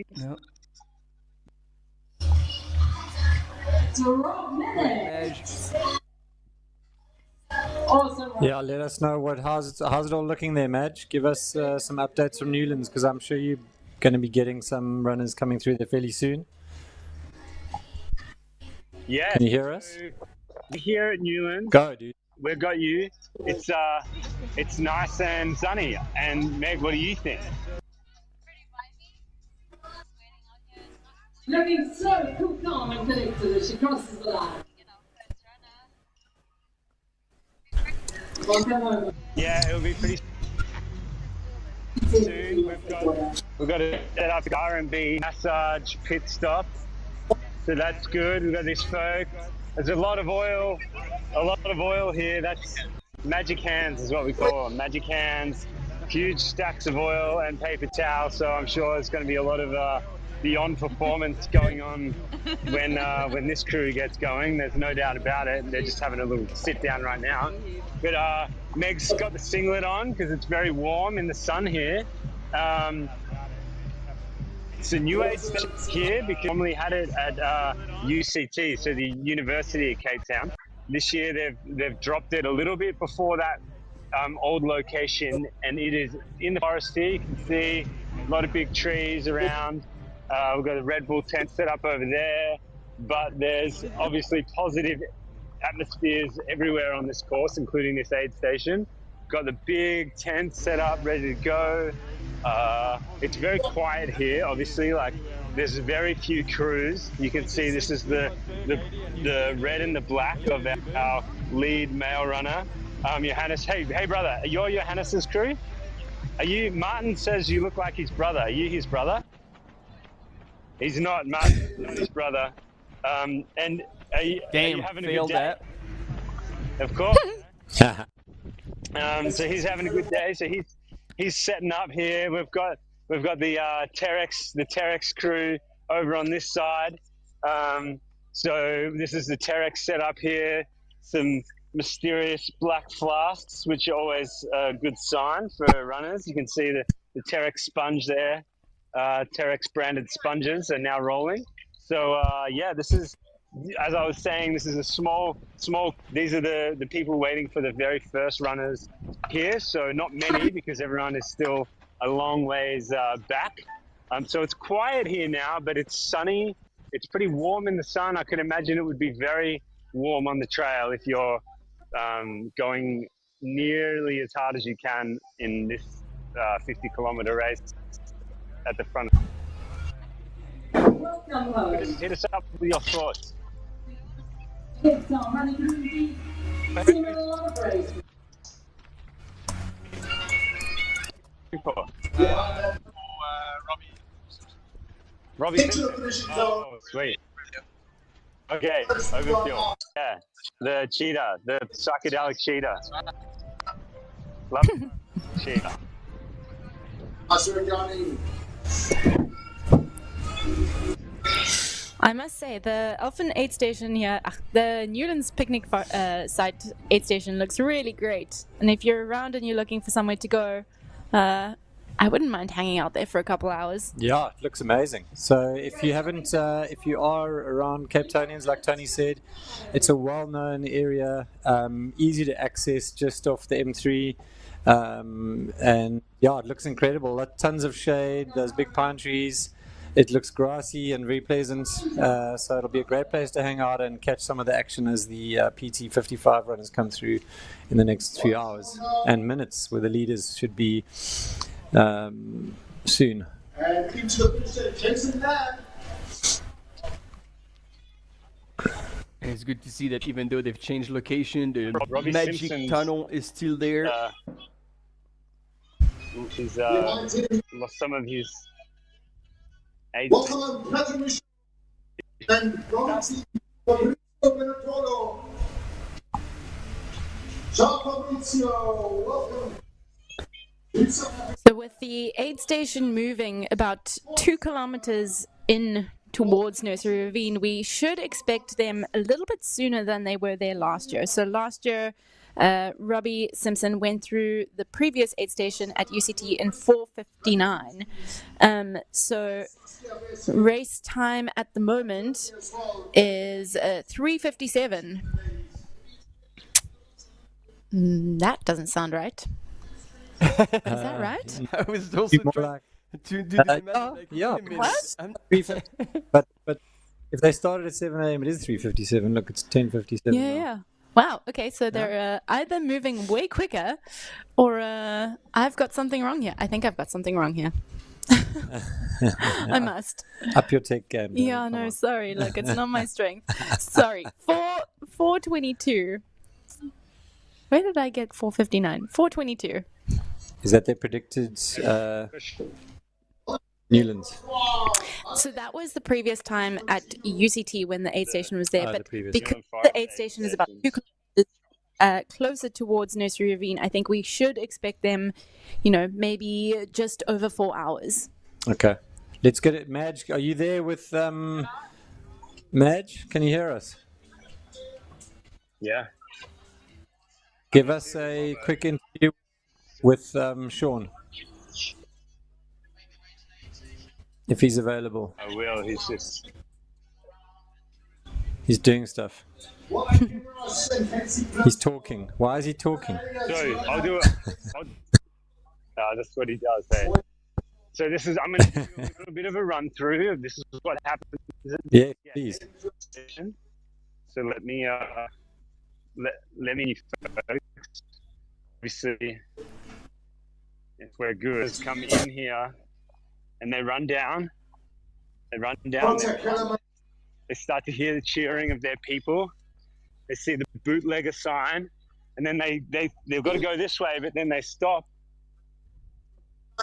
Yeah, let us know how's it all looking there, Madge. Give us some updates from Newlands, because I'm sure you're going to be getting some runners coming through there fairly soon. Yeah. Can you hear us? Here at Newlands. Go, dude. We've got you. It's nice and sunny. And Meg, what do you think? Looking so cool, calm and collected as she crosses the line. Yeah, it'll be pretty soon. We've got to set up the R&B massage pit stop. So that's good. We've got this folk. There's a lot of oil here. That's magic hands is what we call them. Magic hands, huge stacks of oil and paper towel. So I'm sure there's going to be a lot of beyond performance going on when this crew gets going. There's no doubt about it. They're just having a little sit down right now. But Meg's got the singlet on because it's very warm in the sun here. It's a new aid station here because we normally had it at UCT, so the University of Cape Town. This year they've dropped it a little bit before that old location, and it is in the forest here. You can see a lot of big trees around. We've got a Red Bull tent set up over there, but there's obviously positive atmospheres everywhere on this course, including this aid station. Got the big tent set up, ready to go. It's very quiet here, obviously. Like, there's very few crews. You can see this is the red and the black of our lead male runner, Johannes. Hey brother, you're Johannes's crew? Are you? Martin says you look like his brother. Are you his brother? He's not. Martin, not his brother. And are you having a good day? That. Of course. So he's having a good day. So he's setting up here. We've got the Terex crew over on this side. So this is the Terex set up here. Some mysterious black flasks, which are always a good sign for runners. You can see the Terex sponge there. Terex branded sponges are now rolling. So yeah, this is, as I was saying, this is a small, these are the people waiting for the very first runners here. So not many, because everyone is still a long ways back. So it's quiet here now, but it's sunny. It's pretty warm in the sun. I can imagine it would be very warm on the trail if you're going nearly as hard as you can in this 50-kilometer race at the front. Welcome home. Hit us up with your thoughts. It's on running through the similar race. Robbie Simpson. Oh, sweet. Okay, overkill. Yeah, the cheetah, the psychedelic cheetah. Love cheetah. I must say, the Elfin aid station here, the Newlands picnic site aid station looks really great. And if you're around and you're looking for somewhere to go, I wouldn't mind hanging out there for a couple hours. Yeah, it looks amazing. So if you haven't, if you are around Cape Townians, like Tony said, it's a well-known area, easy to access just off the M3. And yeah, it looks incredible. Tons of shade, those big pine trees. It looks grassy and very pleasant, so it'll be a great place to hang out and catch some of the action as the PT 55 runners come through in the next few hours and minutes, where the leaders should be soon. And into the finish, Jason Ladd. And it's good to see that even though they've changed location, the Robbie magic Simpson's, tunnel is still there. He's lost some of his aid. Welcome, Patrick Michaud and Robinson Benatolo. Ciao, Fabrizio. Welcome. So with the aid station moving about 2 kilometers in towards Nursery Ravine, we should expect them a little bit sooner than they were there last year. So last year, Robbie Simpson went through the previous aid station at UCT in 4:59. So race time at the moment is 3:57. That doesn't sound right. Is that right? I was also trying to do the math. Yeah. What? But if they started at 7 a.m., it is 3:57. Look, it's 10:57. Yeah. Wow. Okay, so they're either moving way quicker, or I've got something wrong here. I think I've got something wrong here. I must. Up your tech game. Yeah, no, sorry. Look, it's not my strength. Sorry. 4:22. Where did I get 4:59? 4:22. Is that their predicted Newlands? So that was the previous time at UCT when the aid station was there. But the because the aid station is about 2 kilometers closer towards Nursery Ravine, I think we should expect them, maybe just over 4 hours. Okay. Let's get it. Madge, are you there with Madge? Can you hear us? Yeah. Give us a quick interview with Sean, if he's available. I will. He's doing stuff. He's talking. Why is he talking? So I'll do it. That's what he does. So I'm going to do a little bit of a run through. This is what happens. Yeah, please. So let me obviously, if we're good, come in here and they run down. They start to hear the cheering of their people. They see the bootlegger sign, and then they've got to go this way, but then they stop.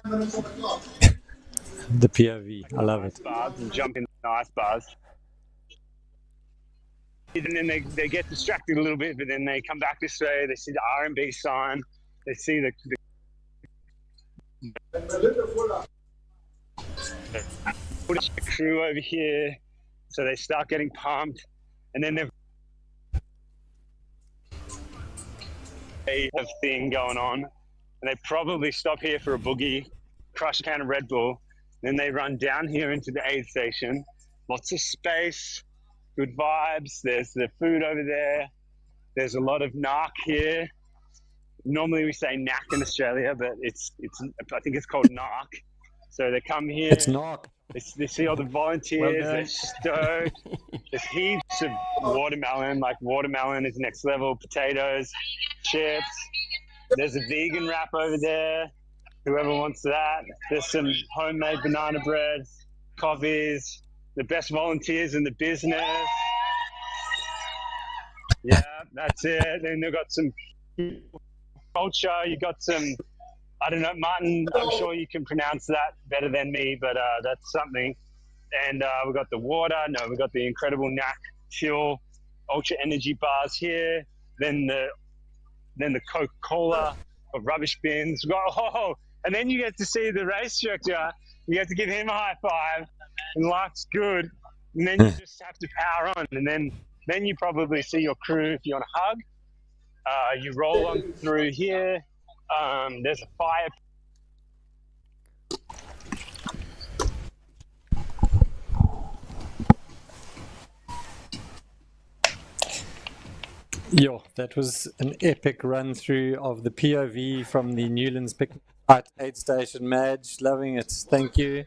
The POV, I love it. Bars and jump in the ice bars. And then they get distracted a little bit, but then they come back this way. They see the R&B sign. They see the crew over here. So they start getting pumped, and then they've a thing going on, and they probably stop here for a boogie, crush a can of Red Bull. Then they run down here into the aid station. Lots of space. Good vibes. There's the food over there. There's a lot of narc here. Normally we say knack in Australia, but I think it's called narc. So they come here. It's narc. They see all the volunteers. They're stoked. There's heaps of watermelon. Like watermelon is next level. Potatoes, chips. There's a vegan wrap over there. Whoever wants that. There's some homemade banana bread, coffees. The best volunteers in the business. Yeah, that's it. Then they've got some culture. You got some, I don't know, Martin, I'm sure you can pronounce that better than me, but that's something. And we've got the water. No, we've got the incredible Knack Fuel Ultra Energy bars here. Then the Coca-Cola of rubbish bins. And then you get to see the race director. You get to give him a high five. And life's good, and then you just have to power on, and then you probably see your crew if you want to hug. You roll on through here. There's a fire. Yo, that was an epic run through of the POV from the Newlands Picnic Aid Station. Madge, loving it. Thank you.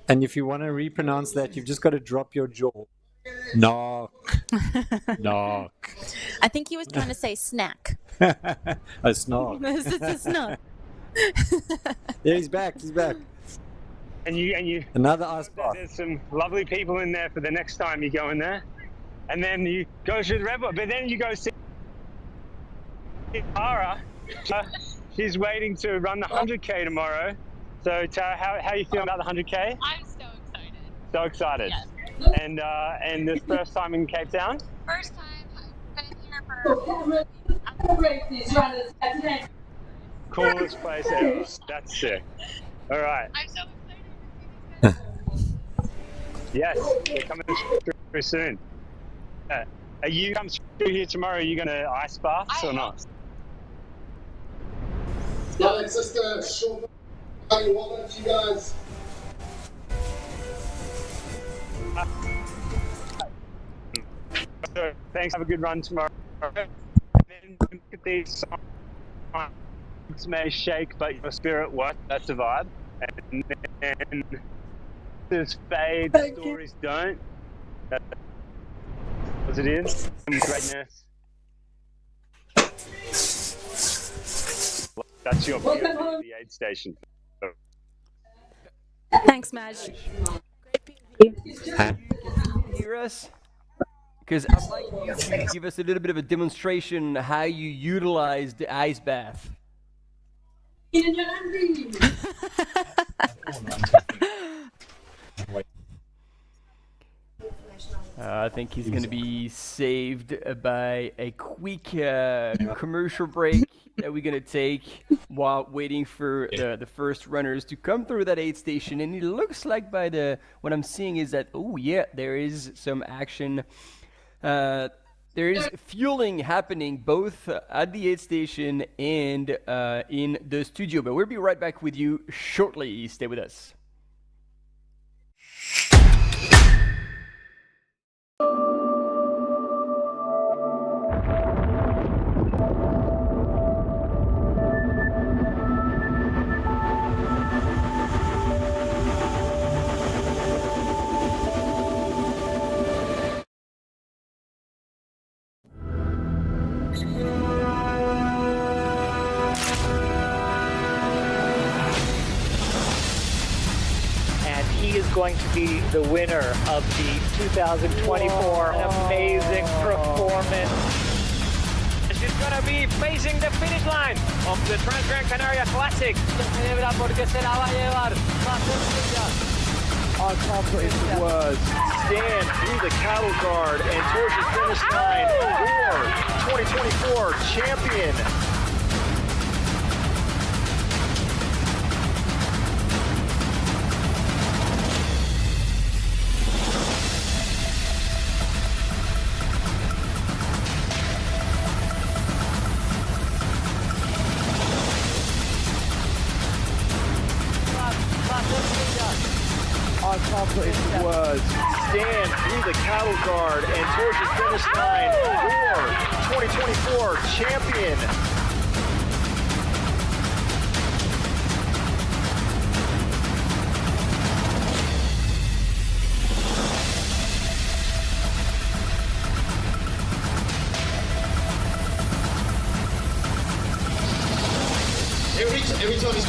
And if you want to repronounce that, you've just got to drop your jaw. Knock. Knock. I think he was trying to say snack. A snog. It's a snack. Yeah, he's back. He's back. And you. Another ice bath. There's some lovely people in there for the next time you go in there, and then you go to the Red Bull. But then you go see Tara. She's waiting to run the 100K tomorrow. So Tara, how are you feeling about the 100K? I'm so excited. So excited. Yes. And this first time in Cape Town? First time. I've been here for. Coolest place ever. That's sick. All right. I'm so excited. Yes, they're coming through soon. Are you coming through here tomorrow? Are you going to ice baths or not? Yeah, it's just a short. Well done to you guys. So, thanks. Have a good run tomorrow. Then look at these songs may shake, but your spirit works. That's the vibe. And then this fade, stories don't. That's what it is. Greatness. That's your view of the aid station. Thanks, Madge. Hear us? Because I'd like you to give us a little bit of a demonstration how you utilize the ice bath. I think he's going to be saved by a quick commercial break that we're going to take while waiting for the first runners to come through that aid station. And it looks like what I'm seeing is that, oh yeah, there is some action. There is fueling happening both at the aid station and in the studio. But we'll be right back with you shortly. Stay with us. Going to be the winner of the 2024 amazing performance. She's going to be facing the finish line of the Gran Canaria Classic. Our competition was stand through the cattle guard and towards the finish line for 2024 champion. Our competition was stand through the cattle guard and towards the finish line for 2024 champion. Every time he's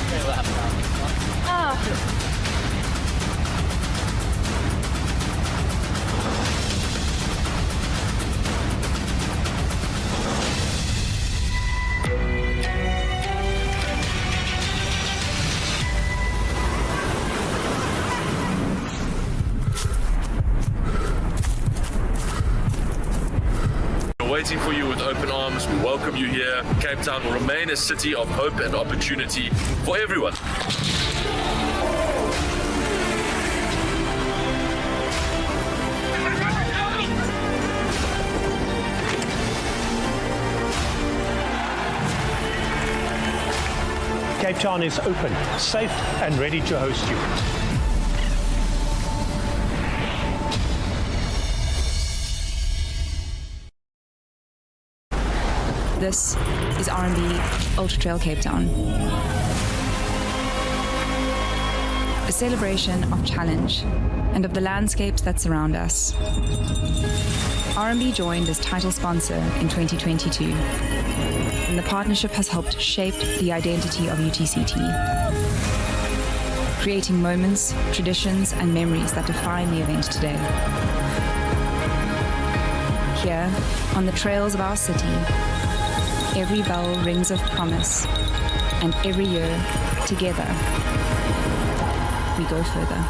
Waiting for you with open arms. We welcome you here. Cape Town will remain a city of hope and opportunity for everyone. Cape Town is open, safe and ready to host you. This is R&B Ultra Trail Cape Town. A celebration of challenge and of the landscapes that surround us. R&B joined as title sponsor in 2022, and the partnership has helped shape the identity of UTCT, creating moments, traditions, and memories that define the event today. Here, on the trails of our city, every bell rings of promise, and every year, together, we go further.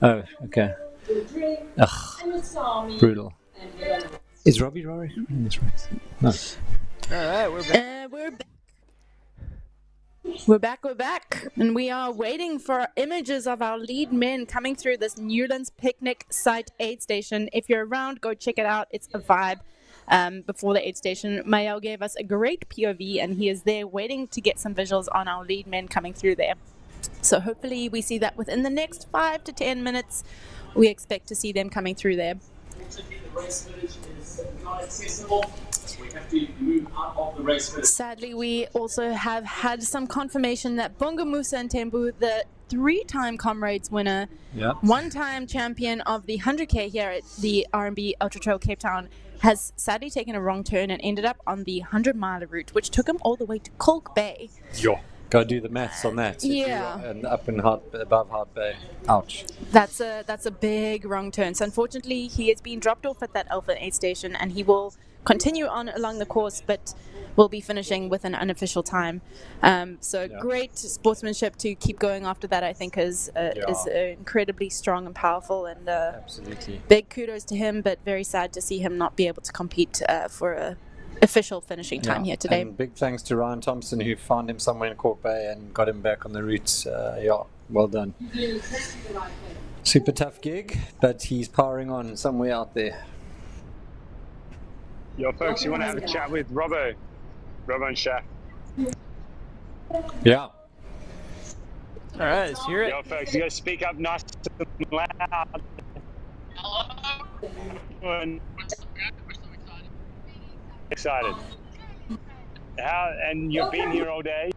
Oh, okay. Ugh, brutal. Is Robbie in this race? No. All right, we're back. We're back, and we are waiting for images of our lead men coming through this Newlands Picnic Site aid station. If you're around, go check it out. It's a vibe. Before the aid station, Mael gave us a great POV, and he is there waiting to get some visuals on our lead men coming through there. So hopefully we see that within the next 5 to 10 minutes. We expect to see them coming through there. Sadly, we also have had some confirmation that Bonga Musa and Tembu, the 3-time Comrades winner, one-time champion of the 100K here at the R&B Ultra Trail Cape Town, has sadly taken a wrong turn and ended up on the 100-mile route, which took him all the way to Hout Bay. Go do the maths on that. Yeah. And up in above Hout Bay. Ouch. That's a big wrong turn. So unfortunately, he has been dropped off at that Alpha aid station, and he will continue on along the course, but will be finishing with an unofficial time. Great sportsmanship to keep going after that. I think is incredibly strong and powerful, and absolutely big kudos to him. But very sad to see him not be able to compete for a official finishing time here today. And big thanks to Ryan Thompson, who found him somewhere in Hout Bay and got him back on the route. Well done. Super tough gig, but he's powering on somewhere out there. Yo, folks, you want to have a chat with Robbo and Shaq? Yeah. All right, let's hear it. Yo, folks, you guys speak up nice and loud. Hello. Excited. How? And you've been here all day?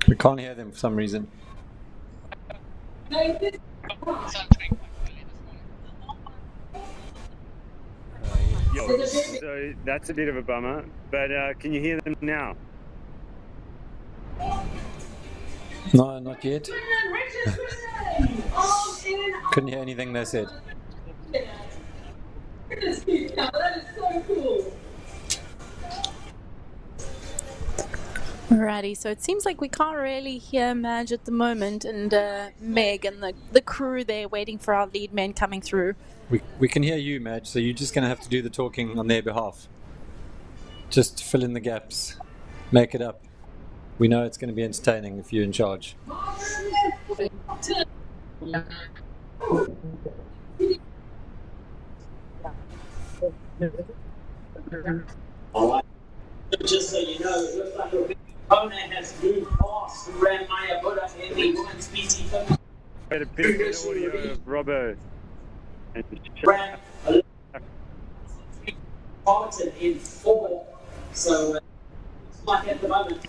We can't hear them for some reason. Yo, so that's a bit of a bummer, but can you hear them now? No, not yet. Couldn't hear anything they said. That is so cool. Alrighty, so it seems like we can't really hear Madge at the moment, and Meg and the crew there waiting for our lead men coming through. We can hear you, Madge, so you're just going to have to do the talking on their behalf. Just fill in the gaps. Make it up. We know it's going to be entertaining if you're in charge. Alright. Just so you know, it looks like your opponent has moved past Ram Maya Buddha in the women's PT50. Got a bit of audio of Robbo and Ram Parton in 4, so it's like at the moment.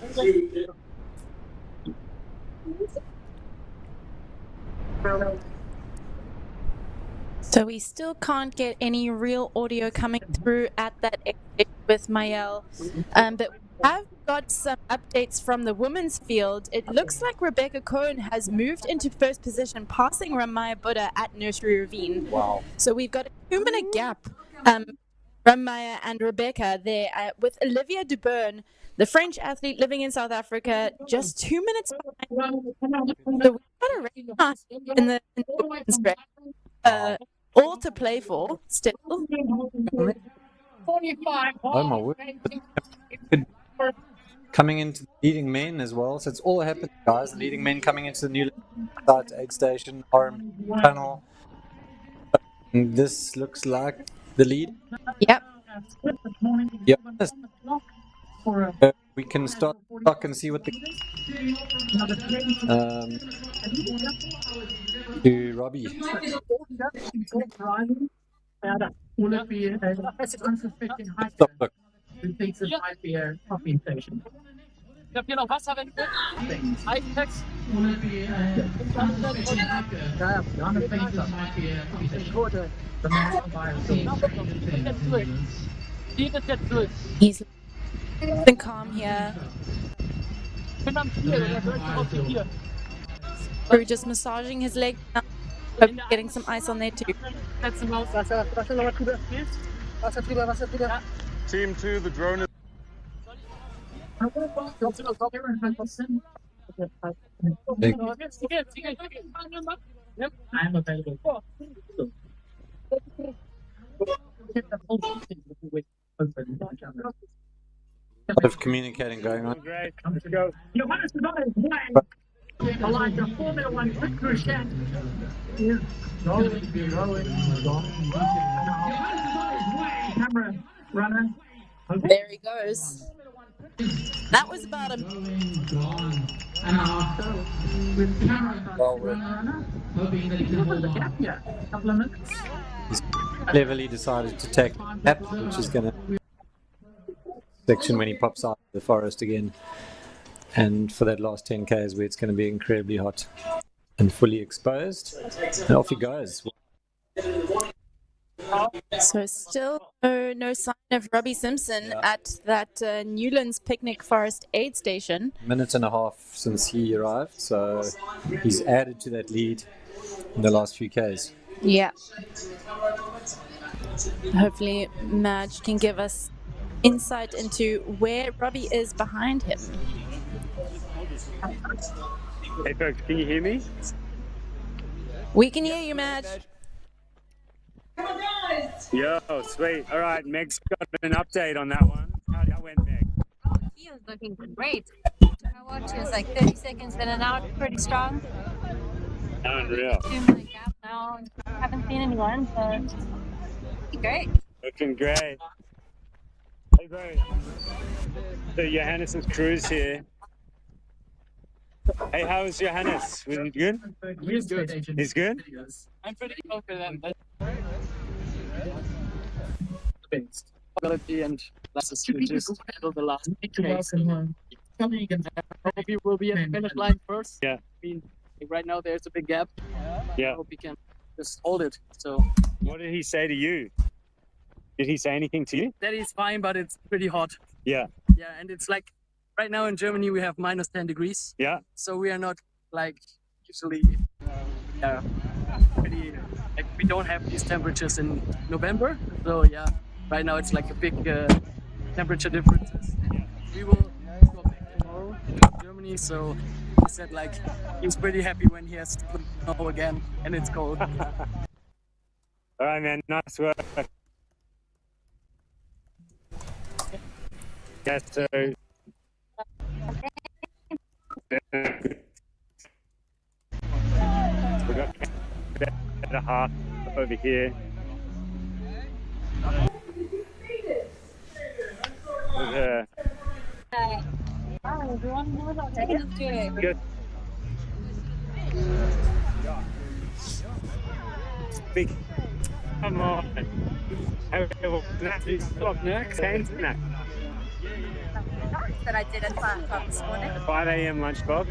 So we still can't get any real audio coming through at that exit with Mael, but we have got some updates from the women's field. It looks like Rebecca Cohen has moved into first position, passing Ramaya Buddha at Nursery Ravine. Wow. So we've got a 2-minute gap, Ramaya and Rebecca there, with Olivia Duburn, the French athlete living in South Africa, just 2 minutes behind. So we've got a race in the women's race. All to play for still. 45. Oh my word. Coming into the leading men as well. So it's all happening, guys. The leading men coming into the new site aid station, RM panel. And this looks like the lead. Yep. Yep. We can start and see what the to Robbie. Will it be an unsuspecting hiker who thinks it might be a coffee station? Ich hab hier noch Wasser, wenn du willst. Eispacks. Will it be an unsuspecting hiker who thinks it might be a coffee station? The man by He's been calm here. We're just massaging his leg now. Hope getting some ice on there too. Team 2, the drone is. I'm available. A lot of communicating going on. Great. Let's go. Like a Formula 1 quick cruise chat. Camera runner. There he goes. That was about him. Hoping that he can hold a gap here. A couple of minutes. He's cleverly decided to take a nap, which is going to section when he pops out of the forest again. And for that last 10k is where it's going to be incredibly hot and fully exposed. And off he goes. So still no sign of Robbie Simpson at that Newlands Picnic Forest Aid Station. Minute and a half since he arrived, so he's added to that lead in the last few k's. Yeah. Hopefully Madge can give us insight into where Robbie is behind him. Hey folks, can you hear me? We can hear you, Madge. Yo, sweet. All right, Meg's got an update on that one. How went, Meg? Oh, he was looking great. I watched, he was like 30 seconds in and out, pretty strong. Unreal. 2-minute gap now. Haven't seen anyone, so great. Looking great. Hey, bro. So Johannes' cruise here. Hey, how was Johannes? Was he good? He's good. He's good? I'm pretty confident that ability and lessons to just handle the last case. Probably will be at the finish line first. Yeah. I mean, right now there's a big gap. Yeah. I hope he can just hold it. So. What did he say to you? Did he say anything to you? That is fine, but it's pretty hot. Yeah. Yeah, and it's like right now in Germany we have minus 10 degrees. Yeah. So we are not like usually pretty, like we don't have these temperatures in November. So yeah, right now it's like a big temperature differences. We will go back tomorrow to Germany. So he said like he's pretty happy when he has to put snow again and it's cold. All right, man. Nice work. Yeah, so we got a half over here. Good. Big. Come on. Stop next. Snack. That I did at 5 o'clock this morning. 5 a.m. lunchbox.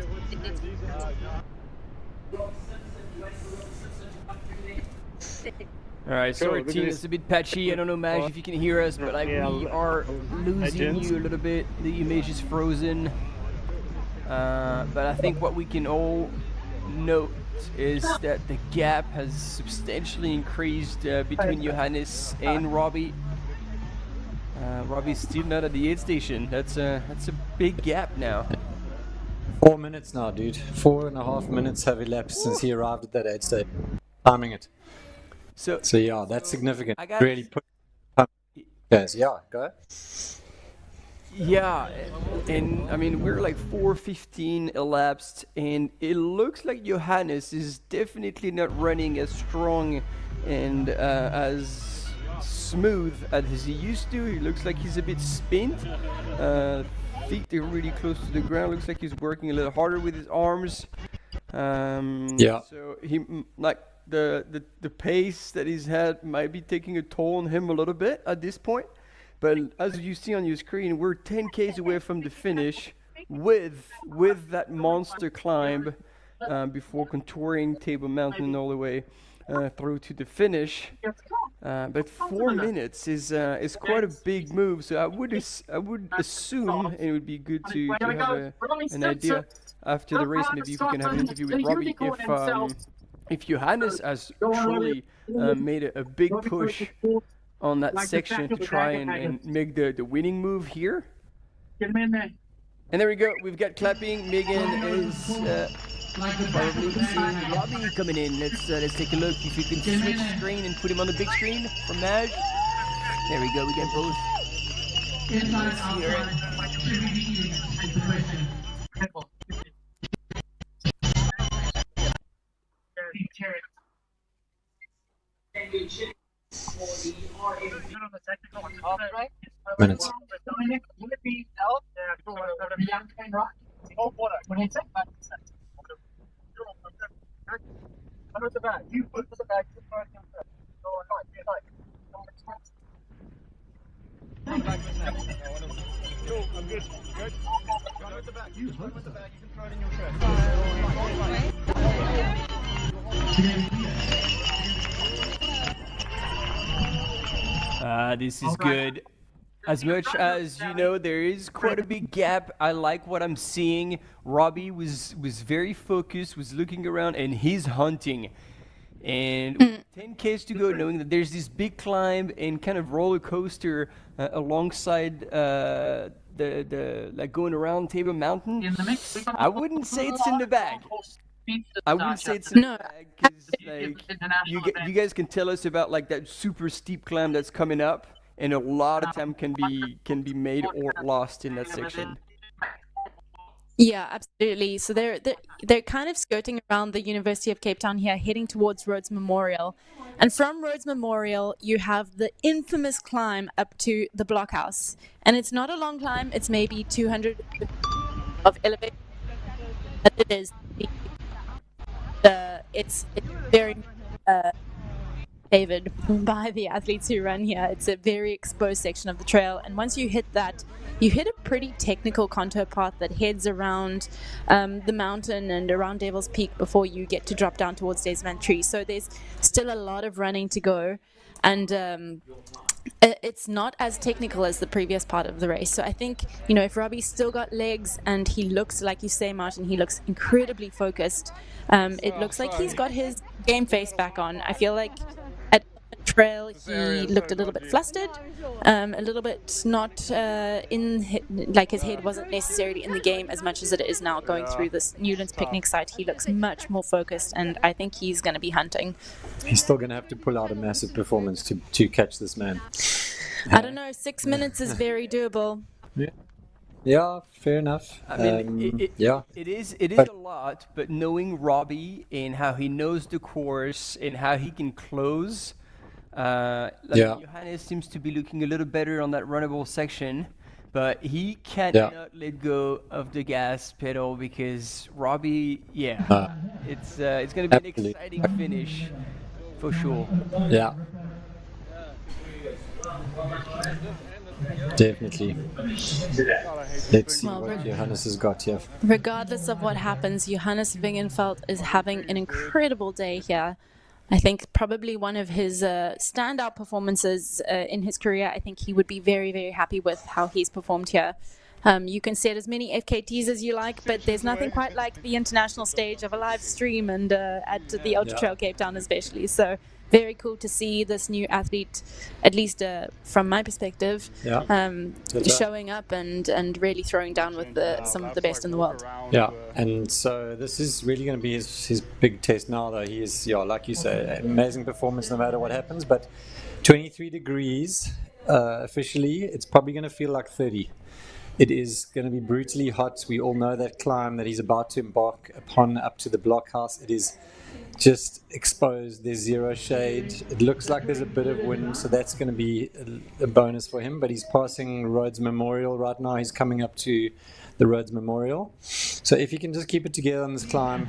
Alright, sorry Cool, team, it's a bit patchy. I don't know, Madge, if you can hear us, but like we are losing you a little bit. The image is frozen. But I think what we can all note is that the gap has substantially increased between Johannes and Robbie. Robbie's still not at the aid station. That's a big gap now. 4 minutes now, dude. 4.5 minutes have elapsed since he arrived at that aid station. Timing it. So yeah, that's significant. Really put. Yes, yeah, go. Yeah, and I mean we're like 4:15 elapsed, and it looks like Johannes is definitely not running as strong and as smooth as he used to. He looks like he's a bit spent. Feet are really close to the ground. Looks like he's working a little harder with his arms. So he like the pace that he's had might be taking a toll on him a little bit at this point. But as you see on your screen, we're 10 Ks away from the finish with that monster climb before contouring Table Mountain all the way through to the finish. But 4 minutes is quite a big move. So I would assume, and it would be good to have an idea after the race. Maybe if we can have an interview with Robbie if Johannes has truly made a big push on that section to try and make the winning move here. And there we go. We've got clapping. Megan is probably seeing Robbie coming in. Let's take a look. If you can switch screen and put him on the big screen from Maj. There we go. We get both. Let's hear it. Minutes. Cool, I'm good. Good. Run with the bag. You run with the bag. You can throw it in your shirt. This is good. As much as you know, there is quite a big gap. I like what I'm seeing. Robbie was very focused, was looking around, and he's hunting. And 10 Ks to go, knowing that there's this big climb and kind of roller coaster alongside the like going around Table Mountain. I wouldn't say it's in the bag. I wouldn't say it's in the bag because like you guys can tell us about like that super steep climb that's coming up, and a lot of time can be made or lost in that section. Yeah, absolutely. So they're kind of skirting around the University of Cape Town here, heading towards Rhodes Memorial. And from Rhodes Memorial, you have the infamous climb up to the blockhouse. And it's not a long climb. It's maybe 200 of elevation. But it is. It's very favored by the athletes who run here. It's a very exposed section of the trail. And once you hit that, you hit a pretty technical contour path that heads around the mountain and around Devil's Peak before you get to drop down towards Desmond Tree. So there's still a lot of running to go, and it's not as technical as the previous part of the race. So I think, you know, if Robbie's still got legs and he looks, like you say, Martin, he looks incredibly focused. It looks like he's got his game face back on. I feel like at trail he looked a little bit flustered, a little bit not like his head wasn't necessarily in the game as much as it is now going through this Newlands picnic site. He looks much more focused, and I think he's going to be hunting. He's still going to have to pull out a massive performance to catch this man. I don't know, 6 minutes is very doable. Yeah, fair enough. I mean, it is a lot, but knowing Robbie and how he knows the course and how he can close, Johannes seems to be looking a little better on that runnable section, but he cannot let go of the gas pedal because Robbie, it's going to be an exciting finish for sure. Yeah. Definitely. Let's see what Johannes has got here. Regardless of what happens, Johannes Vingenveld is having an incredible day here. I think probably one of his standout performances in his career. I think he would be very, very happy with how he's performed here. You can set as many FKTs as you like, but there's nothing quite like the international stage of a live stream and at the Ultra Trail Cape Town especially. So very cool to see this new athlete, at least from my perspective, showing up and really throwing down with some of the best in the world. Yeah, and so this is really going to be his big test now, though. He is, like you say, amazing performance no matter what happens, but 23 degrees officially, it's probably going to feel like 30. It is going to be brutally hot. We all know that climb that he's about to embark upon up to the blockhouse. It is just exposed. There's zero shade. It looks like there's a bit of wind, so that's going to be a bonus for him. But he's passing Rhodes Memorial right now. He's coming up to the Rhodes Memorial. So if he can just keep it together on this climb,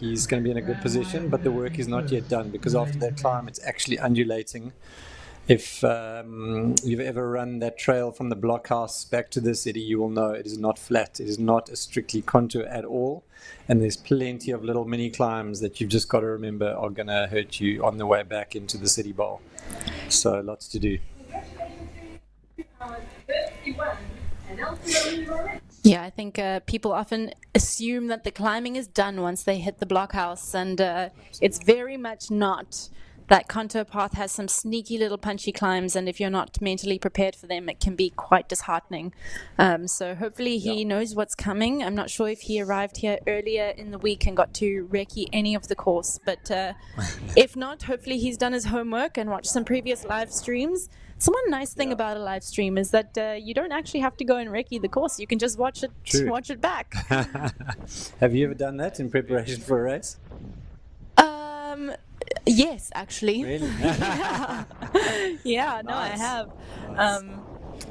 he's going to be in a good position. But the work is not yet done, because after that climb, it's actually undulating. If you've ever run that trail from the blockhouse back to the city, you will know it is not flat. It is not a strictly contour at all. And there's plenty of little mini climbs that you've just got to remember are going to hurt you on the way back into the city bowl. So lots to do. Yeah, I think people often assume that the climbing is done once they hit the blockhouse, and it's very much not. That contour path has some sneaky little punchy climbs, and if you're not mentally prepared for them, it can be quite disheartening. So hopefully he knows what's coming. I'm not sure if he arrived here earlier in the week and got to recce any of the course, but if not, hopefully he's done his homework and watched some previous live streams. So one nice thing about a live stream is that you don't actually have to go and recce the course. You can just watch it back. Have you ever done that in preparation for a race? Yes, actually. Really? Yeah, no, I have.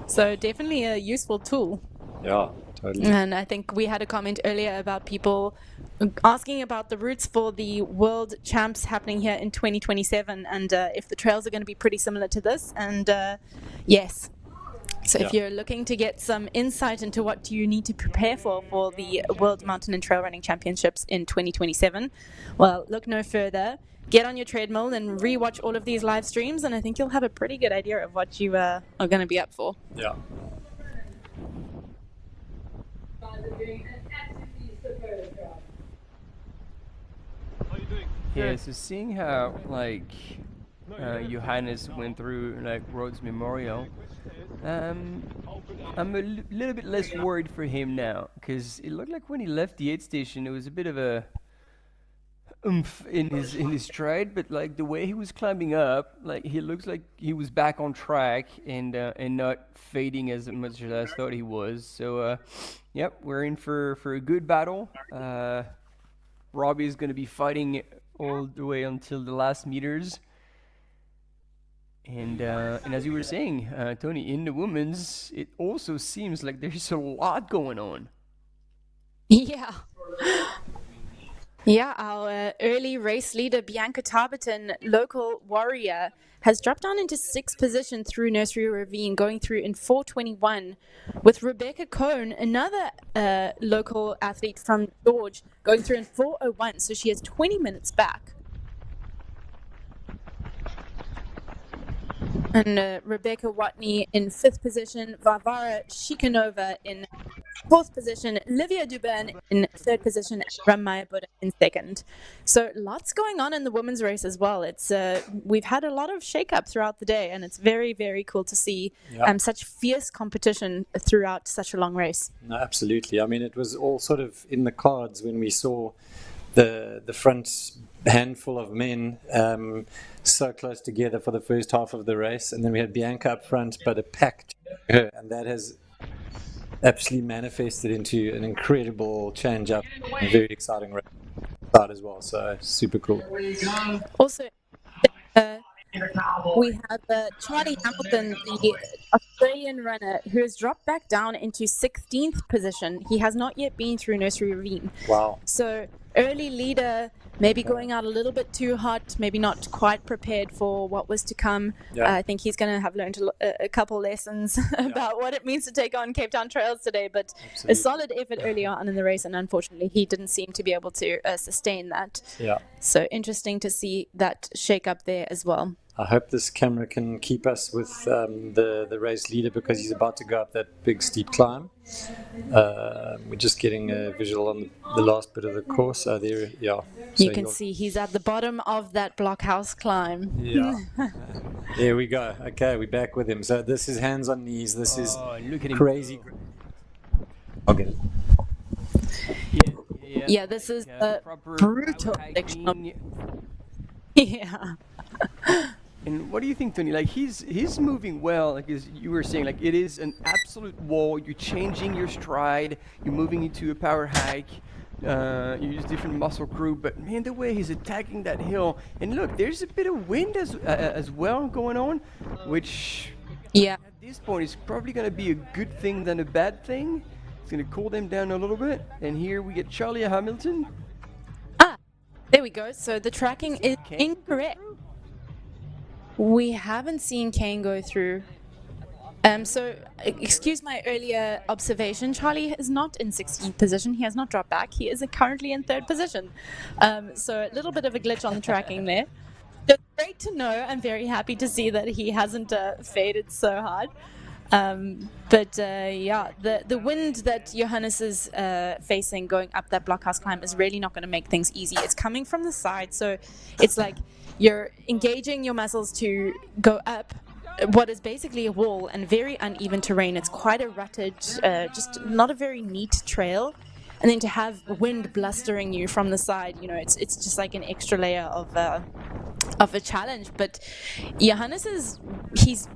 So definitely a useful tool. Yeah, totally. And I think we had a comment earlier about people asking about the routes for the World Champs happening here in 2027, and if the trails are going to be pretty similar to this. And yes. So if you're looking to get some insight into what you need to prepare for the World Mountain and Trail Running Championships in 2027, well, look no further. Get on your treadmill and rewatch all of these live streams, and I think you'll have a pretty good idea of what you are going to be up for. Yeah. Yeah, so seeing how, like, Johannes went through, like, Rhodes Memorial, I'm a little bit less worried for him now, because it looked like when he left the aid station, it was a bit of a oomph in his stride, but like the way he was climbing up, like he looks like he was back on track and not fading as much as I thought he was. So yep, we're in for a good battle. Robbie is going to be fighting all the way until the last meters. And as you were saying, Tony, in the women's, it also seems like there's a lot going on. Yeah. Yeah, our early race leader, Bianca Tarberton, local warrior, has dropped down into 6th position through Nursery Ravine, going through in 4:21, with Rebecca Cohn, another local athlete from George, going through in 4:01, so she has 20 minutes back. And Rebecca Watney in 5th position, Varvara Shikanova in 4th position, Livia Dubin in 3rd position, and Ramaya Buddha in 2nd. So lots going on in the women's race as well. It's we've had a lot of shake-up throughout the day, and it's very, very cool to see such fierce competition throughout such a long race. No, absolutely. I mean, it was all sort of in the cards when we saw the front handful of men so close together for the first half of the race, and then we had Bianca up front, but a packed her, and that has absolutely manifested into an incredible change up, a very exciting race start as well. So super cool. Also, we have Charlie Hamilton, the Australian runner, who has dropped back down into 16th position. He has not yet been through Nursery Ravine. Wow. So early leader, maybe going out a little bit too hot, maybe not quite prepared for what was to come. I think he's going to have learned a couple lessons about what it means to take on Cape Town trails today, but a solid effort early on in the race, and unfortunately he didn't seem to be able to sustain that. Yeah. So interesting to see that shake up there as well. I hope this camera can keep us with the race leader, because he's about to go up that big steep climb. We're just getting a visual on the last bit of the course. So there, yeah. So you can see he's at the bottom of that blockhouse climb. Yeah. There we go. Okay, we're back with him. So this is hands on knees. This is crazy. I'll get it. Yeah, this is a brutal section. Yeah. And what do you think, Tony? Like he's moving well. Like as you were saying, like it is an absolute wall. You're changing your stride. You're moving into a power hike. You use different muscle group, but man, the way he's attacking that hill. And look, there's a bit of wind as well going on, which at this point is probably going to be a good thing than a bad thing. It's going to cool them down a little bit. And here we get Charlie Hamilton. There we go. So the tracking is incorrect. We haven't seen Kane go through. So excuse my earlier observation. Charlie is not in 16th position. He has not dropped back. He is currently in 3rd position. So a little bit of a glitch on the tracking there. Just great to know. I'm very happy to see that he hasn't faded so hard. The wind that Johannes is facing going up that blockhouse climb is really not going to make things easy. It's coming from the side, so it's like you're engaging your muscles to go up what is basically a wall and very uneven terrain. It's quite a rutted, just not a very neat trail. And then to have wind blustering you from the side, it's just like an extra layer of a challenge. But Johannes he's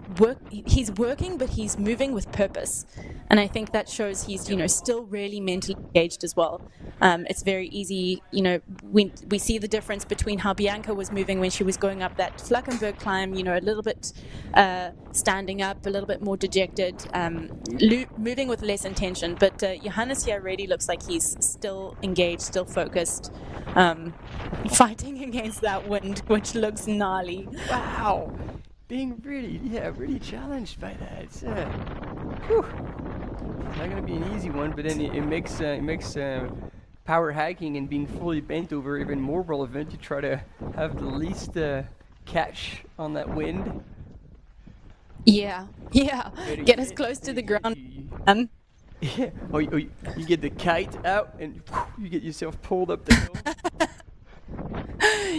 working, but he's moving with purpose, and I think that shows he's still really mentally engaged as well. It's very easy, we see the difference between how Bianca was moving when she was going up that Flackenberg climb, a little bit standing up, a little bit more dejected, moving with less intention. But Johannes here really looks like he's still engaged, still focused, fighting against that wind, which looks gnarly. Wow, being really challenged by that. It's not going to be an easy one, but then it makes power hiking and being fully bent over even more relevant. You try to have the least catch on that wind. Yeah. Get as close to the ground. Yeah. You get the kite out and you get yourself pulled up the hill.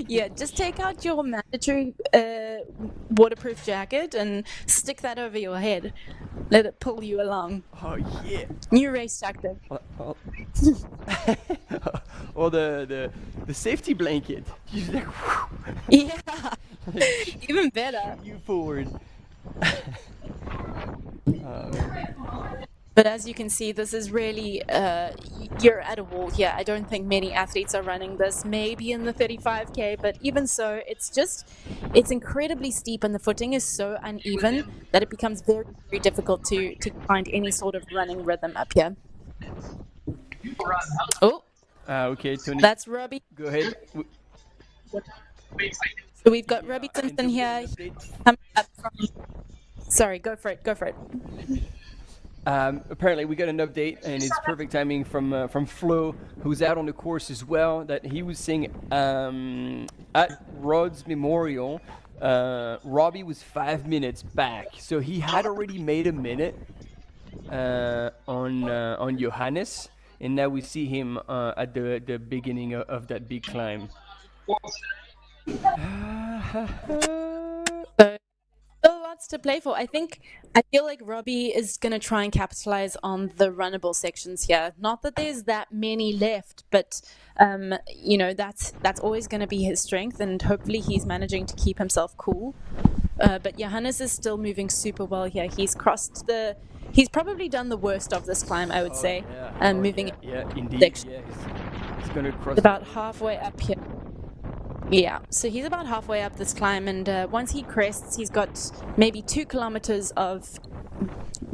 Yeah, just take out your mandatory waterproof jacket and stick that over your head. Let it pull you along. Oh yeah. New race tactic. Or the safety blanket. Yeah. Even better. You forward. But as you can see, this is really, you're at a wall here. I don't think many athletes are running this, maybe in the 35K, but even so, it's incredibly steep and the footing is so uneven that it becomes very, very difficult to find any sort of running rhythm up here. Oh. Okay, Tony. That's Robbie. Go ahead. So we've got Robbie Simpson here. Coming up from... Sorry, go for it. Apparently we got an update, and it's perfect timing from Flo, who's out on the course as well, that he was saying at Rhodes Memorial, Robbie was 5 minutes back, so he had already made a minute on Johannes, and now we see him at the beginning of that big climb. Lots to play for. I feel like Robbie is going to try and capitalize on the runnable sections here. Not that there's that many left, but that's always going to be his strength, and hopefully he's managing to keep himself cool. But Johannes is still moving super well here. He's probably done the worst of this climb, I would say. Moving indeed. He's going to cross about halfway up here. Yeah, so he's about halfway up this climb, and once he crests, he's got maybe 2 kilometers of,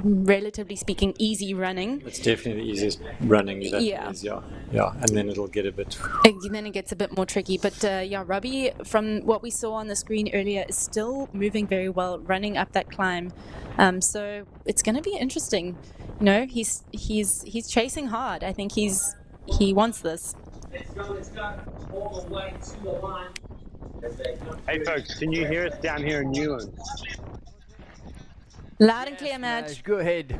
relatively speaking, easy running. It's definitely the easiest running. Yeah, and then it'll get a bit... Then it gets a bit more tricky, but Robbie, from what we saw on the screen earlier, is still moving very well, running up that climb. So it's going to be interesting. He's chasing hard. I think he wants this. Let's go all the way to the line. Hey folks, can you hear us down here in Newlands? Loud and clear, Matt. Go ahead.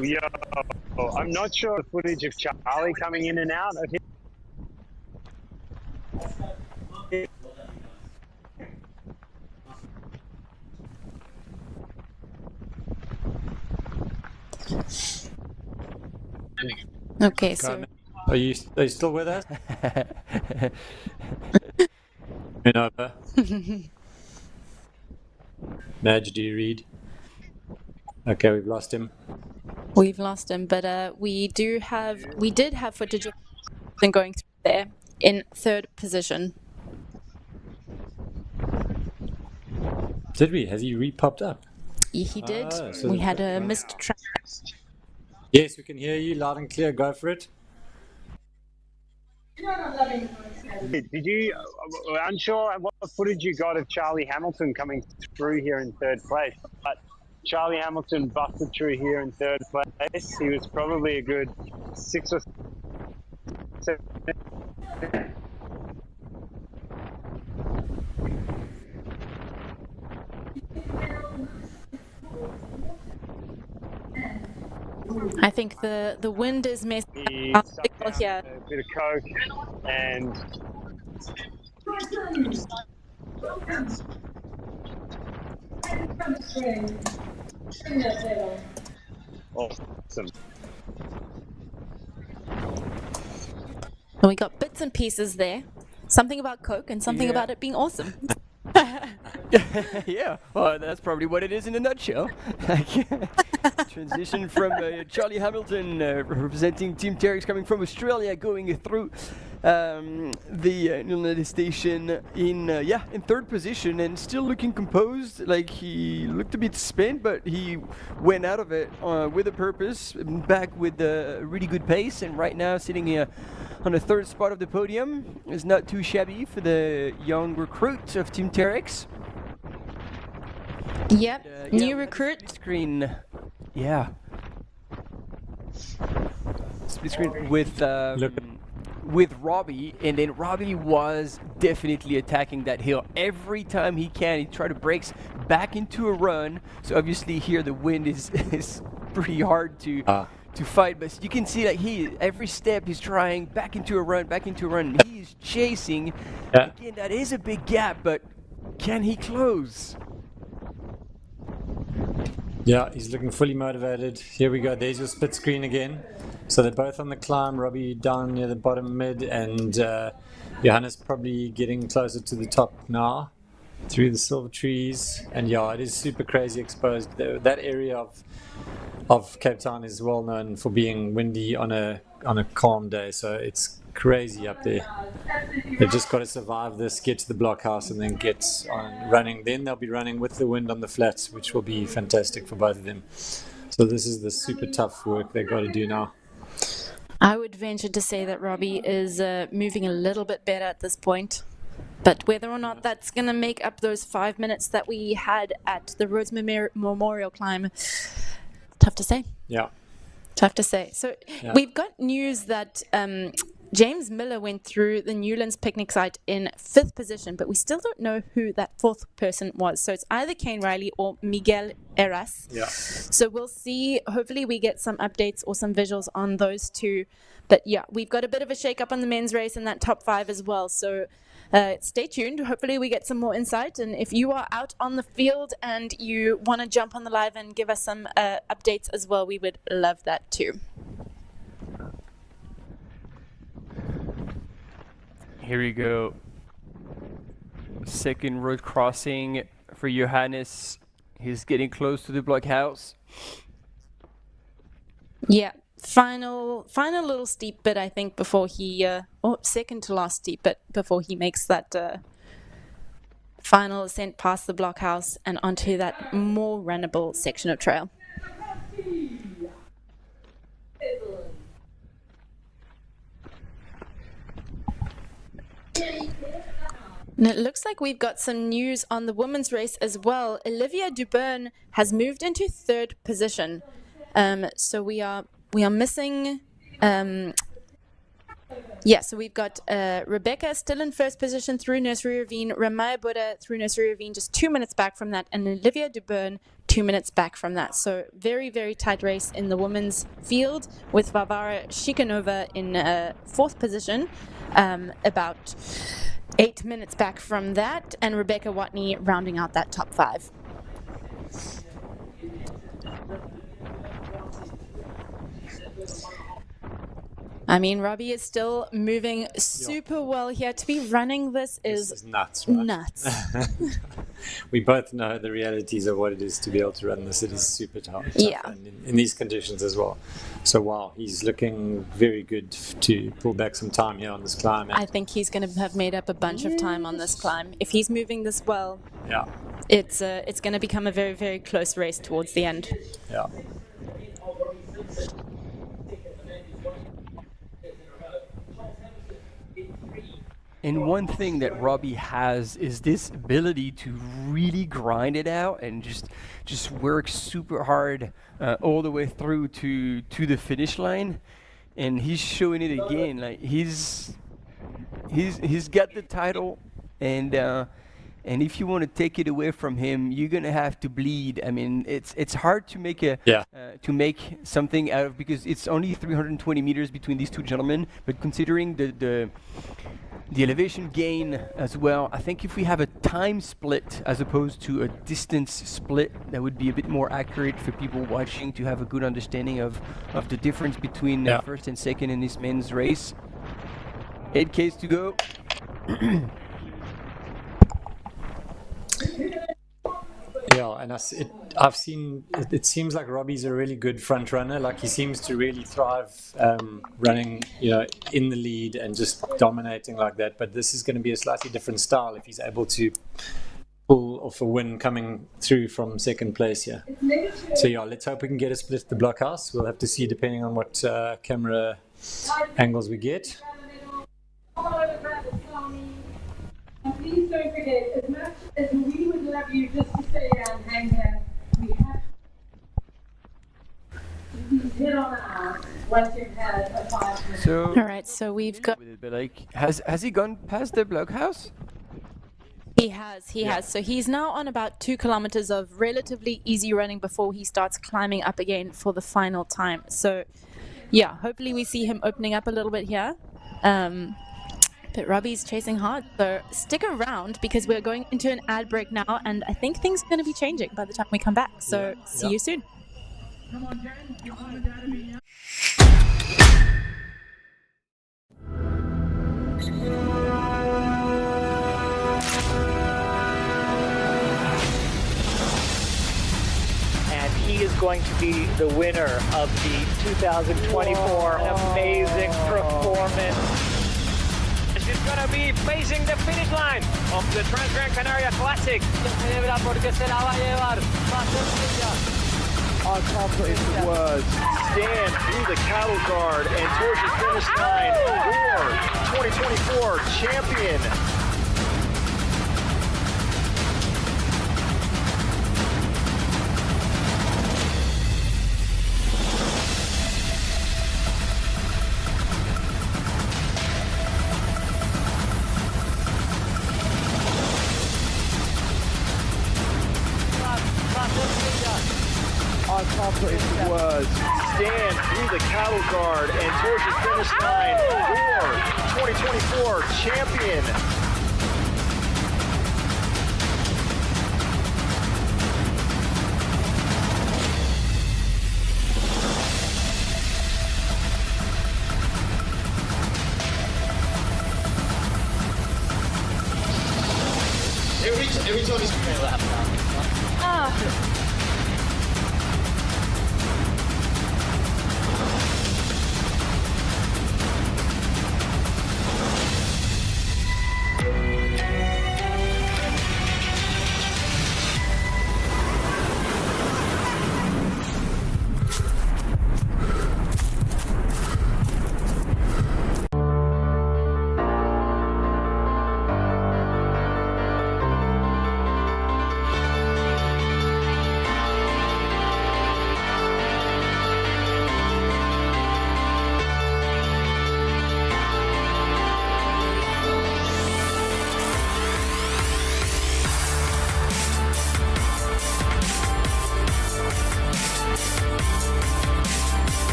Yo, I'm not sure the footage of Charlie coming in and out of him. Okay, so Are you still with us? Over. Madge, do you read? Okay, we've lost him. We've lost him, but we did have footage of him going through there in third position. Did we? Has he re-popped up? He did. So we had a missed track. Yes, we can hear you loud and clear. Go for it. Did you? We're unsure what footage you got of Charlie Hamilton coming through here in third place, but Charlie Hamilton busted through here in third place. He was probably a good 6 or 7. I think the wind is messing He up sucked signal down here. a bit of coke and awesome. And we got bits and pieces there. Something about Coke and something about it being awesome. Yeah, well, that's probably what it is in a nutshell. Transition from Charlie Hamilton representing Team Terex coming from Australia, going through the United Station in third position and still looking composed. Like, he looked a bit spent, but he went out of it with a purpose, back with a really good pace, and right now sitting here on the third spot of the podium is not too shabby for the young recruit of Team Terex. Yep, new recruit. Screen, yeah. Split screen with Robbie, and then Robbie was definitely attacking that hill every time he can. He tried to breaks back into a run. So obviously here the wind is pretty hard to fight, but you can see that every step he's trying back into a run. He's chasing. Again, that is a big gap, but can he close? Yeah, he's looking fully motivated. Here we go. There's your split screen again. So they're both on the climb. Robbie down near the bottom mid, and Johannes probably getting closer to the top now through the silver trees. And yeah, it is super crazy exposed. That area of Cape Town is well known for being windy on a calm day. So it's crazy up there. They've just got to survive this, get to the blockhouse, and then get on running. Then they'll be running with the wind on the flats, which will be fantastic for both of them. So this is the super tough work they've got to do now. I would venture to say that Robbie is moving a little bit better at this point. But whether or not that's going to make up those 5 minutes that we had at the Rhodes Memorial Climb, tough to say. Yeah. Tough to say. So we've got news that James Miller went through the Newlands picnic site in 5th position, but we still don't know who that 4th person was. So it's either Kane Riley or Miguel Eras. Yeah. So we'll see. Hopefully we get some updates or some visuals on those two. But yeah, we've got a bit of a shake-up on the men's race in that top 5 as well. So stay tuned. Hopefully we get some more insight. And if you are out on the field and you want to jump on the live and give us some updates as well, we would love that too. Here we go. Second road crossing for Johannes. He's getting close to the blockhouse. Yeah, final little steep bit, I think, before he, second to last steep bit before he makes that final ascent past the blockhouse and onto that more runnable section of trail. And it looks like we've got some news on the women's race as well. Olivia Dubern has moved into 3rd position. So we are missing. So we've got Rebecca still in 1st position through Nursery Ravine, Ramaya Buddha through Nursery Ravine, just 2 minutes back from that, and Olivia Dubern 2 minutes back from that. So very, very tight race in the women's field with Varvara Shikanova in 4th position, about 8 minutes back from that, and Rebecca Watney rounding out that top 5. I mean, Robbie is still moving super well here. To be running this is nuts, right? Nuts. We both know the realities of what it is to be able to run this. It is super tough. Yeah. And in these conditions as well. So, wow, he's looking very good to pull back some time here on this climb. I think he's going to have made up a bunch of time on this climb. If he's moving this well, yeah, it's going to become a very, very close race towards the end. Yeah. And one thing that Robbie has is this ability to really grind it out and just work super hard all the way through to the finish line. And he's showing it again. Like he's got the title, and if you want to take it away from him, you're gonna have to bleed. I mean, it's hard to make to make something out of, because it's only 320 meters between these two gentlemen. But considering the elevation gain as well, I think if we have a time split as opposed to a distance split, that would be a bit more accurate for people watching to have a good understanding of the difference between first and second in this men's race. 8Ks to go. Yeah, and I've seen, it seems like Robbie's a really good front runner. Like he seems to really thrive running, in the lead and just dominating like that. But this is going to be a slightly different style if he's able to pull off a win coming through from second place here. So yeah, let's hope we can get a split at the blockhouse. We'll have to see depending on what camera angles we get. And please don't forget, as much as we would love you just to stay and hang here, we have to hit on the arm once you've had a 5 minute. So, all right, so we've got. But like, has he gone past the blockhouse? He has. So he's now on about 2 kilometers of relatively easy running before he starts climbing up again for the final time. So, yeah, hopefully we see him opening up a little bit here. But Robbie's chasing hard, so stick around because we're going into an ad break now, and I think things are going to be changing by the time we come back. So see you soon. Come on, Jen. Your mom and dad are being out. And he is going to be the winner of the 2024 amazing performance. She's going to be facing the finish line of the Gran Canaria Classic. Accomplished was stand through the cattle guard and towards the finish line for 2024 champion. Accomplished was stand through the cattle guard and towards the finish line for 2024 champion. Every time he's going to lap now.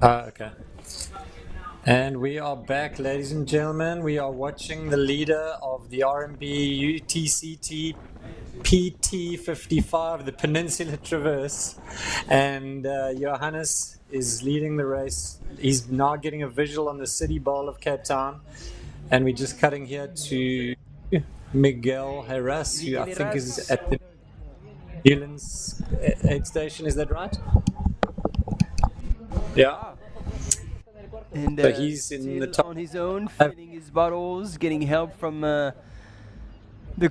Okay. And we are back, ladies and gentlemen. We are watching the leader of the RMB UTCT PT55, the Peninsula Traverse. And Johannes is leading the race. He's now getting a visual on the City Bowl of Cape Town. And we're just cutting here to Miguel Heras, who I think is at the Newlands aid station. Is that right? Yeah. And so he's in the top on his own, filling his bottles, getting help from the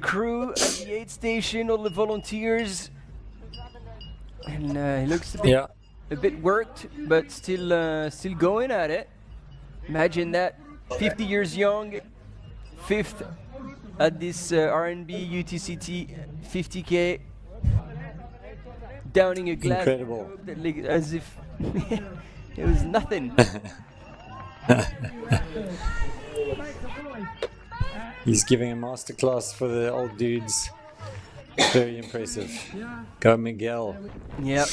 crew at the aid station, all the volunteers. And he looks a bit worked, but still going at it. Imagine that, 50 years young, 5th at this R&B UTCT 50K, downing a glass. Incredible. As if it was nothing. He's giving a masterclass for the old dudes. Very impressive. Go Miguel. Yep.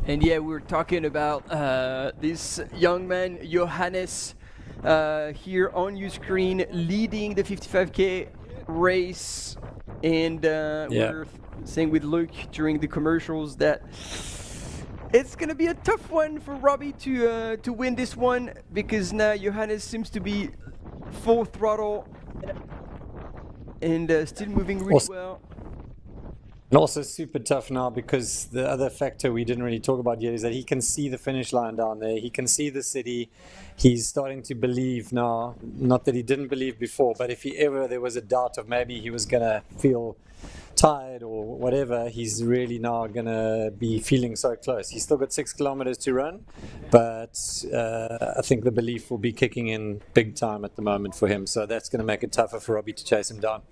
And yeah, we're talking about this young man, Johannes, here on your screen, leading the 55K race. And we're saying with Luke during the commercials that it's going to be a tough one for Robbie to win this one, because now Johannes seems to be full throttle and still moving really well. And also super tough now, because the other factor we didn't really talk about yet is that he can see the finish line down there. He can see the city. He's starting to believe now, not that he didn't believe before, but if there was a doubt of maybe he was going to feel tired or whatever, he's really now going to be feeling so close. He's still got 6 kilometers to run, but I think the belief will be kicking in big time at the moment for him. So that's going to make it tougher for Robbie to chase him down.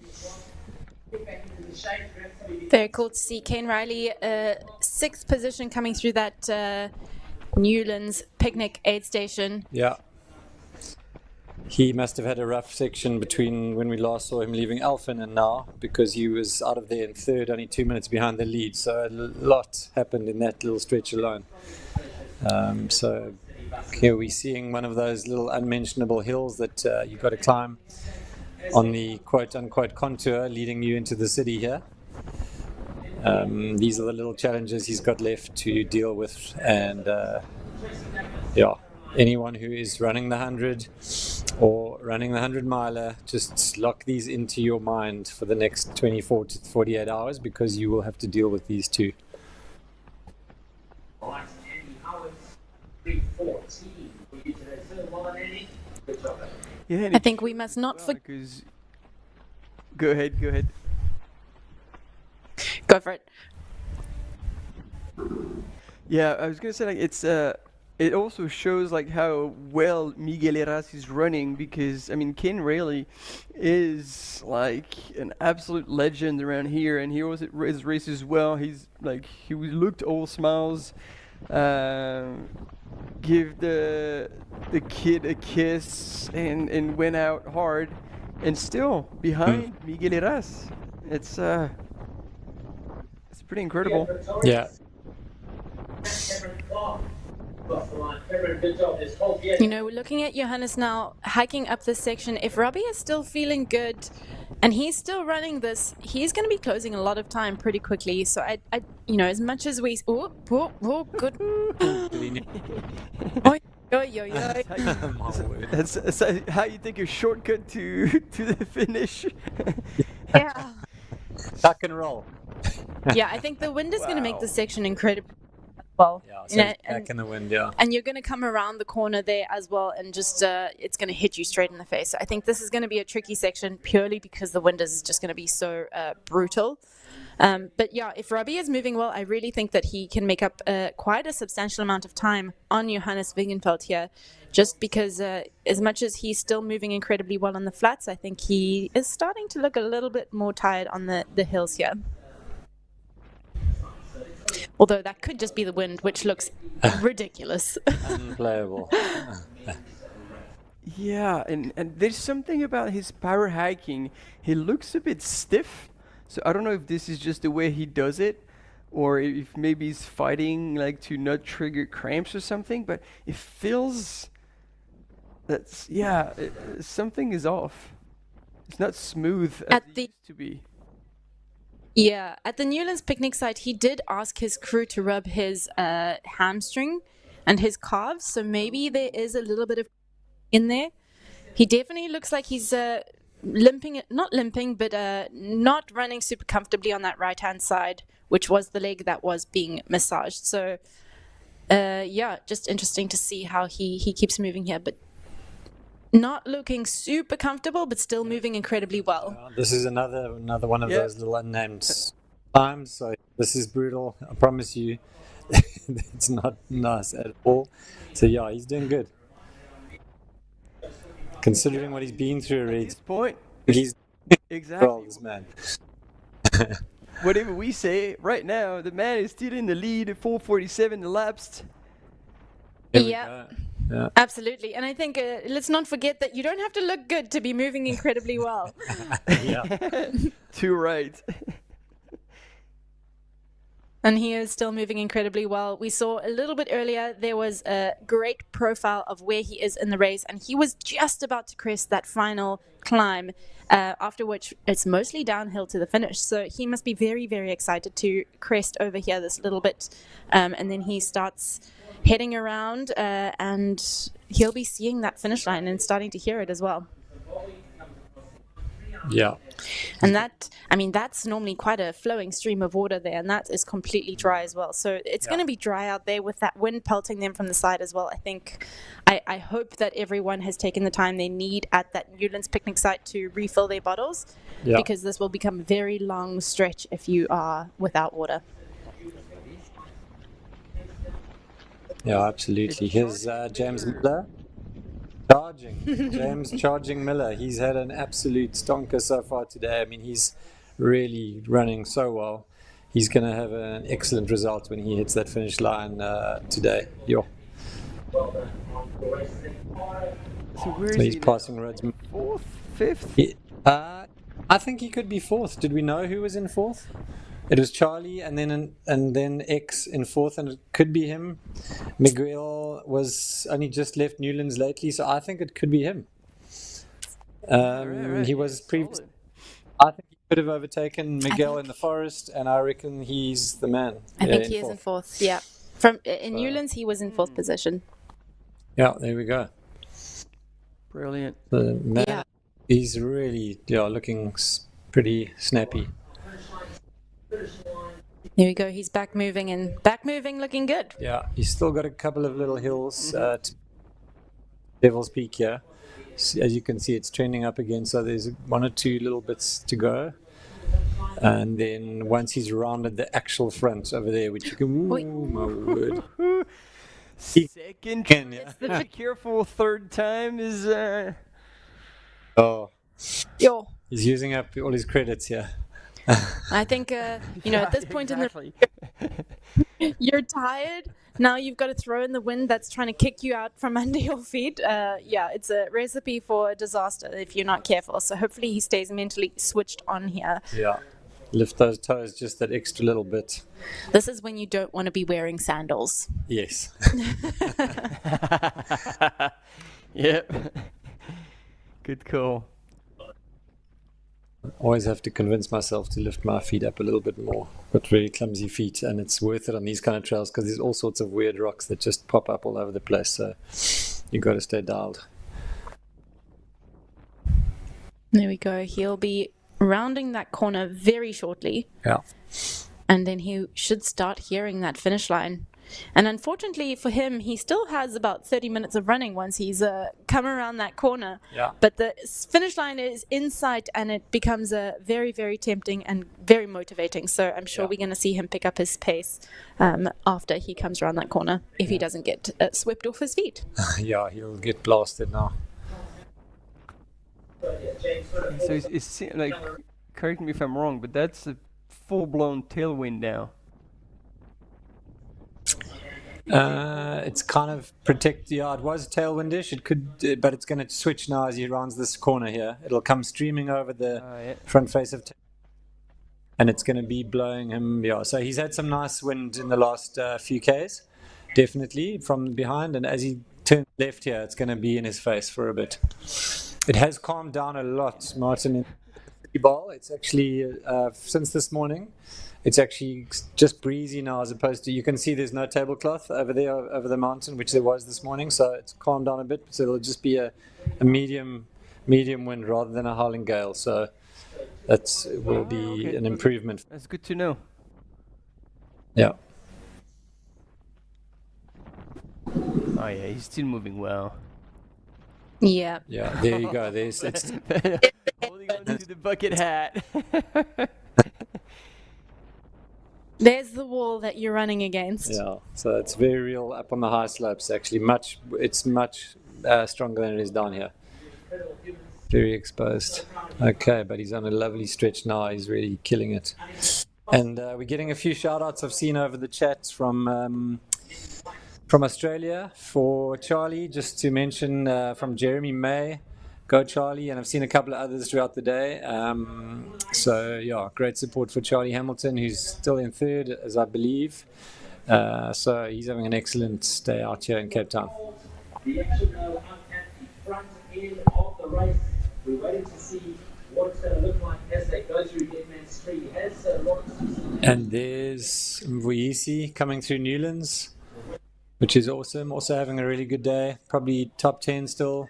Very cool to see Kane Riley, 6th position coming through that Newlands picnic aid station. Yeah. He must have had a rough section between when we last saw him leaving Alphen and now, because he was out of there in 3rd, only 2 minutes behind the lead. So a lot happened in that little stretch alone. So here we're seeing one of those little unmentionable hills that you've got to climb on the quote-unquote contour leading you into the city here. These are the little challenges he's got left to deal with, and anyone who is running the 100 or running the 100-miler, just lock these into your mind for the next 24 to 48 hours, because you will have to deal with these too. Yeah, I think we must not forget. Go ahead. Go for it. Yeah, I was gonna say, like, it's it also shows like how well Miguel Heras is running, because I mean Ken Rayleigh is like an absolute legend around here, and he always his races well. He's like, he looked all smiles, give the kid a kiss, and went out hard, and still behind Miguel Heras. It's pretty incredible. Yeah. You know, we're looking at Johannes now hiking up this section. If Robbie is still feeling good and he's still running this, he's going to be closing a lot of time pretty quickly. So I you know, as much as we good. That's how you take a shortcut to the finish. Yeah. Tuck and roll. Yeah, I think the wind is going to make this section incredible. Well, yeah, so back in the wind, yeah. And you're going to come around the corner there as well, and just it's going to hit you straight in the face. So I think this is going to be a tricky section purely because the wind is just going to be so brutal. But yeah, if Robbie is moving well, I really think that he can make up quite a substantial amount of time on Johannes Wingenfeld here, just because as much as he's still moving incredibly well on the flats, I think he is starting to look a little bit more tired on the hills here. Although that could just be the wind, which looks ridiculous. Unplayable. Yeah, and there's something about his power hiking. He looks a bit stiff, so I don't know if this is just the way he does it, or if maybe he's fighting like to not trigger cramps or something, but it feels that's something is off. It's not smooth as it used to be. Yeah, at the Newlands picnic site, he did ask his crew to rub his hamstring and his calves, so maybe there is a little bit of in there. He definitely looks like he's not limping, but not running super comfortably on that right-hand side, which was the leg that was being massaged. So, just interesting to see how he keeps moving here, but not looking super comfortable, but still moving incredibly well. This is another one of those little unnamed times. So this is brutal. I promise you, it's not nice at all. So yeah, he's doing good. Considering what he's been through already. At this point, he's exactly well, this man. Whatever we say, right now, the man is still in the lead at 4:47 elapsed. Yeah. Absolutely. And I think let's not forget that you don't have to look good to be moving incredibly well. Too right. And he is still moving incredibly well. We saw a little bit earlier, there was a great profile of where he is in the race, and he was just about to crest that final climb, after which it's mostly downhill to the finish. So he must be very, very excited to crest over here this little bit. And then he starts heading around, and he'll be seeing that finish line and starting to hear it as well. Yeah. And that's normally quite a flowing stream of water there, and that is completely dry as well. So it's going to be dry out there with that wind pelting them from the side as well. I hope that everyone has taken the time they need at that Newlands picnic site to refill their bottles, because this will become a very long stretch if you are without water. Yeah, absolutely. Here's James Miller. Charging Miller. He's had an absolute stonker so far today. I mean, he's really running so well. He's going to have an excellent result when he hits that finish line today. So he's passing Rhodes. Fourth, fifth? I think he could be fourth. Did we know who was in fourth? It was Charlie, and then X in fourth, and it could be him. Miguel was only just left Newlands lately, so I think it could be him. He was previous. I think he could have overtaken Miguel in the forest, and I reckon he's the man. I think he is in fourth. Yeah, in Newlands he was in fourth position. Yeah, there we go. Brilliant. The man, he's really looking pretty snappy. There we go. He's back moving, looking good. Yeah, he's still got a couple of little hills at Devil's Peak here. As you can see, it's trending up again, so there's one or two little bits to go. And then once he's rounded the actual front over there, which you can, my word. Second, the careful third time is... He's using up all his credits here. I think, at this point in the... You're tired. Now you've got to throw in the wind that's trying to kick you out from under your feet. It's a recipe for disaster if you're not careful. So hopefully he stays mentally switched on here. Yeah. Lift those toes just that extra little bit. This is when you don't want to be wearing sandals. Yes. Yep. Good call. Always have to convince myself to lift my feet up a little bit more. Got very clumsy feet, and it's worth it on these kind of trails because there's all sorts of weird rocks that just pop up all over the place. So you got to stay dialed. There we go. He'll be rounding that corner very shortly. Yeah. And then he should start hearing that finish line. And unfortunately for him, he still has about 30 minutes of running once he's come around that corner. Yeah. But the finish line is in sight, and it becomes very, very tempting and very motivating. So I'm sure we're going to see him pick up his pace after he comes around that corner, if he doesn't get swept off his feet. Yeah, he'll get blasted now. So it's like, correct me if I'm wrong, but that's a full-blown tailwind now. It's kind of it was tailwindish. It could, but it's going to switch now as he rounds this corner here. It'll come streaming over the front face of and it's going to be blowing him. Yeah, so he's had some nice wind in the last few Ks, definitely from behind, and as he turns left here, it's going to be in his face for a bit. It has calmed down a lot, Martin. In the bowl, it's actually since this morning, it's actually just breezy now, as opposed to, you can see there's no tablecloth over there over the mountain, which there was this morning, so it's calmed down a bit. So it'll just be a medium wind rather than a howling gale. So that will be an improvement. That's good to know. Yeah. Oh yeah, he's still moving well. Yeah. Yeah, there you go. There's it's holding on to the bucket hat. There's the wall that you're running against. Yeah, so it's very real up on the high slopes. Actually, it's much stronger than it is down here. Very exposed. Okay, but he's on a lovely stretch now. He's really killing it. And we're getting a few shout outs I've seen over the chat from Australia for Charlie, just to mention from Jeremy May. Go Charlie, and I've seen a couple of others throughout the day. So yeah, great support for Charlie Hamilton, who's still in third, as I believe. So he's having an excellent day out here in Cape Town. The action now at the front end of the race. We're waiting to see what it's going to look like as they go through Deadman Street. He has and there's Mvuisi coming through Newlands, which is awesome. Also having a really good day. Probably top 10 still.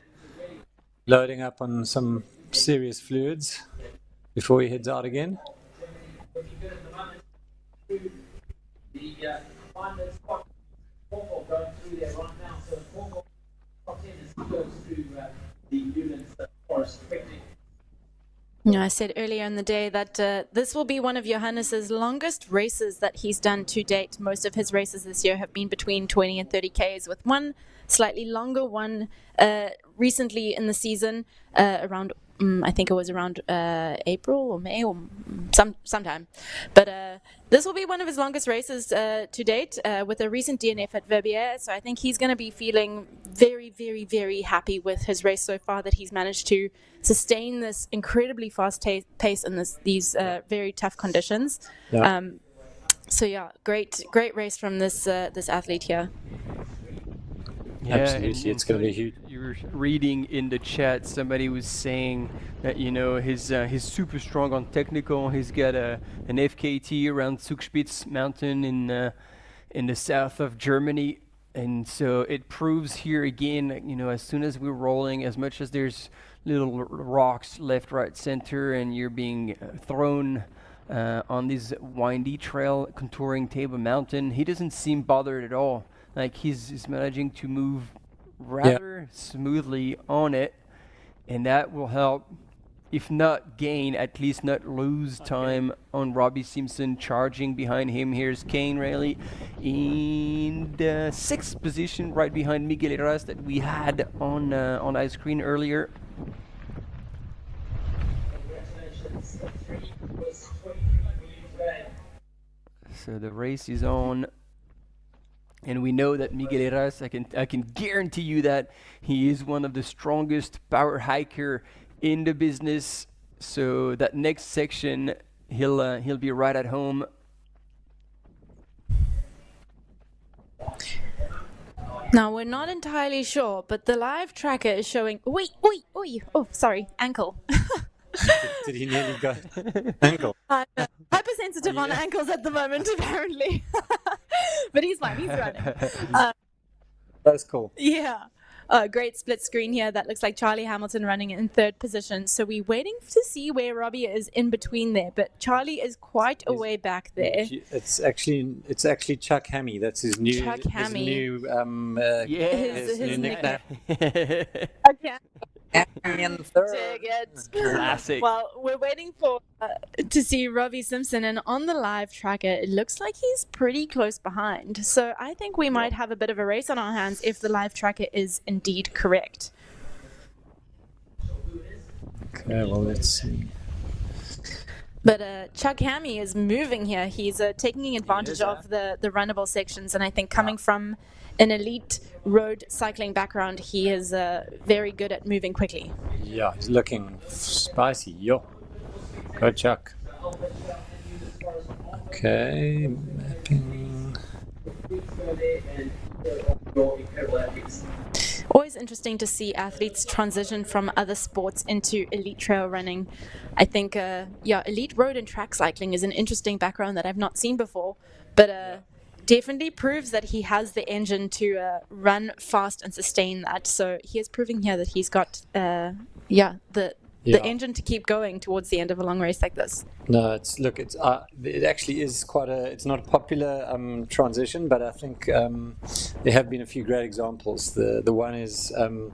Loading up on some serious fluids before he heads out again. I said earlier in the day that this will be one of Johannes's longest races that he's done to date. Most of his races this year have been between 20 and 30 Ks, with one slightly longer one recently in the season, around I think it was around April or May or sometime. But this will be one of his longest races to date, with a recent DNF at Verbier. So I think he's going to be feeling very, very, very happy with his race so far, that he's managed to sustain this incredibly fast pace in these very tough conditions. Yeah. So yeah, great race from this athlete here. Yeah, absolutely, it's going to be huge. You were reading in the chat, somebody was saying that, you know, he's super strong on technical. He's got an FKT around Zugspitz mountain in the south of Germany, and so it proves here again, you know, as soon as we're rolling, as much as there's little rocks left, right, center, and you're being thrown on this windy trail contouring Table Mountain, he doesn't seem bothered at all. Like he's managing to move rather smoothly on it, and that will help, if not gain, at least not lose time on Robbie Simpson charging behind him. Here's Kane Rayleigh in the 6th position, right behind Miguel Heras that we had on ice screen earlier. So the race is on. And we know that Miguel Heras, I can guarantee you that he is one of the strongest power hiker in the business. So that next section, he'll be right at home. Now we're not entirely sure, but the live tracker is showing. Oi! Oh, sorry, ankle. Did he nearly go ankle? I'm hypersensitive on ankles at the moment, apparently. But he's fine, he's running. That's cool. Yeah. Great split screen here. That looks like Charlie Hamilton running in 3rd position. So we're waiting to see where Robbie is in between there. But Charlie is quite a way back there. It's actually Chuck Hammy. That's his new his new nickname. Okay. In 3rd. Dig it. Classic. Well, we're waiting for to see Robbie Simpson, and on the live tracker, it looks like he's pretty close behind. So I think we might have a bit of a race on our hands if the live tracker is indeed correct. Okay, well, let's see. But Chuck Hammy is moving here. He's taking advantage of the runnable sections, and I think coming from an elite road cycling background, he is very good at moving quickly. Yeah, he's looking spicy. Yo, go Chuck. Okay, mapping. Always interesting to see athletes transition from other sports into elite trail running. I think, elite road and track cycling is an interesting background that I've not seen before, but definitely proves that he has the engine to run fast and sustain that. So he is proving here that he's got, the engine to keep going towards the end of a long race like this. No, it actually is it's not a popular transition, but I think there have been a few great examples. The one is Jan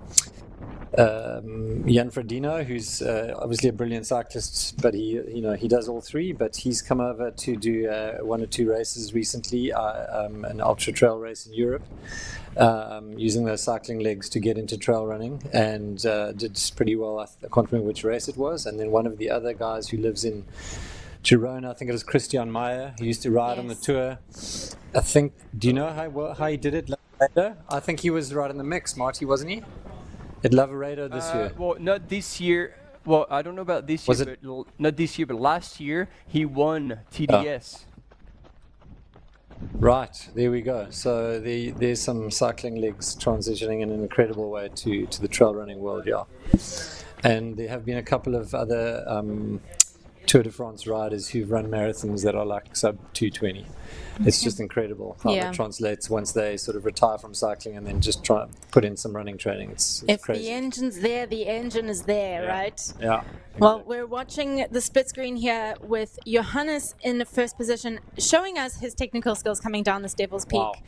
Frodeno, who's obviously a brilliant cyclist, but he does all three. But he's come over to do 1 or 2 races recently, an ultra trail race in Europe, using those cycling legs to get into trail running, and did pretty well. I can't remember which race it was. And then one of the other guys who lives in Girona, I think it was Christian Meyer, he used to ride on the tour. I think, do you know how he did it later? I think he was right in the mix, Marty, wasn't he? At Lavaredo this year. Well, not this year. Well, I don't know about this year, but not this year, but last year he won TDS. Right, there we go. So there's some cycling legs transitioning in an incredible way to the trail running world, yeah. And there have been a couple of other Tour de France riders who've run marathons that are like sub 220. It's just incredible how that translates once they sort of retire from cycling and then just try and put in some running training. It's if crazy. The engine's there, the engine is there, right? Yeah. Exactly. Well, we're watching the split screen here with Johannes in first position, showing us his technical skills coming down this Devil's Peak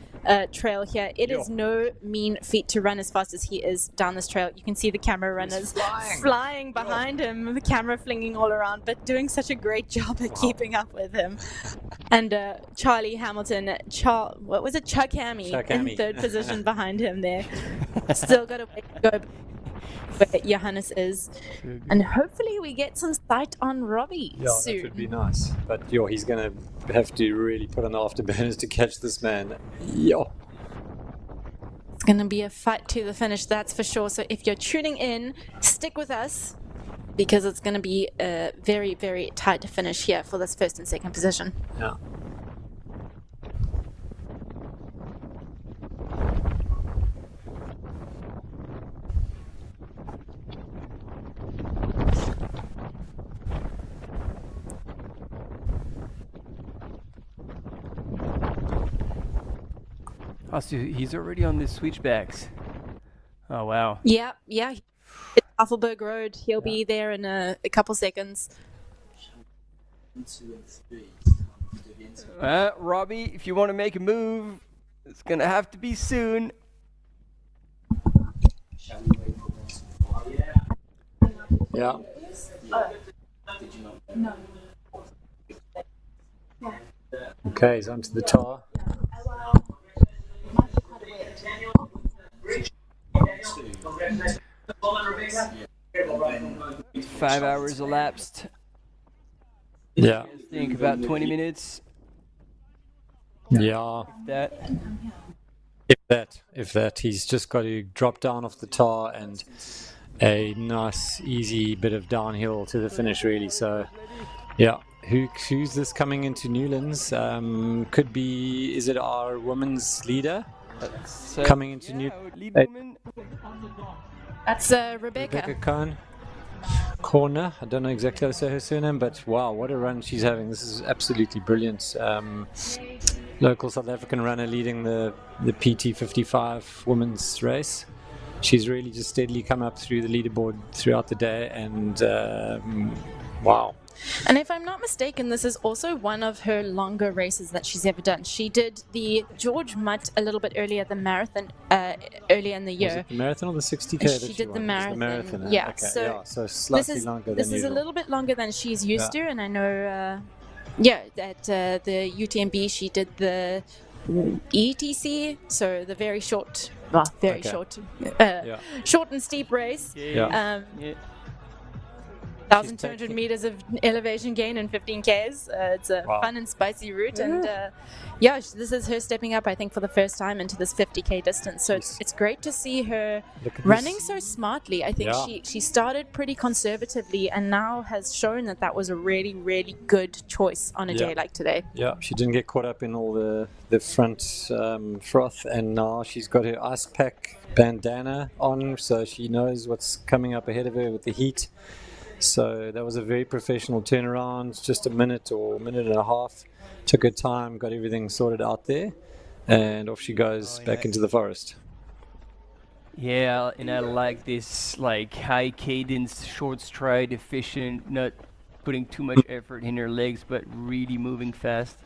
trail here. It is no mean feat to run as fast as he is down this trail. You can see the camera runners flying behind him, the camera flinging all around, but doing such a great job at keeping up with him. And Charlie Hamilton, what was it? Chuck Hammy in third position behind him there. Still got a way to go where Johannes is. And hopefully we get some sight on Robbie soon. That would be nice. But he's going to have to really put on the afterburners to catch this man. It's going to be a fight to the finish, that's for sure. So if you're tuning in, stick with us, because it's going to be a very, very tight finish here for this first and second position. Yeah. Oh, so he's already on the switchbacks. Oh, wow. Yeah. It's Haffelberg Road. He'll be there in a couple seconds. Robbie, if you want to make a move, it's going to have to be soon. Yeah. Okay, he's onto the tar. It's 5 hours elapsed. Yeah. I think about 20 minutes. Yeah. If that. He's just got to drop down off the tar and a nice, easy bit of downhill to the finish, really. So, yeah. Who's this coming into Newlands? Could be, is it our women's leader coming into Newlands? That's Rebecca Cohn. Corner. I don't know exactly how to say her surname, but wow, what a run she's having. This is absolutely brilliant. Local South African runner leading the PT 55 women's race. She's really just steadily come up through the leaderboard throughout the day, and wow. And if I'm not mistaken, this is also one of her longer races that she's ever done. She did the George Mutt a little bit earlier, the marathon earlier in the year. Was it the marathon or the 60K? She did the marathon. Yeah, Okay. So slightly longer than This is usual. a little bit longer than she's used to, and I know, at the UTMB she did the ETC, so the very short, short and steep race. 1,200 meters of elevation gain in 15 Ks. It's a fun and spicy route, and this is her stepping up, I think, for the first time into this 50K distance. So it's great to see her running so smartly. I think she started pretty conservatively and now has shown that was a really, really good choice on a day like today. Yeah, she didn't get caught up in all the front froth, and now she's got her ice pack bandana on, so she knows what's coming up ahead of her with the heat. So that was a very professional turnaround, just a minute or minute and a half. Took her time, got everything sorted out there, and off she goes back into the forest. Yeah, and I like this high cadence, short stride, efficient, not putting too much effort in her legs, but really moving fast.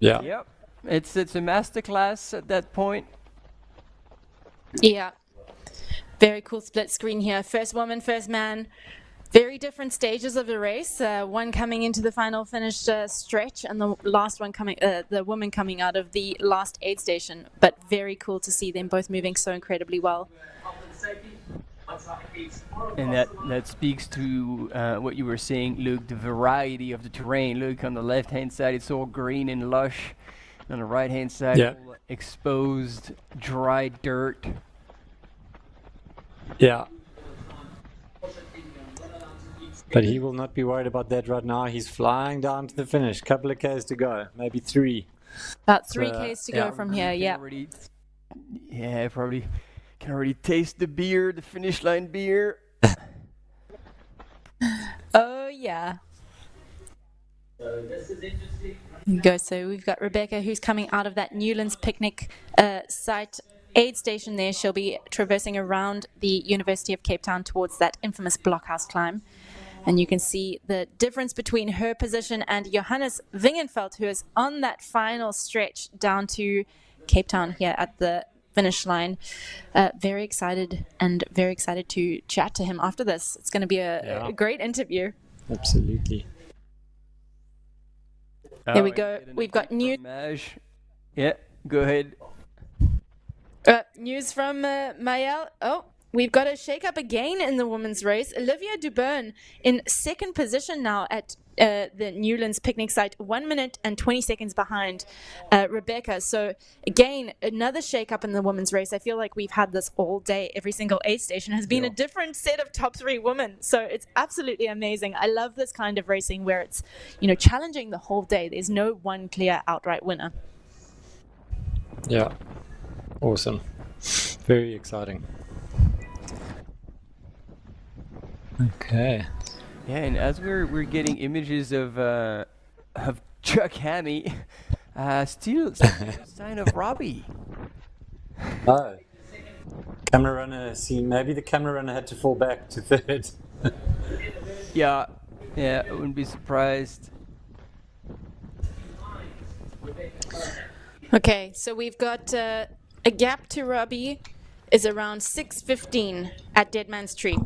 Yeah. Yep. It's a masterclass at that point. Yeah. Very cool split screen here. First woman, first man. Very different stages of the race. One coming into the final finish stretch, and the last one coming, the woman coming out of the last aid station. But very cool to see them both moving so incredibly well. And that speaks to what you were saying, Luke, the variety of the terrain. Look, on the left-hand side, it's all green and lush. On the right-hand side, all exposed, dry dirt. Yeah. But he will not be worried about that right now. He's flying down to the finish. Couple of Ks to go, maybe 3. About 3 Ks to go from here, Probably can already taste the beer, the finish line beer. Oh, yeah. So this is interesting. There you go. So we've got Rebecca, who's coming out of that Newlands picnic site aid station there. She'll be traversing around the University of Cape Town towards that infamous blockhouse climb. And you can see the difference between her position and Johannes Wingenfeld, who is on that final stretch down to Cape Town here at the finish line. Very excited to chat to him after this. It's going to be a great interview. Absolutely. There we go. We've got news. Yeah, go ahead. News from Mayel. Oh, we've got a shake-up again in the women's race. Olivia Dubern in second position now at the Newlands picnic site, 1 minute and 20 seconds behind Rebecca. So again, another shake-up in the women's race. I feel like we've had this all day. Every single aid station has been a different set of top 3 women. So it's absolutely amazing. I love this kind of racing where it's, challenging the whole day. There's no one clear outright winner. Yeah. Awesome. Very exciting. Okay. Yeah, and as we're getting images of Chuck Hammy, still no sign of Robbie. Oh. Camera runner, maybe the camera runner had to fall back to third. Yeah, I wouldn't be surprised. Okay, so we've got a gap to Robbie is around 6:15 at Dead Man's Tree.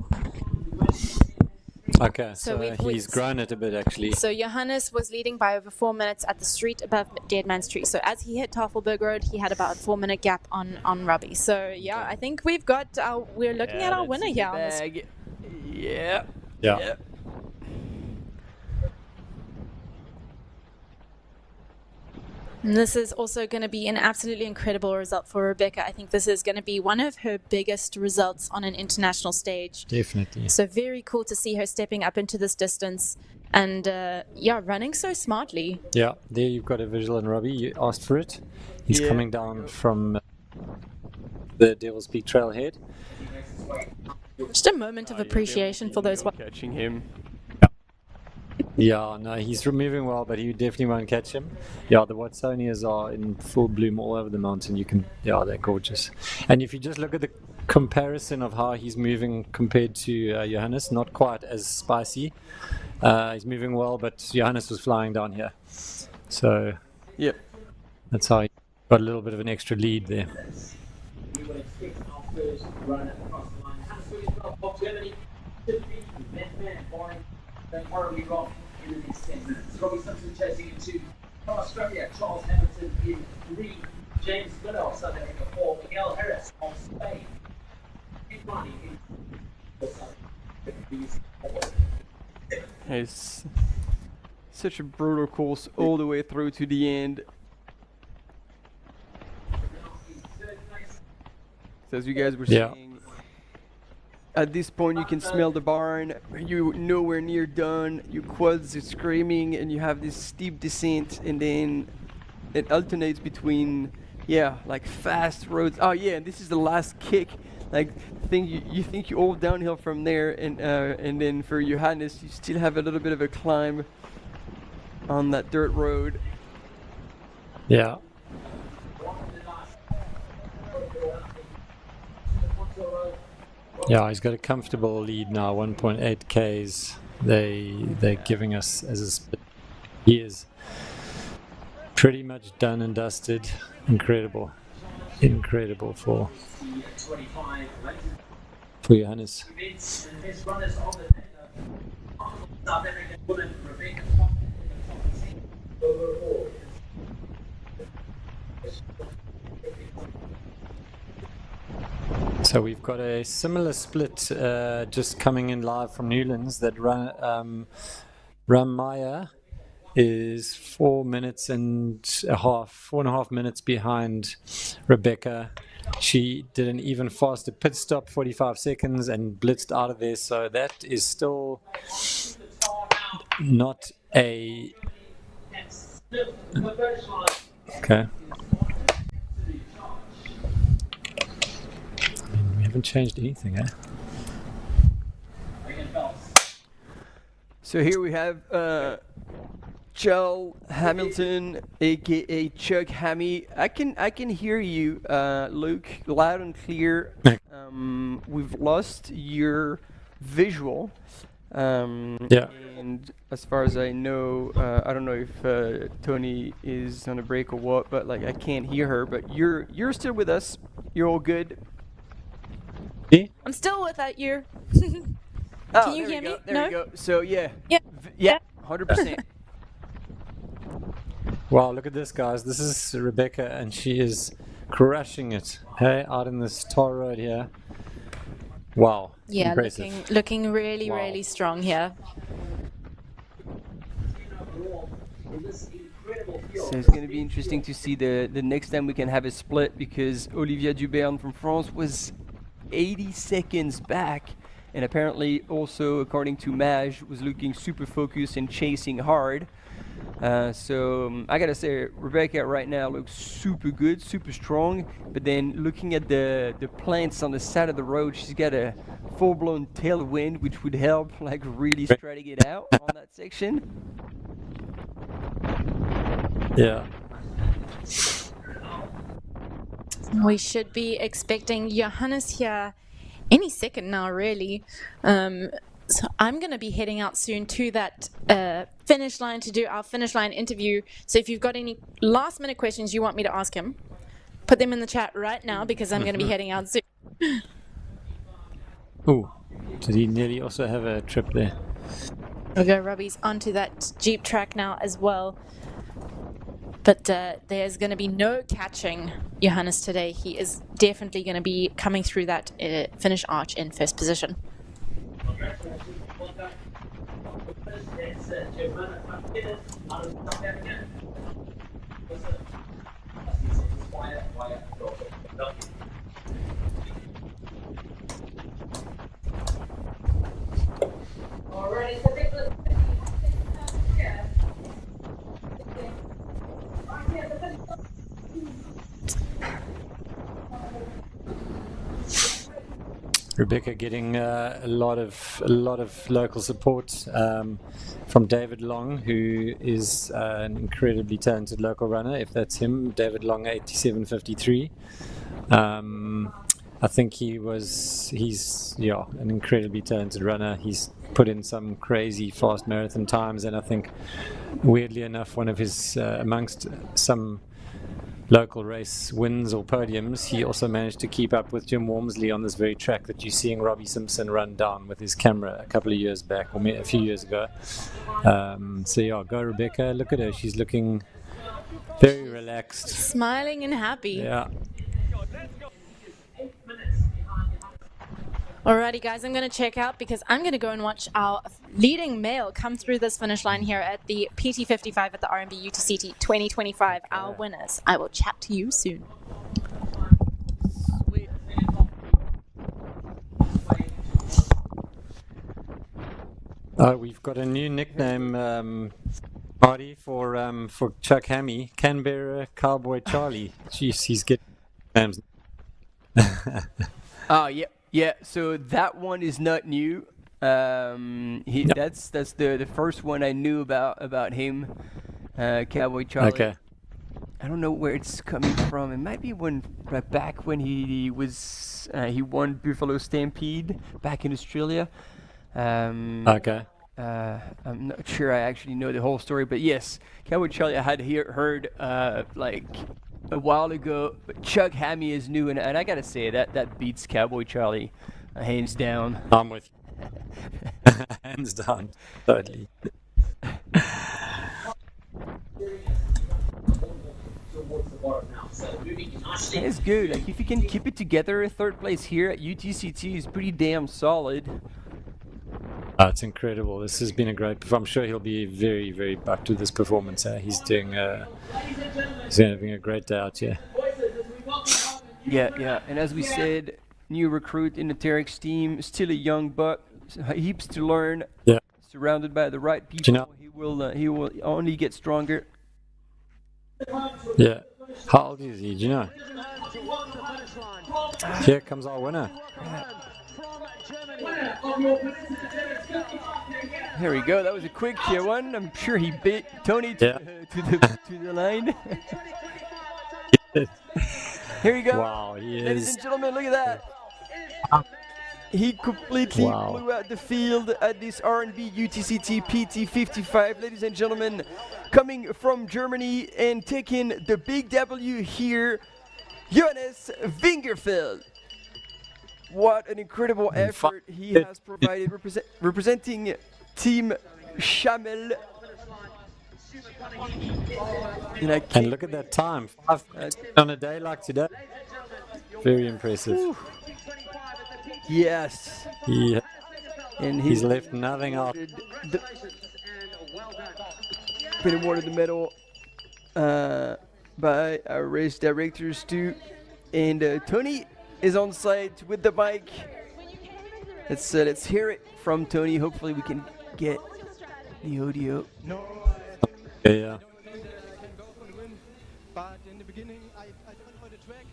Okay, so he's grown it a bit actually. So Johannes was leading by over 4 minutes at the street above Dead Man's Tree. So as he hit Tafelberg Road, he had about a 4-minute gap on Robbie. So yeah, I think we're looking at our winner here on this. Yeah. And this is also going to be an absolutely incredible result for Rebecca. I think this is going to be one of her biggest results on an international stage. Definitely. So very cool to see her stepping up into this distance and, running so smartly. Yeah, there you've got a visual on Robbie. You asked for it. He's coming down from the Devil's Peak trailhead. Just a moment of appreciation for those catching him. Yeah, no, he's moving well, but you definitely won't catch him. Yeah, the Watsonias are in full bloom all over the mountain. They're gorgeous. And if you just look at the comparison of how he's moving compared to Johannes, not quite as spicy. He's moving well, but Johannes was flying down here. So, that's how he got a little bit of an extra lead there. We would expect our first run across the line. Hans Germany should be that man barring horribly wrong in the next 10 minutes. Robbie Simpson chasing in 2. From Australia, Charles Hamilton in 3. James Miller of South Africa 4. Miguel Harris of Spain. Nick Marty in South Africa. It's such a brutal course all the way through to the end. So as you guys were saying, at this point you can smell the barn. You're nowhere near done. Your quads are screaming, and you have this steep descent, and then it alternates between like fast roads. Oh yeah, and this is the last kick. Like you think you're all downhill from there, and then for Johannes you still have a little bit of a climb on that dirt road. Yeah. Yeah, he's got a comfortable lead now, 1.8 Ks. They're giving us as a split. He is pretty much done and dusted. Incredible for Johannes. So we've got a similar split just coming in live from Newlands that Ramaya is 4.5 minutes behind Rebecca. She did an even faster pit stop, 45 seconds, and blitzed out of there. So that is still not a... Okay. We haven't changed anything, eh? So here we have Joel Hamilton, aka Chuck Hammy. I can hear you, Luke, loud and clear. We've lost your visual. And as far as I know, I don't know if Tony is on a break or what, but like I can't hear her. But you're still with us. You're all good. I'm still without you. Oh, Can you hear me? There we go. So yeah, 100%. Wow, look at this, guys. This is Rebecca, and she is crushing it. Hey, out in this tar road here. Wow. Yeah, impressive. looking really, really strong here. So it's going to be interesting to see the next time we can have a split, because Olivia Duberne from France was 80 seconds back, and apparently also, according to Maj, was looking super focused and chasing hard. So I gotta say, Rebecca right now looks super good, super strong, but then looking at the plants on the side of the road, she's got a full-blown tailwind, which would help like really stretching it out on that section. Yeah. We should be expecting Johannes here any second now, really. So I'm going to be heading out soon to that finish line to do our finish line interview. So if you've got any last minute questions you want me to ask him, put them in the chat right now, because I'm going to be heading out soon. Oh, did he nearly also have a trip there? We'll go Robbie's onto that Jeep track now as well. But there's going to be no catching Johannes today. He is definitely going to be coming through that finish arch in first position. Alrighty, so take the Rebecca getting a lot of local support from David Long, who is an incredibly talented local runner. If that's him, David Long, 87.53. I think he's an incredibly talented runner. He's put in some crazy fast marathon times, and I think, weirdly enough, one of his amongst some local race wins or podiums, he also managed to keep up with Jim Wormsley on this very track that you're seeing Robbie Simpson run down with his camera a couple of years back, or a few years ago. So yeah, go Rebecca. Look at her. She's looking very relaxed. Smiling and happy. Yeah. Alrighty, guys, I'm going to check out because I'm going to go and watch our leading male come through this finish line here at the PT55 at the R&B UTCT 2025. Our winners. I will chat to you soon. We've got a new nickname, Marty, for Chuck Hammy, Canberra Cowboy Charlie. Jeez, he's getting names. Oh, yeah. So that one is not new. That's the first one I knew about him, Cowboy Charlie. Okay. I don't know where it's coming from. It might be right back when he was he won Buffalo Stampede back in Australia. Okay. I'm not sure I actually know the whole story, but yes, Cowboy Charlie I had heard like a while ago, but Chuck Hammy is new, and I gotta say that beats Cowboy Charlie, hands down. I'm with you. Hands down, totally. It's good. Like if you can keep it together, third place here at UTCT is pretty damn solid. It's incredible. This has been a great performance. I'm sure he'll be very, very back to this performance. He's having a great day out here. Yeah. And as we said, new recruit in the Terex team, still a young buck, heaps to learn. Yeah. Surrounded by the right people, you know, he will only get stronger. Yeah. How old is he? Do you know? Here comes our winner. Here we go. That was a quick one. I'm sure he beat Tony to the line. Here we go. Wow, ladies and gentlemen, look at that. He completely blew out the field at this R&B UTCT PT55. Ladies and gentlemen, coming from Germany and taking the big W here, Johannes Wingerfeld. What an incredible effort he has provided, representing Team Chamel. And look at that time, 5 on a day like today. Very impressive. Ooh. Yes. Yeah. And he's left nothing out. Been awarded the medal by our race directors too. And Tony is on site with the bike. Let's hear it from Tony. Hopefully we can get the audio. Yeah. But in the beginning, I don't know the track.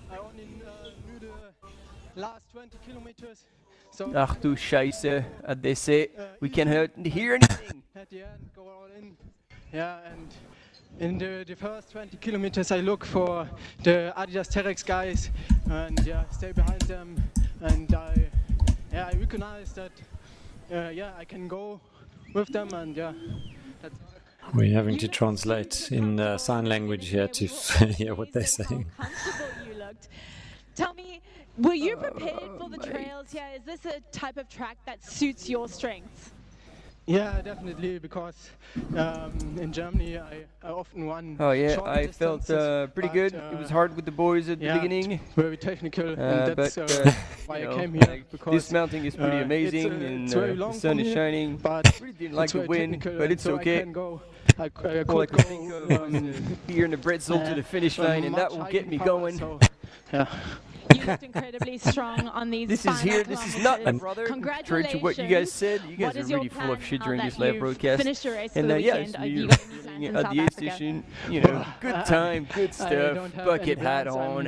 I only knew the last 20 kilometers. So Ach du Scheiße, as they say, we can't hear anything. At the end, go all in. Yeah, and in the first 20 kilometers, I look for the Adidas Terex guys and stay behind them. And I recognize that I can go with them, and that's. We're having to translate in sign language here to hear what they're saying. You looked. Tell me, were you prepared for the trails here? Is this a type of track that suits your strengths? Yeah, definitely, because in Germany I often run. Oh yeah, short I felt pretty good. It was hard with the boys at the beginning. Very technical, and that's why I came here. Like because dismounting is pretty amazing, and the sun is shining. But really didn't like the wind, but it's okay. I All I could think of was beer and a pretzel to the finish line, and that will get me going. You looked incredibly strong on these. This is here. This is not my brother. Contrary to what you guys said, you guys are really full of shit during this live broadcast. And it's me at the aid station. You know, good time, good stuff. Bucket hat on.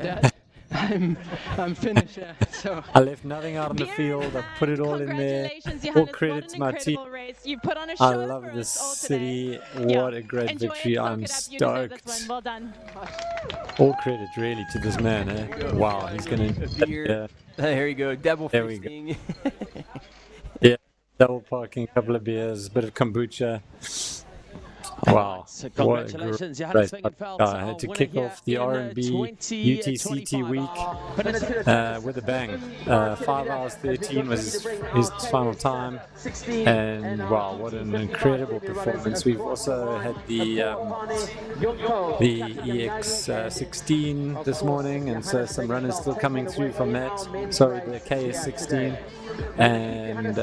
I'm finished. Yeah, so I left nothing out on the field. I put it all in there. All credit to my team. I love this city. What a great victory! I'm stoked. Well done. All credit really to this man. Wow, he's gonna. There you go. Double there fisting. We go. Yeah, double parking, a couple of beers, a bit of kombucha. Wow. So congratulations, Johannes Wegenfeldt. I had to kick off the R&B UTCT week with a bang. 5 hours 13 was his final time. And wow, what an incredible performance. We've also had the EX16 this morning, and so some runners still coming through from that. Sorry, the KS16. And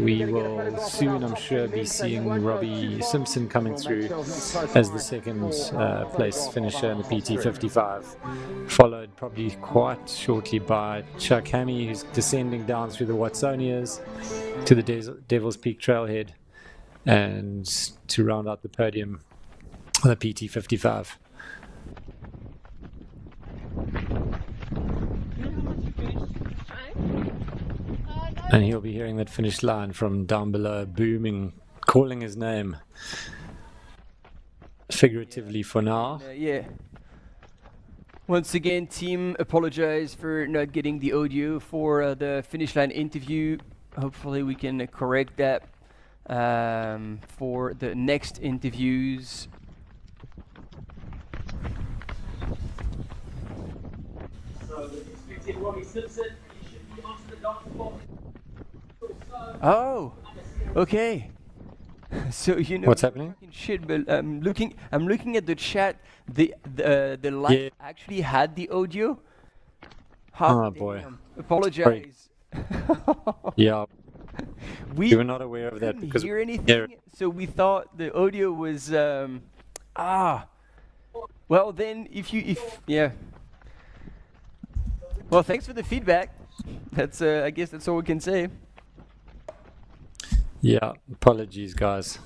we will soon, I'm sure, be seeing Robbie Simpson coming through as the second place finisher in the PT55, followed probably quite shortly by Chuck Hammy, who's descending down through the Watsonias to the Devil's Peak Trailhead, and to round out the podium on the PT55. And he'll be hearing that finish line from down below, booming, calling his name, figuratively for now. Yeah. Once again, team, apologize for not getting the audio for the finish line interview. Hopefully we can correct that for the next interviews. So the expected Robbie Simpson, he should be onto the dance floor. Oh, okay. So you know what's happening? Shit, but I'm looking at the chat. The live actually had the audio. Oh boy. Apologize. Yeah. We were not aware of that couldn't because hear anything, so we thought the audio was well then yeah. Well, thanks for the feedback. That's I guess that's all we can say. Yeah, apologies, guys.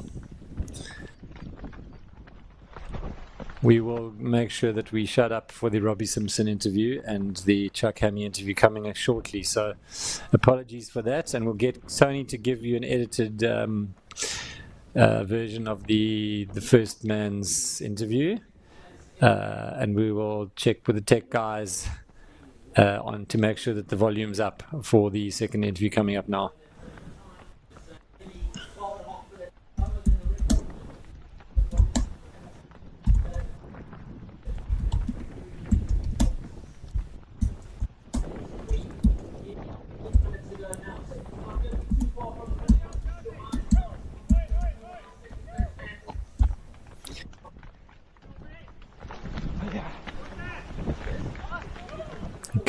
We will make sure that we shut up for the Robbie Simpson interview and the Chuck Hammy interview coming up shortly. So apologies for that, and we'll get Tony to give you an edited version of the first man's interview, and we will check with the tech guys on to make sure that the volume's up for the second interview coming up now.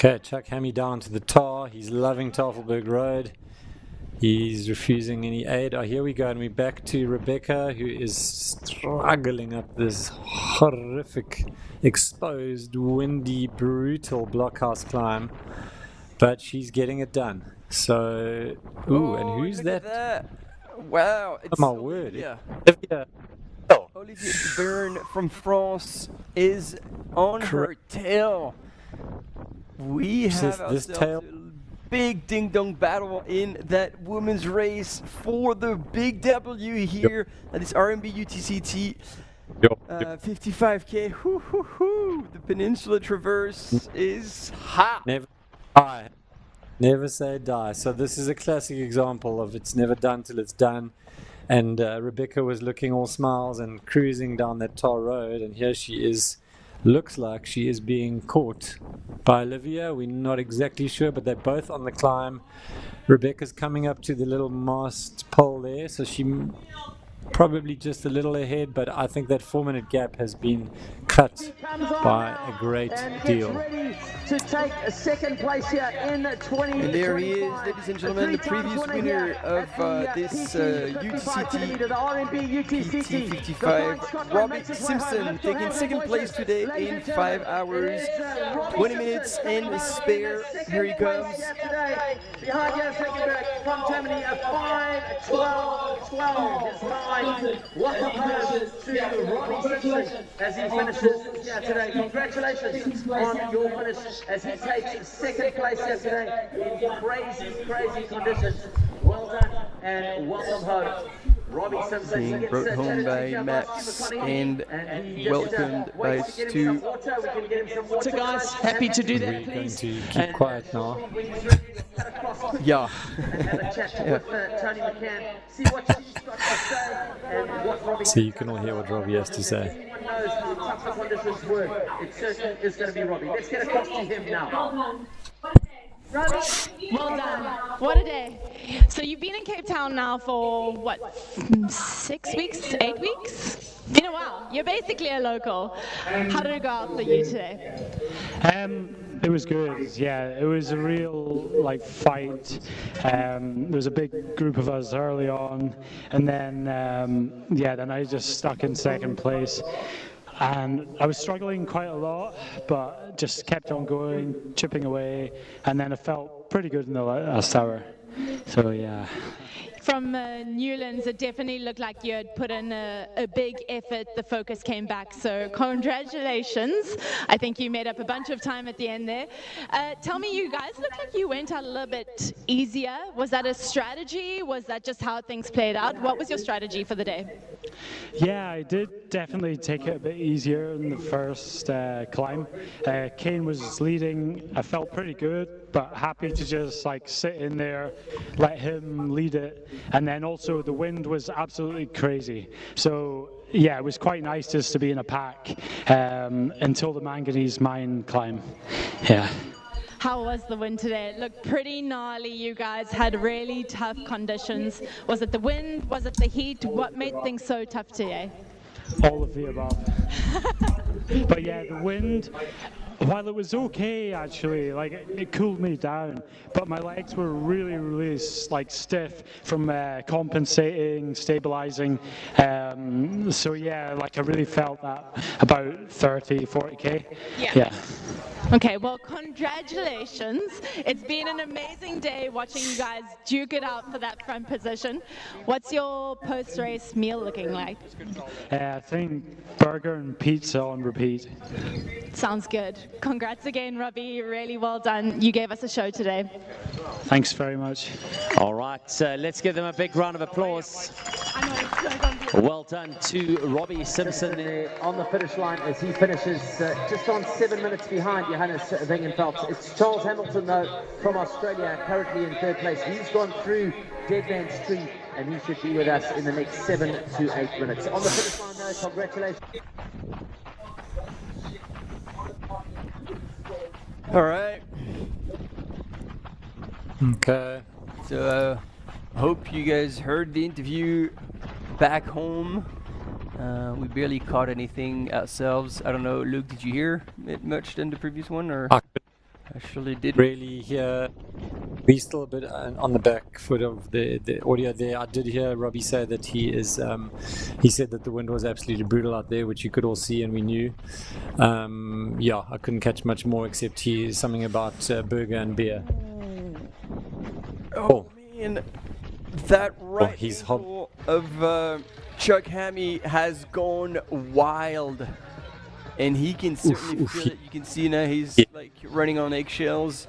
Okay, Chuck Hammy down to the tar. He's loving Tafelberg Road. He's refusing any aid. Oh, here we go, and we're back to Rebecca, who is struggling up this horrific, exposed, windy, brutal blockhouse climb. But she's getting it done. So, ooh, and who's that? Wow. Oh, my word. Yeah. Olivia. Oh. Olivier Byrne from France is on her tail. We have ourselves a big ding-dong battle in that women's race for the big W here at this R&B UTCT 55K. Hoo, hoo, hoo. The Peninsula Traverse is hot. Never die. Never say die. So this is a classic example of it's never done till it's done. And Rebecca was looking all smiles and cruising down that tar road, and here she is. Looks like she is being caught by Olivia. We're not exactly sure, but they're both on the climb. Rebecca's coming up to the little mast pole there, so she probably just a little ahead, but I think that 4-minute gap has been cut by a great deal. Ready to take a second place here in 20. And there he is, ladies and gentlemen, the previous winner of this UTCT PT55, Robbie Simpson, taking second place today in 5 hours, 20 minutes and spare. Here he comes. Behind Jan Segenberg from Germany, a 5:12.12 is time. Welcome home to Robbie Simpson as he finishes here today. Congratulations on your finish as he takes second place here today in crazy conditions. Well done and welcome home. Robbie Simpson being brought home by Max and welcomed by Stu. So guys, happy to do that, please. We're going to keep quiet now. Yeah. And have a chat with Tony McCann, see what she's got to say, and what Robbie... So you can all hear what Robbie has to say. Everyone knows how tough the conditions were. It certainly is going to be Robbie. Let's get across to him now. Well done. What a day. So you've been in Cape Town now for, what, 6 weeks, 8 weeks? Been a while. You're basically a local. How did it go out for you today? It was good, yeah. It was a real fight. There was a big group of us early on, and then then I just stuck in second place. And I was struggling quite a lot, but just kept on going, chipping away, and then it felt pretty good in the last hour. So yeah. From Newlands, it definitely looked like you had put in a big effort. The focus came back, so congratulations. I think you made up a bunch of time at the end there. Tell me, you guys looked like you went out a little bit easier. Was that a strategy? Was that just how things played out? What was your strategy for the day? Yeah, I did definitely take it a bit easier in the first climb. Kane was leading. I felt pretty good, but happy to just sit in there, let him lead it. And then also the wind was absolutely crazy. So yeah, it was quite nice just to be in a pack until the manganese mine climb. Yeah. How was the wind today? It looked pretty gnarly. You guys had really tough conditions. Was it the wind? Was it the heat? What made things so tough today? All of the above. But yeah, the wind, while it was okay actually, it cooled me down, but my legs were really, really stiff from compensating, stabilizing. So yeah, I really felt that about 30, 40k. Yeah. Okay, well, congratulations. It's been an amazing day watching you guys duke it out for that front position. What's your post-race meal looking like? I think burger and pizza on repeat. Sounds good. Congrats again, Robbie. Really well done. You gave us a show today. Thanks very much. All right, let's give them a big round of applause. Well done to Robbie Simpson there on the finish line as he finishes just on 7 minutes behind Johannes Vingenfeldt. It's Charles Hamilton, though, from Australia, currently in third place. He's gone through Dead Man Street, and he should be with us in the next 7 to 8 minutes. On the finish line, though, congratulations. All right. Okay. So, hope you guys heard the interview back home. We barely caught anything ourselves. I don't know, Luke, did you hear it much than the previous one, or actually did really hear? We still a bit on the back foot of the audio there. I did hear Robbie say that he said that the wind was absolutely brutal out there, which you could all see and we knew. Yeah, I couldn't catch much more except something about burger and beer. Oh man, that right angle of Chuck Hammy has gone wild, and he can certainly feel it. You can see now he's running on eggshells.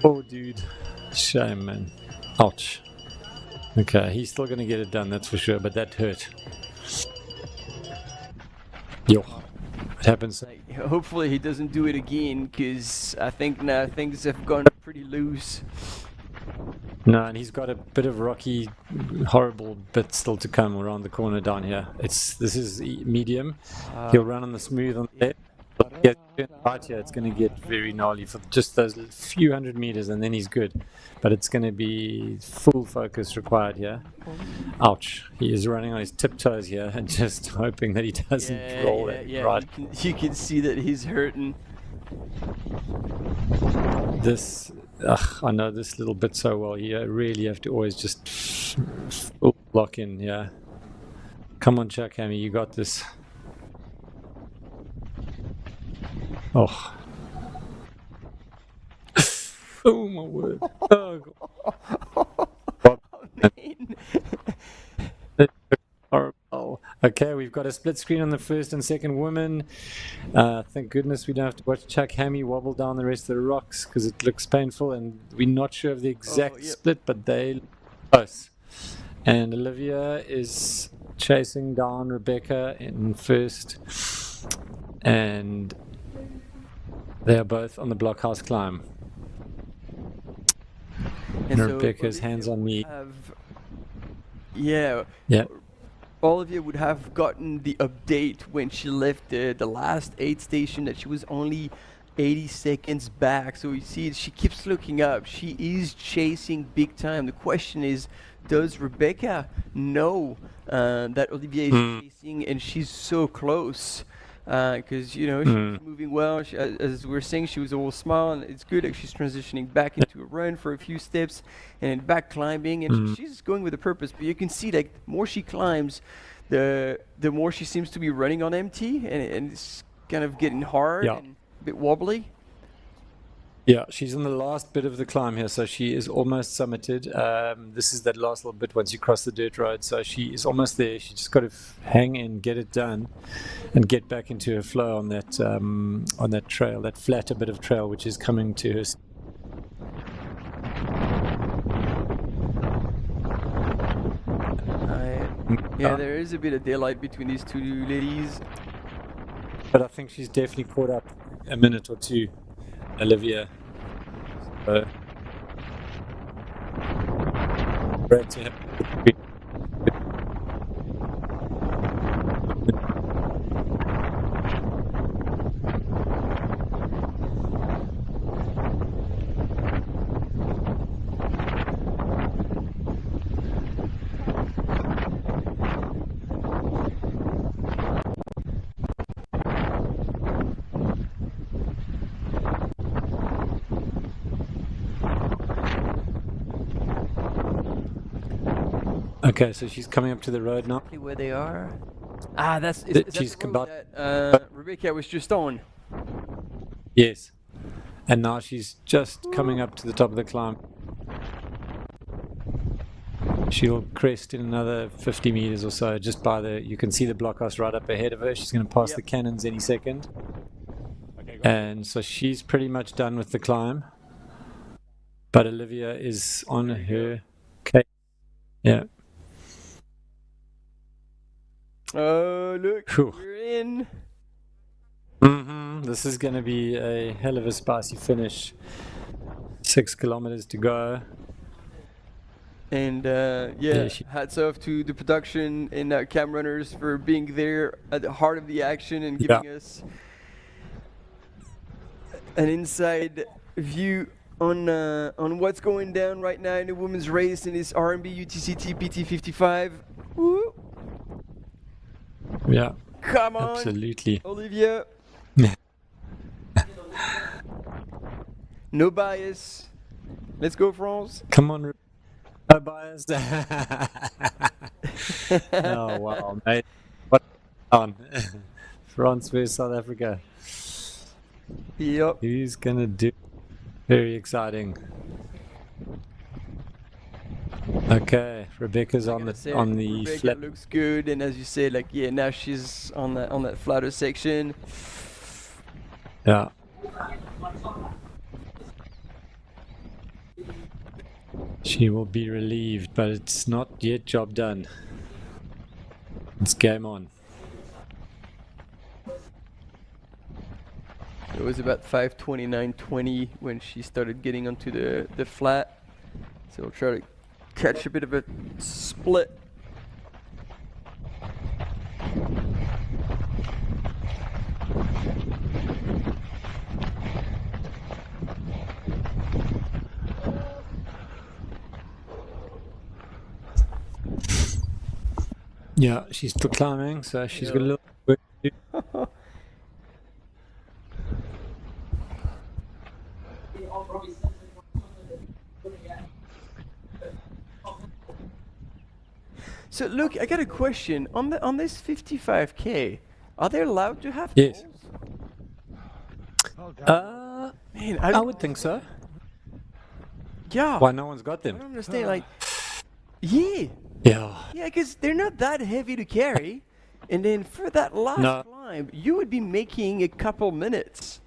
Oh, dude, shame, man. Ouch. Okay, he's still gonna get it done, that's for sure, but that hurt. Yo, it happens. Hopefully he doesn't do it again, because I think now things have gone pretty loose. No, and he's got a bit of rocky, horrible bit still to come around the corner down here. This is medium. He'll run on the smooth on there. Get right here, it's going to get very gnarly for just those few hundred meters, and then he's good. But it's going to be full focus required here. Ouch! He is running on his tiptoes here and just hoping that he doesn't roll it right. You can see that he's hurting. I know this little bit so well. You really have to always just lock in. Yeah. Come on, Chuck Hammy, you got this. Oh. Oh my word. Oh, God. Horrible. Okay, we've got a split screen on the first and second women. Thank goodness we don't have to watch Chuck Hammy wobble down the rest of the rocks because it looks painful, and we're not sure of the exact split, but they close. And Olivia is chasing down Rebecca in first, and they are both on the blockhouse climb. And so Rebecca's hands on me. Yeah. Yeah. Olivia would have gotten the update when she left the last aid station that she was only 80 seconds back. So you see, she keeps looking up. She is chasing big time. The question is, does Rebecca know that Olivia is chasing and she's so close? Because she's moving well. As we're saying, she was all small, and it's good that she's transitioning back into a run for a few steps and then back climbing, and she's going with a purpose. But you can see, like, the more she climbs, the more she seems to be running on empty, and it's kind of getting hard and a bit wobbly. Yeah, she's in the last bit of the climb here, so she is almost summited. This is that last little bit once you cross the dirt road, so she is almost there. She just got to hang in, get it done, and get back into her flow on that trail, that flatter bit of trail which is coming to her. Yeah, there is a bit of daylight between these two ladies. But I think she's definitely caught up a minute or two, Olivia. Great to have. Okay, so she's coming up to the road now. Where they are? Ah, is she's the road that Rebecca was just on. Yes, and now she's just coming up to the top of the climb. She'll crest in another 50 meters or so, just by you can see the blockhouse right up ahead of her. She's going to pass the cannons any second. Okay, and so she's pretty much done with the climb. But Olivia is on her case. Yeah. Oh, look, we're in. This is going to be a hell of a spicy finish. 6 kilometers to go. And hats off to the production and cam runners for being there at the heart of the action and giving us an inside view on what's going down right now in the women's race in this R&B UTCT PT55. Woo! Yeah. Come on. Absolutely. Olivia. No bias. Let's go, France. Come on. No bias. Oh, wow, mate. What on? France versus South Africa. Yep. Who's going to do? Very exciting. Okay, Rebecca's on the Rebecca flat. Looks good, and as you said, now she's on that flatter section. Yeah. She will be relieved, but it's not yet job done. It's game on. It was about 5:29:20 when she started getting onto the flat. So we'll try to catch a bit of a split. Yeah, she's still climbing, so she's got a little work to do. So look, I got a question on this 55K. Are they allowed to have Yes. goals? Man, I would think so. Yeah. Why no one's got them? I don't understand. Yeah. Yeah. Yeah, because they're not that heavy to carry, and then for that last climb, you would be making a couple minutes.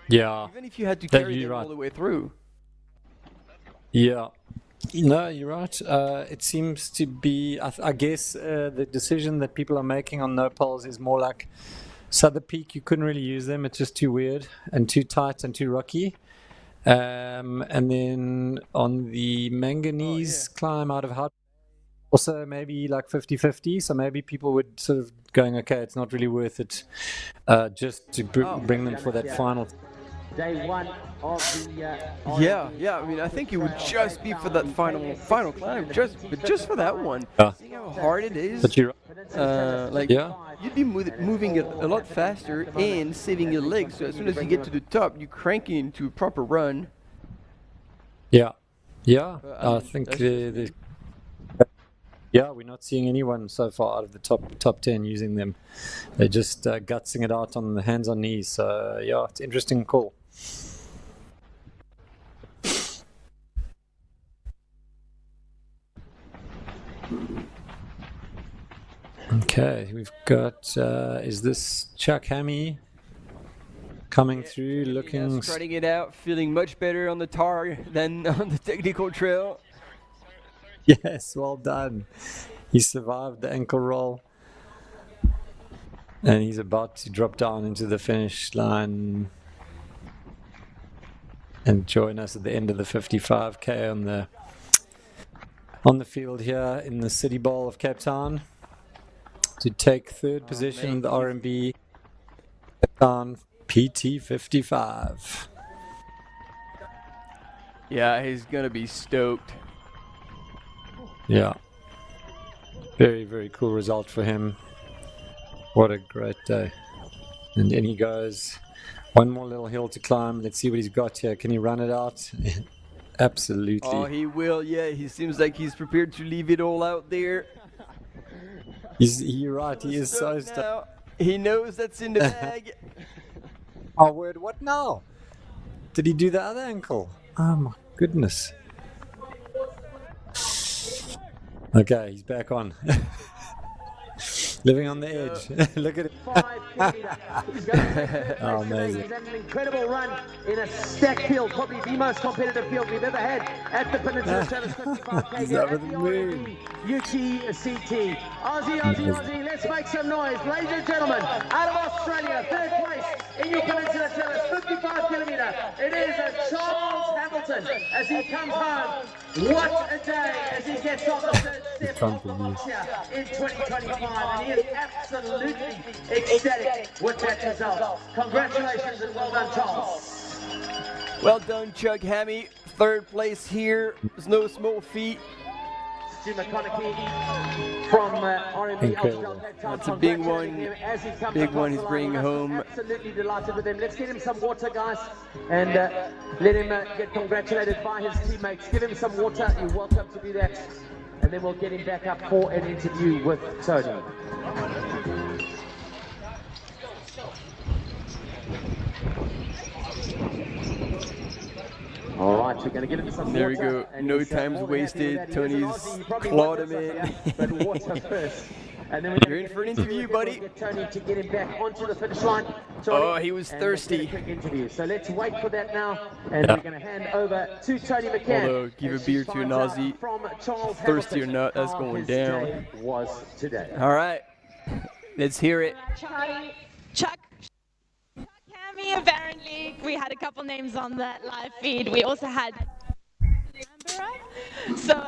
Yeah. Even if you had to carry them all the way through. Yeah. No, you're right. It seems to be, I guess, the decision that people are making on no poles is more like Southern Peak. You couldn't really use them. It's just too weird and too tight and too rocky. And then on the manganese climb out of Hout also maybe like 50-50. So maybe people would sort of going, okay, it's not really worth it just to bring them for that final. Day one of the Yeah. I mean, I think it would just be for that final climb, just for that one. Yeah. Seeing how hard it is, But you're you'd be moving it a lot faster and saving your legs. So as soon as you get to the top, you crank it into a proper run. Yeah. I think we're not seeing anyone so far out of the top 10 using them. They're just gutsing it out on the hands on knees. So yeah, it's interesting call. Okay, we've got, is this Chuck Hammy coming through, looking... Starting it out, feeling much better on the tar than on the technical trail. Yes, well done. He survived the ankle roll. And he's about to drop down into the finish line and join us at the end of the 55K on the field here in the City Bowl of Cape Town to take third position in the R&B Cape Town PT 55. Yeah, he's gonna be stoked. Yeah, very, very cool result for him. What a great day. And then he goes, one more little hill to climb. Let's see what he's got here. Can he run it out? Absolutely. Oh, he will. Yeah, he seems like he's prepared to leave it all out there. You're right. He is so stoked. He knows that's in the bag. Oh, word. What now? Did he do the other ankle? Oh, my goodness. Okay, he's back on. Living on the edge. Look at it. Oh, amazing. An incredible run in a stacked field, probably the most competitive field we've ever had at the Peninsula Challenge 55K. He's over the moon. UTCT. Aussie, let's make some noise. Ladies and gentlemen, out of Australia, third place in your Peninsula Challenge 55 kilometre. It is a Charles Hamilton as he comes home. What a day as he gets on the third step of the box here in 2025. And he is absolutely ecstatic with that result. Congratulations and well done, Charles. Well done, Chuck Hammy. Third place here. There's no small feat. Stu McConaughey from R&B. That's a big one. Big one he's bringing home. Absolutely delighted with him. Let's get him some water, guys, and let him get congratulated by his teammates. Give him some water. You're welcome to do that. And then we'll get him back up for an interview with Tony. All right, we're going to give him some there water. We go. No time's wasted. Tony's clawed him in. But water first. And then you're in for an interview, buddy. Get Tony to get him back onto the finish line. Oh, he was thirsty. Interview. So let's wait for that now, and we're going to hand over to Tony McCann. Although, give a beer to an Aussie, thirsty or not, that's going down. Was today. All right, let's hear it. Chuck Hammy, apparently, we had a couple names on that live feed. We also had so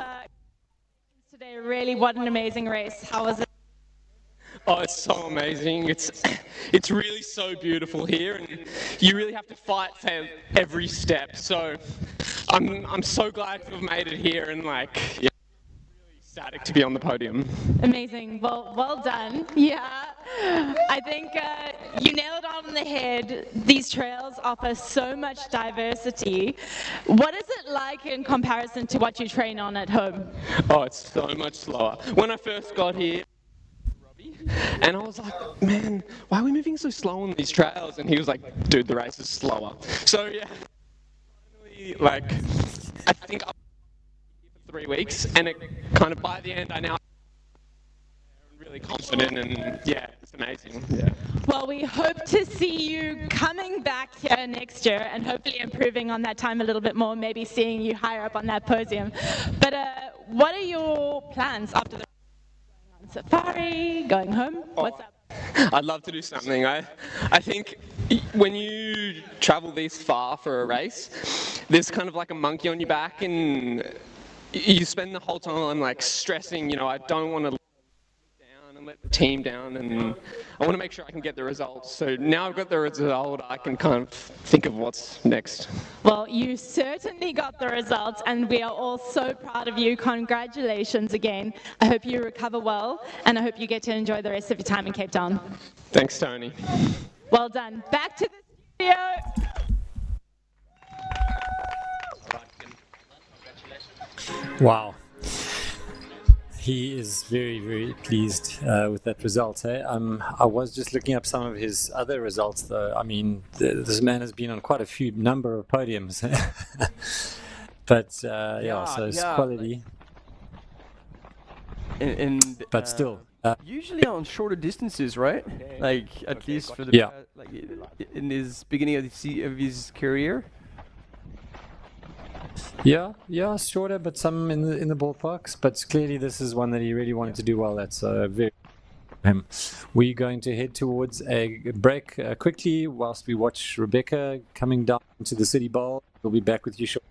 today, really, what an amazing race. How was it? Oh, it's so amazing. It's really so beautiful here, and you really have to fight for every step. So I'm so glad to have made it here, and really ecstatic to be on the podium. Amazing. Well done. Yeah, I think you nailed it on the head. These trails offer so much diversity. What is it like in comparison to what you train on at home? Oh, it's so much slower. When I first got here, and I was like, man, why are we moving so slow on these trails? And he was like, dude, the race is slower. So yeah, I think I was here for 3 weeks, and it kind of by the end I now am really confident, and yeah, it's amazing. Yeah. Well, we hope to see you coming back here next year and hopefully improving on that time a little bit more, maybe seeing you higher up on that podium. But what are your plans after the safari, going home? What's up? I'd love to do something. I think when you travel this far for a race, there's kind of like a monkey on your back, and you spend the whole time like stressing, you know, I don't want to let down and let the team down, and I want to make sure I can get the results. So now I've got the result, I can kind of think of what's next. Well, you certainly got the results, and we are all so proud of you. Congratulations again. I hope you recover well, and I hope you get to enjoy the rest of your time in Cape Town. Thanks, Tony. Well done. Back to the studio. Wow. He is very, very pleased with that result. I was just looking up some of his other results, though. I mean, this man has been on quite a few number of podiums. But so it's quality. But still. Usually on shorter distances, right? Like at least for the like in his beginning of his career. Yeah, shorter, but some in the ballparks. But clearly, this is one that he really wanted to do well. That's very him. We're going to head towards a break quickly whilst we watch Rebecca coming down to the City Bowl. We'll be back with you shortly.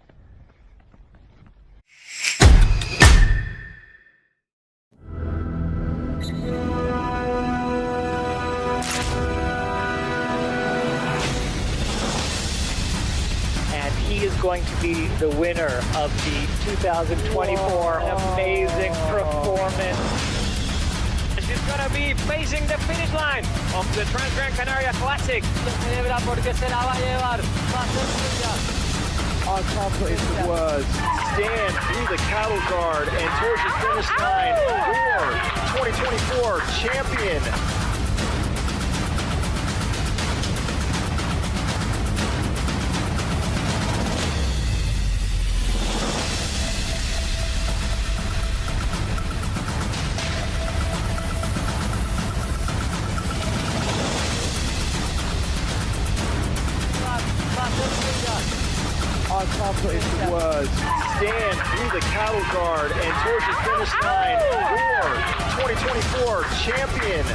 He is going to be the winner of the 2024 amazing performance. She's going to be facing the finish line of the Gran Canaria Classic. Our competition was stand through the cattle guard and towards the finish line for 2024 champion. Our competition was stand through the cattle guard and towards the finish line for 2024 champion.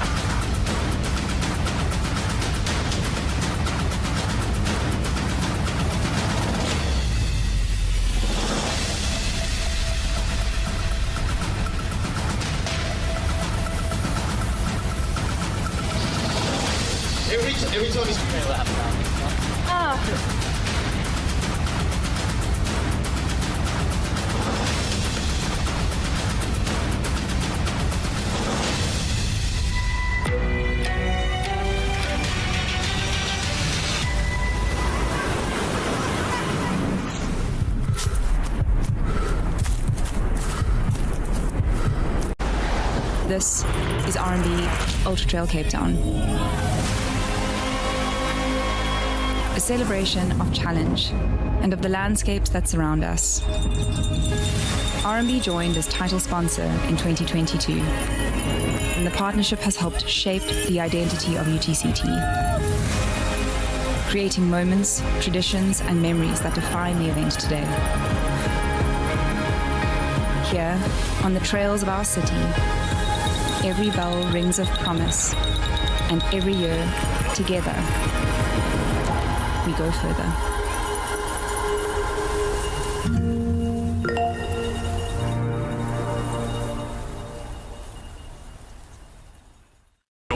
Every time he's going to lap now. This is R&B Ultra Trail Cape Town. A celebration of challenge and of the landscapes that surround us. R&B joined as title sponsor in 2022, and the partnership has helped shape the identity of UTCT, creating moments, traditions, and memories that define the event today. Here, on the trails of our city, every bell rings of promise, and every year, together, we go further.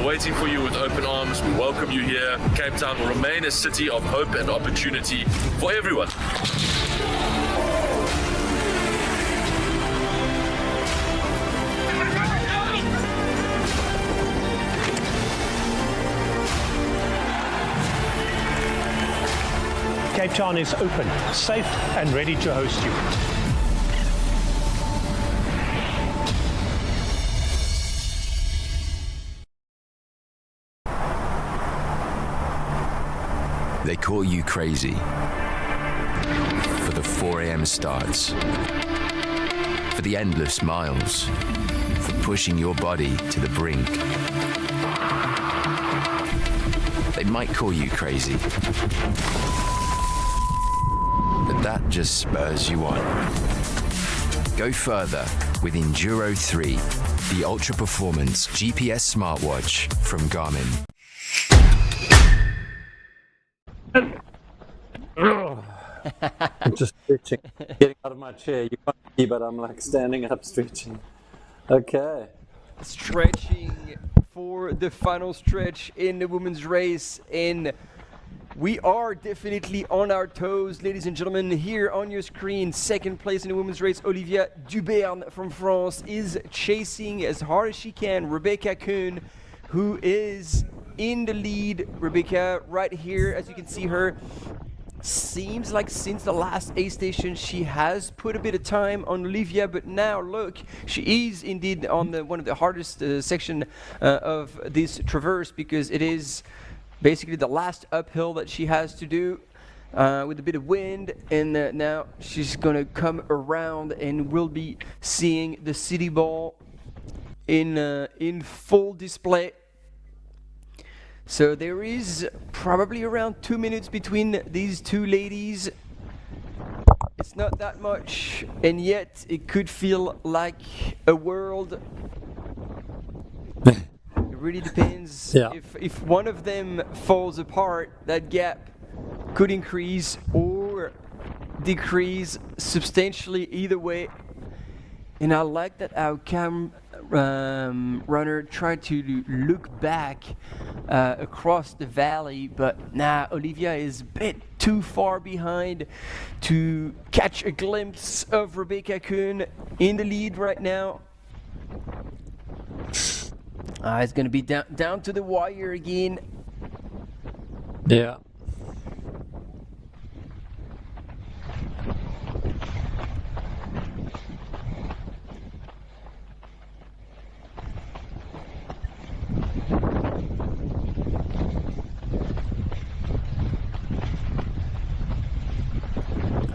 Waiting for you with open arms. We welcome you here. Cape Town will remain a city of hope and opportunity for everyone. Cape Town is open, safe and ready to host you. They call you crazy for the 4 a.m. starts, for the endless miles, for pushing your body to the brink. They might call you crazy, but that just spurs you on. Go further with Enduro 3, the ultra performance GPS smartwatch from Garmin. I'm just stretching. Getting out of my chair. You can't see, but I'm like standing up stretching. Okay. Stretching for the final stretch in the women's race, and we are definitely on our toes, ladies and gentlemen. Here on your screen, second place in the women's race, Olivia Duberne from France is chasing as hard as she can Rebecca Kuhn, who is in the lead. Rebecca right here, as you can see her, seems like since the last aid station she has put a bit of time on Olivia, but now look, she is indeed on one of the hardest section of this traverse, because it is basically the last uphill that she has to do with a bit of wind, and now she's gonna come around and we'll be seeing the city ball in full display. So there is probably around 2 minutes between these two ladies. It's not that much, and yet it could feel like a world. It really depends. Yeah. If one of them falls apart, that gap could increase or decrease substantially either way. And I like that our runner tried to look back across the valley, but Olivia is a bit too far behind to catch a glimpse of Rebecca Kuhn in the lead right now. It's going to be down to the wire again. Yeah.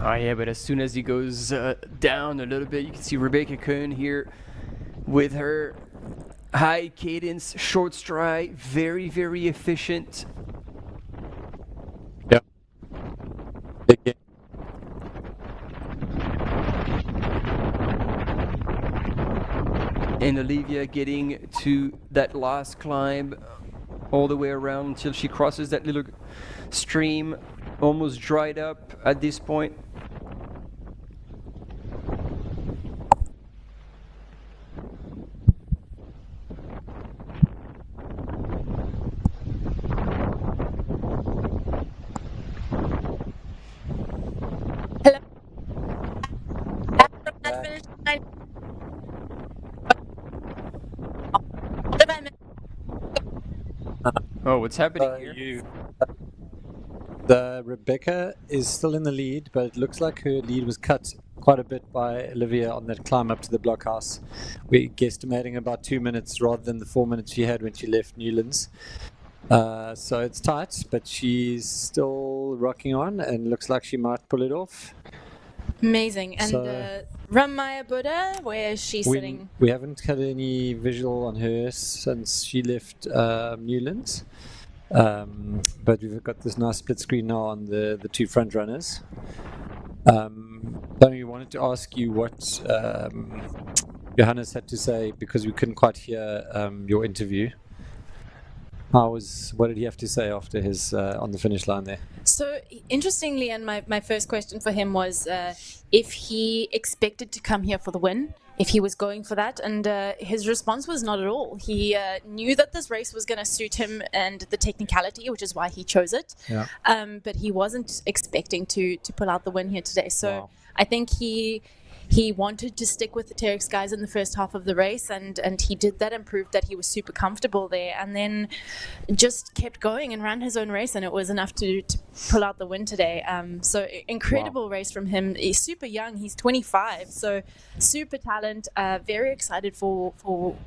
Oh yeah, but as soon as he goes down a little bit, you can see Rebecca Kuhn here with her high cadence, short stride, very, very efficient. Yeah. And Olivia getting to that last climb all the way around until she crosses that little stream, almost dried up at this point. Oh, what's happening here? The Rebecca is still in the lead, but it looks like her lead was cut quite a bit by Olivia on that climb up to the blockhouse. We're guesstimating about 2 minutes rather than the 4 minutes she had when she left Newlands. So it's tight, but she's still rocking on and looks like she might pull it off. Amazing. And Ramaya Buddha, where is she sitting? We haven't had any visual on her since she left Newlands. But we've got this nice split screen now on the two front runners. Tony, we wanted to ask you what Johannes had to say, because we couldn't quite hear your interview. What did he have to say after his on the finish line there? So interestingly, and my first question for him was if he expected to come here for the win, if he was going for that, and his response was not at all. He knew that this race was going to suit him and the technicality, which is why he chose it. Yeah. But he wasn't expecting to pull out the win here today. So Wow. I think he wanted to stick with the Terex guys in the first half of the race, and he did that and proved that he was super comfortable there, and then just kept going and ran his own race, and it was enough to pull out the win today. So incredible race from him. He's super young, he's 25, so super talent, very excited for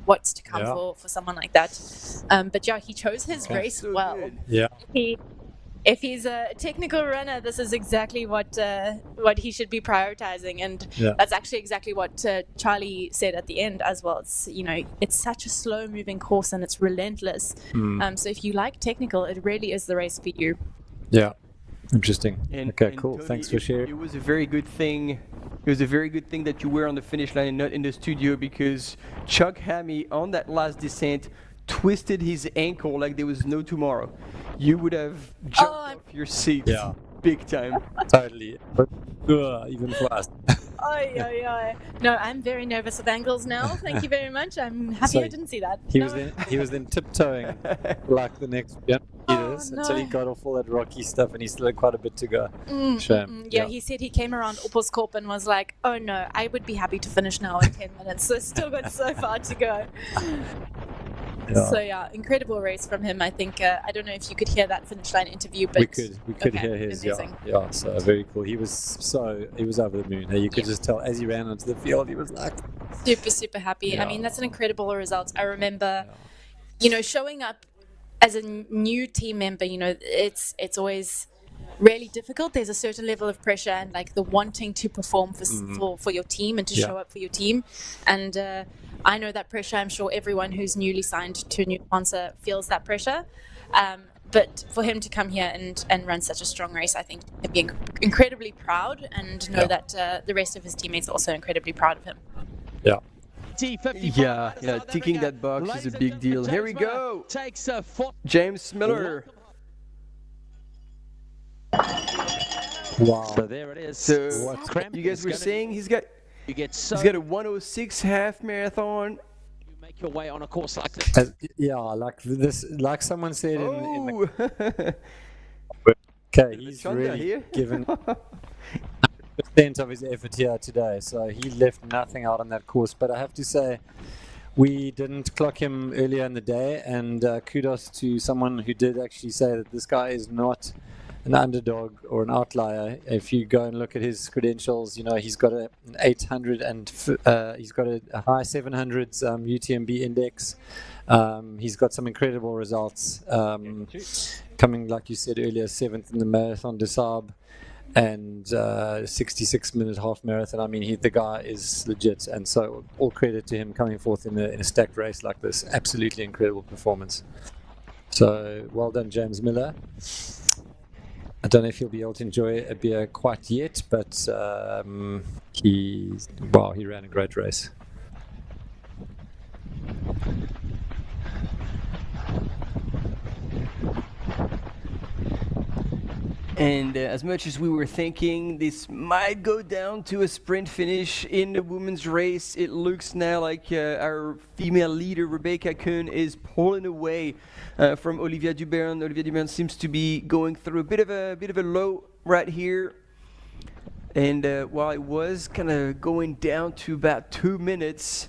what's to come for someone like that. But yeah, he chose his race So well. good. Yeah. If he's a technical runner, this is exactly what he should be prioritizing, and that's actually exactly what Charlie said at the end as well. It's it's such a slow-moving course and it's relentless. So if you like technical, it really is the race for you. Yeah. Interesting. And Cool. Tony, Thanks for sharing. It was a very good thing. It was a very good thing that you were on the finish line and not in the studio, because Chuck Hammy on that last descent twisted his ankle like there was no tomorrow. You would have jumped off your seat. Yeah. big time. Totally. But even for us. Oy, oy, oy. No, I'm very nervous with angles now. Thank you very much. I'm happy So I didn't see that. He was then tiptoeing like the next 100 meters until he got off all that rocky stuff, and he still had quite a bit to go. Shame. Yeah, he said he came around Oppelskorp and was like, oh no, I would be happy to finish now in 10 minutes. So still got so far to go. Yeah. So yeah, incredible race from him. I think I don't know if you could hear that finish line interview, but we could hear his amazing. yeah. So very cool. He was over the moon. You could just tell as he ran onto the field, he was like super happy. Yeah. I mean, that's an incredible result. I remember, showing up as a new team member. It's always really difficult. There's a certain level of pressure and like the wanting to perform for your team and to show up for your team. And I know that pressure. I'm sure everyone who's newly signed to a new sponsor feels that pressure. But for him to come here and run such a strong race, I think he'd be incredibly proud and know that the rest of his teammates are also incredibly proud of him. Yeah. Yeah, ticking that box is a big deal. Here we go. James Miller. Wow. So there it is. So you guys were saying he's got a 106 half marathon. You make your way on a course like this. Like someone said in the. Oh. Okay, he's really given 100% of his effort here today, so he left nothing out on that course. But I have to say, we didn't clock him earlier in the day, and kudos to someone who did actually say that this guy is not an underdog or an outlier. If you go and look at his credentials, he's got an 800 and he's got a high 700s UTMB index. He's got some incredible results. Coming, like you said earlier, 7th in the Marathon des Sables and 66-minute half marathon. I mean, the guy is legit, and so all credit to him coming forth in a stacked race like this. Absolutely incredible performance. So well done, James Miller. I don't know if he'll be able to enjoy a beer quite yet, but he ran a great race. And as much as we were thinking this might go down to a sprint finish in the women's race, it looks now like our female leader Rebecca Kuhn is pulling away from Olivia Dubern. Olivia Dubern seems to be going through a bit of a low right here. And while it was kind of going down to about 2 minutes,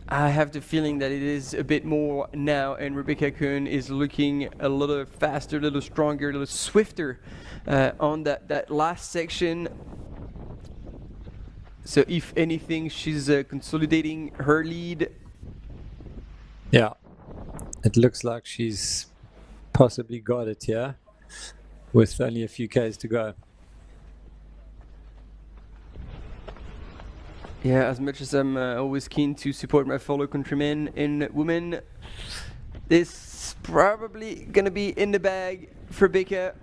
I have the feeling that it is a bit more now, and Rebecca Kuhn is looking a little faster, a little stronger, a little swifter on that last section. So if anything, she's consolidating her lead. Yeah, it looks like she's possibly got it here with only a few Ks to go. Yeah, as much as I'm always keen to support my fellow countrymen and women, this is probably gonna be in the bag for Becca.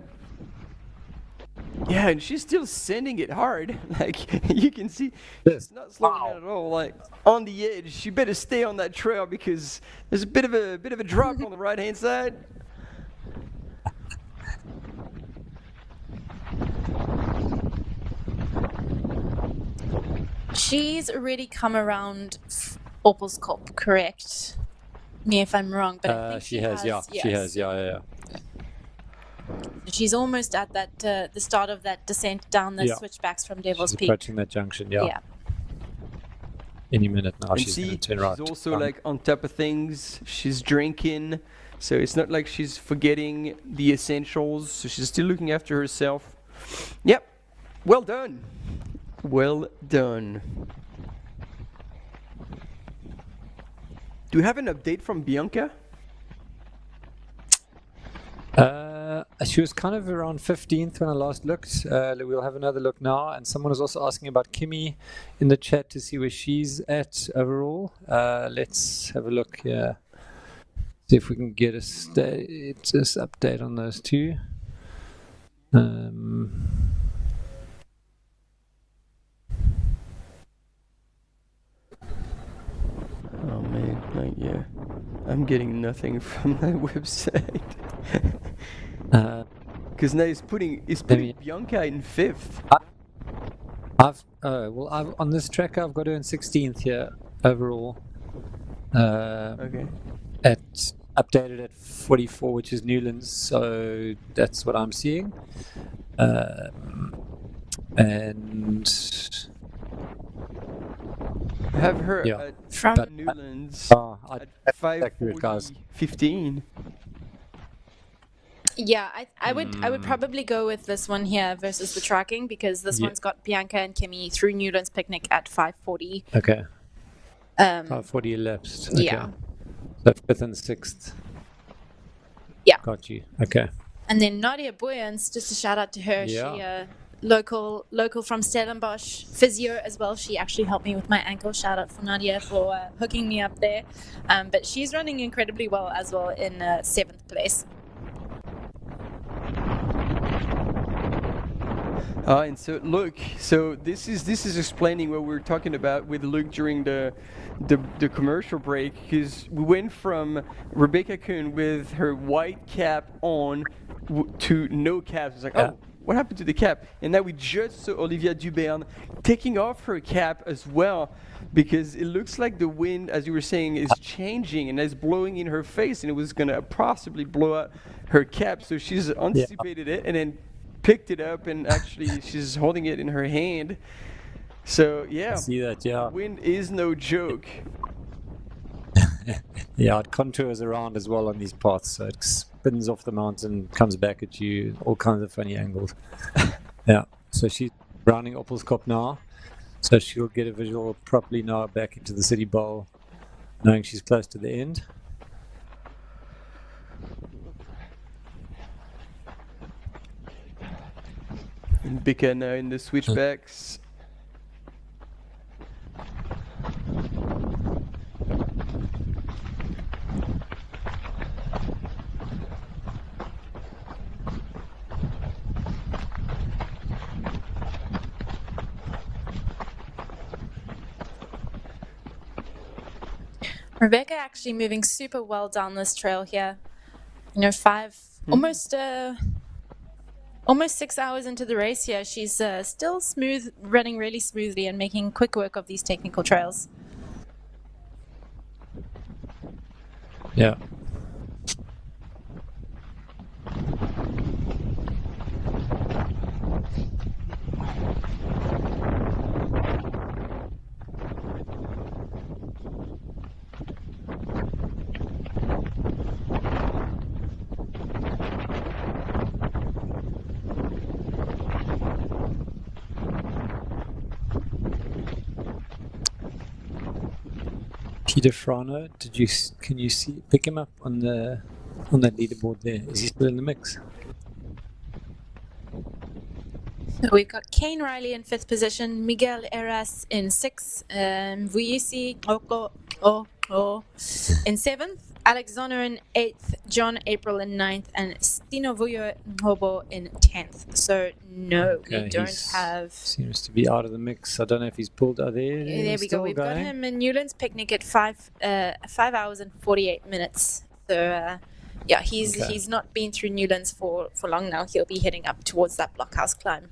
Yeah, and she's still sending it hard. Like you can see, she's not slowing down at all. Like on the edge, she better stay on that trail because there's a bit of a drop on the right hand side. She's already come around Oppelskorp, correct? Me if I'm wrong, but I think she has. Yeah. She's almost at that the start of that descent down the switchbacks from Devil's She's Peak. approaching that junction. Yeah. Any minute now, And she's going to turn right. She's also like on top of things. She's drinking, so it's not like she's forgetting the essentials. So she's still looking after herself. Yep. Well done. Well done. Do we have an update from Bianca? She was kind of around 15th when I last looked. We'll have another look now. And someone was also asking about Kimmy in the chat to see where she's at overall. Let's have a look here. See if we can get a status update on those two. Oh man, yeah. I'm getting nothing from that website. Because now he's putting Bianca in 5th. I've on this track I've got her in 16th here overall. Okay. Updated at 44, which is Newlands, so that's what I'm seeing. And have her yeah. at Newlands at 5:40:15. Yeah, I would probably go with this one here versus the tracking, because this one's got Bianca and Kimmy through Newlands Picnic at 5:40. Okay. 5:40 elapsed. Okay. Yeah. So 5th and 6th. Yeah. Got you. Okay. And then Nadia Boyens, just a shout out to her. Yeah. She local from Stellenbosch, physio as well. She actually helped me with my ankle. Shout out for Nadia for hooking me up there. But she's running incredibly well as well in 7th place. And so look, so this is explaining what we were talking about with Luke during the commercial break, because we went from Rebecca Kuhn with her white cap on to no cap. It's like, oh, what happened to the cap? And now we just saw Olivia Duberne taking off her cap as well, because it looks like the wind, as you were saying, is changing and is blowing in her face, and it was going to possibly blow out her cap. So she's anticipated it and then picked it up, and actually she's holding it in her hand. So yeah, I see that. Yeah, wind is no joke. Yeah, it contours around as well on these parts, so it spins off the mountain, comes back at you, all kinds of funny angles. Yeah, so she's rounding Oppelskop now, so she'll get a visual properly now back into the City Bowl, knowing she's close to the end. And Bika now in the switchbacks. Rebecca actually moving super well down this trail here. You know, almost 6 hours into the race here. She's still smooth, running really smoothly and making quick work of these technical trails. Yeah. Peter Frano, can you pick him up on that leaderboard there? Is he still in the mix? So we've got Kane Riley in 5th position, Miguel Eras in 6th, Vuyisi Oko in 7th, Alexander in 8th, John April in 9th, and Stino Vuyo Hobo in 10th. So no, we don't have. Seems to be out of the mix. I don't know if he's pulled out there. There we go. We've got him in Newlands Picnic at 5 hours and 48 minutes. So yeah, he's not been through Newlands for long now. He'll be heading up towards that blockhouse climb.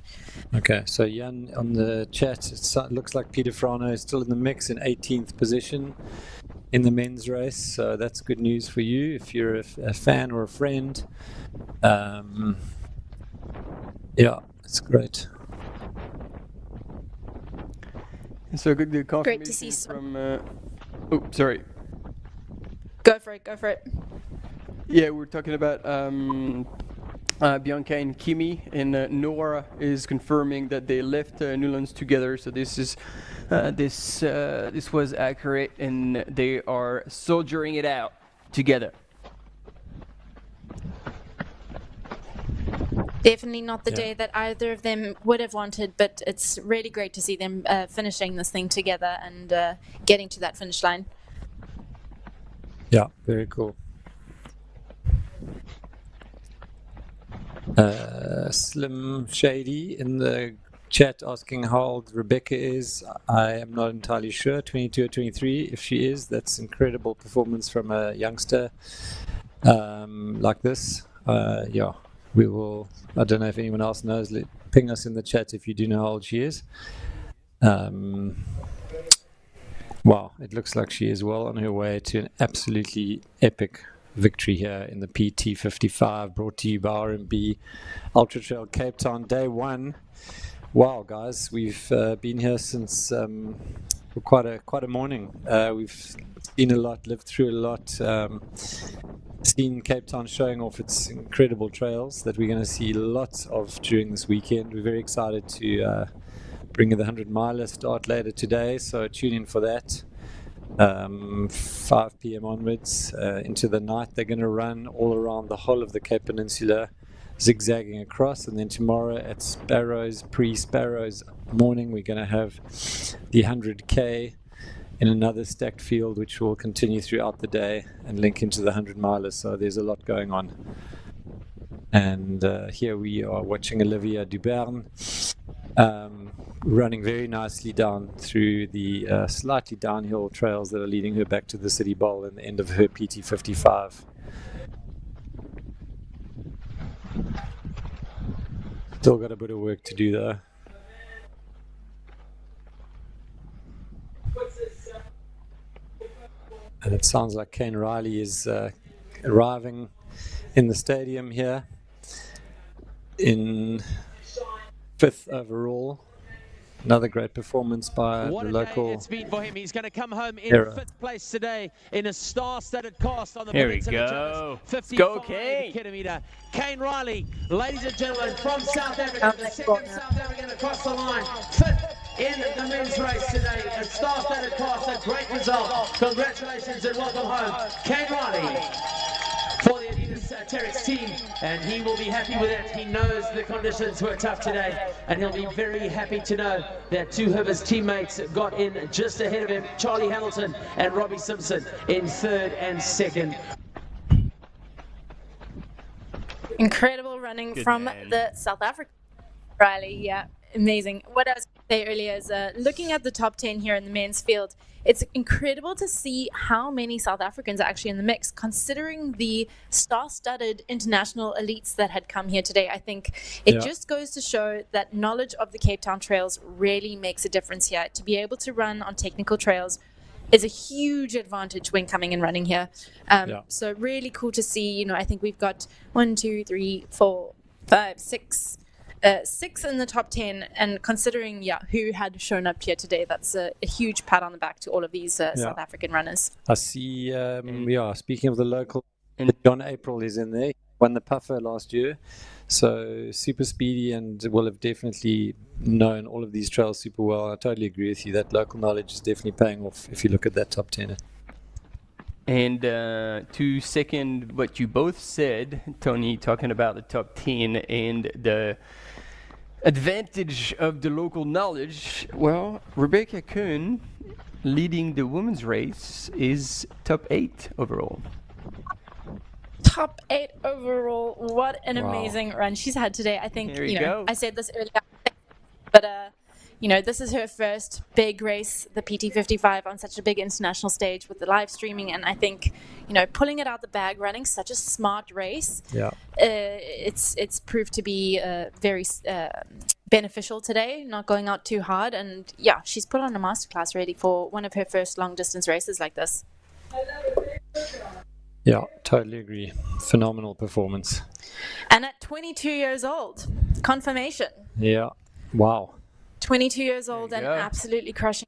Okay, so Jan on the chat, it looks like Peter Frano is still in the mix in 18th position in the men's race, so that's good news for you if you're a fan or a friend. Yeah, it's great. And so good the confirmation Great to see from. Oh, sorry. Go for it. Yeah, we're talking about Bianca and Kimi, and Nora is confirming that they left Newlands together. So this is this was accurate, and they are soldiering it out together. Definitely not the day that either of them would have wanted, but it's really great to see them finishing this thing together and getting to that finish line. Yeah, very cool. Slim Shady in the chat asking how old Rebecca is. I am not entirely sure, 22 or 23. If she is, that's incredible performance from a youngster like this. Yeah, we will, I don't know if anyone else knows, ping us in the chat if you do know how old she is. Wow, it looks like she is well on her way to an absolutely epic victory here in the PT55, brought to you by RMB Ultra Trail Cape Town, day 1. Wow, guys, we've been here since quite a morning. We've seen a lot, lived through a lot, seen Cape Town showing off its incredible trails that we're going to see lots of during this weekend. We're very excited to bring the 100-miler start later today, so tune in for that. 5 p.m. onwards into the night. They're going to run all around the whole of the Cape Peninsula, zigzagging across, and then tomorrow at pre-Sparrows morning, we're going to have the 100K in another stacked field, which will continue throughout the day and link into the 100-milers. So there's a lot going on. And here we are watching Olivia Dubern running very nicely down through the slightly downhill trails that are leading her back to the City Bowl and the end of her PT55. Still got a bit of work to do though. And it sounds like Kane Riley is arriving in the stadium here in 5th overall. Another great performance by What the a local. day it's been for him. He's going to come home in era. 5th place today in a star-studded course on the Here we Peninsula go. Challenge. Go, 55 Kane. kilometer. Kane Riley, ladies and gentlemen, from South Africa, the second South African across the line. 5th in the men's race today. A star-studded course, a great result. Congratulations and welcome home, Kane Riley, for the Terex team, and he will be happy with it. He knows the conditions were tough today, and he'll be very happy to know that 2 of his teammates got in just ahead of him, Charlie Hamilton and Robbie Simpson in 3rd and 2nd. Incredible running from the South African Riley. Yeah, amazing. What I was going to say earlier is looking at the top 10 here in the men's field, it's incredible to see how many South Africans are actually in the mix, considering the star-studded international elites that had come here today. I think it just goes to show that knowledge of the Cape Town trails really makes a difference here. To be able to run on technical trails is a huge advantage when coming and running here. So really cool to see. You know, I think we've got 1, 2, 3, 4, 5, 6. 6 in the top 10, and considering who had shown up here today, that's a huge pat on the back to all of these South African runners. I see, speaking of the local, John April is in there. He won the Puffer last year, so super speedy and will have definitely known all of these trails super well. I totally agree with you. That local knowledge is definitely paying off if you look at that top 10. And to second what you both said, Tony, talking about the top 10 and the advantage of the local knowledge, well, Rebecca Kuhn, leading the women's race, is top 8 overall. Top 8 overall. What an amazing run she's had today. I think, I said this earlier, but this is her first big race, the PT55, on such a big international stage with the live streaming. And I think, pulling it out the bag, running such a smart race, it's proved to be very beneficial today, not going out too hard. And she's put on a masterclass ready for one of her first long distance races like this. Yeah, totally agree. Phenomenal performance. And at 22 years old, confirmation. Yeah, wow. 22 years old and absolutely crushing.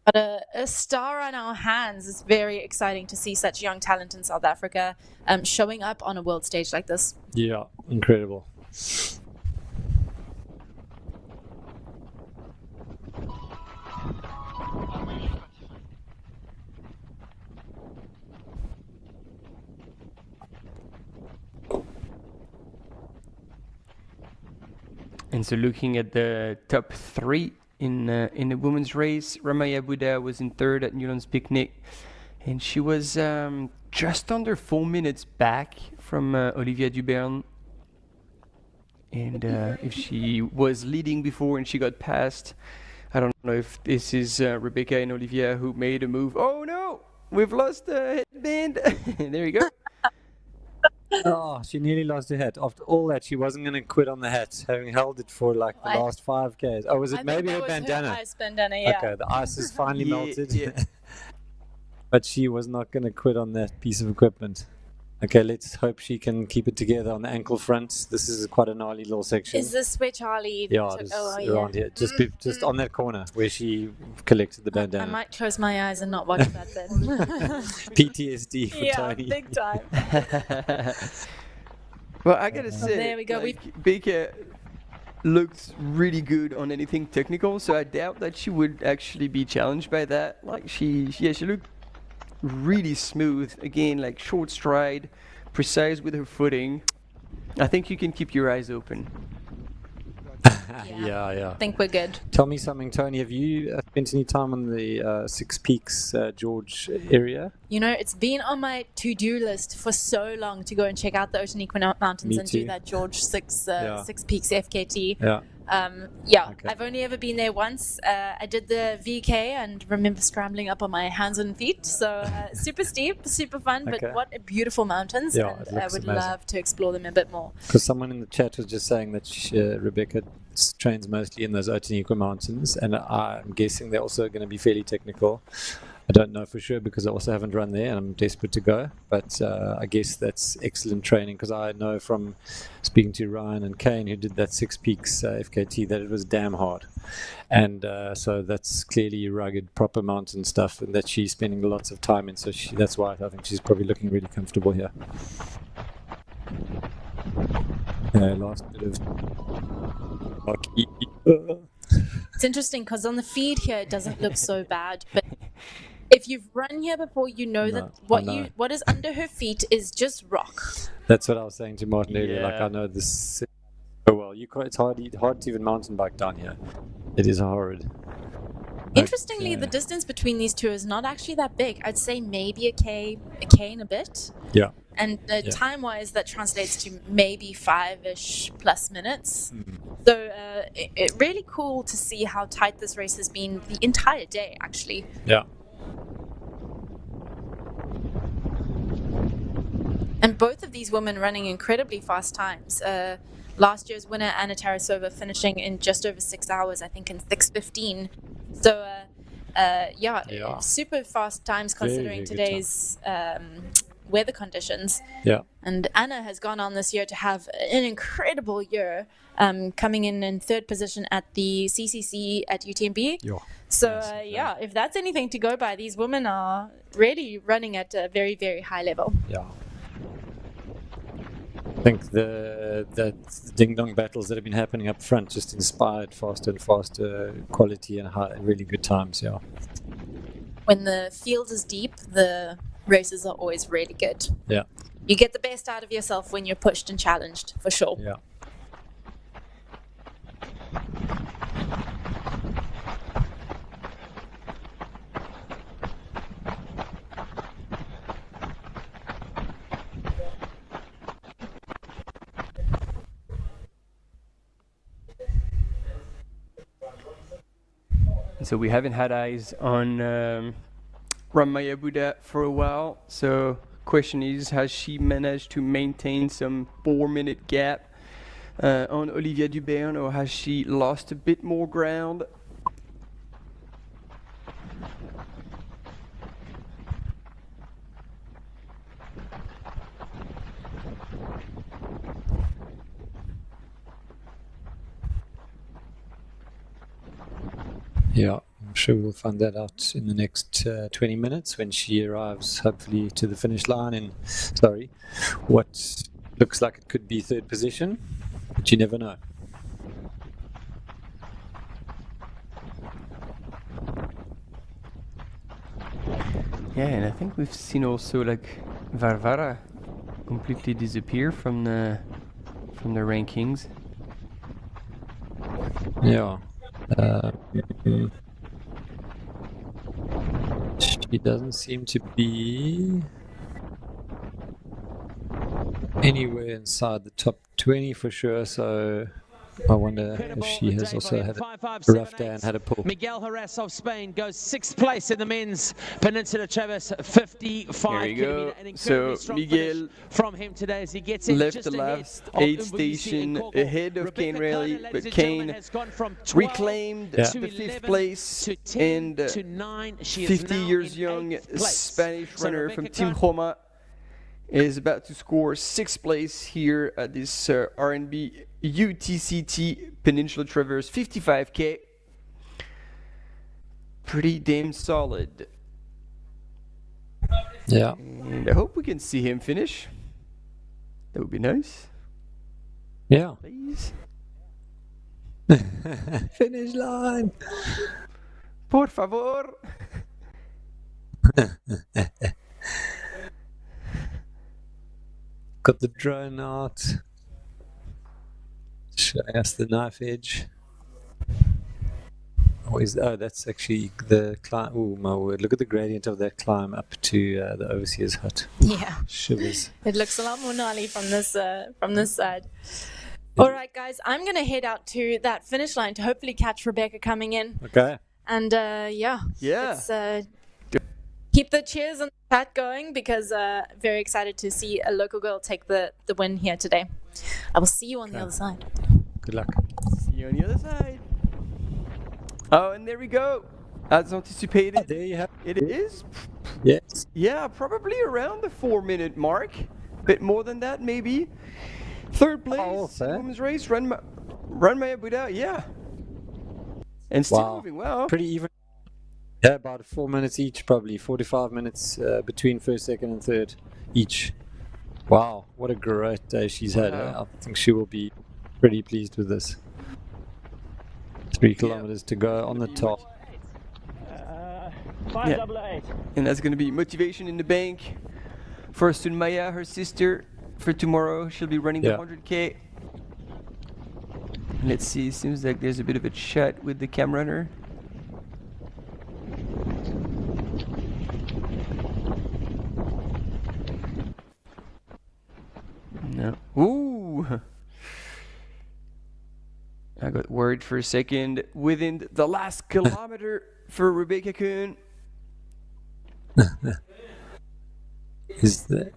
But a star on our hands. Is very exciting to see such young talent in South Africa showing up on a world stage like this. Yeah, incredible. And so looking at the top 3 in the women's race, Ramaya Buddha was in 3rd at Newlands Picnic, and she was just under 4 minutes back from Olivia Dubern. And if she was leading before and she got passed, I don't know if this is Rebecca and Olivia who made a move. Oh no, we've lost the headband. There you go. Oh, she nearly lost her hat. After all that, she wasn't going to quit on the hat, having held it for like the last 5Ks. Oh, was it maybe her bandana? Her ice bandana, yeah. Okay, the ice is finally Yeah, melted. yeah. But she was not going to quit on that piece of equipment. Okay, let's hope she can keep it together on the ankle front. This is quite a gnarly little section. Is this where Charlie Yeah, took... it is Oh, around here. Just on that corner where she collected the I bandana. might close my eyes and not watch that then. PTSD for yeah, Tony. big time. Well, I gotta say, there we go. like, Baker looked really good on anything technical, so I doubt that she would actually be challenged by that. Like she looked really smooth. Again, like short stride, precise with her footing. I think you can keep your eyes open. Yeah. I think we're good. Tell me something, Tony. Have you spent any time on the Six Peaks George area? You know, it's been on my to-do list for so long to go and check out the Oceanique Mountains Me and too. do that George Six Peaks FKT. Yeah. Okay. I've only ever been there once. I did the VK and remember scrambling up on my hands and feet. So super steep, super fun, Okay. but what a beautiful mountains. Yeah, and it I looks would amazing. love to explore them a bit more. Because someone in the chat was just saying that Rebecca trains mostly in those Otaniqua Mountains, and I'm guessing they're also going to be fairly technical. I don't know for sure because I also haven't run there and I'm desperate to go, but I guess that's excellent training because I know from speaking to Ryan and Kane who did that Six Peaks FKT that it was damn hard, and so that's clearly rugged proper mountain stuff and that she's spending lots of time in, so that's why I think she's probably looking really comfortable here. Last bit of lucky. It's interesting because on the feed here it doesn't look so bad, but if you've run here before, you know that what is under her feet is just rock. That's what I was saying to Martin earlier. Like I know this so well. It's hard to even mountain bike down here. It is horrid. Interestingly, the distance between these two is not actually that big. I'd say maybe a K and a bit. Yeah. And time-wise, that translates to maybe 5-ish plus minutes. So it really cool to see how tight this race has been the entire day, actually. Yeah. And both of these women running incredibly fast times. Last year's winner, Anna Tarasova, finishing in just over 6 hours, I think in 6:15. So, super fast times considering Very good today's weather conditions. Yeah. And Anna has gone on this year to have an incredible year, coming in third position at the CCC at UTMB. Yeah. So, if that's anything to go by, these women are really running at a very, very high level. Yeah. I think the ding-dong battles that have been happening up front just inspired faster and faster quality and really good times, yeah. When the field is deep, the races are always really good. Yeah. You get the best out of yourself when you're pushed and challenged, for sure. Yeah. So we haven't had eyes on Ramaya Buddha for a while. So question is, has she managed to maintain some 4-minute gap on Olivia Dubern, or has she lost a bit more ground? Yeah, I'm sure we'll find that out in the next 20 minutes when she arrives, hopefully, to the finish line in, what looks like it could be third position, but you never know. Yeah, and I think we've seen also like Varvara completely disappear from the rankings. Yeah. She doesn't seem to be anywhere inside the top 20 for sure, so I wonder if she has also had a rough day and had a pull. Miguel Jerez of Spain goes 6th place in the men's Peninsula Traverse 55 There you go. An incredibly So strong Miguel finish from him today as he gets in left just the ahead last of aid Umbuisi station and Kogo. ahead of Rebecca Kane Rally, Kona, but ladies and gentlemen, Kane has gone from 12 reclaimed to the 11 5th place to 10 and to 9. She is 50 now years in young 8th place. Spanish So runner Rebecca from Team Kona- Roma is about to score 6th place here at this R&B UTCT Peninsula Traverse 55K. Pretty damn solid. Yeah. And I hope we can see him finish. That would be nice. Yeah. Please. Finish line. Por favor. Got the drone out. Showing us the knife edge. Oh, that's actually the climb. Oh my word! Look at the gradient of that climb up to the overseer's hut. Yeah. Shivers. It looks a lot more gnarly from this side. All right, guys, I'm going to head out to that finish line to hopefully catch Rebecca coming in. Okay. And Yeah. let's keep the cheers and the chat going because very excited to see a local girl take the win here today. I will see you on the other side. Good luck. See you on the other side. Oh, and there we go. As anticipated. Oh, there you have it. Is. Yes. Yeah, probably around the 4-minute mark. Bit more than that, maybe. 3rd place, women's race, run my Buddha, yeah. And still moving well. Pretty even. Yeah, about 4 minutes each, probably 45 minutes between 1st, 2nd, and 3rd each. Wow, what a great day she's had. I think she will be pretty pleased with this. 3 kilometers to go on the top. 588. And that's going to be motivation in the bank for Sunmaya, her sister, for tomorrow. She'll be running the 100K. Let's see, seems like there's a bit of a chat with the cam runner. No. Ooh! I got worried for a second. Within the last kilometer for Rebecca Kuhn. Is that?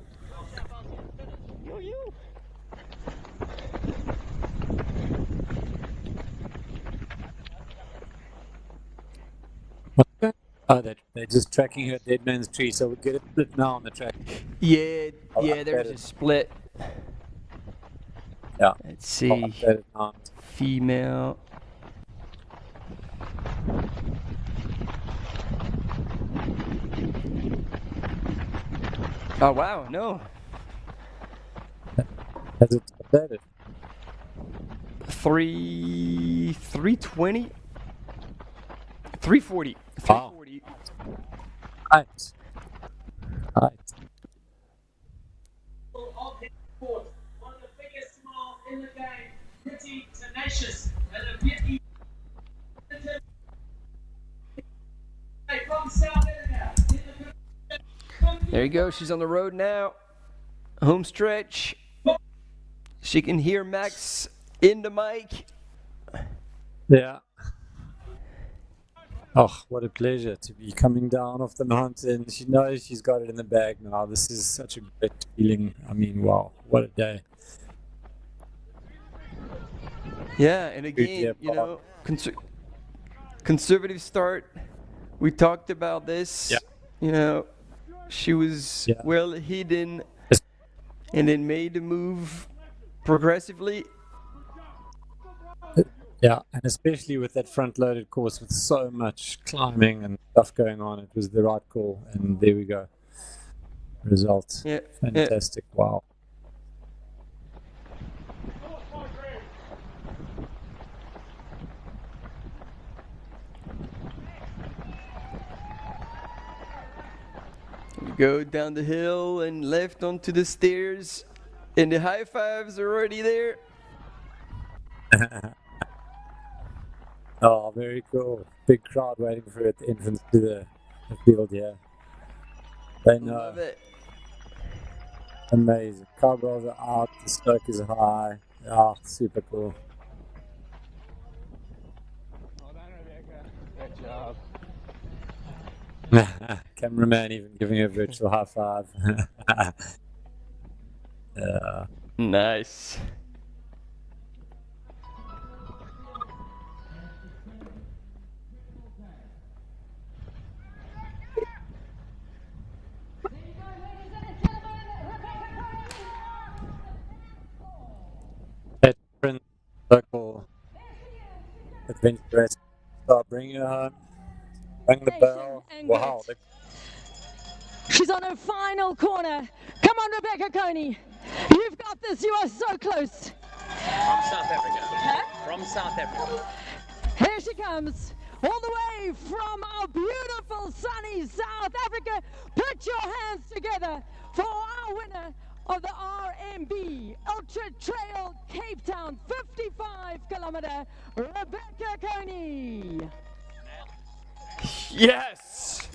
What's that? Oh, they're just tracking her dead man's tree, so we'll get it split now on the track. Yeah, there's a split. Yeah. Let's see. Female. Oh wow, no. Has it updated? 320? 340. 340. Nice. Nice. One of the biggest smiles in the game, pretty tenacious, and a beauty from South Africa. There you go, she's on the road now. Home stretch. She can hear Max in the mic. Yeah. Oh, what a pleasure to be coming down off the mountain. She knows she's got it in the bag now. This is such a great feeling. I mean, wow, what a day. Yeah, and again, you know, conservative start. We talked about this. Yeah. You know, she was well hidden and then made the move progressively. Yeah, and especially with that front-loaded course with so much climbing and stuff going on, it was the right call, and there we go. Result. Yeah. Fantastic. Yeah. Wow. We go down the hill and left onto the stairs, and the high fives are already there. Oh, very cool. Big crowd waiting for it at the entrance to the field here. They know. Love it. Amazing. Cowbells are out, the stoke is high. Ah, super cool. Cameraman even giving a virtual high five. Nice. Veteran local adventurous. Start bringing her home. Ring the bell. Wow. She's on her final corner. Come on, Rebecca Coney. You've got this. You are so close. From South Africa. Huh? From South Africa. Here she comes. All the way from our beautiful sunny South Africa. Put your hands together for our winner of the RMB Ultra Trail Cape Town 55-kilometer, Rebecca Coney. Yes!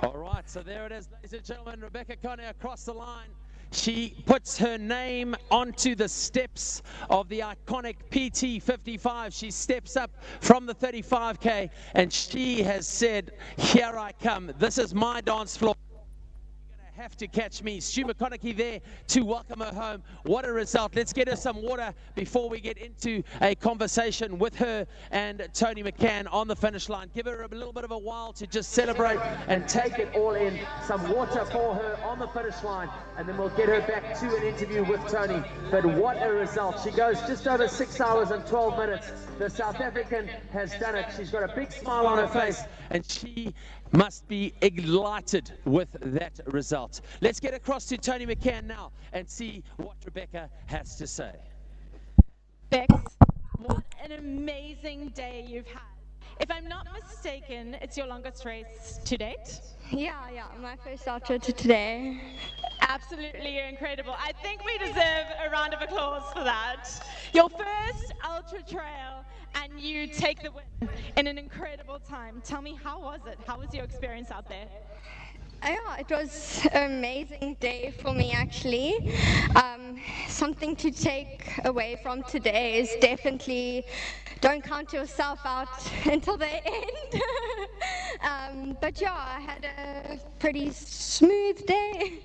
All right, so there it is, ladies and gentlemen. Rebecca Coney across the line. She puts her name onto the steps of the iconic PT 55. She steps up from the 35K and she has said, here I come. This is my dance floor. Have to catch me. Stu McConaughey there to welcome her home. What a result. Let's get her some water before we get into a conversation with her and Tony McCann on the finish line. Give her a little bit of a while to just celebrate and take it all in. Some water for her on the finish line, and then we'll get her back to an interview with Tony. But what a result. She goes just over 6 hours and 12 minutes. The South African has done it. She's got a big smile on her face, and she must be elated with that result. Let's get across to Tony McCann now and see what Rebecca has to say. Bex, what an amazing day you've had. If I'm not mistaken, it's your longest race to date? Yeah, my first ultra to today. Absolutely incredible. I think we deserve a round of applause for that. Your first ultra trail, and you take the win in an incredible time. Tell me, how was it? How was your experience out there? Yeah, it was an amazing day for me, actually. Something to take away from today is definitely don't count yourself out until the end. But yeah, I had a pretty smooth day.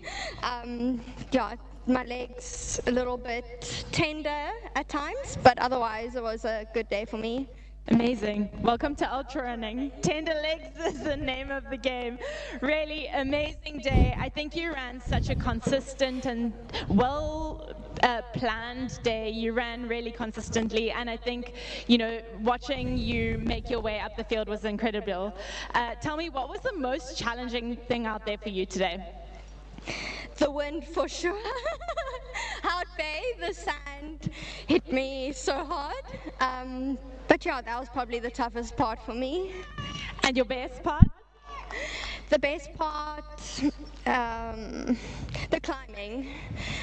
Yeah, my legs a little bit tender at times, but otherwise it was a good day for me. Amazing. Welcome to ultra running. Tender legs is the name of the game. Really amazing day. I think you ran such a consistent and well planned day. You ran really consistently, and I think, you know, watching you make your way up the field was incredible. Tell me, what was the most challenging thing out there for you today? The wind, for sure. Hout Bay, the sand hit me so hard. But yeah, that was probably the toughest part for me. And your best part? The best part, the climbing.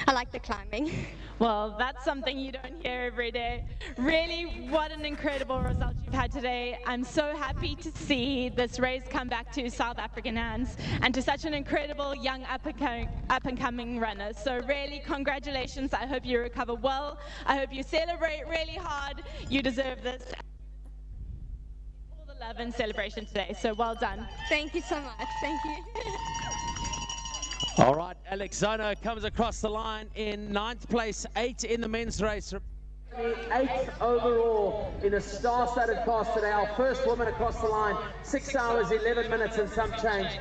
I like the climbing. Well, that's something you don't hear every day. Really, what an incredible result you've had today. I'm so happy to see this race come back to South African hands and to such an incredible young up-and-coming runner. So really, congratulations. I hope you recover well. I hope you celebrate really hard. You deserve this. All the love and celebration today. So well done. Thank you so much. Thank you. All right, Alex Zono comes across the line in 9th place, 8 in the men's race. 8th overall in a star-studded class today. Our first woman across the line, 6 hours, 11 minutes and some change.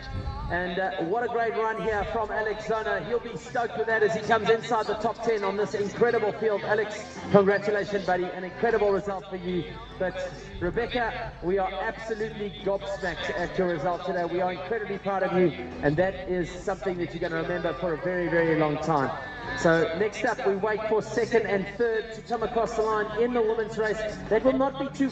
And what a great run here from Alex Zono. He'll be stoked with that as he comes inside the top 10 on this incredible field. Alex, congratulations, buddy. An incredible result for you. But Rebecca, we are absolutely gobsmacked at your result today. We are incredibly proud of you, and that is something that you're going to remember for a very, very long time. So next up, we wait for 2nd and 3rd to come across the line in the women's race. That will not be too...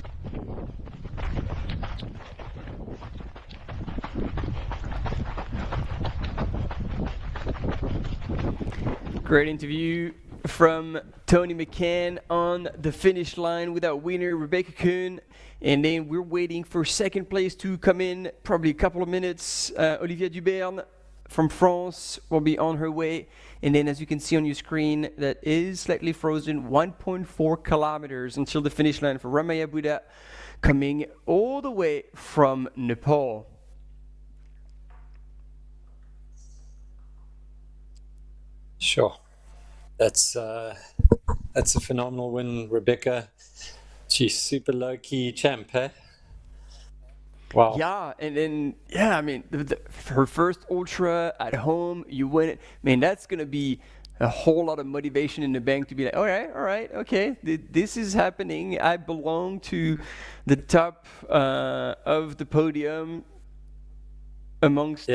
Great interview from Tony McCann on the finish line with our winner, Rebecca Kuhn. And then we're waiting for 2nd place to come in, probably a couple of minutes. Olivia Duberne from France will be on her way. And then as you can see on your screen, that is slightly frozen, 1.4 kilometers until the finish line for Ramaya Buddha, coming all the way from Nepal. Sure. That's a phenomenal win, Rebecca. She's super low-key champ, eh? Wow. Yeah, and then I mean, her first ultra at home, you win it. Man, that's gonna be a whole lot of motivation in the bank to be like, all right, okay, this is happening. I belong to the top of the podium amongst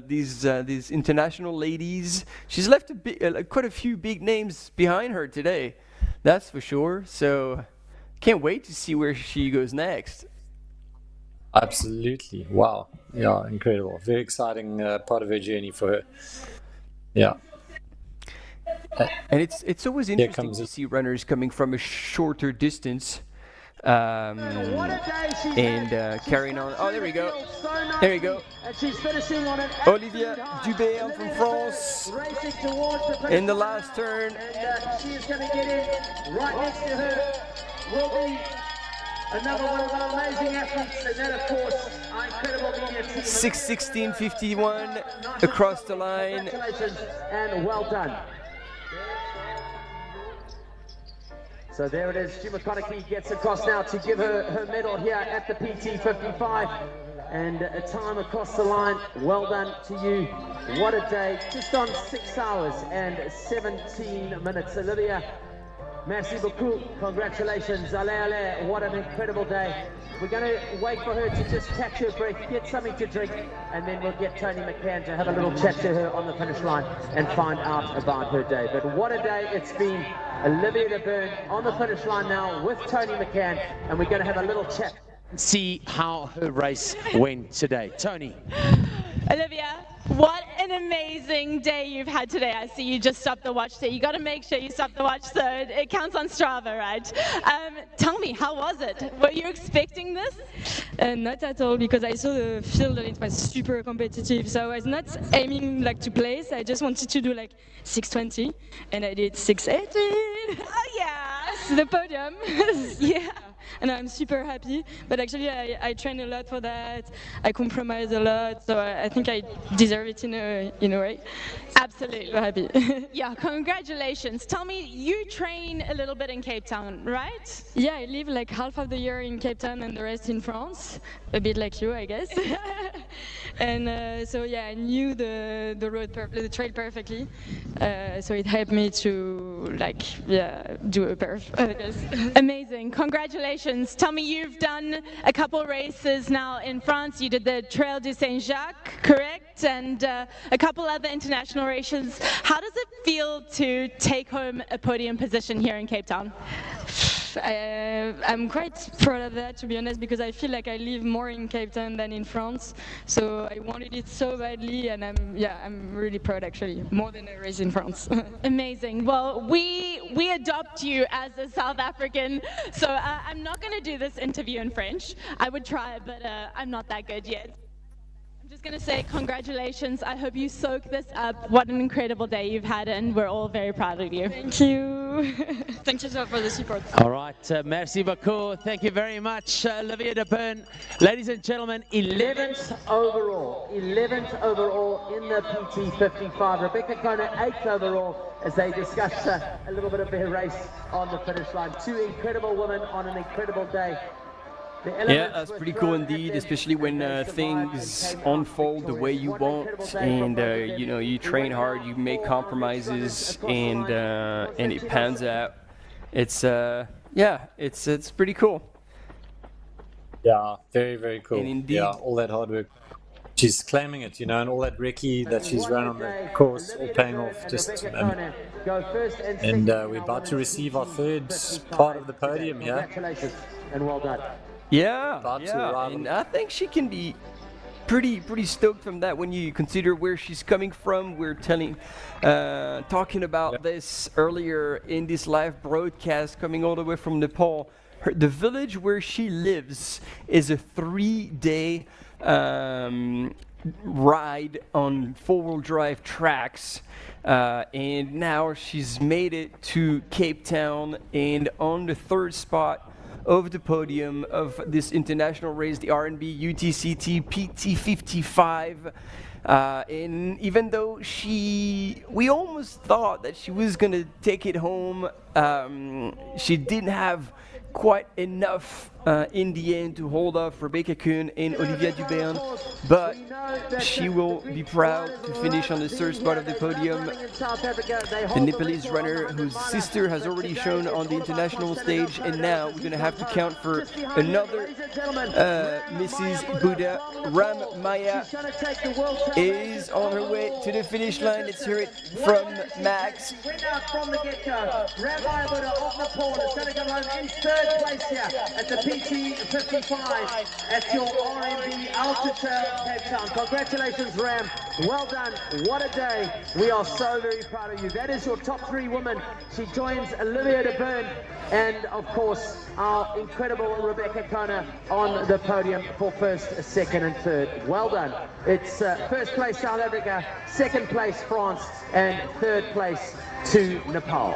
these international ladies. She's left quite a few big names behind her today, that's for sure. So can't wait to see where she goes next. Absolutely. Wow. Yeah, incredible. Very exciting part of her journey for her. Yeah. And it's always interesting to see runners coming from a shorter distance and carrying on. Oh, there we go. There we go. And she's finishing on an Olivia Dubé from France in the last turn. And she is going to get in. Right next to her will be another one of our amazing athletes, and then of course our incredible media team. 6:16:51 across the line. Congratulations and well done. So there it is. Stu McConaughey gets across now to give her medal here at the PT 55. And a time across the line. Well done to you. What a day. Just on 6 hours and 17 minutes. Olivia, merci beaucoup. Congratulations. Allez. What an incredible day. We're going to wait for her to just catch her breath, get something to drink, and then we'll get Tony McCann to have a little chat to her on the finish line and find out about her day. But what a day it's been. Olivia de Bern on the finish line now with Tony McCann, and we're going to have a little chat. See how her race went today. Tony. Olivia, what an amazing day you've had today. I see you just stopped the watch there. You got to make sure you stop the watch so it counts on Strava, right? Tell me, how was it? Were you expecting this? Not at all, because I saw the field and it was super competitive. So I was not aiming like to place. I just wanted to do like 6:20, and I did 6:18. Oh yeah, the podium. Yeah. And I'm super happy, but actually I train a lot for that. I compromise a lot, so I think I deserve it in a way. Absolutely. Happy. Yeah, congratulations. Tell me, you train a little bit in Cape Town, right? Yeah, I live like half of the year in Cape Town and the rest in France, a bit like you, I guess. And so yeah, I knew the road, the trail perfectly, so it helped me to do a perf, I guess. Amazing, congratulations. Tell me, you've done a couple races now in France. You did the Trail du Saint-Jacques, correct? And a couple other international races. How does it feel to take home a podium position here in Cape Town? I'm quite proud of that, to be honest, because I feel like I live more in Cape Town than in France. So I wanted it so badly, and I'm really proud, actually, more than a race in France. Amazing. Well, we adopt you as a South African, so I'm not going to do this interview in French. I would try, but I'm not that good yet. Just going to say congratulations. I hope you soak this up. What an incredible day you've had, and we're all very proud of you. Thank you. Thank you so much for the support. All right, merci beaucoup. Thank you very much, Olivia de Bern. Ladies and gentlemen, 11th overall in the PT 55. Rebecca Kona 8th overall as they discuss a little bit of their race on the finish line. Two incredible women on an incredible day. Yeah, that's pretty cool indeed, especially when things unfold the way you want, and you train hard, you make compromises, and it pans out. It's it's pretty cool. Yeah, very, very cool. And indeed, yeah, all that hard work. She's claiming it, and all that recce that she's run on the course, all paying off. And we're about to receive our third part of the podium here. Congratulations and well done. Yeah, and I think she can be pretty stoked from that when you consider where she's coming from. We're talking about this earlier in this live broadcast, coming all the way from Nepal. The village where she lives is a 3-day ride on 4-wheel drive tracks, and now she's made it to Cape Town and on the third spot of the podium of this international race, the R&B UTCT PT 55. And even though we almost thought that she was gonna take it home, she didn't have quite enough in the end to hold off Rebecca Kuhn and Olivia Dubern, but she will be proud to finish on the third spot of the podium. The Nepalese runner whose sister has already shown on the international stage, and now we're going to have to count for another Mrs. Buddha. Ram Maya is on her way to the finish line. Let's hear it from Max. From the get-go, Ram Maya Buddha off the pole is going to come home in third place here at the PT 55 at your RMB Altitude Cape Town. Congratulations, Ram. Well done. What a day. We are so very proud of you. That is your top three women. She joins Olivia de Bern and, of course, our incredible Rebecca Kona on the podium for first, second, and third. Well done. It's first place South Africa, second place France, and third place to Nepal.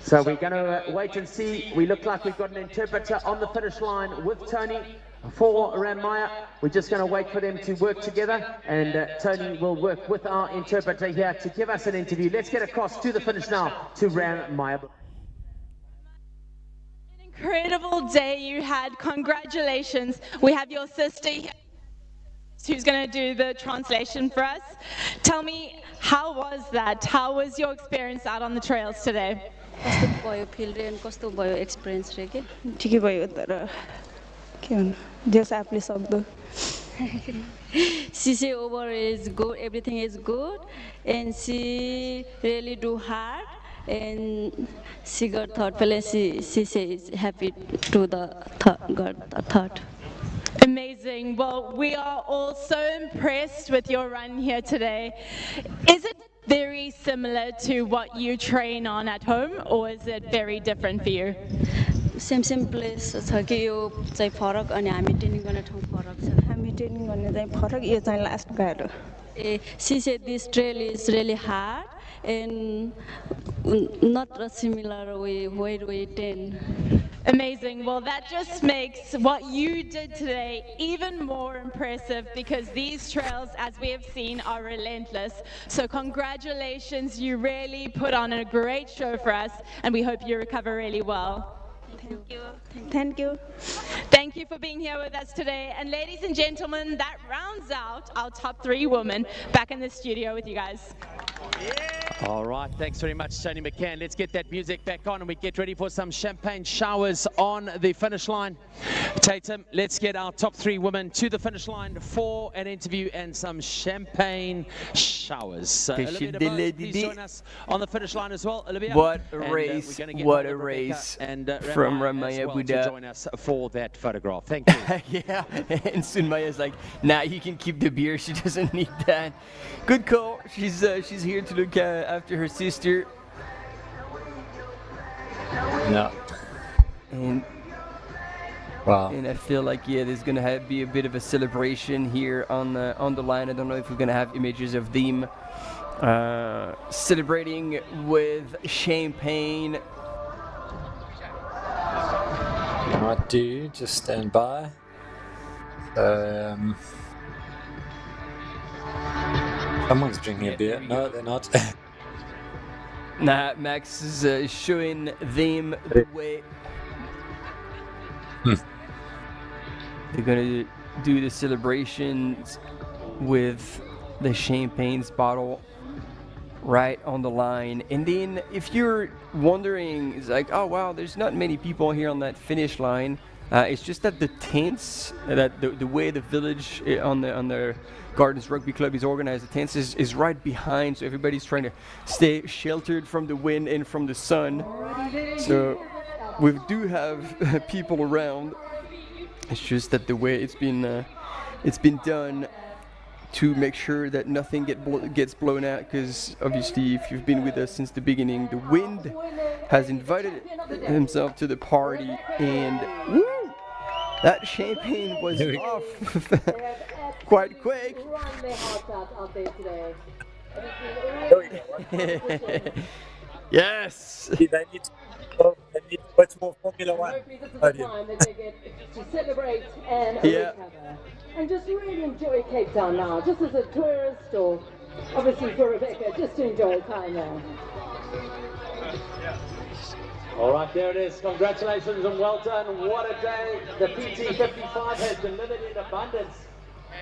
So we're going to wait and see. We look like we've got an interpreter on the finish line with Tony for Ram Maya. We're just going to wait for them to work together, and Tony will work with our interpreter here to give us an interview. Let's get across to the finish now to Ram Maya. An incredible day you had. Congratulations. We have your sister here who's going to do the translation for us. Tell me, how was that? How was your experience out on the trails today? कस्तो भयो field end कस्तो भयो experience रे के ठिकै भयो तर के भन्नु जस आफूले सक्दो she say over is good, everything is good, and she really do hard, and she got third place. She says happy to the got the third. Amazing. Well, we are all so impressed with your run here today. Is it very similar to what you train on at home, or is it very different for you? Same place छ कि यो चाहिँ फरक अनि हामी training गर्ने ठाउँ फरक छ हामी ट्रेनिङ गर्ने चाहिँ फरक यो चाहिँ लास्ट गाह्रो ए she said this trail is really hard and not a similar way where we train. Amazing. Well, that just makes what you did today even more impressive, because these trails, as we have seen, are relentless. So congratulations. You really put on a great show for us, and we hope you recover really well. Thank you. Thank you. Thank you for being here with us today. And ladies and gentlemen, that rounds out our top three women. Back in the studio with you guys. All right, thanks very much, Tony McCann. Let's get that music back on and we get ready for some champagne showers on the finish line. Tatum, let's get our top three women to the finish line for an interview and some champagne showers. Olivia de Bose, please join us on the finish line as well. Olivia. What a race, what a race from Ram Maya Buddha. To join us for that photograph. Thank you. Yeah, and soon Maya's like, nah, you can keep the beer, she doesn't need that. Good call. She's here to look after her sister. No. And wow. And I feel like, yeah, there's gonna be a bit of a celebration here on the line. I don't know if we're gonna have images of them celebrating with champagne. Might do. Just stand by. Someone's drinking a beer. No, they're not. Nah, Max is showing them the way. They're gonna do the celebrations with the champagne's bottle right on the line. And then if you're wondering, it's like, oh wow, there's not many people here on that finish line. It's just that the tents, that the way the village on the Gardens Rugby Club is organized, the tents is right behind, so everybody's trying to stay sheltered from the wind and from the sun. So we do have people around. It's just that the way it's been done to make sure that nothing gets blown out, because obviously if you've been with us since the beginning, the wind has invited himself to the party, and woo, that champagne was off quite quick. Yes. They need to much more Formula One. Hopefully this is the time that they get to celebrate and recover. And just really enjoy Cape Town now, just as a tourist or obviously for Rebecca, just to enjoy time there. All right, there it is. Congratulations and well done. What a day. The PT55 has delivered in abundance.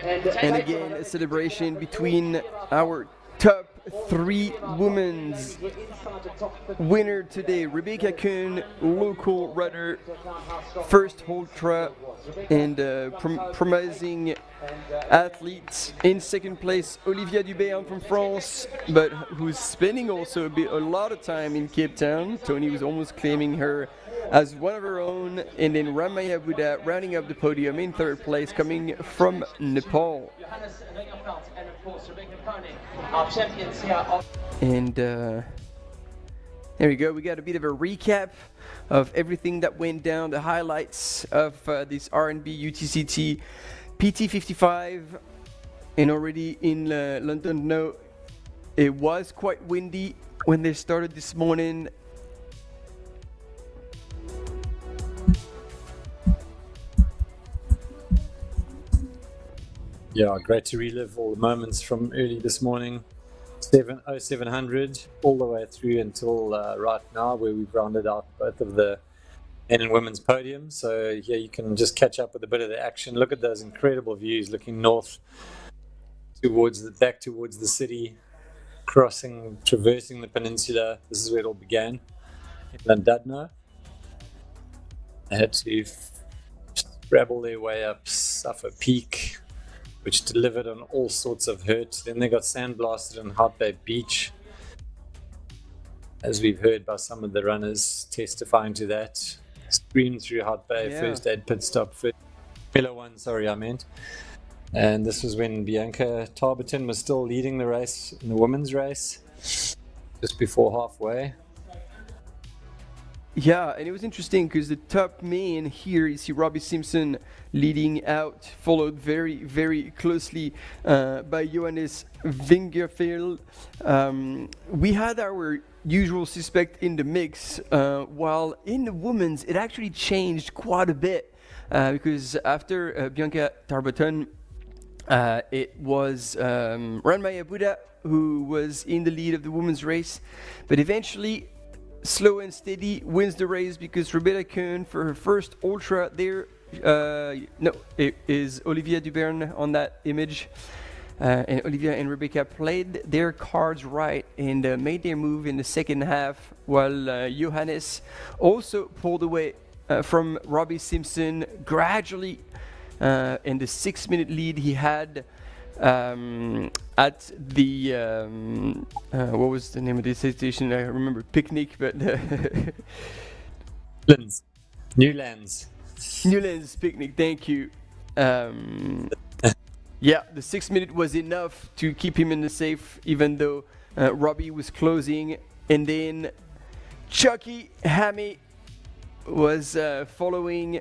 And again, a celebration between our top 3 women's winner today. Rebecca Kuhn, local runner, first ultra and promising athlete. In second place, Olivia Dubéan from France, but who's spending also a lot of time in Cape Town. Tony was almost claiming her as one of her own. And then Ramaya Buddha rounding up the podium in third place, coming from Nepal. And there we go. We got a bit of a recap of everything that went down, the highlights of this R&B UTCT PT55. And already in London, no, it was quite windy when they started this morning. Yeah, great to relive all the moments from early this morning, 700, all the way through until right now, where we've rounded out both of the men and women's podiums. So here you can just catch up with a bit of the action. Look at those incredible views, looking north back towards the city, traversing the peninsula. This is where it all began, in Llandudno. They had to scrabble their way up Suffolk Peak, which delivered on all sorts of hurt. Then they got sandblasted on Hout Bay Beach, as we've heard by some of the runners testifying to that. Screamed through Hout Bay, first aid pit stop, Formula One, sorry, I meant. And this was when Bianca Tarberton was still leading the race, in the women's race, just before halfway. Yeah, and it was interesting because the top man here, you see Robbie Simpson leading out, followed very, very closely by Johannes Vingerfeld. We had our usual suspect in the mix, while in the women's, it actually changed quite a bit because after Bianca Tarberton, it was Ranmaya Buddha who was in the lead of the women's race, but eventually slow and steady wins the race because Rebecca Kuhn for her first ultra there. No, it is Olivia Dubern on that image. And Olivia and Rebecca played their cards right and made their move in the second half, while Johannes also pulled away from Robbie Simpson gradually in the 6-minute lead he had at the what was the name of this station? I remember Picnic, but Newlands Picnic. Thank you. Yeah, the 6-minute was enough to keep him in the safe, even though Robbie was closing, and then Chucky Hammy was following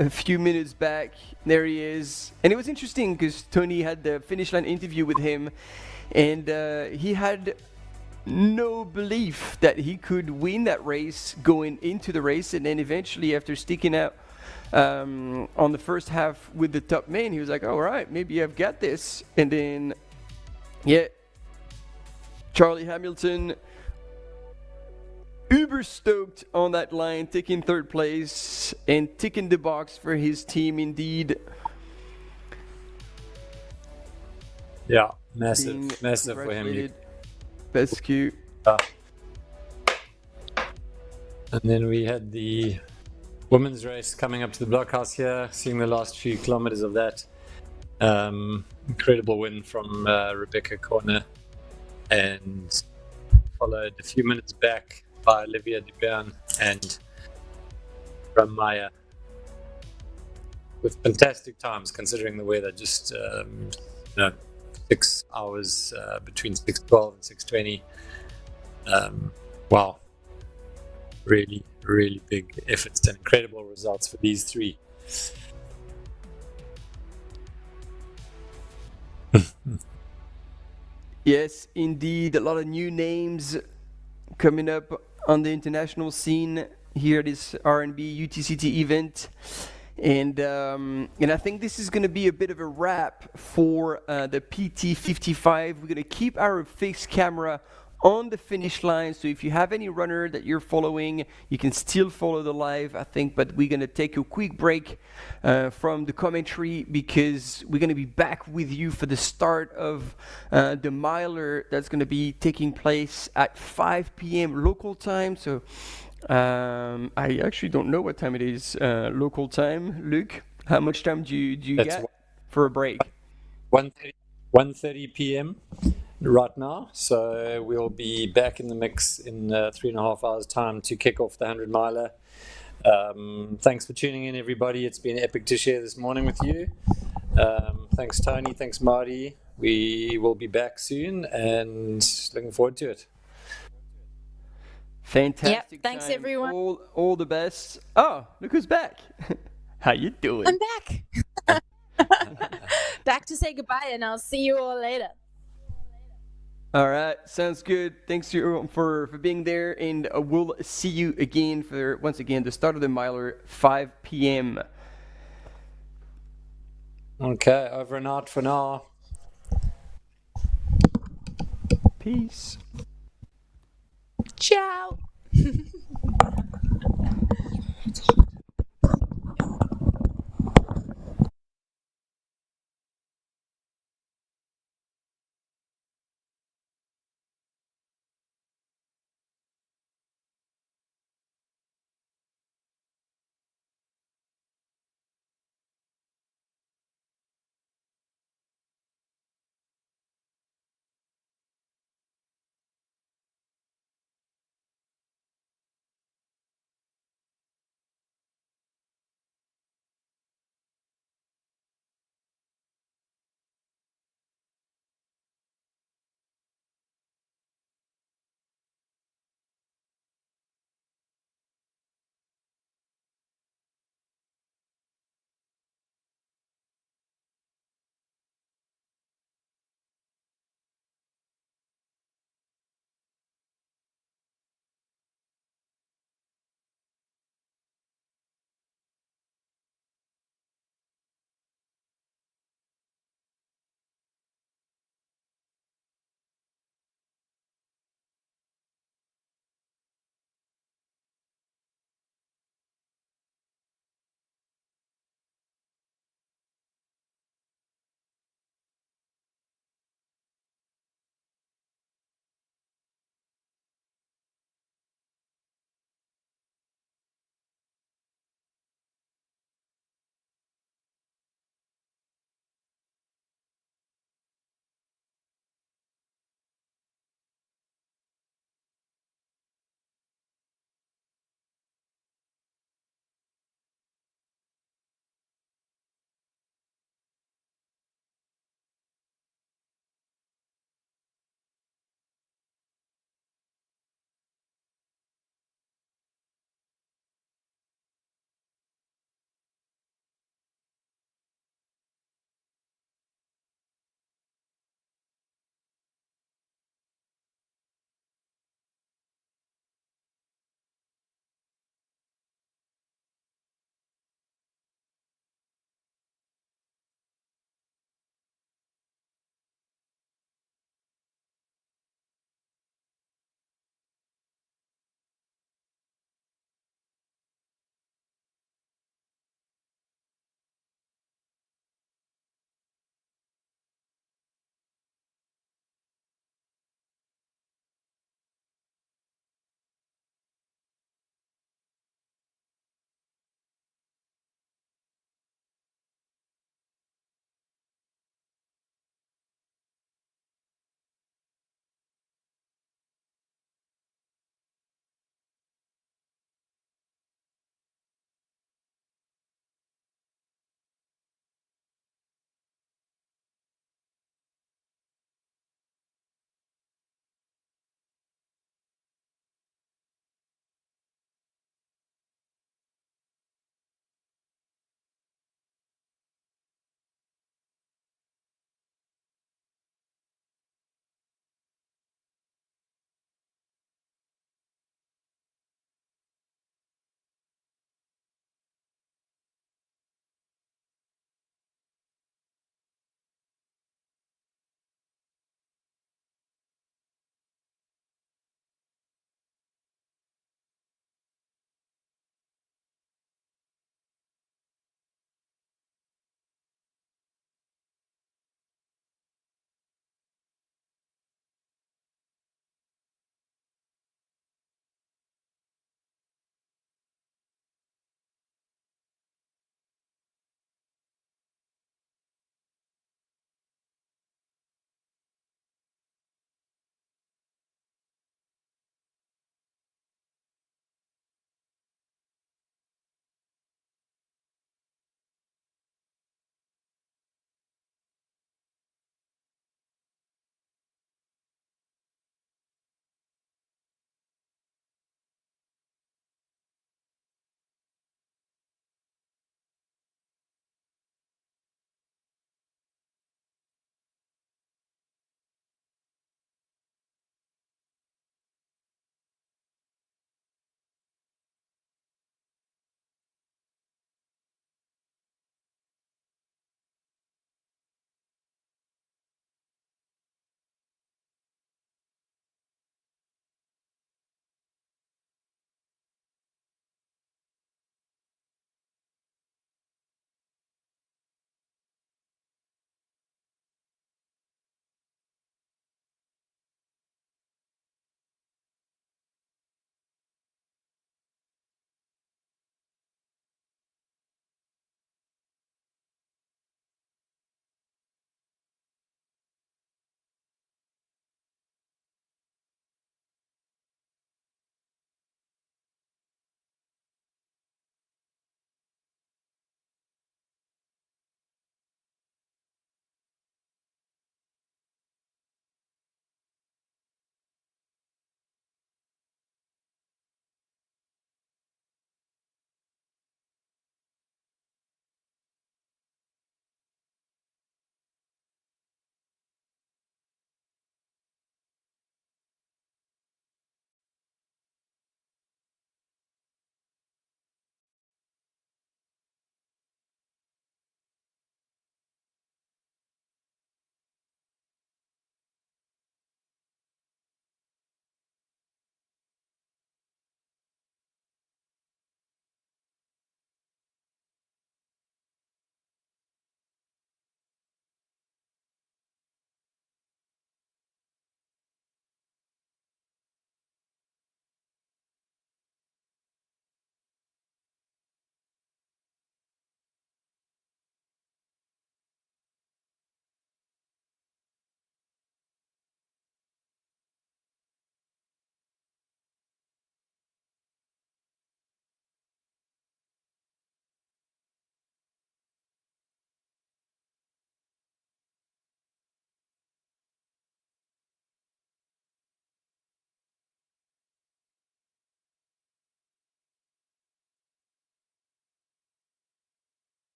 a few minutes back. There he is. And it was interesting because Tony had the finish line interview with him, and he had no belief that he could win that race going into the race, and then eventually after sticking out on the first half with the top man, he was like, all right, maybe I've got this. And then Charlie Hamilton uber stoked on that line, taking third place and ticking the box for his team indeed. Yeah, massive for him. Best Q. And then we had the women's race coming up to the blockhouse here, seeing the last few kilometers of that. Incredible win from Rebecca Corner, and followed a few minutes back by Olivia Dubern and Ramaya, with fantastic times considering the weather. Just 6 hours between 6:12 and 6:20. Wow, really big efforts and incredible results for these three. Yes, indeed, a lot of new names coming up on the international scene here at this R&B UTCT event. And I think this is going to be a bit of a wrap for the PT55. We're going to keep our fixed camera on the finish line, so if you have any runner that you're following, you can still follow the live, I think, but we're going to take a quick break from the commentary because we're going to be back with you for the start of the miler that's going to be taking place at 5 p.m. local time. So I actually don't know what time it is local time. Luke, how much time do you get for a break? 1:30 p.m. right now, so we'll be back in the mix in 3.5 hours time to kick off the 100 miler. Thanks for tuning in, everybody. It's been epic to share this morning with you. Thanks Tony, thanks Marty. We will be back soon and looking forward to it. Fantastic. Yep, thanks time. everyone. All the best. Oh, look who's back. How you doing? I'm back. Back to say goodbye, and I'll see you all later. All right, sounds good. Thanks for being there, and we'll see you again for, once again, the start of the miler, 5 p.m. Okay, over and out for now. Peace. Ciao.